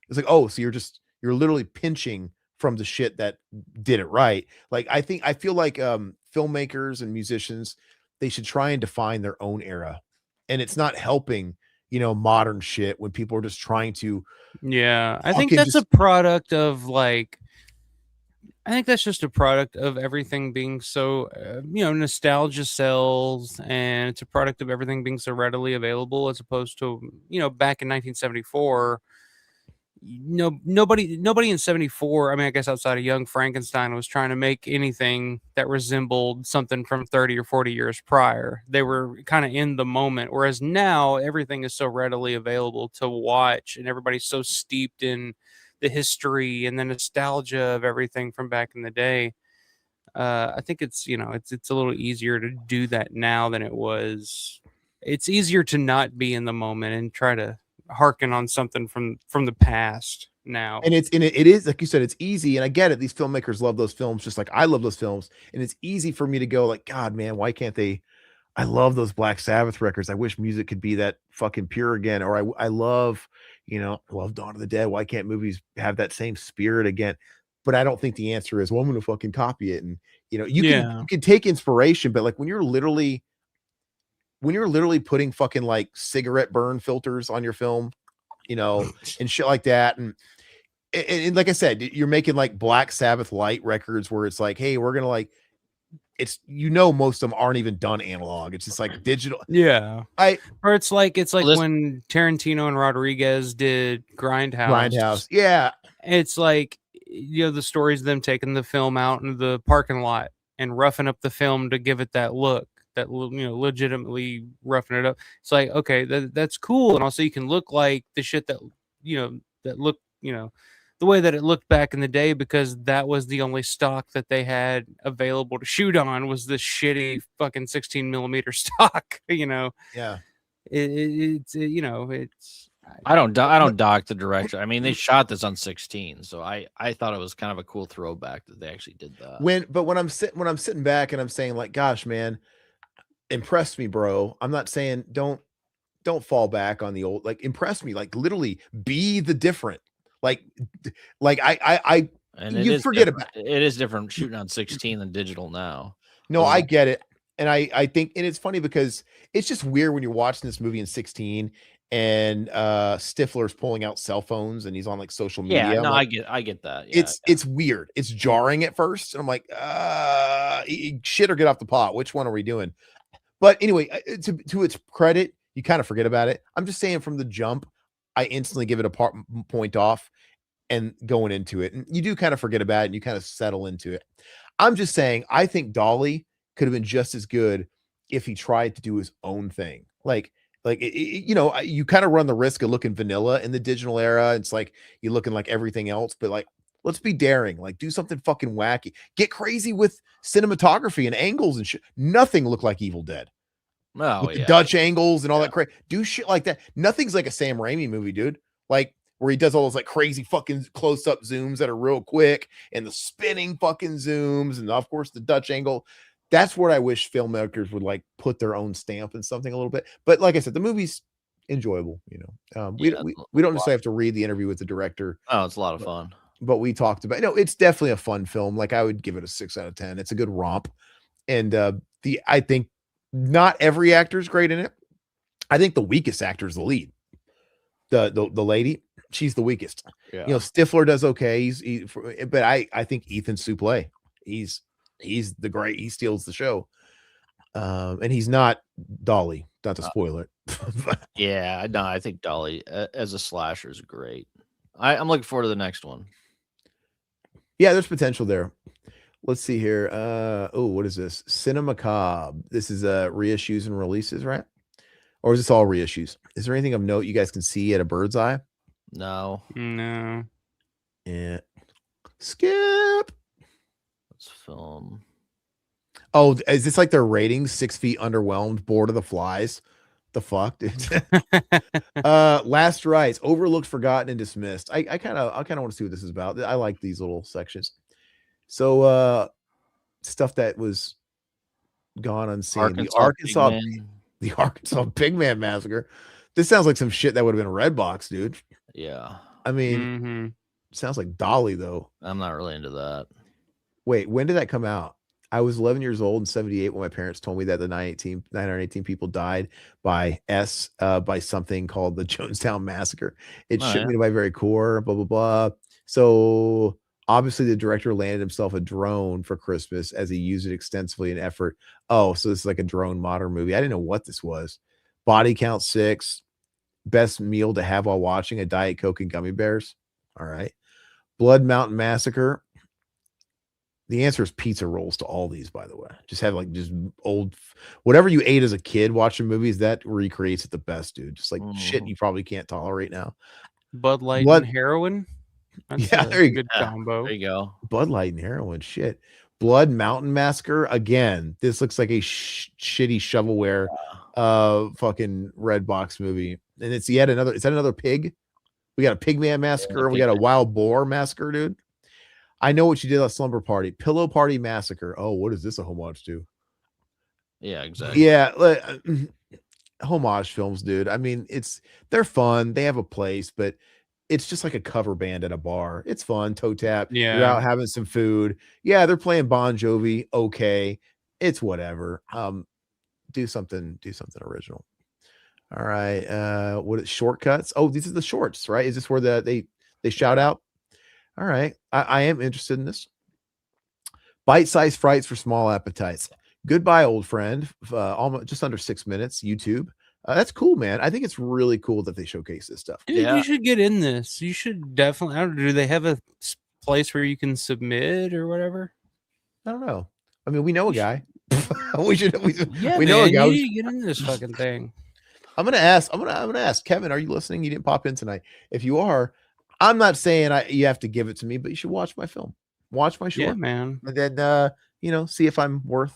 It's like, oh, so you're literally pinching from the shit that did it right. Like I feel like filmmakers and musicians, they should try and define their own era. And it's not helping, modern shit when people are just trying to. Yeah, I think fucking that's just- a product of like. I think that's just a product of everything being so, nostalgia sells, and it's a product of everything being so readily available, as opposed to, back in 1974. Nobody in 74, I mean, I guess outside of Young Frankenstein, was trying to make anything that resembled something from 30 or 40 years prior. They were kind of in the moment, whereas now everything is so readily available to watch, and everybody's so steeped in the history and the nostalgia of everything from back in the day. I think it's it's a little easier to do that now than it was. It's easier to not be in the moment and try to harken on something from the past now. And it is, like you said, it's easy. And I get it. These filmmakers love those films just like I love those films. And it's easy for me to go like, God, man, why can't they? I love those Black Sabbath records. I wish music could be that fucking pure again. Or I love, I love Dawn of the Dead. Why can't movies have that same spirit again? But I don't think the answer is, well, I'm going to fucking copy it. And, you can take inspiration, but like when you're literally putting fucking like cigarette burn filters on your film, and shit like that. And like I said, you're making like Black Sabbath light records where it's like, hey, we're going to like, it's most of them aren't even done analog. It's just like digital. Yeah. Or it's like Well, when Tarantino and Rodriguez did Grindhouse. Grindhouse. Yeah. It's like, the stories of them taking the film out in the parking lot and roughing up the film to give it that look, that legitimately roughing it up. It's like, okay, that's cool, and also you can look like the shit that that look the way that it looked back in the day, because that was the only stock that they had available to shoot on, was this shitty fucking 16 millimeter stock. Yeah. It's. I don't dock the director. I mean, they shot this on 16, so I thought it was kind of a cool throwback that they actually did that. When I'm sitting back and I'm saying like, gosh, man, impress me, bro. I'm not saying don't fall back on the old, like impress me, like literally be the different. Like I and you forget about it is different shooting on 16 than digital now. No, I get it. And I think, and it's funny because it's just weird when you're watching this movie in 16 and Stifler's pulling out cell phones and he's on like social media. Yeah, no, like, I get that. Yeah, it's weird. It's jarring at first. And I'm like, shit or get off the pot. Which one are we doing? But anyway, to its credit, you kind of forget about it. I'm just saying from the jump, I instantly give it a point off and going into it. And you do kind of forget about it and you kind of settle into it. I'm just saying, I think Dolly could have been just as good if he tried to do his own thing. You kind of run the risk of looking vanilla in the digital era. It's like you're looking like everything else, but like, let's be daring, like do something fucking wacky, get crazy with cinematography and angles and shit. Nothing looked like Evil Dead. Oh, With the Dutch angles and all that crazy. Do shit like that. Nothing's like a Sam Raimi movie, dude. Like where he does all those like crazy fucking close-up zooms that are real quick and the spinning fucking zooms and of course the Dutch angle. That's where I wish filmmakers would like put their own stamp in something a little bit. But like I said, the movie's enjoyable. We don't necessarily have to read the interview with the director. Oh, it's a lot of fun. But we talked about it's definitely a fun film. Like I would give it a 6 out of 10. It's a good romp. And I think not every actor is great in it. I think the weakest actor is the lead. The lady, she's the weakest. Yeah. Stifler does okay. But I think Ethan Suplee, he's the great. He steals the show. And he's not Dolly. Not to spoil it. Yeah, no, I think Dolly as a slasher is great. I'm looking forward to the next one. Yeah, there's potential there. Let's see here. What is this? Cinema Cobb. This is reissues and releases, right? Or is this all reissues? Is there anything of note you guys can see at a bird's eye? No. Yeah. Skip. Let's film. Oh, is this like their ratings? 6 feet underwhelmed, bored of the flies. The fuck, dude. Last Rites, overlooked, forgotten, and dismissed. I kind of want to see what this is about. I like these little sections. So stuff that was gone unseen. The Arkansas Pigman Massacre. This sounds like some shit that would have been Redbox, dude. Yeah. I mean, sounds like Dolly though. I'm not really into that. Wait, when did that come out? I was 11 years old in 78 when my parents told me that the 918 people died by something called the Jonestown Massacre. It shook me to my very core, blah, blah, blah. So obviously the director landed himself a drone for Christmas as he used it extensively in effort. Oh, so this is like a drone modern movie. I didn't know what this was. Body count 6. Best meal to have while watching, a Diet Coke and gummy bears. All right. Blood Mountain Massacre. The answer is pizza rolls to all these, by the way. Just have like just old, whatever you ate as a kid watching movies, that recreates it the best, dude. Just like shit you probably can't tolerate now. Bud Light and heroin. That's there you good combo. There you go. Bud Light and heroin, shit. Blood Mountain Massacre. Again, this looks like a shitty shovelware, fucking red box movie. And it's yet another. Is that another pig? We got a Pigman Massacre. We got a Wild Boar Massacre, dude. I Know What You Did at Slumber Party. Pillow Party Massacre. Oh, what is this a homage to? Yeah, exactly. Yeah, homage films, dude. I mean, they're fun. They have a place, but it's just like a cover band at a bar. It's fun. Toe tap. Yeah. You're out having some food. Yeah, they're playing Bon Jovi. Okay. It's whatever. Do something original. All right. What is Shortcuts? Oh, these are the shorts, right? Is this where they shout out? All right. I am interested in this. Bite-sized frights for small appetites. Goodbye, old friend. Almost just under 6 minutes. YouTube. That's cool, man. I think it's really cool that they showcase this stuff. Dude, you should get in this. You should definitely. I don't know, do they have a place where you can submit or whatever? I don't know. I mean, we know a guy. we know a guy. You need to get in this fucking thing. I'm gonna ask Kevin. Are you listening? You didn't pop in tonight. If you are, I'm not saying you have to give it to me, but you should watch my film. Watch my short, man. And then see if I'm worth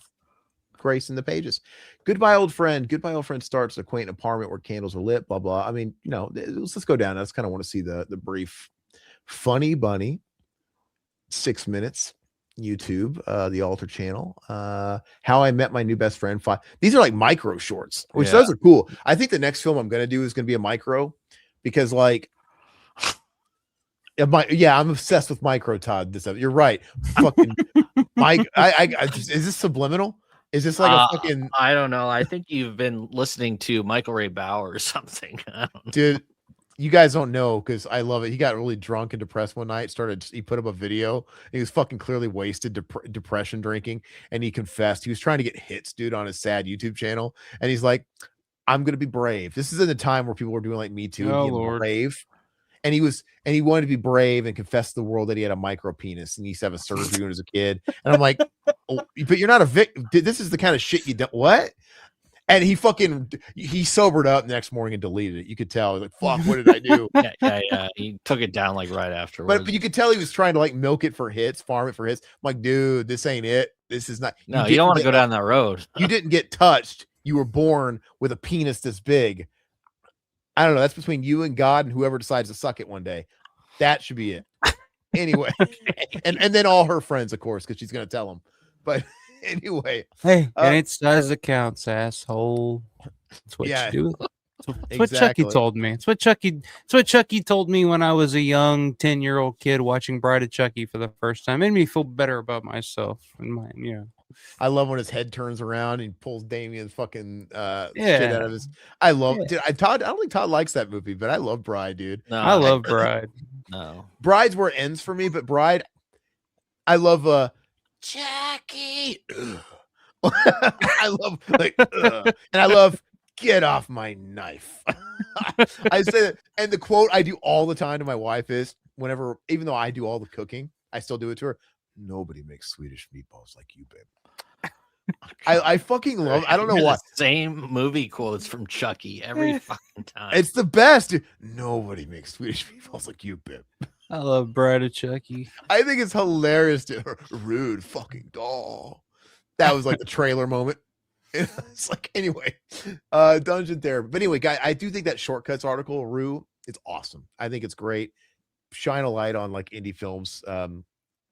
gracing the pages. Goodbye, old friend. Goodbye, old friend starts a quaint apartment where candles are lit. Blah blah. I mean, let's go down. I just kind of want to see the brief. Funny Bunny. 6 minutes. YouTube, the Alter channel. How I Met My New Best Friend. 5. These are like micro shorts, which those are cool. I think the next film I'm gonna do is gonna be a micro, because like. I'm obsessed with micro, Todd. You're right. Fucking Mike. Is this subliminal? Is this like a fucking? I don't know. I think you've been listening to Michael Ray Bower or something. Dude, you guys don't know because I love it. He got really drunk and depressed one night. He put up a video. He was fucking clearly wasted, depression drinking, and he confessed he was trying to get hits, dude, on his sad YouTube channel. And he's like, "I'm gonna be brave." This is in the time where people were doing like Me Too, being brave. And he wanted to be brave and confess to the world that he had a micro penis and he used to have a surgery when he was a kid. And I'm like, oh, but you're not a victim. This is the kind of shit you don't. What? And he sobered up the next morning and deleted it. You could tell. Like, fuck, what did I do? Yeah. He took it down like right afterwards. But you could tell he was trying to like milk it for hits, farm it for hits. I'm like, dude, this ain't it. This is not. No, you don't want to go down that road. You didn't get touched. You were born with a penis this big. I don't know. That's between you and God and whoever decides to suck it one day. That should be it. Anyway, and then all her friends, of course, because she's gonna tell them. But anyway, hey, and it's size that counts, asshole. That's what you do. That's what Chucky told me. It's what Chucky told me when I was a young 10-year-old kid watching Bride of Chucky for the first time. It made me feel better about myself and mine. Yeah. I love when his head turns around and he pulls Damien's fucking shit out of his. I love dude. Todd. I don't think Todd likes that movie, but I love Bride, dude. No, I love Bride. No, Bride's where it ends for me, but Bride, I love Jackie. I love and I love get off my knife. I say that, and the quote I do all the time to my wife is whenever, even though I do all the cooking, I still do it to her. Nobody makes Swedish meatballs like you, babe. I fucking love. I don't know why. Same movie quotes from Chucky every fucking time. It's the best, dude. Nobody makes Swedish meatballs like you, babe. I love Bride of Chucky. I think it's hilarious, dude. Rude fucking doll. That was like the trailer moment. It's like anyway, Dungeon Therapy. But anyway, guy, I do think that Shortcuts article, Rue, it's awesome. I think it's great. Shine a light on like indie films.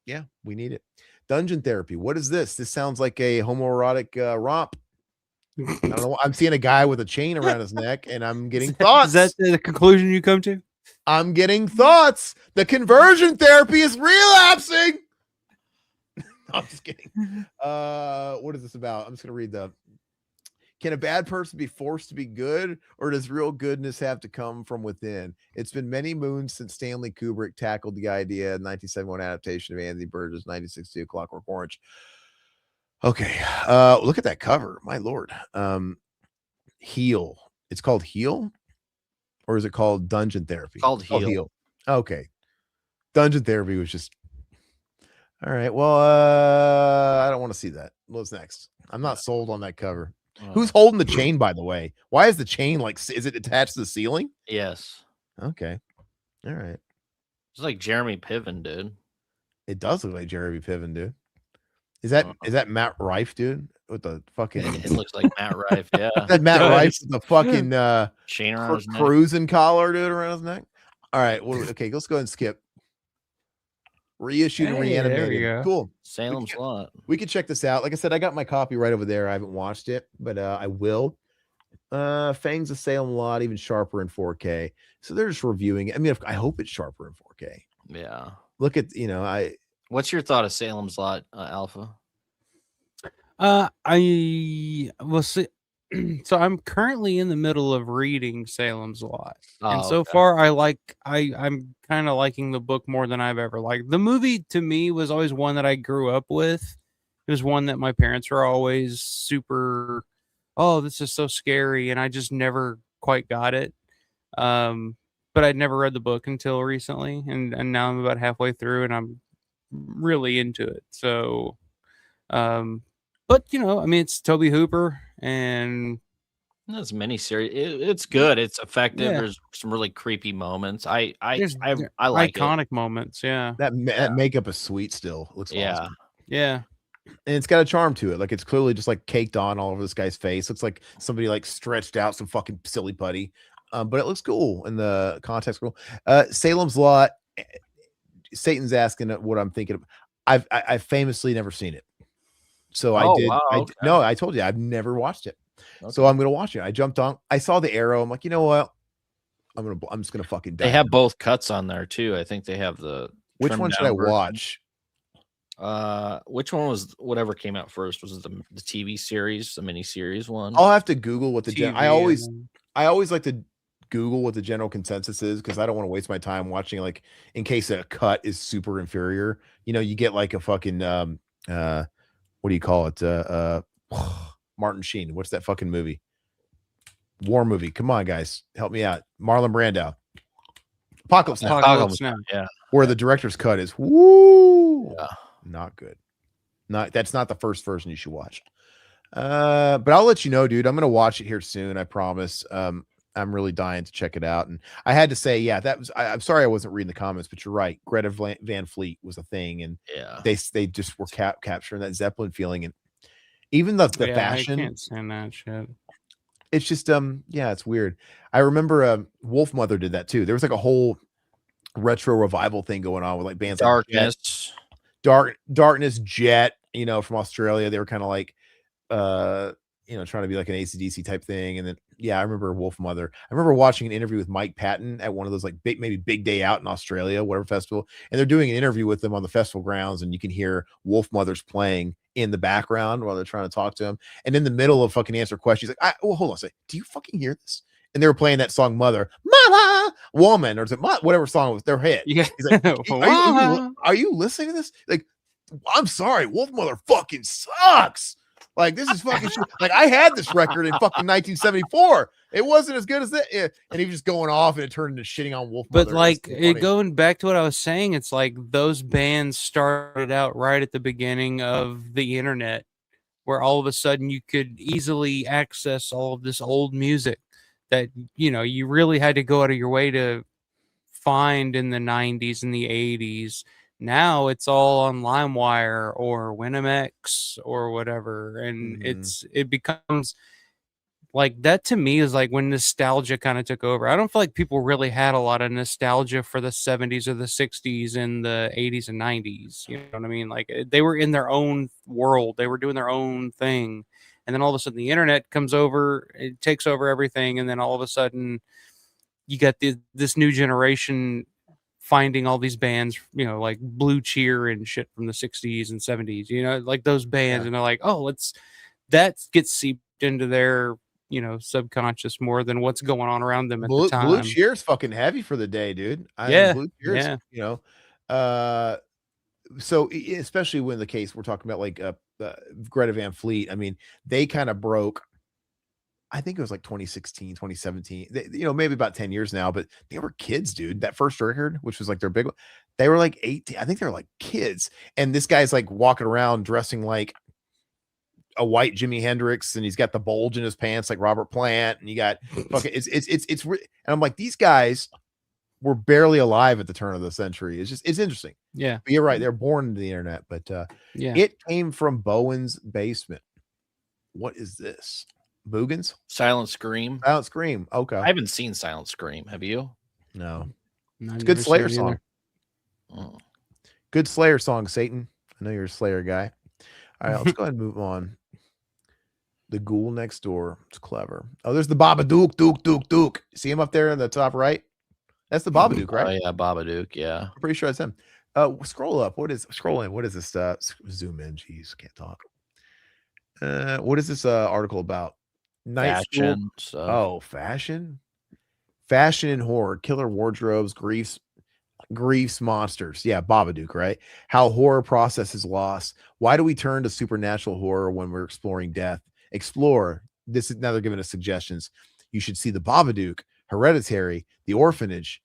Yeah, we need it. Dungeon Therapy. What is this? This sounds like a homoerotic romp. I don't know. I'm seeing a guy with a chain around his neck, and I'm getting thoughts. Is that the conclusion you come to? I'm getting thoughts. The conversion therapy is relapsing. I'm just kidding. What is this about? I'm just gonna read the. Can a bad person be forced to be good, or does real goodness have to come from within? It's been many moons since Stanley Kubrick tackled the idea in 1971 adaptation of Anthony Burgess' 1962 Clockwork Orange. Okay, look at that cover. My lord. Heal. It's called Heal, or is it called Dungeon Therapy? Called Heal. Okay. Dungeon Therapy was just all right. Well, I don't want to see that. What's next? I'm not sold on that cover. Who's holding the chain, by the way? Why is the chain like, is it attached to the ceiling? Yes. Okay. All right. It's like Jeremy Piven, dude. It does look like Jeremy Piven, dude. Is that Matt Rife, dude? With the fucking It looks like Matt Rife, yeah. that Matt Rife with the fucking chain around his neck. cruising collar, dude, around his neck. All right. Well, okay, let's go ahead and skip. Reissued and reanimated. Cool. Salem's Lot. We can check this out. Like I said, I got my copy right over there. I haven't watched it, but I will. Fangs of Salem Lot, even sharper in 4K. So they're just reviewing it. I mean, I hope it's sharper in 4K. Yeah. Look at, What's your thought of Salem's Lot, Alpha? I will see. So I'm currently in the middle of reading Salem's Lot, and so far I'm kind of liking the book more than I've ever liked. The movie to me was always one that I grew up with. It was one that my parents were always super, oh, this is so scary, and I just never quite got it. But I'd never read the book until recently, and now I'm about halfway through, and I'm really into it. So, but I mean, it's Toby Hooper, and that's miniseries. It's good. It's effective. Yeah. There's some really creepy moments. I like iconic moments. Yeah, that makeup is sweet. Still looks awesome. Yeah, and it's got a charm to it. Like it's clearly just like caked on all over this guy's face. Looks like somebody like stretched out some fucking silly putty. But it looks cool in the context. Cool. Salem's Lot. Satan's asking what I'm thinking of. I've famously never seen it. So I did. Wow, okay. No, I told you I've never watched it. Okay. So I'm gonna watch it. I jumped on. I saw the arrow. I'm like, you know what? I'm just gonna fucking die. They have both cuts on there too. I think they have the. Which one should I watch? Which one was whatever came out first? Was it the TV series, the miniseries one? I'll have to Google what the I always like to Google what the general consensus is, because I don't want to waste my time watching, like, in case a cut is super inferior. You get like a fucking what do you call it? Martin Sheen. What's that fucking movie? War movie. Come on, guys, help me out. Marlon Brando. Apocalypse Now. Yeah. Where the director's cut is not good. That's not the first version you should watch. But I'll let you know, dude. I'm gonna watch it here soon. I promise. I'm really dying to check it out. And I had to say, I'm sorry I wasn't reading the comments, but you're right. Greta Van Fleet was a thing, and they just were capturing that Zeppelin feeling, and even the fashion. I can't stand that shit. It's just it's weird. I remember Wolf Mother did that too. There was like a whole retro revival thing going on with like bands Darkness, like Darkness, Jet, from Australia. They were kind of like trying to be like an AC/DC type thing. And then I remember Wolf Mother. I remember watching an interview with Mike Patton at one of those like big day out in Australia, whatever festival, and they're doing an interview with them on the festival grounds, and you can hear Wolf Mother's playing in the background while they're trying to talk to him. And in the middle of fucking answer questions, like, hold on a second, do you fucking hear this? And they were playing that song Mother, Woman, or is it whatever song was their hit. Yeah. He's like, are you listening to this? Like, I'm sorry, Wolf Mother fucking sucks. Like, this is fucking shit. Like, I had this record in fucking 1974. It wasn't as good as that. And he was just going off, and it turned into shitting on Wolf Mother. But like, going back to what I was saying, it's like those bands started out right at the beginning of the internet, where all of a sudden you could easily access all of this old music that, you really had to go out of your way to find in the 90s and the 80s. Now it's all on LimeWire or WinMX or whatever, and it becomes like that. To me, is like when nostalgia kind of took over. I don't feel like people really had a lot of nostalgia for the 70s or the 60s and the 80s and 90s. You know what I mean? Like, they were in their own world, they were doing their own thing, and then all of a sudden the internet comes over, it takes over everything, and then all of a sudden you got this new generation finding all these bands, like Blue Cheer and shit from the 60s and 70s, like those bands, and they're like, oh, that gets seeped into their subconscious more than what's going on around them at the time. Blue Cheer's fucking heavy for the day, dude. Blue Cheer's, so especially when the case we're talking about, like Greta Van Fleet, I mean, they kind of broke, I think it was like 2016, 2017, maybe about 10 years now, but they were kids, dude. That first record, which was like their big one, they were like 18. I think they were like kids. And this guy's like walking around dressing like a white Jimi Hendrix, and he's got the bulge in his pants like Robert Plant, and you got fucking and I'm like, these guys were barely alive at the turn of the century. It's interesting. Yeah. But you're right, they're born into the internet, but it came from Bowen's basement. What is this? Boogans? Silent Scream. Silent Scream. Okay. I haven't seen Silent Scream. Have you? No. It's a good Slayer song. Good Slayer song, Satan. I know you're a Slayer guy. All right, let's go ahead and move on. The Ghoul Next Door. It's clever. Oh, there's the Babadook, Duke. See him up there in the top right? That's the Babadook, right? Oh, yeah, Babadook, yeah. I'm pretty sure that's him. Scroll up. Scroll in. What is this? Zoom in. Jeez, can't talk. What is this article about? Fashion. Oh, fashion and horror, killer wardrobes, griefs, monsters. Yeah, Babadook, right? How horror processes loss. Why do we turn to supernatural horror when we're exploring death? Explore this. Now they're giving us suggestions. You should see the Babadook, Hereditary, The Orphanage,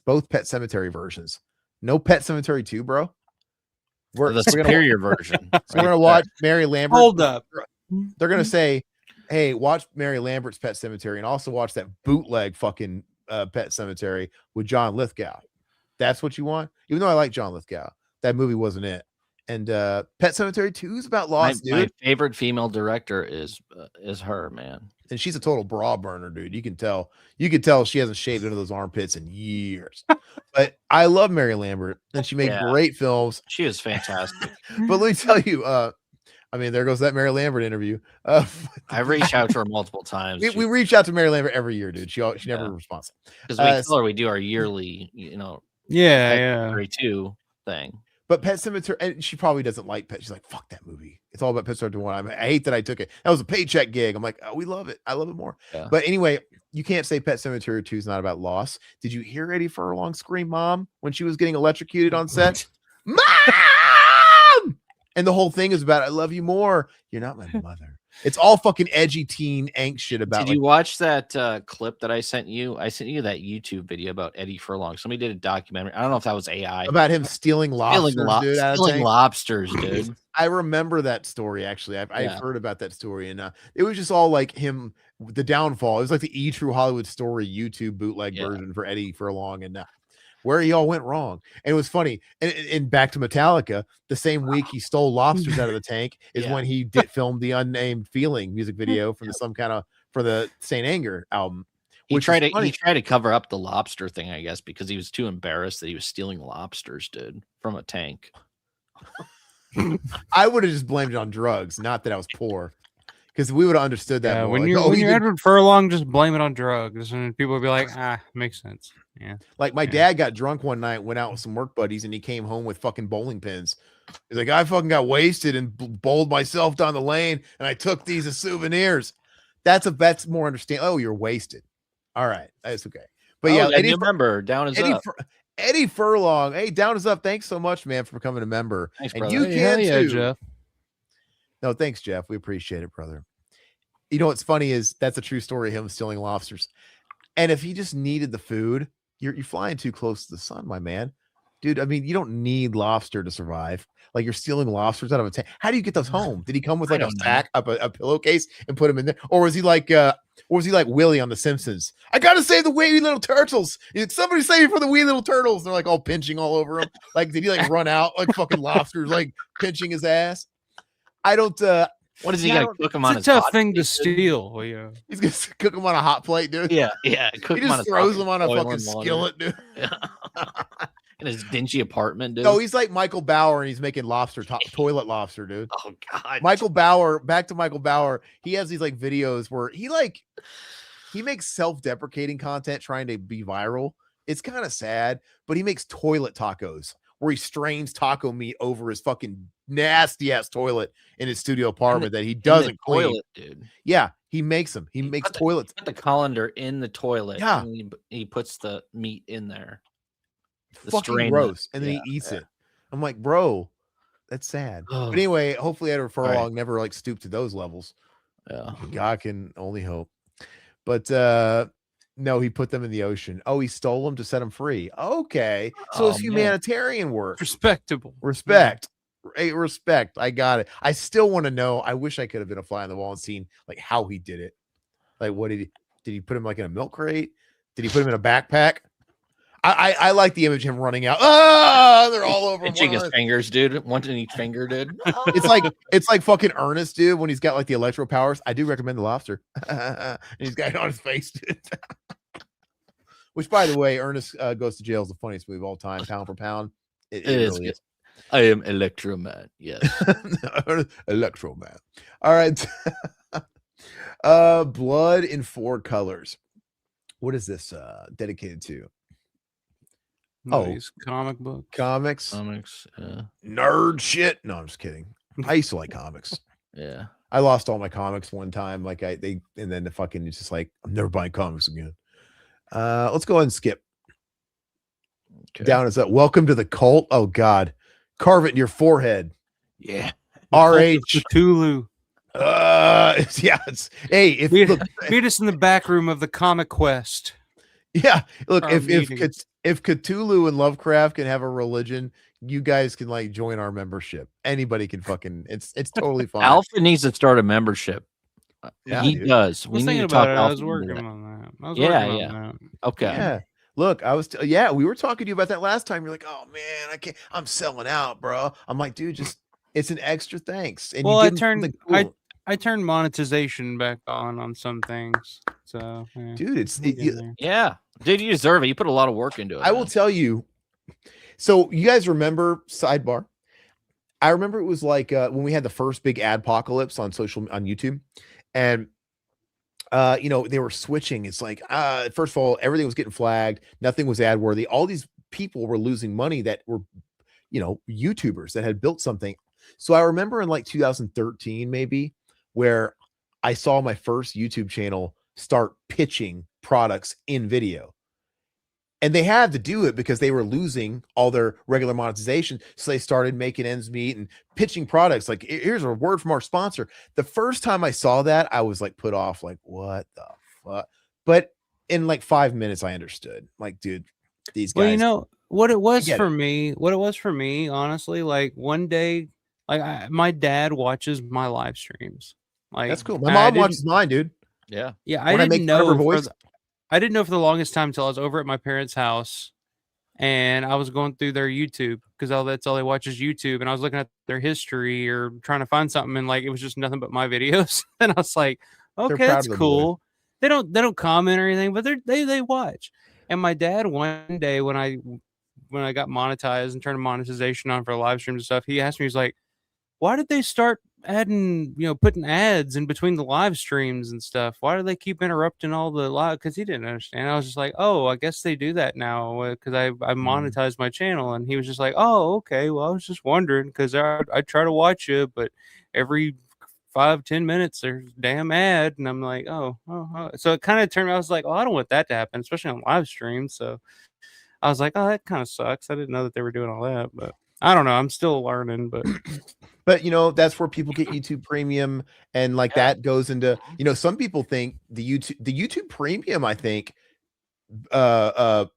both Pet Cemetery versions. No Pet Cemetery 2, bro. The superior version. So we're gonna watch Mary Lambert. Hold up. They're gonna say, hey, watch Mary Lambert's Pet Cemetery and also watch that bootleg fucking Pet Cemetery with John Lithgow. That's what you want? Even though I like John Lithgow, that movie wasn't it. And Pet Cemetery 2 is about loss, dude. My favorite female director is her, man. And she's a total bra burner, dude. You can tell she hasn't shaved into those armpits in years. But I love Mary Lambert, and she made great films. She is fantastic. But let me tell you, I mean, there goes that Mary Lambert interview. I've reached out to her multiple times. We reach out to Mary Lambert every year, dude. She never responds. Because we tell her we do our yearly, yeah, 2 thing. But Pet Cemetery, and she probably doesn't like Pet. She's like, fuck that movie. It's all about Pet Cemetery 1. I hate that I took it. That was a paycheck gig. I'm like, oh, we love it. I love it more. Yeah. But anyway, you can't say Pet Cemetery 2 is not about loss. Did you hear Eddie Furlong scream mom when she was getting electrocuted on set? Mom! And the whole thing is about, I love you more. You're not my mother. It's all fucking edgy teen angst shit about. Did you watch that clip that I sent you? I sent you that YouTube video about Eddie Furlong. Somebody did a documentary. I don't know if that was AI. About him stealing lobsters, stealing lobsters, dude. I remember that story, actually. I've heard about that story. And it was just all like him, the downfall. It was like the E! True Hollywood Story YouTube bootleg version for Eddie Furlong. And where he all went wrong. And it was funny. And back to Metallica, the same week he stole lobsters out of the tank is when he filmed the Unnamed Feeling music video for the Saint Anger album. He tried to cover up the lobster thing, I guess, because he was too embarrassed that he was stealing lobsters, dude, from a tank. I would have just blamed it on drugs, not that I was poor. Because we would have understood that more. When you're Edward Furlong, just blame it on drugs, and people would be like, makes sense. Yeah. Like my dad got drunk one night, went out with some work buddies, and he came home with fucking bowling pins. He's like, I fucking got wasted and bowled myself down the lane, and I took these as souvenirs. That's more understanding. Oh, you're wasted. All right, that's okay. But Eddie, remember, down is up. Eddie Furlong, hey, down is up. Thanks so much, man, for becoming a member. Thanks, and brother. you can too, Jeff. No, thanks, Jeff. We appreciate it, brother. You know what's funny is that's a true story of him stealing lobsters. And if he just needed the food, you're flying too close to the sun, my man. Dude, I mean, you don't need lobster to survive. Like, you're stealing lobsters out of a tank. How do you get those home? Did he come with like a sack, a pillowcase, and put them in there? Or was he like Willie on The Simpsons? I gotta save the wee little turtles. Somebody save me for the wee little turtles. They're like all pinching all over him. Like, did he like run out like fucking lobsters, like pinching his ass? I don't. What is he gonna cook him on? It's a tough thing to steal. Yeah, he's gonna cook him on a hot plate, dude. Yeah. He just throws him on a fucking skillet, dude. In his dingy apartment, dude. No, he's like Michael Bauer, and he's making toilet lobster, dude. Oh god, Michael Bauer. Back to Michael Bauer. He has these like videos where he makes self-deprecating content trying to be viral. It's kind of sad, but he makes toilet tacos where he strains taco meat over his fucking nasty ass toilet in his studio apartment that he doesn't clean. Toilet, dude. Yeah, he makes them. He makes toilets. Put the colander in the toilet. Yeah, and he puts the meat in there. Fucking gross, and then he eats it. I'm like, bro, that's sad. But anyway, hopefully Edward Furlong never like stooped to those levels. Yeah, God can only hope. But no, he put them in the ocean. Oh, he stole them to set them free. Okay, so it's humanitarian work. Respectable. Respect. Hey, respect. I got it. I still want to know. I wish I could have been a fly on the wall and seen like how he did it. Like, what did he put him like in a milk crate? Did he put him in a backpack? I like the image of him running out. Ah, they're all over. Pinching his fingers, dude. One in each finger, dude. It's like fucking Ernest, dude, when he's got like the electro powers. I do recommend the lobster. And he's got it on his face, dude. Which, by the way, Ernest Goes to Jail is the funniest movie of all time, pound for pound. It really is. I am Electro Man. Yes. Electro Man. All right. Blood in 4 colors. What is this dedicated to? Nice. Comic book. Comics. Yeah. Nerd shit. No, I'm just kidding. I used to like comics. Yeah. I lost all my comics one time. Like and then the fucking, it's just like, I'm never buying comics again. Let's go ahead and skip. Okay. Down is that. Welcome to the cult. Oh God. Carve it in your forehead. Yeah. RH Cthulhu. Yeah. Hey, meet us in the back room of the Comic Quest. Yeah. Look, if Cthulhu and Lovecraft can have a religion, you guys can like join our membership. Anybody can fucking. It's totally fine. Alpha needs to start a membership. Yeah, he does. We need to talk about I was working on that. Okay. Yeah. Look, we were talking to you about that last time. You're like, oh man, I'm selling out, bro. I'm like, dude, it's an extra thanks. And well, I turned monetization back on some things. So yeah. Dude, dude, you deserve it. You put a lot of work into it. I will tell you. So you guys remember sidebar? I remember it was like when we had the first big adpocalypse on YouTube, and they were switching. It's like, first of all, everything was getting flagged. Nothing was ad worthy. All these people were losing money that were, YouTubers that had built something. So I remember in like 2013, maybe, where I saw my first YouTube channel start pitching products in video. And they had to do it because they were losing all their regular monetization. So they started making ends meet and pitching products. Like, here's a word from our sponsor. The first time I saw that, I was like put off, like, what the fuck? But in like 5 minutes, I understood. Like, dude, these guys. Well, what it was for me, honestly, like one day, like my dad watches my live streams. Like, that's cool. My mom watches mine, dude. Yeah. Yeah. I didn't know for the longest time until I was over at my parents' house and I was going through their YouTube because that's all they watch is YouTube. And I was looking at their history or trying to find something, and like it was just nothing but my videos. And I was like, okay, that's cool. They don't comment or anything, but they watch. And my dad, one day when I got monetized and turned monetization on for live streams and stuff, he asked me, he's like, why did they start adding, putting ads in between the live streams and stuff? Why do they keep interrupting all the live? Because he didn't understand. I was just like, oh, I guess they do that now because I monetized my channel. And he was just like, oh, okay. Well, I was just wondering because I try to watch you, but every 5-10 minutes there's a damn ad. And I'm like, oh. So it kind of turned. I was like, oh, I don't want that to happen, especially on live streams. So I was like, oh, that kind of sucks. I didn't know that they were doing all that, but I don't know. I'm still learning, but that's where people get YouTube Premium, and like that goes into, some people think the YouTube Premium, I think. Well,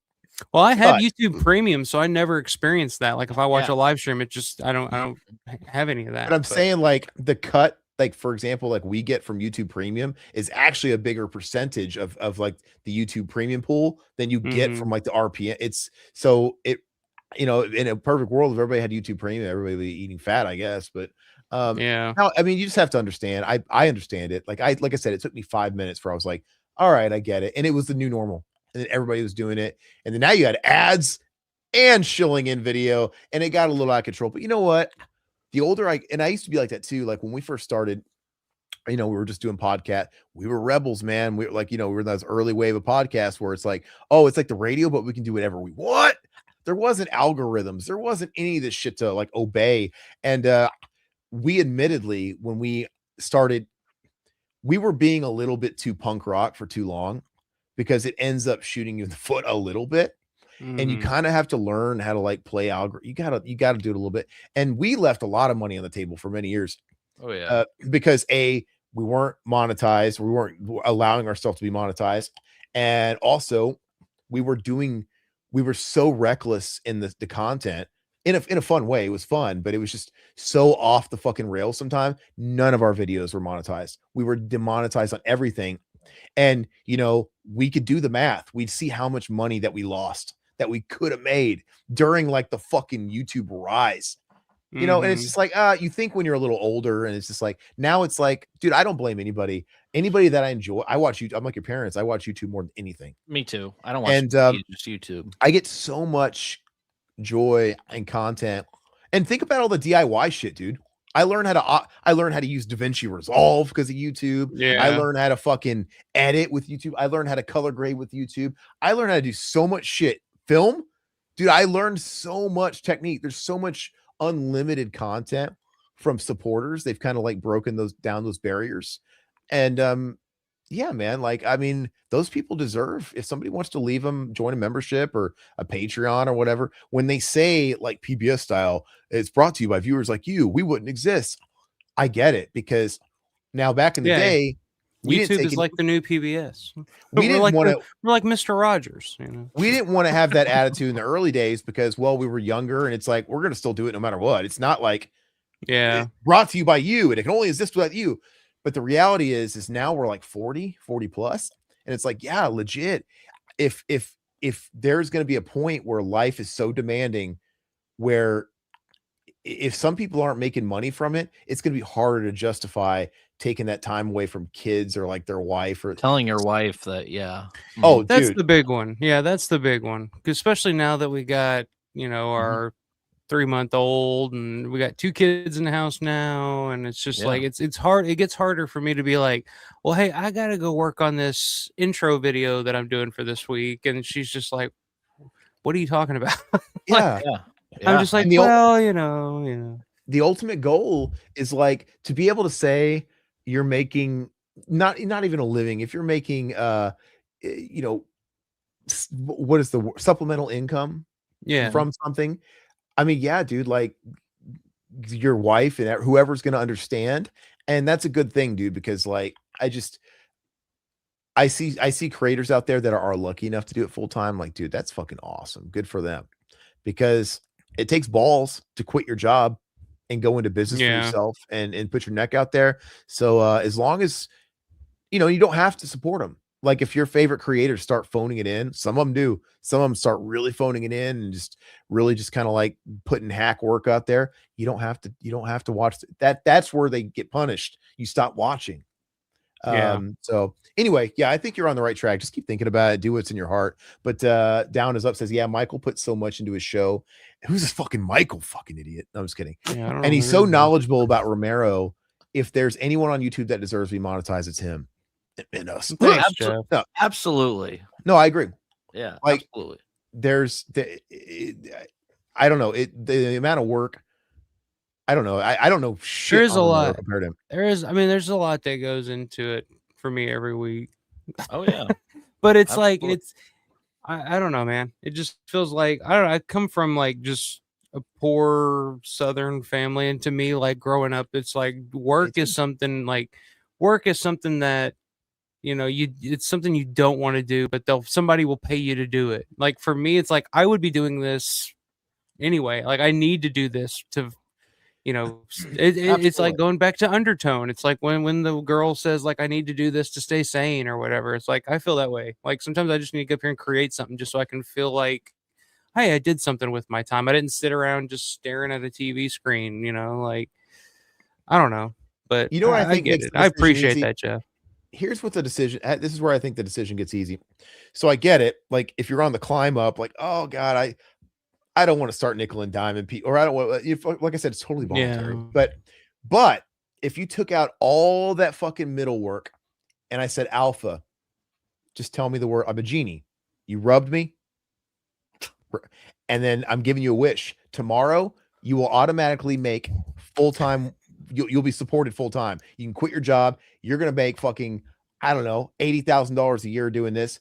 I have YouTube Premium, so I never experienced that. Like if I watch a live stream, it just I don't have any of that. But I'm saying like the cut, like for example, like we get from YouTube Premium is actually a bigger percentage of like the YouTube Premium pool than you get from like the RPM. In a perfect world, if everybody had YouTube Premium, everybody would be eating fat, I guess. But you just have to understand. I understand it. Like I said, it took me 5 minutes where I was like, all right, I get it. And it was the new normal. And then everybody was doing it. And then now you had ads and shilling in video, and it got a little out of control. But you know what? The older I used to be like that too. Like when we first started, we were just doing podcast. We were rebels, man. We were like, we were in those early wave of podcasts where it's like, oh, it's like the radio, but we can do whatever we want. There wasn't algorithms. There wasn't any of this shit to like obey. And we admittedly, when we started, we were being a little bit too punk rock for too long, because it ends up shooting you in the foot a little bit. And you kind of have to learn how to like play algorithm. You gotta do it a little bit. And we left a lot of money on the table for many years. Oh yeah. Because we weren't monetized. We weren't allowing ourselves to be monetized. And also we were so reckless in the content in a fun way. It was fun, but it was just so off the fucking rails sometimes. None of our videos were monetized. We were demonetized on everything. And, we could do the math. We'd see how much money that we lost, that we could have made during like the fucking YouTube rise, and it's just like, you think when you're a little older, and it's just like, now it's like, dude, I don't blame anybody that I enjoy. I watch YouTube. I'm like your parents. I watch YouTube more than anything. Me too. I don't watch just YouTube. I get so much joy and content. And think about all the DIY shit, dude. I learned how to use DaVinci Resolve because of YouTube. Yeah. I learned how to fucking edit with YouTube. I learned how to color grade with YouTube. I learned how to do so much shit. Film, dude. I learned so much technique. There's so much unlimited content from supporters. They've kind of like broken those barriers. And yeah, man, like, I mean, those people deserve, if somebody wants to leave them, join a membership or a Patreon or whatever, when they say like PBS style, it's brought to you by viewers like you, we wouldn't exist. I get it, because now back in the day, YouTube is like the new PBS. We didn't want to. We're like Mr. Rogers. We didn't want to have that attitude in the early days because, well, we were younger, and it's like we're going to still do it no matter what. It's not like, brought to you by you, and it can only exist without you. But the reality is now we're like 40 plus, and it's like, yeah, legit. If there's going to be a point where life is so demanding, where if some people aren't making money from it, it's going to be harder to justify taking that time away from kids or like their wife, or telling your wife that, oh, that's dude. the big one. Yeah, that's the big one. Especially now that we got, our 3-month-old, and we got 2 kids in the house now, and it's just like it's hard. It gets harder for me to be like, well, hey, I gotta go work on this intro video that I'm doing for this week, and she's just like, what are you talking about? Yeah. I'm just like, the ultimate goal is like to be able to say you're making not even a living. If you're making what is the supplemental income from something, I mean, yeah, dude, like your wife and whoever's going to understand. And that's a good thing, dude, because like, I see creators out there that are lucky enough to do it full time. Like, dude, that's fucking awesome. Good for them, because it takes balls to quit your job and go into business for yourself and put your neck out there. So as long as, you don't have to support them. Like if your favorite creators start phoning it in, some of them do. Some of them start really phoning it in and just really just kind of like putting hack work out there. You don't have to watch that. That's where they get punished. You stop watching. So anyway, I think you're on the right track. Just keep thinking about it. Do what's in your heart. But Down is Up says, yeah, Michael put so much into his show. Who's this fucking Michael? Fucking idiot. No, I'm just kidding. And he's so knowledgeable about Romero. If there's anyone on YouTube that deserves to be monetized, it's him and us. Absolutely. No, I agree. Yeah, like, absolutely. There's I don't know the amount of work. I don't know. I don't know shit. There's a lot compared to him. There's a lot that goes into it for me every week. Oh yeah. But it's absolutely. Like I don't know, man. It just feels like I come from like just a poor Southern family, and to me, like growing up, it's like work is something that it's something you don't want to do, but somebody will pay you to do it. Like for me, it's like I would be doing this anyway. Like I need to do this to, it's like going back to Undertone. It's like when the girl says like I need to do this to stay sane or whatever. It's like I feel that way. Like sometimes I just need to get up here and create something just so I can feel like, hey, I did something with my time. I didn't sit around just staring at a TV screen. Like I don't know, but what I think? I get it. I appreciate that, Jeff. Here's what the decision. This is where I think the decision gets easy. So I get it. Like if you're on the climb up, like, oh God, I don't want to start nickel and dime and or I don't want, like I said, it's totally voluntary. But if you took out all that fucking middle work and I said, Alpha, just tell me the word. I'm a genie. You rubbed me. And then I'm giving you a wish. Tomorrow, you will automatically make full-time. You'll be supported full-time. You can quit your job. You're going to make fucking, I don't know, $80,000 a year doing this.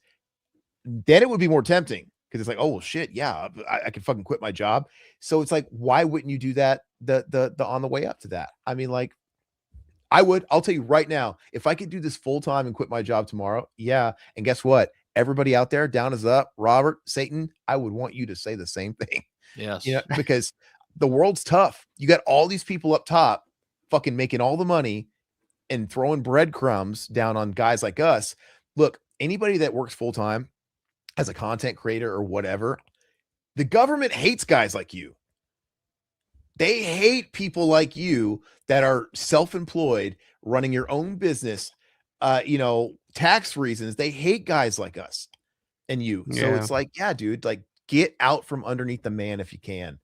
Then it would be more tempting because it's like, oh, well, shit. Yeah, I can fucking quit my job. So it's like, why wouldn't you do that? The on the way up to that. I mean, like, I would. I'll tell you right now, if I could do this full-time and quit my job tomorrow. Yeah. And guess what? Everybody out there, down is up. Robert, Satan, I would want you to say the same thing. Yes. You know, because the world's tough. You got all these people up top fucking making all the money and throwing breadcrumbs down on guys like us. Look, anybody that works full-time as a content creator or whatever, the government hates guys like you. They hate people like you that are self-employed, running your own business, you know, tax reasons. They hate guys like us and you. So it's like, yeah, dude, like, get out from underneath the man if you can,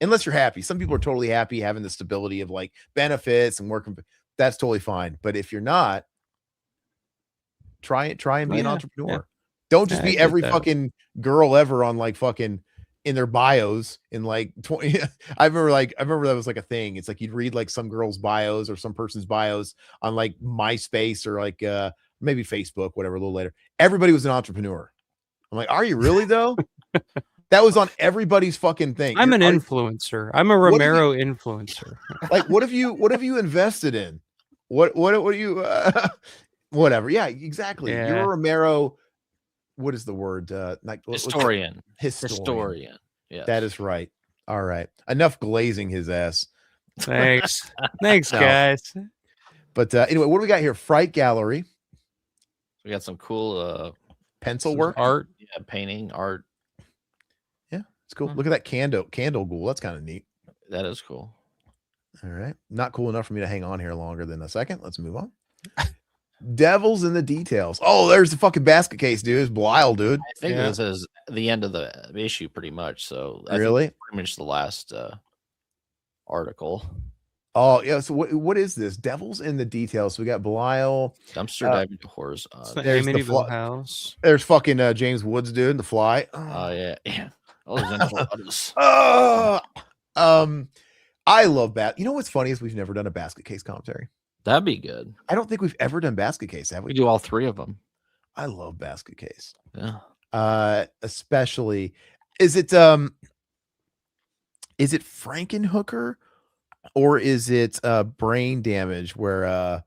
unless you're happy. Some people are totally happy having the stability of like benefits and working. That's totally fine. But if you're not, try and be an entrepreneur. Yeah. Don't just be every fucking girl ever on like fucking in their bios in like 20. I remember that was like a thing. It's like you'd read like some girl's bios or some person's bios on like MySpace or like maybe Facebook, whatever, a little later. Everybody was an entrepreneur. I'm like, are you really though? That was on everybody's fucking thing. I'm an influencer. I'm a Romero influencer. Like, what have you invested in? What do you whatever. Yeah, exactly. Yeah. You're a Romero. What is the word? Like Historian. Yeah, that is right. All right. Enough glazing his ass. Thanks. Thanks, guys. But anyway, what do we got here? Fright Gallery. We got some cool pencil work, art, yeah, painting, art. Yeah, it's cool. Look at that candle ghoul. That's kind of neat. That is cool. All right. Not cool enough for me to hang on here longer than a second. Let's move on. Devils in the details. Oh, there's the fucking basket case, dude. It's Blyle, dude. I think this is the end of the issue pretty much. So I really think pretty much the last article. Oh, yeah. So what is this? Devils in the details. So we got Blyle. Dumpster diving to horrors. There's the house. There's fucking James Woods, dude. The Fly. Oh, yeah. Yeah. I love that. You know what's funny is we've never done a basket case commentary. That'd be good. I don't think we've ever done basket case, have we? We do all three of them. I love basket case. Yeah. Especially, is it Frankenhooker or is it Brain Damage where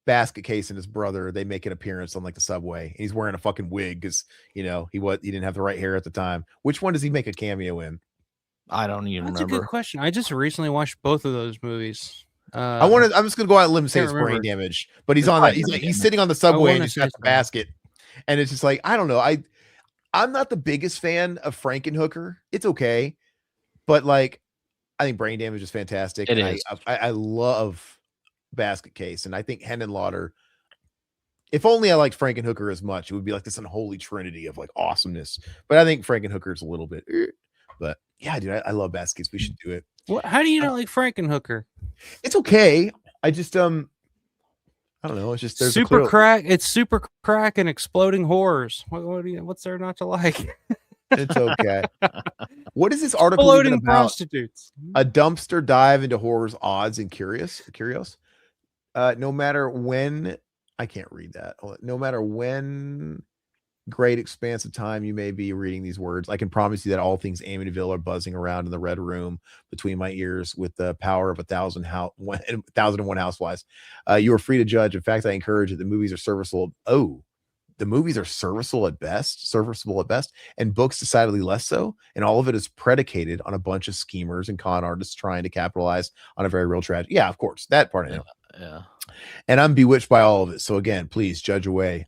basket case and his brother, they make an appearance on like the subway. He's wearing a fucking wig because he didn't have the right hair at the time. Which one does he make a cameo in? I don't even remember. That's a good question. I just recently watched both of those movies. I'm just gonna go out and limb and say it's Brain Damage, but he's on that. He's sitting on the subway and he's got the basket, and it's just like, I don't know. I'm not the biggest fan of Frankenhooker. It's okay, but like, I think Brain Damage is fantastic. It is. I love basket case, and I think Henenlotter. If only I liked Frankenhooker as much, it would be like this unholy trinity of like awesomeness. But I think Frankenhooker is a little bit. But yeah, dude, I love basket case. We should do it. What? How do you not like Frankenhooker? It's okay. I just I don't know. It's just there's super crack. It's super crack and exploding horrors. What's there not to like? It's okay. What is this article Exploding even about? Prostitutes. A dumpster dive into horror's odds and curious. No matter when, I can't read that. No matter when great expanse of time you may be reading these words, I can promise you that all things Amityville are buzzing around in the red room between my ears with the power of 1,001 housewives. You are free to judge. In fact, I encourage that the movies are serviceable. Oh, the movies are serviceable at best, and books decidedly less so. And all of it is predicated on a bunch of schemers and con artists trying to capitalize on a very real tragedy. Yeah, of course, that part I know. Yeah. And I'm bewitched by all of it. So again, please judge away.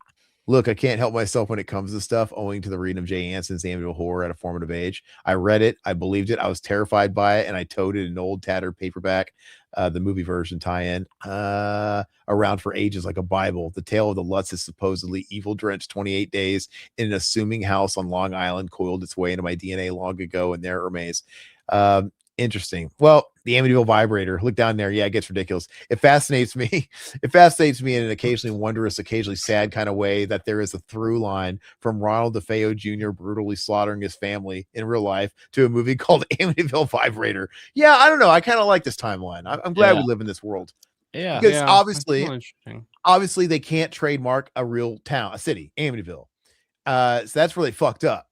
Look, I can't help myself when it comes to stuff owing to the reading of Jay Anson's Amityville Horror at a formative age. I read it. I believed it. I was terrified by it. And I toted an old tattered paperback, the movie version tie-in, around for ages like a Bible. The tale of the Lutz is supposedly evil-drenched 28 days in an assuming house on Long Island, coiled its way into my DNA long ago, and there it remains. Interesting. Well, The Amityville vibrator. Look down there. Yeah, it gets ridiculous. It fascinates me. It fascinates me in an occasionally wondrous, occasionally sad kind of way that there is a through line from Ronald DeFeo Jr. brutally slaughtering his family in real life to a movie called Amityville Vibrator. Yeah, I don't know. I kind of like this timeline. I'm glad we live in this world. Yeah. Because Yeah, obviously they can't trademark a real town, a city, Amityville. So that's really fucked up.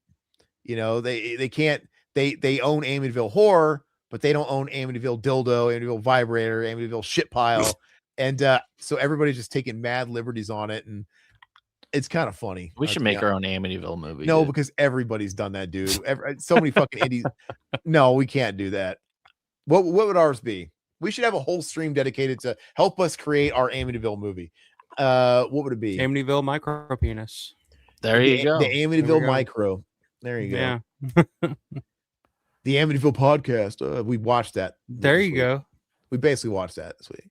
You know, they can't, they own Amityville Horror, but they don't own Amityville Dildo, Amityville Vibrator, Amityville Shit Pile. And so everybody's just taking mad liberties on it. And it's kind of funny. We should make our own Amityville movie. No, because everybody's done that, dude. So many fucking indies. No, we can't do that. What would ours be? We should have a whole stream dedicated to help us create our Amityville movie. What would it be? Amityville Micro Penis. There you go. The Amityville Micro. There you go. Yeah. The Amityville podcast. We watched that. There you go. We basically watched that this week.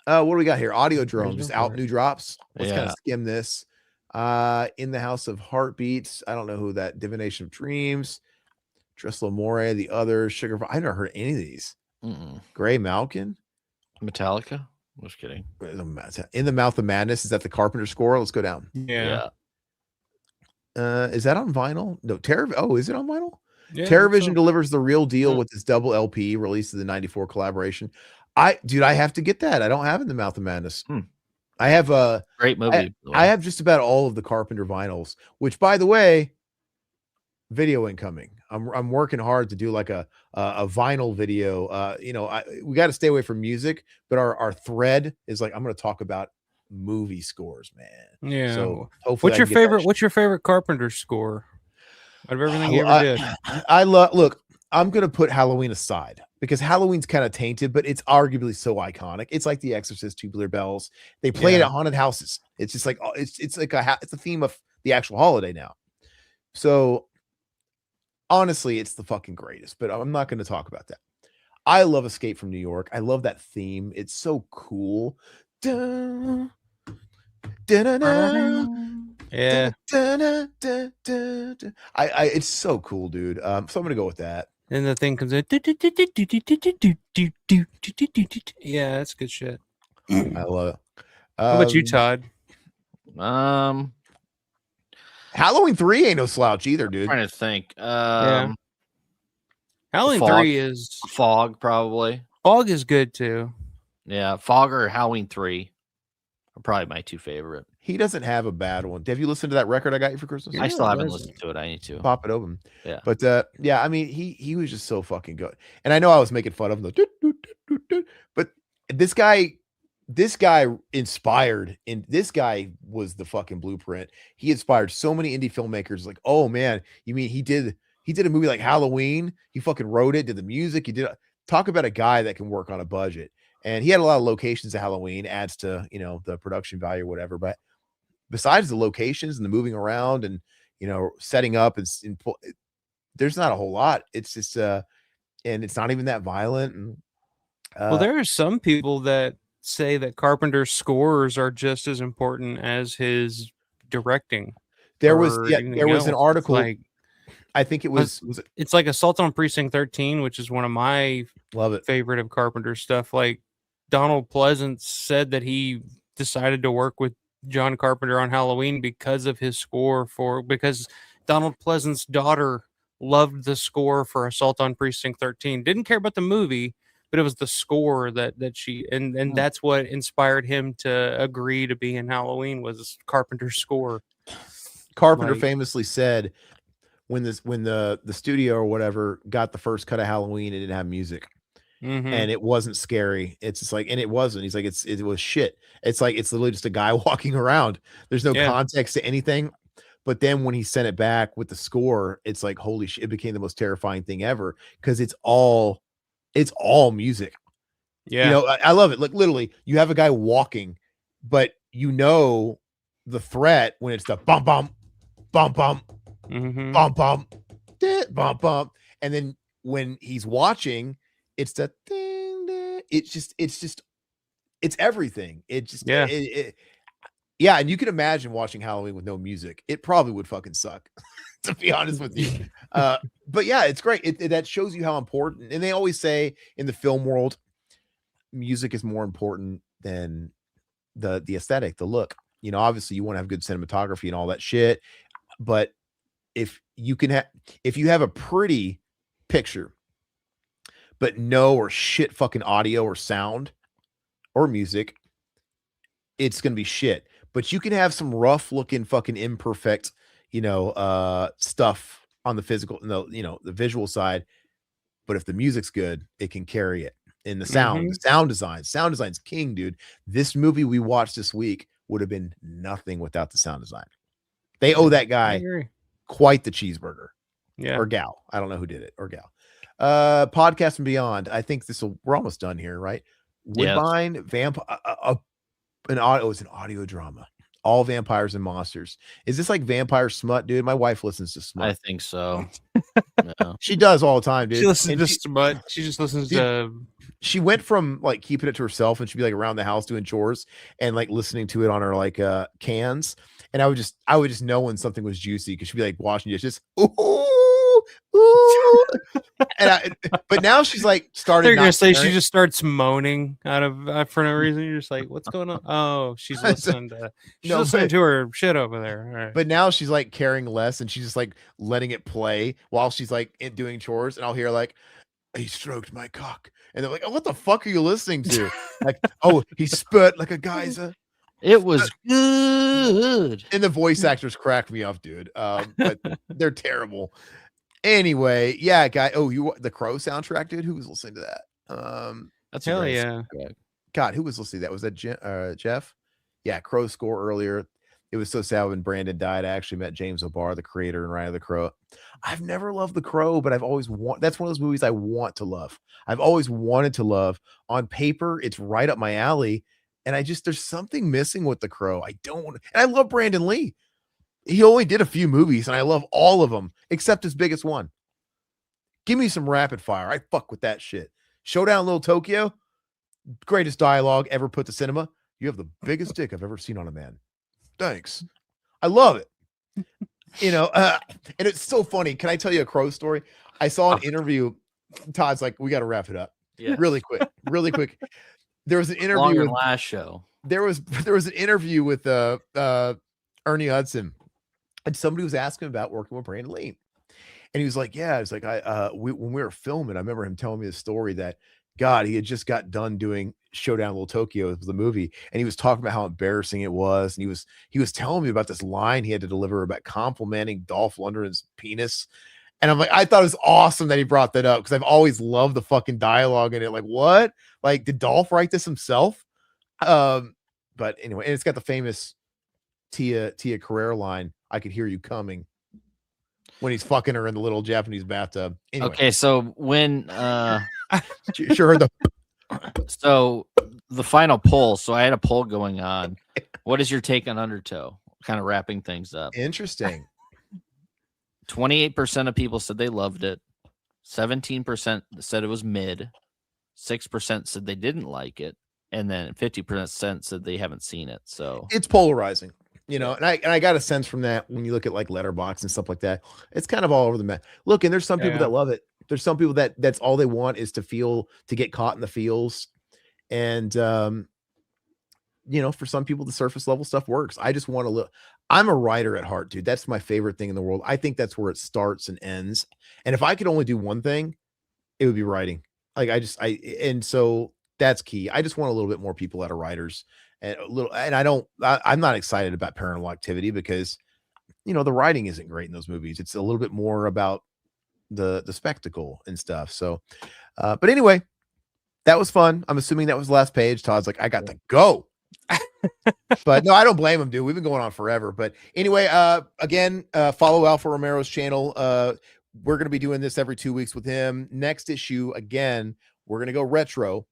What do we got here? Audio Drone, just out new drops. Let's kind of skim this. In the House of Heartbeats. I don't know who that. Divination of Dreams. Dressel More, the others. Sugar. I never heard any of these. Gray Malkin. Metallica. I'm just kidding. In the Mouth of Madness. Is that the Carpenter score? Let's go down. Yeah. Is that on vinyl? No, is it on vinyl? Yeah, TerrorVision delivers the real deal with this double LP released in the '94 collaboration. I have to get that. I don't have In the Mouth of Madness. I have a great movie. I have just about all of the Carpenter vinyls, which, by the way, video incoming. I'm working hard to do like a vinyl video. We got to stay away from music, but our thread is like I'm going to talk about movie scores, man. Yeah. So hopefully, what's your favorite Carpenter score? Out of everything you ever did, look. I'm gonna put Halloween aside because Halloween's kind of tainted, but it's arguably so iconic. It's like The Exorcist, Tubular Bells. They play it at haunted houses. It's just like it's like it's a theme of the actual holiday now. So honestly, it's the fucking greatest. But I'm not going to talk about that. I love Escape from New York. I love that theme. It's so cool. Dun, dun, dun, dun. Yeah. It's so cool, dude. So I'm gonna go with that. And the thing comes in. Yeah, that's good shit. I love it. How about you, Todd? Halloween 3 ain't no slouch either, dude. I'm trying to think. Halloween 3 is Fog, probably. Fog is good too. Yeah, Fog or Halloween 3 are probably my two favorite. He doesn't have a bad one. Have you listened to that record I got you for Christmas? I still haven't listened to it. I need to pop it open. Yeah, but yeah, I mean, he was just so fucking good. And I know I was making fun of him, but this guy inspired. And this guy was the fucking blueprint. He inspired so many indie filmmakers. Like, oh man, you mean he did a movie like Halloween? He fucking wrote it, did the music. He did. Talk about a guy that can work on a budget. And he had a lot of locations of Halloween, adds to the production value or whatever. But besides the locations and the moving around and setting up, there's not a whole lot. It's just and it's not even that violent. And well, there are some people that say that Carpenter's scores are just as important as his directing. There was an article. Like, I think it was. It's like Assault on Precinct 13, which is one of my favorite of Carpenter stuff. Like Donald Pleasance said that he decided to work with John Carpenter on Halloween because of his score because Donald Pleasance's daughter loved the score for Assault on Precinct 13. Didn't care about the movie, but it was the score that she and that's what inspired him to agree to be in Halloween was Carpenter's score. Carpenter famously said when the studio or whatever got the first cut of Halloween, it didn't have music. And it wasn't scary. It's just like, and it wasn't. He's like, it was shit. It's like it's literally just a guy walking around. There's no context to anything. But then when he sent it back with the score, it's like, holy shit! It became the most terrifying thing ever because it's all music. Yeah, I love it. Like literally, you have a guy walking, but the threat when it's the bump bump bump bump bump bump bump bump, and then when he's watching. It's that thing. It's everything. It just, Yeah, and you can imagine watching Halloween with no music. It probably would fucking suck, to be honest with you. But yeah, it's great. That shows you how important. And they always say in the film world, music is more important than the aesthetic, the look. You know, obviously you want to have good cinematography and all that shit, but if you have a pretty picture, but no or shit fucking audio or sound or music, it's gonna be shit. But you can have some rough looking fucking imperfect, stuff on the physical, the visual side. But if the music's good, it can carry it. In the sound design's king, dude. This movie we watched this week would have been nothing without the sound design. They owe that guy quite the cheeseburger. Yeah. Or gal. I don't know who did it. Or gal. Podcast and Beyond. I think we're almost done here, right? Woodbine, it's an audio drama. All vampires and monsters. Is this like vampire smut, dude? My wife listens to smut. I think so. Yeah. She does all the time, dude. She listens to smut. She just listens to. She went from like keeping it to herself, and she'd be like around the house doing chores and like listening to it on her like cans. And I would just know when something was juicy because she'd be like washing dishes. Ooh. But now she's like started. They're gonna say she just starts moaning for no reason. You're just like, what's going on? Oh, she's listening to her shit over there. All right. But now she's like caring less, and she's just like letting it play while she's like doing chores. And I'll hear like, he stroked my cock, and they're like, oh, what the fuck are you listening to? Like, oh, he spurt like a geyser. It was good. And the voice actors crack me up, dude. But they're terrible. Anyway, yeah, guy. Oh, the Crow soundtrack, dude. Who was listening to that? That's hell yeah. God, who was listening to that? Was that Jeff? Yeah, Crow score earlier. It was so sad when Brandon died. I actually met James O'Barr, the creator and writer of The Crow. I've never loved The Crow, but I've always that's one of those movies I want to love. I've always wanted to love. On paper, it's right up my alley. And there's something missing with The Crow. And I love Brandon Lee. He only did a few movies, and I love all of them except his biggest one. Give me some rapid fire. I fuck with that shit. Showdown Little Tokyo, greatest dialogue ever put to cinema. You have the biggest dick I've ever seen on a man. Thanks. I love it. And it's so funny. Can I tell you a Crow story? I saw an interview. Todd's like, we got to wrap it up. Yeah. Really quick. There was an interview with last show. There was an interview with Ernie Hudson, and somebody was asking about working with Brandon Lee, and he was like, "Yeah, it's like when we were filming, I remember him telling me the story that God, he had just got done doing Showdown Little Tokyo, the movie, and he was talking about how embarrassing it was, and he was telling me about this line he had to deliver about complimenting Dolph Lundgren's penis." And I'm like, I thought it was awesome that he brought that up because I've always loved the fucking dialogue in it. Like, what? Like, did Dolph write this himself? But anyway, and it's got the famous Tia Carrere line, "I could hear you coming," when he's fucking her in the little Japanese bathtub. Anyway. Okay, so when sure so the final poll. So I had a poll going on. What is your take on Undertow? Kind of wrapping things up. Interesting. 28% of people said they loved it. 17% said it was mid. 6% said they didn't like it, and then 50% said they haven't seen it. So it's polarizing, and I got a sense from that when you look at like Letterboxd and stuff like that. It's kind of all over the map. Look, and there's some people that love it. There's some people that's all they want is to get caught in the feels, and for some people the surface level stuff works. I just want to look. I'm a writer at heart, dude. That's my favorite thing in the world. I think that's where it starts and ends. And if I could only do one thing, it would be writing. Like and so that's key. I just want a little bit more people that are writers, and I'm not excited about Paranormal Activity because, the writing isn't great in those movies. It's a little bit more about the spectacle and stuff. So, but anyway, that was fun. I'm assuming that was the last page. Todd's like, I got to go. But no, I don't blame him, dude. We've been going on forever. But anyway, again, follow Alpha Romero's channel. We're going to be doing this every 2 weeks with him. Next issue, again, we're going to go retro.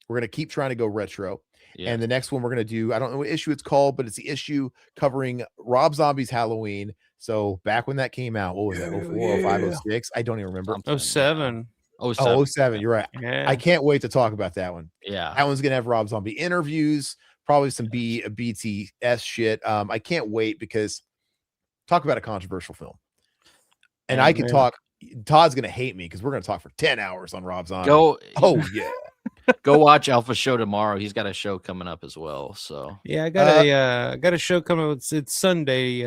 We're going to keep trying to go retro. Yeah. And the next one we're going to do, I don't know what issue it's called, but it's the issue covering Rob Zombie's Halloween. So back when that came out, what was that? 04, 05, 06? I don't even remember. 07. Oh, 07. You're right. Yeah. I can't wait to talk about that one. Yeah. That one's going to have Rob Zombie interviews, probably some BTS shit. I can't wait because talk about a controversial film. And I could talk. Todd's gonna hate me because we're gonna talk for 10 hours on Rob Zombie. Oh yeah. Go watch Alpha Show tomorrow. He's got a show coming up as well. So yeah, I got a show coming up. It's Sunday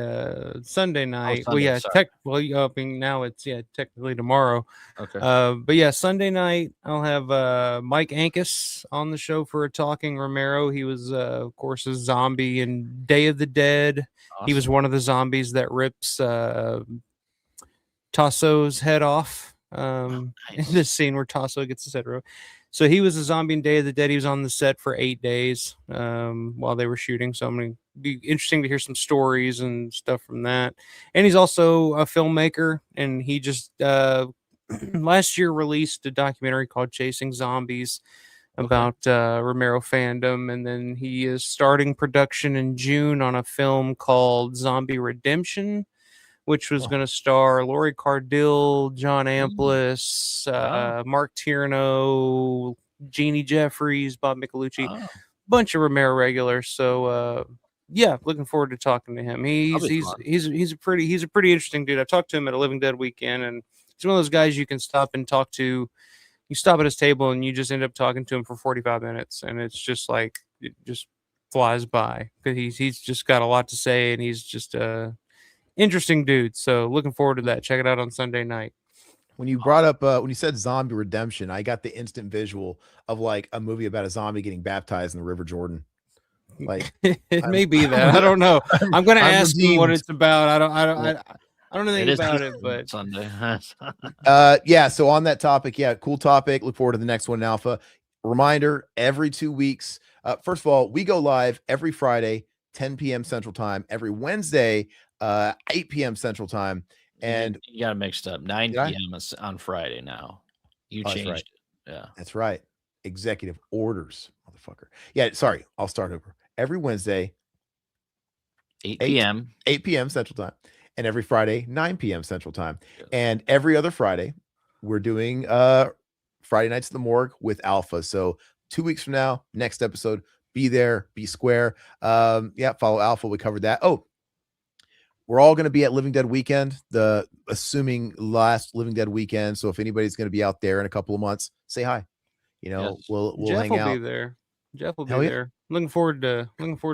night. Now it's technically tomorrow. Okay. But yeah, Sunday night I'll have Mike Ankus on the show for a Talking Romero. He was of course a zombie in Day of the Dead. Awesome. He was one of the zombies that rips Tasso's head off. In this scene where Tasso gets his head ripped. So he was a zombie in Day of the Dead. He was on the set for 8 days while they were shooting. So I'm going to be interesting to hear some stories and stuff from that. And he's also a filmmaker. And he just last year released a documentary called Chasing Zombies about Romero fandom. And then he is starting production in June on a film called Zombie Redemption, which was going to star Laurie Cardill, John Amplis, Mark Tierno, Jeannie Jeffries, Bob Michelucci, bunch of Romero regulars. So looking forward to talking to him. He's a pretty interesting dude. I talked to him at a Living Dead weekend, and he's one of those guys you can stop and talk to. You stop at his table and you just end up talking to him for 45 minutes, and it's just like it just flies by because he's just got a lot to say, and he's just interesting dude. So looking forward to that. Check it out on Sunday night. When you brought up when you said Zombie Redemption, I got the instant visual of like a movie about a zombie getting baptized in the River Jordan. Like it may be that. I don't know. I'm going to ask him what it's about. I don't know anything about it, but Sunday. So on that topic, cool topic. Look forward to the next one in Alpha. Reminder, every 2 weeks. First of all, we go live every Friday, 10 p.m. Central Time, every Wednesday, 8 p.m. Central Time, and you got it mixed up. 9 p.m. is on Friday now. You changed it. Yeah, that's right. Executive orders, motherfucker. Yeah, sorry. I'll start over. Every Wednesday, 8 p.m. 8 p.m. Central Time, and every Friday, 9 p.m. Central Time, and every other Friday, we're doing Friday Nights at the Morgue with Alpha. So 2 weeks from now, next episode. Be there, be square. Follow Alpha. We covered that. Oh, we're all going to be at Living Dead Weekend, the assuming last Living Dead Weekend. So if anybody's going to be out there in a couple of months, say hi. We'll Jeff hang out. Be there. Jeff will be there. Looking forward to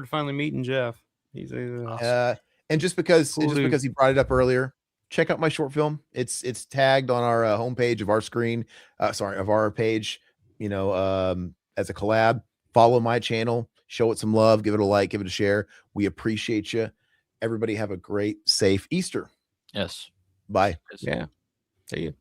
finally meeting Jeff. He's awesome. And just because he brought it up earlier, check out my short film. It's tagged on our homepage of our screen. Of our page. As a collab. Follow my channel, show it some love, give it a like, give it a share. We appreciate you. Everybody have a great, safe Easter. Yes. Bye. Yeah. See you.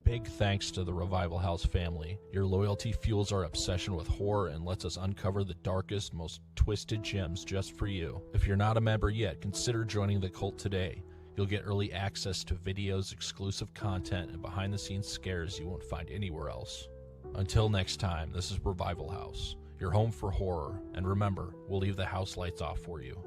Big thanks to the Revival House family. Your loyalty fuels our obsession with horror and lets us uncover the darkest, most twisted gems just for you. If you're not a member yet, consider joining the cult today. You'll get early access to videos, exclusive content, and behind-the-scenes scares you won't find anywhere else. Until next time, this is Revival House, your home for horror, and remember, we'll leave the house lights off for you.